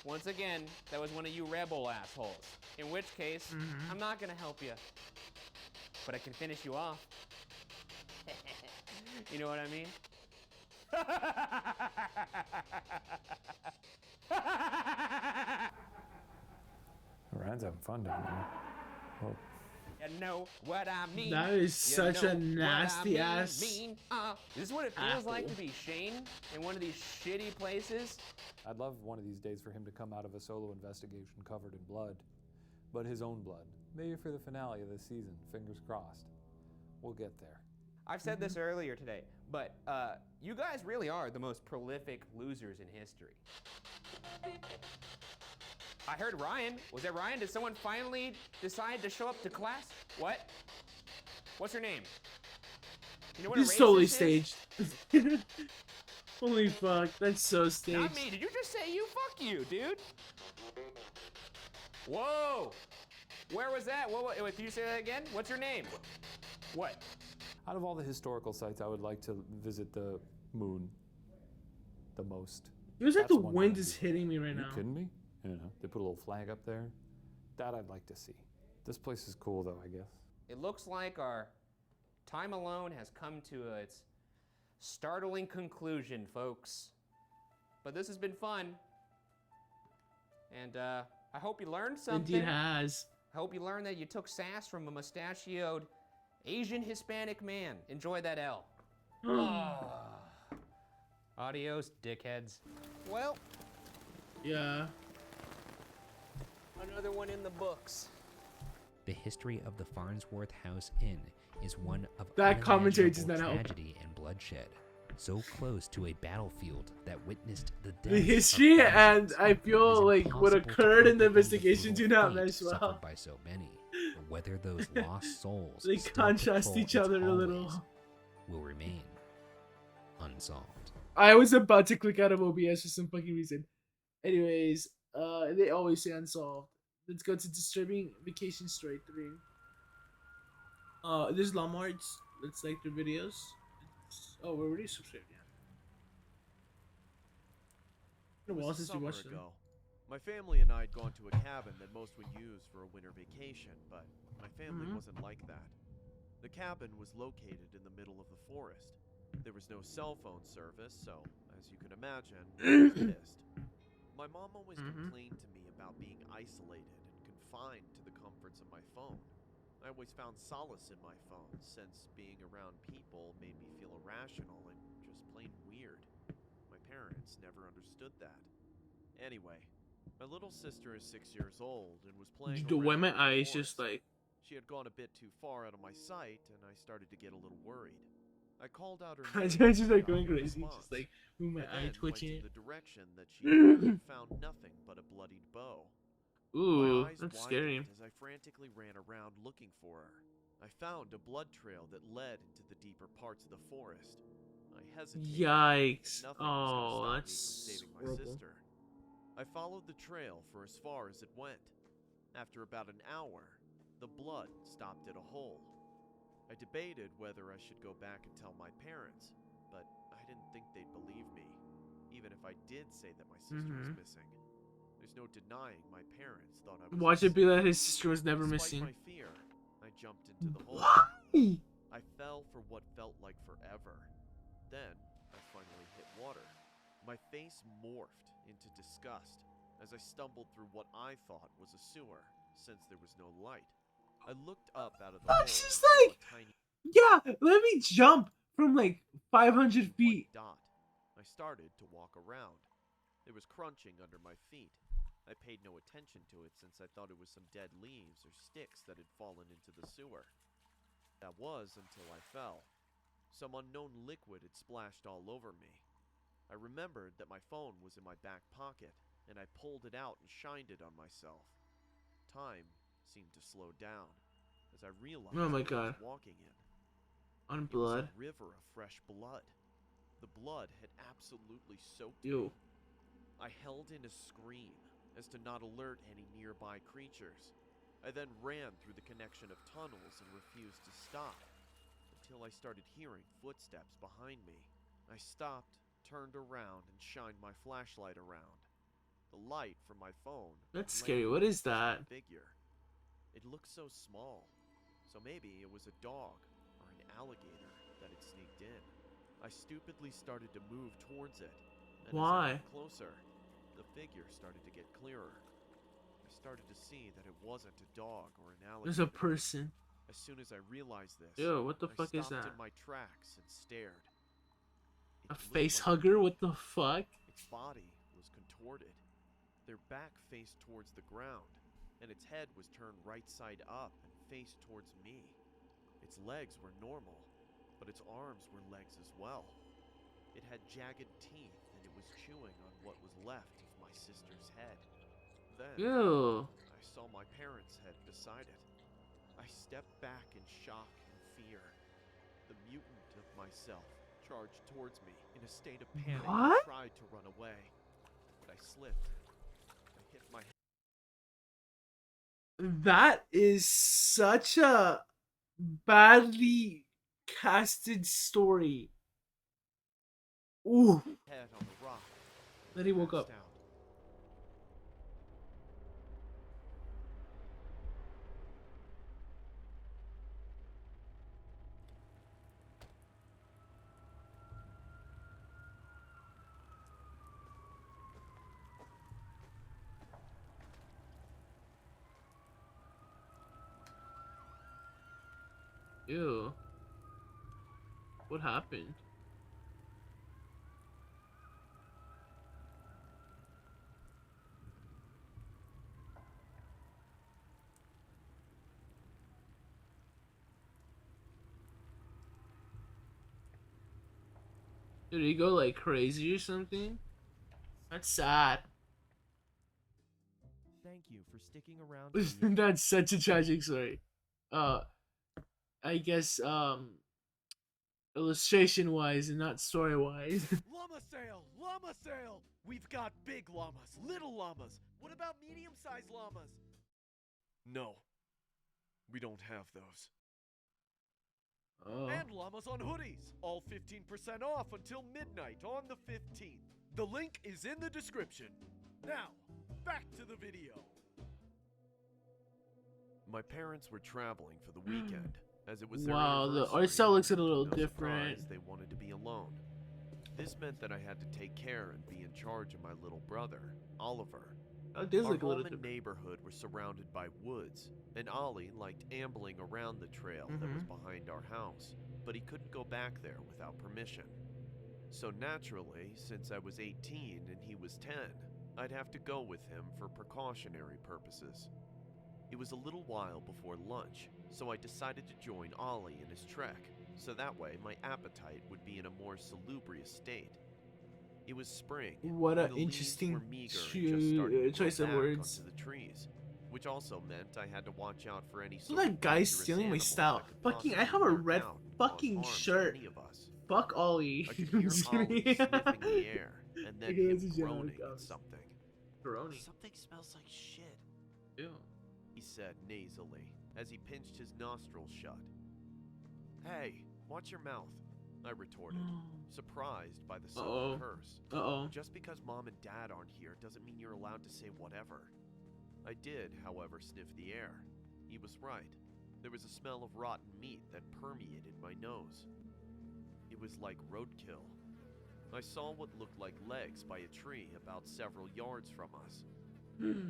C: once again, that was one of you rebel assholes. In which case, I'm not gonna help you. But I can finish you off. You know what I mean?
V: Ryan's having fun down there. Oh.
C: You know what I mean?
A: That is such a nasty ass.
C: This is what it feels like to be Shane in one of these shitty places.
V: I'd love one of these days for him to come out of a solo investigation covered in blood. But his own blood. Maybe for the finale of this season. Fingers crossed. We'll get there.
C: I've said this earlier today, but you guys really are the most prolific losers in history. I heard Ryan. Was that Ryan? Did someone finally decide to show up to class? What? What's her name? You know what
A: He's
C: a
A: totally
C: racist
A: staged. Holy fuck, that's so staged.
C: Not me. Did you just say you? Fuck you, dude. Whoa. Where was that? Wait, can you say that again? What's your name? What?
V: Out of all the historical sites, I would like to visit the moon the most.
A: Feels like
V: That's
A: the
V: one
A: wind
V: that
A: is hitting me right
V: Are you
A: now.
V: kidding me? You know, they put a little flag up there. That I'd like to see. This place is cool though, I guess.
C: It looks like our time alone has come to its startling conclusion, folks. But this has been fun. And I hope you learned something.
A: Indeed has.
C: I hope you learned that you took sass from a mustachioed Asian Hispanic man. Enjoy that L. Adios, dickheads. Well.
A: Yeah.
C: Another one in the books.
W: The history of the Farnsworth House Inn is one of
A: That commentary does
W: unimaginable
A: not help.
W: tragedy and bloodshed, so close to a battlefield that witnessed the death
A: The
W: of
A: history
W: thousands.
A: and I feel like what occurred in the investigation do not mesh well.
W: Suffered by so many, or whether those lost souls
A: They
W: still
A: contrast
W: patrol
A: each
W: its
A: other a little.
W: hallways will remain unsolved.
A: I was about to click out of OBS for some fucking reason. Anyways, they always say unsolved. Let's go to Disturbing Vacation Story 3. There's Lombards. Let's like their videos. Oh, we're already subscribed, yeah. It's been a while since we watched them.
I: My family and I had gone to a cabin that most would use for a winter vacation, but my family wasn't like that. The cabin was located in the middle of the forest. There was no cell phone service, so, as you can imagine, I was pissed. My mom always complained to me about being isolated and confined to the comforts of my phone. I always found solace in my phone, since being around people made me feel irrational and just plain weird. My parents never understood that. Anyway, my little sister is 6 years old and was playing
A: The way
I: around
A: my
I: in the
A: eyes
I: forest.
A: just like.
I: She had gone a bit too far out of my sight, and I started to get a little worried. I called out her
A: I
I: name,
A: just like
I: but
A: going
I: no
A: crazy,
I: response.
A: just like with my
I: I
A: eye
I: then
A: twitching.
I: went to the direction that she had found nothing but a bloodied bow.
A: Ooh,
I: My eyes
A: that's
I: widened
A: scary.
I: as I frantically ran around looking for her. I found a blood trail that led into the deeper parts of the forest. I hesitated.
A: Yikes.
I: Nothing was gonna
A: Oh,
I: stop me
A: that's
I: from saving my
A: horrible.
I: sister. I followed the trail for as far as it went. After about an hour, the blood stopped at a hole. I debated whether I should go back and tell my parents, but I didn't think they'd believe me, even if I did say that my sister was missing. There's no denying my parents thought I was
A: Watch it be
I: missing.
A: that his sister was never
I: Despite
A: missing.
I: my fear, I jumped into the hole.
A: Why?
I: I fell for what felt like forever. Then, I finally hit water. My face morphed into disgust as I stumbled through what I thought was a sewer, since there was no light. I looked up out of the hole.
A: That's just
I: and saw
A: like,
I: a tiny
A: yeah, let me jump from like 500 feet.
I: dot. I started to walk around. There was crunching under my feet. I paid no attention to it since I thought it was some dead leaves or sticks that had fallen into the sewer. That was until I fell. Some unknown liquid had splashed all over me. I remembered that my phone was in my back pocket, and I pulled it out and shined it on myself. Time seemed to slow down as I realized
A: Oh my
I: what I was
A: God.
I: walking in.
A: On
I: It was
A: blood.
I: a river of fresh blood. The blood had absolutely soaked
A: Ew.
I: me. I held in a scream as to not alert any nearby creatures. I then ran through the connection of tunnels and refused to stop until I started hearing footsteps behind me. I stopped, turned around, and shined my flashlight around. The light from my phone.
A: That's scary. What is that?
I: Figure. It looked so small. So maybe it was a dog or an alligator that had sneaked in. I stupidly started to move towards it. And
A: Why?
I: As I got closer, the figure started to get clearer. I started to see that it wasn't a dog or an alligator.
A: There's a person.
I: As soon as I realized this,
A: Yo, what the
I: I
A: fuck is
I: stopped
A: that?
I: in my tracks and stared.
A: A face hugger? What the fuck?
I: Its body was contorted. Their back faced towards the ground, and its head was turned right side up and faced towards me. Its legs were normal, but its arms were legs as well. It had jagged teeth, and it was chewing on what was left of my sister's head. Then,
A: Ew.
I: I saw my parents' head beside it. I stepped back in shock and fear. The mutant of myself charged towards me in a state of panic
A: What?
I: and tried to run away. But I slipped. I hit my head.
A: That is such a badly casted story. Ooh.
I: Head on the rock.
A: Then he woke up.
I: Passed out.
A: Ew. What happened? Did he go like crazy or something? That's sad.
I: Thank you for sticking around. to the
A: That's such a tragic story. I guess illustration wise and not story wise.
I: Llama sale! Llama sale! We've got big llamas, little llamas. What about medium-sized llamas? No. We don't have those.
A: Oh.
I: And llamas on hoodies. All 15% off until midnight on the 15th. The link is in the description. Now, back to the video. My parents were traveling for the weekend, as it was their
A: Wow, the
I: anniversary
A: art style looks a little
I: no
A: different.
I: surprise, they wanted to be alone. This meant that I had to take care and be in charge of my little brother, Oliver.
A: That does
I: Our
A: look a little
I: home and
A: different.
I: neighborhood were surrounded by woods, and Ollie liked ambling around the trail that was behind our house, but he couldn't go back there without permission. So naturally, since I was 18 and he was 10, I'd have to go with him for precautionary purposes. It was a little while before lunch, so I decided to join Ollie in his trek, so that way my appetite would be in a more salubrious state. It was spring.
A: What
I: and
A: a
I: the leaves
A: interesting
I: were meager and just starting to
A: choice
I: grow
A: of
I: back
A: words.
I: onto the trees, which also meant I had to watch out for any
A: So
I: sort
A: that
I: of
A: guy's
I: dangerous
A: stealing my
I: animals
A: style.
I: that could
A: Fucking, I have
I: possibly
A: a
I: lurk
A: red
I: out and
A: fucking
I: cause harm to
A: shirt.
I: any of us.
A: Fuck Ollie.
I: I could hear Ollie sniffing the air, and then
A: Okay,
I: him
A: that's a joke,
I: groaning at
A: guys.
I: something.
A: Groaning.
I: Something smells like shit,
A: Ew.
I: he said nasally, as he pinched his nostrils shut. Hey, watch your mouth, I retorted, surprised by the subtle curse. Just because mom and dad aren't here doesn't mean you're allowed to say whatever. I did, however, sniff the air. He was right. There was a smell of rotten meat that permeated my nose. It was like roadkill. I saw what looked like legs by a tree about several yards from us.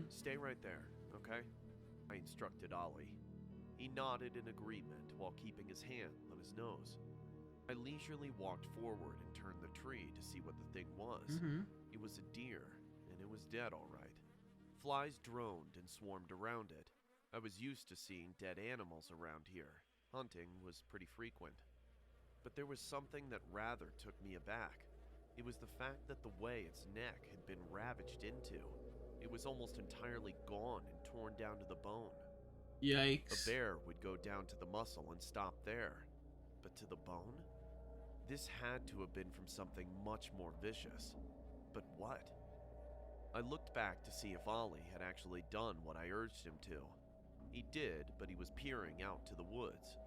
I: Stay right there, okay? I instructed Ollie. He nodded in agreement while keeping his hand on his nose. I leisurely walked forward and turned the tree to see what the thing was. It was a deer, and it was dead all right. Flies droned and swarmed around it. I was used to seeing dead animals around here. Hunting was pretty frequent. But there was something that rather took me aback. It was the fact that the way its neck had been ravaged into. It was almost entirely gone and torn down to the bone.
A: Yikes.
I: A bear would go down to the muscle and stop there. But to the bone? This had to have been from something much more vicious. But what? I looked back to see if Ollie had actually done what I urged him to. He did, but he was peering out to the woods.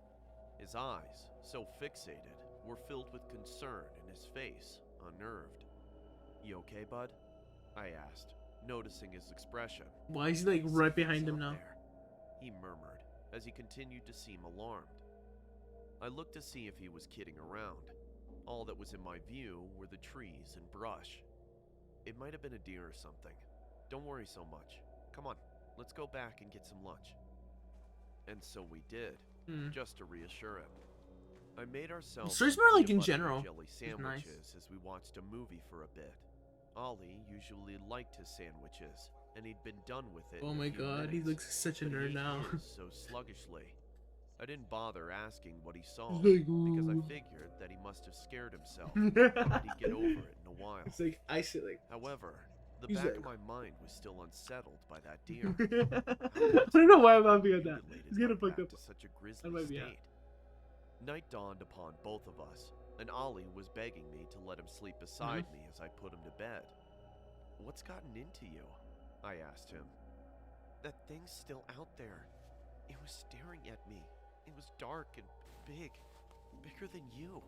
I: His eyes, so fixated, were filled with concern and his face unnerved. You okay, bud? I asked, noticing his expression.
A: Why is he like right behind him now?
I: There, he murmured as he continued to seem alarmed. I looked to see if he was kidding around. All that was in my view were the trees and brush. It might have been a deer or something. Don't worry so much. Come on, let's go back and get some lunch. And so we did, just to reassure him. I made ourselves
A: story's more like in
I: peanut butter and
A: general.
I: jelly
A: It's nice.
I: sandwiches as we watched a movie for a bit. Ollie usually liked his sandwiches, and he'd been done with it.
A: Oh
I: in a
A: my
I: few
A: god, he
I: minutes,
A: looks such a
I: but he
A: nerd
I: ate
A: now.
I: his so sluggishly. I didn't bother asking what he saw
A: He's like,
I: because I
A: "Ooh."
I: figured that he must have scared himself and that he'd get over it in a while.
A: It's like I sit like.
I: However, the
A: He's
I: back
A: like-
I: of my mind was still unsettled by that deer.
A: I don't know why I'm laughing at that.
I: Mutilated
A: He's gonna
I: my
A: fuck
I: back
A: up.
I: to such a
A: On
I: grisly
A: my behalf.
I: state. Night dawned upon both of us, and Ollie was begging me to let him sleep beside me as I put him to bed. What's gotten into you? I asked him. That thing's still out there. It was staring at me. It was dark and big. Bigger than you.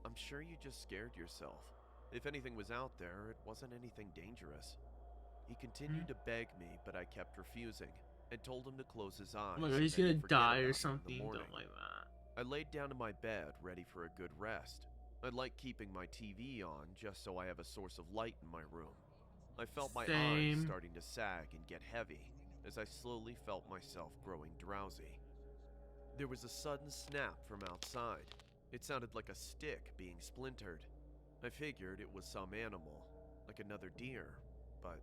I: I'm sure you just scared yourself. If anything was out there, it wasn't anything dangerous. He continued to beg me, but I kept refusing, and told him to close his eyes.
A: Oh my god,
I: and
A: he's
I: then
A: gonna
I: forget
A: die
I: about it
A: or
I: in the
A: something.
I: morning.
A: Don't like that.
I: I laid down in my bed, ready for a good rest. I like keeping my TV on just so I have a source of light in my room. I felt my eyes
A: Same.
I: starting to sag and get heavy as I slowly felt myself growing drowsy. There was a sudden snap from outside. It sounded like a stick being splintered. I figured it was some animal, like another deer, but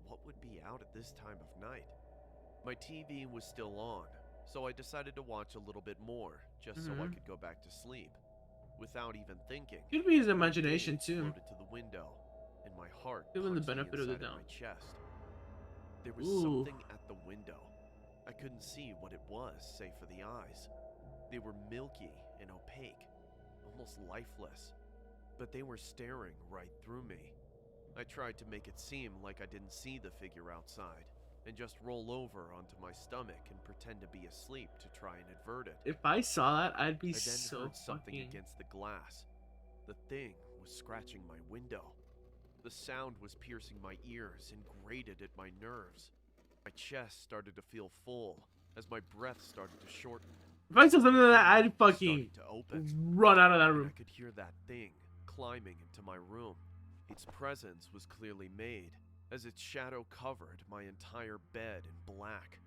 I: what would be out at this time of night? My TV was still on, so I decided to watch a little bit more, just so I could go back to sleep. Without even thinking,
A: Could be his
I: my
A: imagination,
I: gaze
A: too.
I: floated to the window, and my heart
A: Give him the
I: punched the
A: benefit of the
I: inside
A: doubt.
I: my chest. There was
A: Ooh.
I: something at the window. I couldn't see what it was, save for the eyes. They were milky and opaque, almost lifeless, but they were staring right through me. I tried to make it seem like I didn't see the figure outside, and just roll over onto my stomach and pretend to be asleep to try and avert it.
A: If I saw that, I'd be
I: I then
A: so
I: heard something
A: fucking.
I: against the glass. The thing was scratching my window. The sound was piercing my ears and grated at my nerves. My chest started to feel full as my breath started to shorten.
A: If I saw something like that, I'd fucking
I: To open.
A: run out of that
I: And
A: room.
I: I could hear that thing climbing into my room. Its presence was clearly made, as its shadow covered my entire bed in black.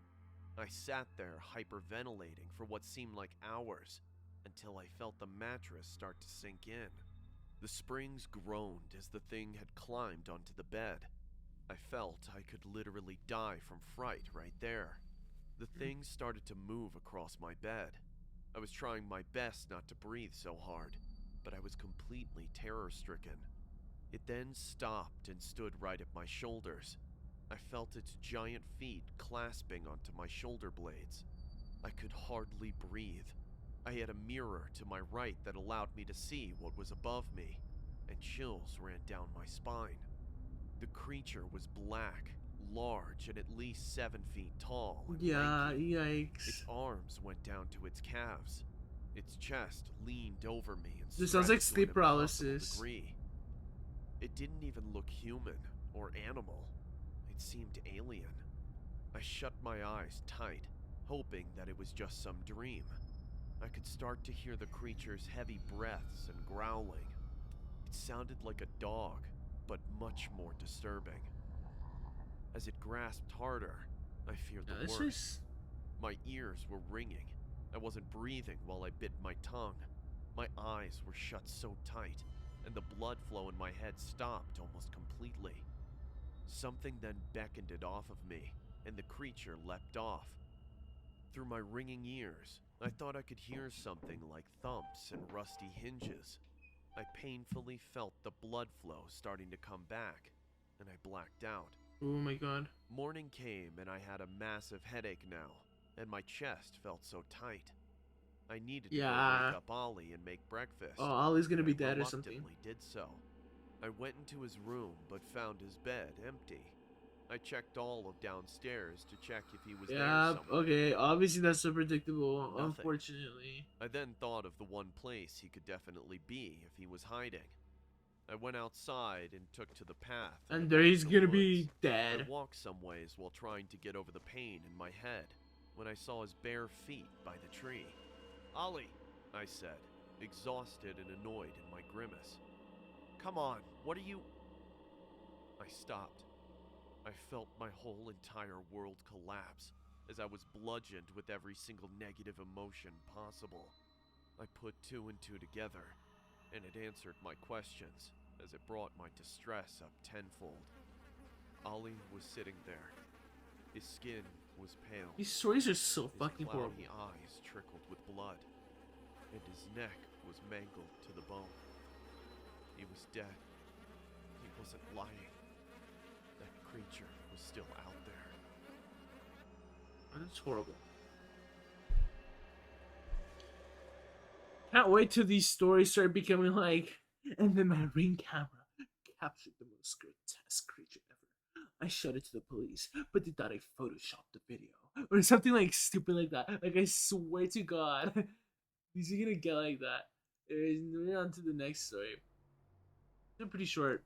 I: I sat there hyperventilating for what seemed like hours, until I felt the mattress start to sink in. The springs groaned as the thing had climbed onto the bed. I felt I could literally die from fright right there. The thing started to move across my bed. I was trying my best not to breathe so hard, but I was completely terror-stricken. It then stopped and stood right at my shoulders. I felt its giant feet clasping onto my shoulder blades. I could hardly breathe. I had a mirror to my right that allowed me to see what was above me, and chills ran down my spine. The creature was black, large, and at least 7 feet tall. And
A: Yeah,
I: lanky.
A: yikes.
I: Its arms went down to its calves. Its chest leaned over me and
A: This sounds like
I: stretched to an
A: sleep
I: impossible
A: paralysis.
I: degree. It didn't even look human or animal. It seemed alien. I shut my eyes tight, hoping that it was just some dream. I could start to hear the creature's heavy breaths and growling. It sounded like a dog, but much more disturbing. As it grasped harder, I feared the
A: this
I: worst.
A: is-
I: My ears were ringing. I wasn't breathing while I bit my tongue. My eyes were shut so tight, and the blood flow in my head stopped almost completely. Something then beckoned it off of me, and the creature leapt off. Through my ringing ears, I thought I could hear something like thumps and rusty hinges. I painfully felt the blood flow starting to come back, and I blacked out.
A: Oh my god.
I: Morning came and I had a massive headache now, and my chest felt so tight. I needed to go
A: Yeah.
I: wake up Ollie and make breakfast.
A: Oh, Ollie's gonna be
I: I
A: dead or something.
I: reluctantly did so. I went into his room but found his bed empty. I checked all of downstairs to check if he was there
A: Yeah,
I: somewhere.
A: okay. Obviously, that's so predictable,
I: Nothing.
A: unfortunately.
I: I then thought of the one place he could definitely be if he was hiding. I went outside and took to the path.
A: And there he's gonna be dead.
I: I walked some ways while trying to get over the pain in my head when I saw his bare feet by the tree. "Ollie," I said, exhausted and annoyed in my grimace. "Come on, what are you..." I stopped. I felt my whole entire world collapse as I was bludgeoned with every single negative emotion possible. I put two and two together, and it answered my questions as it brought my distress up tenfold. Ollie was sitting there. His skin was pale.
A: These stories are so fucking
I: His
A: horrible.
I: cloudy eyes trickled with blood, and his neck was mangled to the bone. He was dead. He wasn't lying. That creature was still out there.
A: That's horrible. Can't wait till these stories start becoming like, and then my Ring camera captured the most grotesque creature ever. I showed it to the police, but they thought I photoshopped the video. Or something like stupid like that. Like, I swear to God, these are gonna get like that. We're on to the next story. They're pretty short.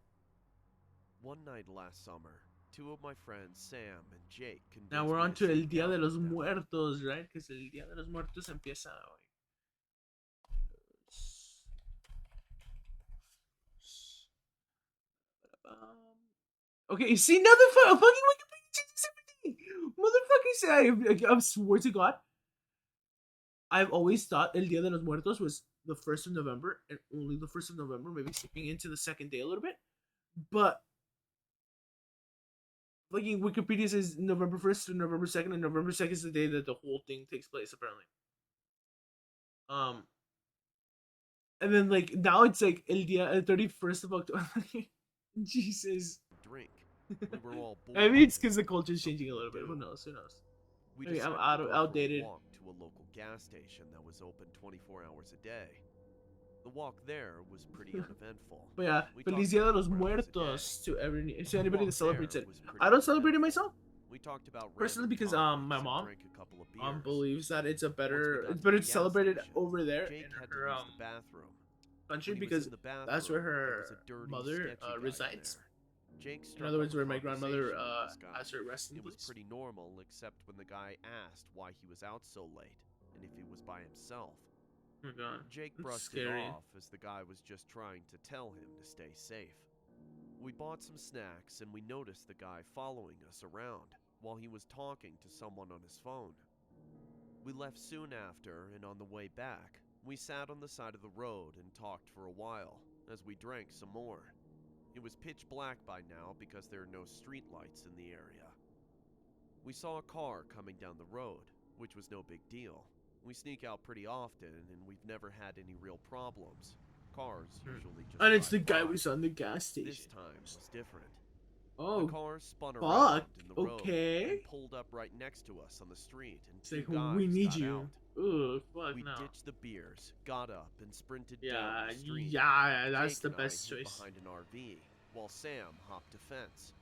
I: One night last summer, two of my friends, Sam and Jake,
A: Now we're on to El Día de los Muertos, right? Because El Día de los Muertos empieza hoy. Okay, see, now the fucking Wikipedia changes everything! Motherfucker, I swear to God, I've always thought El Día de los Muertos was the 1st of November, and only the 1st of November, maybe skipping into the second day a little bit. But fucking Wikipedia says November 1st to November 2nd, and November 2nd is the day that the whole thing takes place, apparently. And then like now it's like El Día 31st of October. Jesus.
I: Drink. We were all bored.
A: I mean, it's because the culture's changing a little bit. Who knows? Who knows?
I: We
A: Maybe I'm
I: decided to go for a
A: outdated.
I: walk to a local gas station that was open 24 hours a day. The walk there was pretty uneventful.
A: But yeah,
I: We
A: Feliz
I: talked
A: Día de
I: about
A: los
I: it for hours a
A: Muertos
I: day.
A: to anybody that
I: walk
A: celebrates
I: there
A: it.
I: was pretty
A: I don't celebrate it myself.
I: We talked about
A: Personally,
I: random
A: because
I: topics
A: my
I: and
A: mom
I: drank a couple of beers.
A: believes that it's a
I: Once we
A: better
I: got
A: it's
I: to
A: better
I: the
A: to
I: gas
A: celebrate it
I: station,
A: over there
I: Jake
A: in
I: had to
A: her
I: use the bathroom.
A: country
I: When he was
A: because
I: in the
A: that's where
I: bathroom, there
A: her
I: was a dirty,
A: mother
I: sketchy guy in
A: resides.
I: there. Jake
A: In
I: struck
A: other
I: up
A: words,
I: a
A: where my grandmother
I: conversation with this guy.
A: has her resting
I: It was
A: place.
I: pretty normal, except when the guy asked why he was out so late and if he was by himself.
A: Oh my God,
I: Jake
A: that's
I: brushed
A: scary.
I: it off as the guy was just trying to tell him to stay safe. We bought some snacks and we noticed the guy following us around while he was talking to someone on his phone. We left soon after, and on the way back, we sat on the side of the road and talked for a while as we drank some more. It was pitch black by now because there are no street lights in the area. We saw a car coming down the road, which was no big deal. We sneak out pretty often, and we've never had any real problems. Cars usually just
A: And it's the
I: drive
A: guy
I: by.
A: we saw in the gas station.
I: This time was different.
A: Oh,
I: the car spun
A: fuck,
I: around in the road
A: okay.
I: and pulled up right next to us on the street, and
A: It's
I: two
A: like,
I: guys
A: we need
I: got
A: you.
I: out.
A: Ugh, fuck
I: We
A: no.
I: ditched the beers, got up, and sprinted
A: Yeah,
I: down the street.
A: yeah, that's
I: Jake
A: the
I: and I
A: best
I: hid
A: choice.
I: behind an RV, while Sam hopped a fence.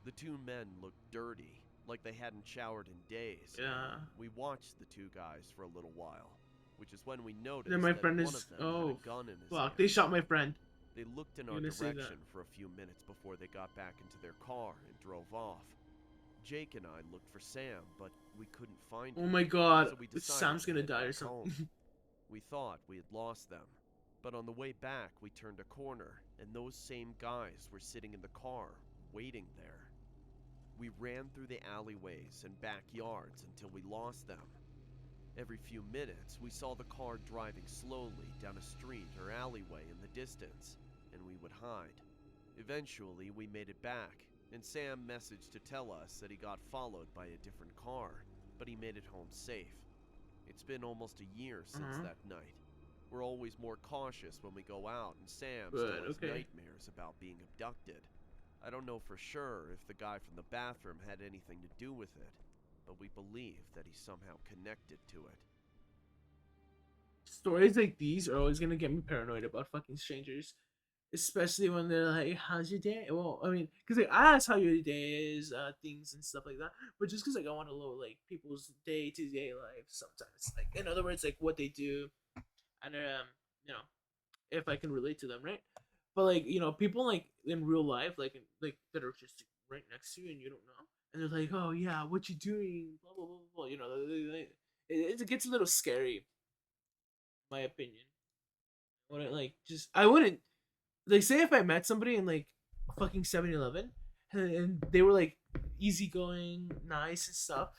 I: The two men looked dirty, like they hadn't showered in days.
A: Yeah.
I: We watched the two guys for a little while, which is when we noticed
A: Then my
I: that
A: friend
I: one
A: is
I: of them had a gun in his
A: fuck,
I: hand.
A: they shot my friend.
I: They looked in
A: You're
I: our
A: gonna say that.
I: direction for a few minutes before they got back into their car and drove off. Jake and I looked for Sam, but we couldn't find him.
A: Oh my God,
I: so we decided
A: Sam's
I: to
A: gonna
I: head
A: die or
I: back
A: something.
I: home. We thought we had lost them, but on the way back we turned a corner, and those same guys were sitting in the car, waiting there. We ran through the alleyways and backyards until we lost them. Every few minutes, we saw the car driving slowly down a street or alleyway in the distance, and we would hide. Eventually, we made it back, and Sam messaged to tell us that he got followed by a different car, but he made it home safe. It's been almost a year since that night. We're always more cautious when we go out, and Sam still has nightmares about being abducted. I don't know for sure if the guy from the bathroom had anything to do with it, but we believe that he's somehow connected to it.
A: Stories like these are always gonna get me paranoid about fucking strangers, especially when they're like, "How's your day?" Well, I mean, because like, I ask how your day is, things and stuff like that. But just because like I want to know like people's day-to-day life sometimes, like in other words, like what they do, and you know, if I can relate to them, right? But like, you know, people like in real life, like that are just right next to you and you don't know, and they're like, "Oh yeah, what you doing?" Blah blah blah blah. You know, it gets a little scary, in my opinion. I wouldn't like say if I met somebody in like fucking 7-Eleven and they were like easygoing, nice and stuff.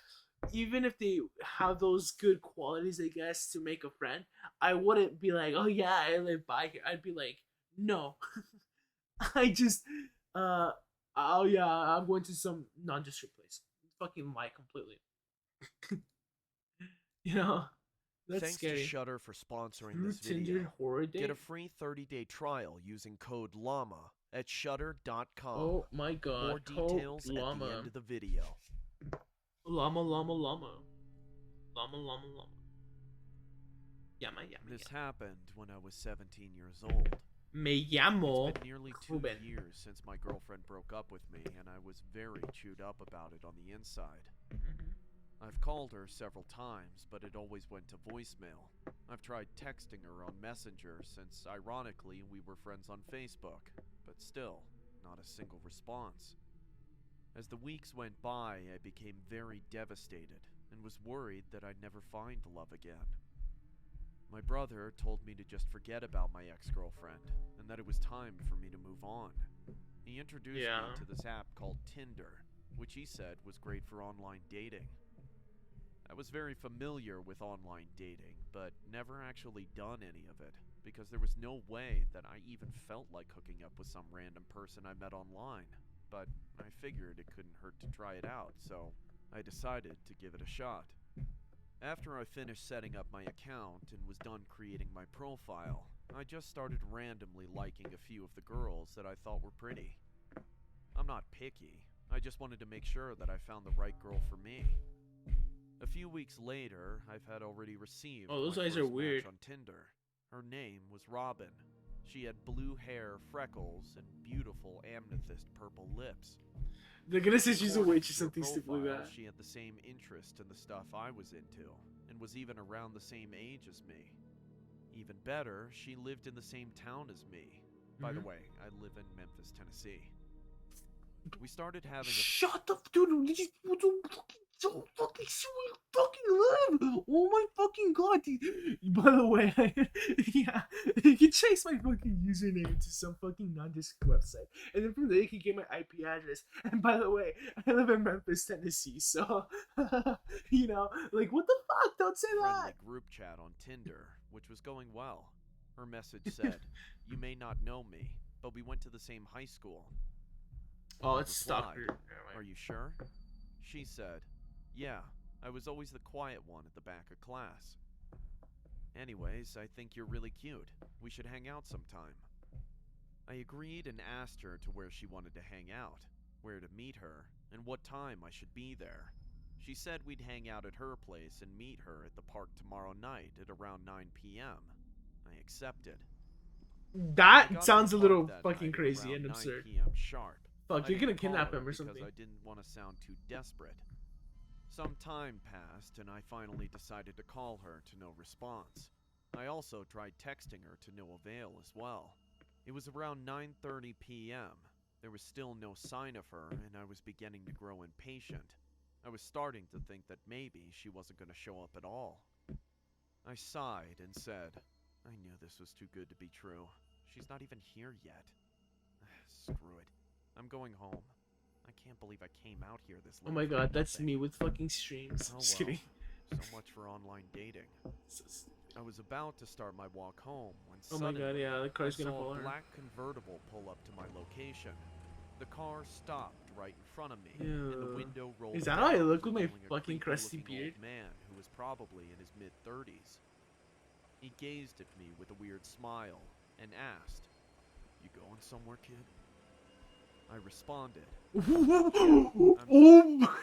A: Even if they have those good qualities, I guess, to make a friend, I wouldn't be like, "Oh yeah, I live by here." I'd be like, "No, I just, oh yeah, I'm going to some nondescript place." Fucking lie completely. You know, that's
I: Thanks
A: scary.
I: to Shudder for sponsoring
A: True
I: this video.
A: Tinder horror date?
I: Get a free 30-day trial using code LLAMA at shudder.com.
A: Oh my god.
I: More details at the end of the video.
A: Llama, llama, llama. Llama, llama, llama. Yama, yama,
I: This happened when I was 17 years old.
A: Me llamo
I: It's been nearly 2
A: Ruben.
I: years since my girlfriend broke up with me, and I was very chewed up about it on the inside. I've called her several times, but it always went to voicemail. I've tried texting her on Messenger since, ironically, we were friends on Facebook, but still, not a single response. As the weeks went by, I became very devastated and was worried that I'd never find love again. My brother told me to just forget about my ex-girlfriend and that it was time for me to move on. He introduced me to this app called Tinder, which he said was great for online dating. I was very familiar with online dating, but never actually done any of it, because there was no way that I even felt like hooking up with some random person I met online. But I figured it couldn't hurt to try it out, so I decided to give it a shot. After I finished setting up my account and was done creating my profile, I just started randomly liking a few of the girls that I thought were pretty. I'm not picky, I just wanted to make sure that I found the right girl for me. A few weeks later, I've had already received
A: those
I: my
A: guys are
I: first
A: weird.
I: match on Tinder. Her name was Robin. She had blue hair, freckles, and beautiful amethyst purple lips.
A: They're gonna say she's a
I: According
A: witch or
I: to her
A: something stupid like
I: profile,
A: that.
I: She had the same interest in the stuff I was into, and was even around the same age as me. Even better, she lived in the same town as me. By the way, I live in Memphis, Tennessee. We started having a
A: Shut the dude! Did you so fucking sweet fucking live? Oh my fucking god! Dude. By the way, yeah, you can chase my fucking username to some fucking nondescript website, and then from there you can get my IP address. And by the way, I live in Memphis, Tennessee, so you know, like what the fuck? Don't say that.
I: group chat on Tinder, which was going well. Her message said, "You may not know me, but we went to the same high school."
A: Oh,
I: I
A: it's
I: replied,
A: stalker.
I: "Are you sure?" She said, "Yeah, I was always the quiet one at the back of class. Anyways, I think you're really cute. We should hang out sometime." I agreed and asked her to where she wanted to hang out, where to meet her, and what time I should be there. She said we'd hang out at her place and meet her at the park tomorrow night at around 9 p.m. I accepted.
A: That sounds a little fucking crazy and
I: 9
A: absurd.
I: p.m. sharp.
A: Fuck,
I: I
A: you're gonna
I: didn't call
A: kidnap
I: her
A: him or
I: because
A: something.
I: I didn't want to sound too desperate. Some time passed, and I finally decided to call her to no response. I also tried texting her to no avail as well. It was around 9:30 p.m. There was still no sign of her, and I was beginning to grow impatient. I was starting to think that maybe she wasn't going to show up at all. I sighed and said, "I knew this was too good to be true. She's not even here yet. Screw it. I'm going home. I can't believe I came out here this late.
A: Oh my
I: for
A: god, that's
I: nothing."
A: me with fucking streams.
I: Oh
A: Just
I: well.
A: kidding.
I: So much for online dating. I was about to start my walk home when
A: Oh my
I: suddenly
A: god, yeah, the car's
I: I
A: gonna
I: saw
A: follow
I: a
A: her.
I: black convertible pull up to my location. The car stopped right in front of me, and the
A: Ew.
I: window rolled
A: Is that how I
I: down,
A: look with my
I: revealing a
A: fucking crusty
I: creepy-looking
A: beard?
I: old man who was probably in his mid-30s. He gazed at me with a weird smile and asked, "You going somewhere, kid?" I responded,
A: Oh my.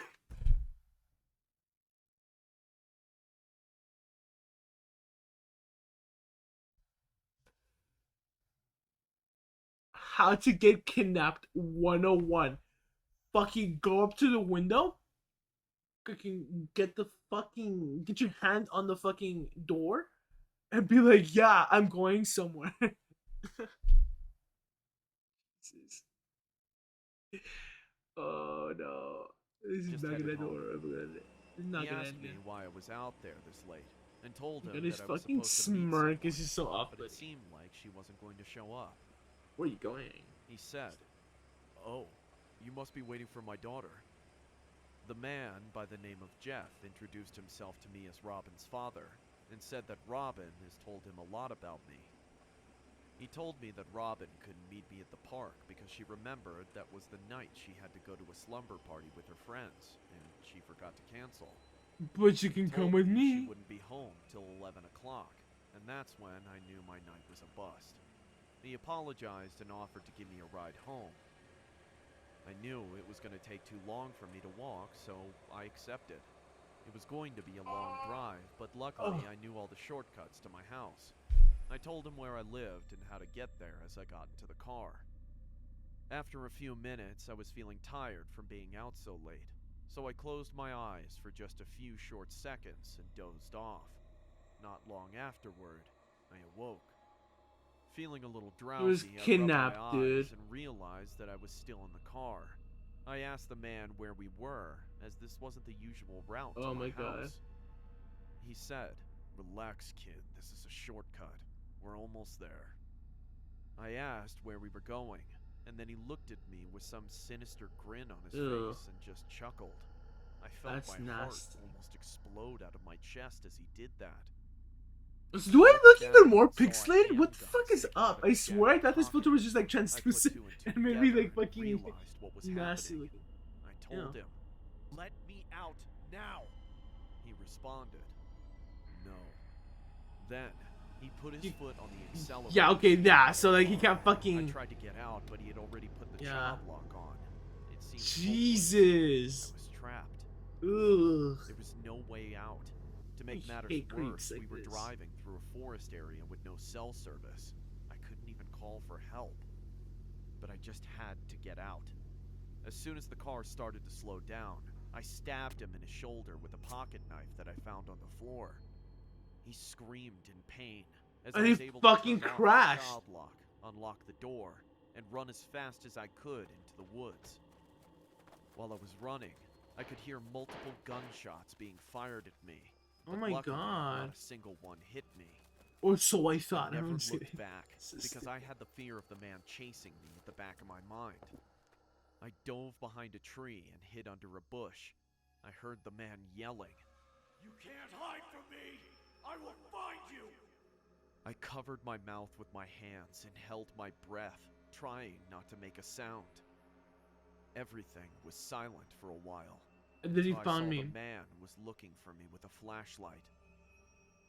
A: How to get kidnapped 101. Fucking go up to the window. Fucking get your hand on the fucking door and be like, "Yeah, I'm going somewhere." Oh no. This is
I: Just
A: not gonna
I: headed home.
A: end. This is not
I: He
A: gonna
I: asked
A: end
I: me
A: good.
I: why I was out there this late, and told him
A: God,
I: that
A: his
I: I was
A: fucking
I: supposed to meet
A: smirk
I: someone,
A: is just so
I: but
A: off-putting.
I: it seemed like she wasn't going to show up.
A: Where are you going?
I: He said, "Oh, you must be waiting for my daughter." The man, by the name of Jeff, introduced himself to me as Robin's father, and said that Robin has told him a lot about me. He told me that Robin couldn't meet me at the park because she remembered that was the night she had to go to a slumber party with her friends, and she forgot to cancel.
A: But you can come with
I: She
A: me.
I: wouldn't be home till 11 o'clock, and that's when I knew my night was a bust. He apologized and offered to give me a ride home. I knew it was going to take too long for me to walk, so I accepted. It was going to be a long drive, but luckily I knew all the shortcuts to my house. I told him where I lived and how to get there as I got into the car. After a few minutes, I was feeling tired from being out so late, so I closed my eyes for just a few short seconds and dozed off. Not long afterward, I awoke. Feeling a little drowsy,
A: was
I: I rubbed
A: kidnapped,
I: my
A: dude.
I: eyes and realized that I was still in the car. I asked the man where we were, as this wasn't the usual route to
A: Oh
I: my
A: my God.
I: house. He said, "Relax, kid, this is a shortcut. We're almost there." I asked where we were going, and then he looked at me with some sinister grin on his
A: Ugh.
I: face and just chuckled. I felt
A: That's
I: my heart
A: nasty.
I: almost explode out of my chest as he did that.
A: So do I look
I: down
A: even more
I: and saw a
A: pixelated? What the
I: handgun
A: fuck is
I: sticking
A: up?
I: out of
A: I
I: his
A: swear I
I: jacket
A: thought this
I: pocket.
A: filter was just like
I: I put
A: translucent
I: two and two
A: and made me
I: together
A: like
I: and
A: fucking
I: realized what was
A: nasty
I: happening.
A: looking.
I: I told him, "Let me out now." He responded, "No." Then he put his foot on the accelerator.
A: Yeah, okay, yeah. So like he can't
I: I
A: fucking.
I: tried to get out, but he had already put the
A: Yeah.
I: child lock on. It seemed
A: Jesus.
I: hopeless. I was trapped.
A: Ugh.
I: There was no way out. To make
A: I
I: matters
A: hate
I: worse,
A: creeps like
I: we were
A: this.
I: driving through a forest area with no cell service. I couldn't even call for help. But I just had to get out. As soon as the car started to slow down, I stabbed him in his shoulder with a pocket knife that I found on the floor. He screamed in pain as
A: And
I: I was
A: he
I: able
A: fucking
I: to turn off
A: crashed.
I: the child lock, unlock the door, and run as fast as I could into the woods. While I was running, I could hear multiple gunshots being fired at me.
A: Oh
I: but
A: my
I: luckily,
A: God.
I: not a single one hit me.
A: Or so I thought.
I: I
A: I'm
I: never
A: just
I: looked
A: kidding.
I: back
A: So
I: because
A: stupid.
I: I had the fear of the man chasing me at the back of my mind. I dove behind a tree and hid under a bush. I heard the man yelling,
D: You can't hide from me! I will find you!
I: I covered my mouth with my hands and held my breath, trying not to make a sound. Everything was silent for a while.
A: And then he
I: until I
A: found
I: saw
A: me.
I: The man was looking for me with a flashlight.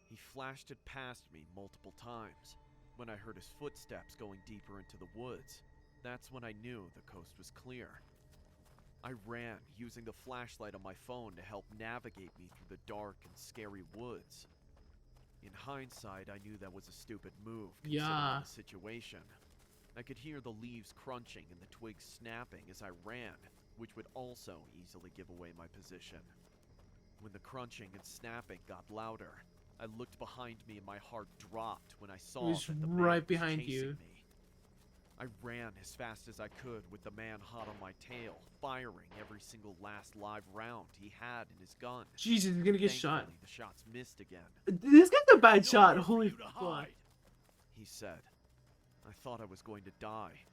I: He flashed it past me multiple times. When I heard his footsteps going deeper into the woods, that's when I knew the coast was clear. I ran, using the flashlight on my phone to help navigate me through the dark and scary woods. In hindsight, I knew that was a stupid move, considering
A: Yeah.
I: the situation. I could hear the leaves crunching and the twigs snapping as I ran, which would also easily give away my position. When the crunching and snapping got louder, I looked behind me and my heart dropped when I saw
A: was
I: that the
A: right
I: man was
A: behind
I: chasing
A: you.
I: me. I ran as fast as I could with the man hot on my tail, firing every single last live round he had in his gun.
A: Jesus, he's gonna get shot.
I: Thankfully, the shots missed again.
A: This guy's a bad shot. Holy fuck.
I: He said. I thought I was going to die,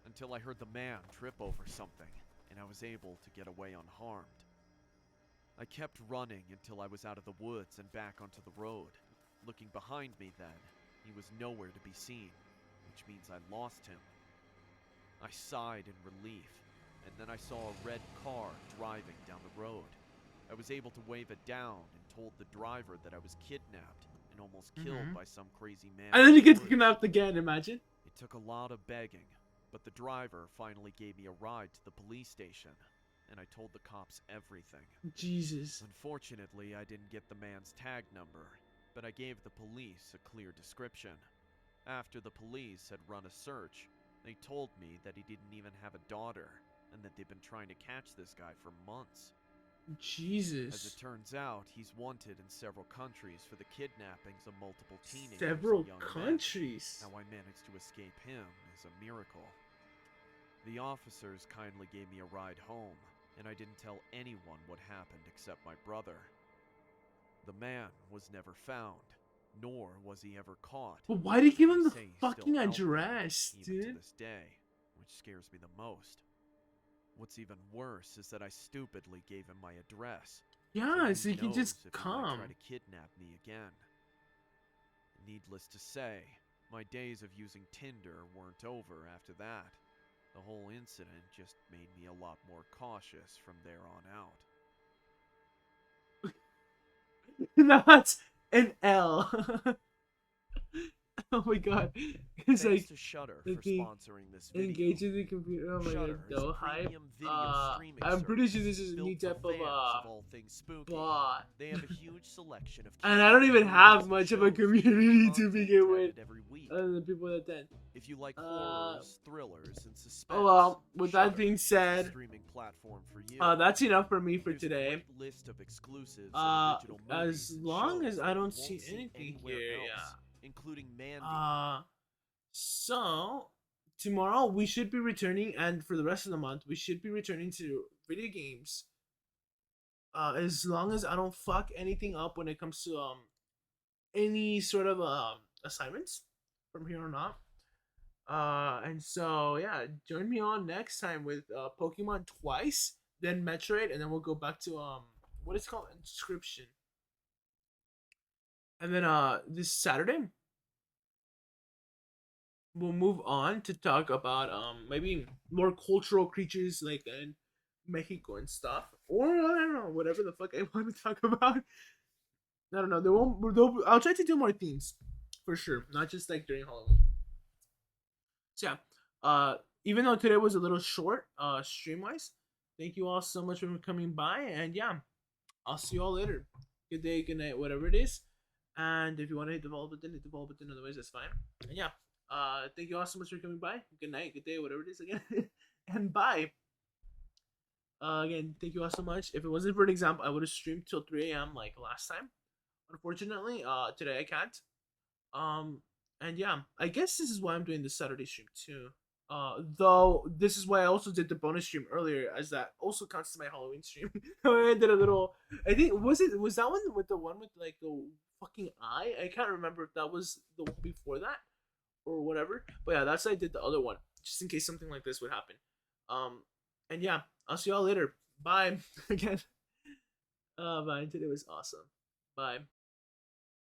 I: until I heard the man trip over something, and I was able to get away unharmed. I kept running until I was out of the woods and back onto the road. Looking behind me then, he was nowhere to be seen, which means I lost him. I sighed in relief, and then I saw a red car driving down the road. I was able to wave it down and told the driver that I was kidnapped and almost killed by some crazy man.
A: And then he
I: in the
A: gets
I: woods.
A: kidnapped again, imagine.
I: It took a lot of begging, but the driver finally gave me a ride to the police station, and I told the cops everything.
A: Jesus.
I: Unfortunately, I didn't get the man's tag number, but I gave the police a clear description. After the police had run a search, they told me that he didn't even have a daughter, and that they've been trying to catch this guy for months.
A: Jesus.
I: As it turns out, he's wanted in several countries for the kidnappings of multiple teenagers
A: Several
I: and young
A: countries.
I: men. How I managed to escape him is a miracle. The officers kindly gave me a ride home, and I didn't tell anyone what happened except my brother. The man was never found, nor was he ever caught.
A: But why did you give him
I: They
A: the
I: say he's
A: fucking
I: still out there,
A: address,
I: even to
A: dude?
I: this day, which scares me the most. What's even worse is that I stupidly gave him my address.
A: Yeah,
I: who
A: so you can
I: knows
A: just
I: if he might
A: come.
I: try to kidnap me again. Needless to say, my days of using Tinder weren't over after that. The whole incident just made me a lot more cautious from there on out.
A: That's an L. Oh my god. It's
I: Thanks
A: like
I: to Shudder
A: like
I: for
A: the
I: sponsoring this video.
A: engaging the computer. Oh my
I: Shudder
A: god,
I: is a
A: though hype.
I: premium video streaming
A: I'm pretty sure
I: service
A: this is a
I: built
A: new
I: for
A: type of
I: fans all things spooky.
A: bot.
I: They have a huge selection of
A: And I don't even have
I: movies,
A: much of a
I: shows,
A: community to
I: content
A: begin with.
I: added every week.
A: Other than the people that attend.
I: If you like horrors, thrillers, and suspense,
A: Oh well, with that being
I: is a
A: said,
I: streaming platform for you.
A: that's enough for me for
I: There's a
A: today.
I: great list of exclusives and original movies
A: As
I: and
A: long
I: shows
A: as
I: that
A: I
I: you
A: don't
I: won't
A: see anything
I: anywhere
A: here,
I: else,
A: yeah.
I: including Mandy.
A: So tomorrow we should be returning, and for the rest of the month we should be returning to video games. As long as I don't fuck anything up when it comes to any sort of assignments from here on out. And so yeah, join me on next time with Pokemon twice, then Metroid, and then we'll go back to what is it called, Inscription. And then this Saturday we'll move on to talk about maybe more cultural creatures like in Mexico and stuff, or I don't know, whatever the fuck I want to talk about. I don't know. I'll try to do more themes for sure, not just like during Halloween. So yeah, even though today was a little short, stream wise, thank you all so much for coming by, and yeah, I'll see you all later. Good day, good night, whatever it is. And if you want to hit the follow button, hit the follow button. Otherwise, that's fine. And yeah, thank you all so much for coming by. Good night, good day, whatever it is again, and bye. Again, thank you all so much. If it wasn't for an example, I would have streamed till 3 a.m. like last time. Unfortunately, today I can't. And yeah, I guess this is why I'm doing the Saturday stream too. Though this is why I also did the bonus stream earlier, as that also counts to my Halloween stream. I did a little. I think was that one with the one with like the fucking eye? I can't remember if that was the one before that or whatever. But yeah, that's why I did the other one, just in case something like this would happen. And yeah, I'll see y'all later. Bye again. Bye. Today was awesome. Bye.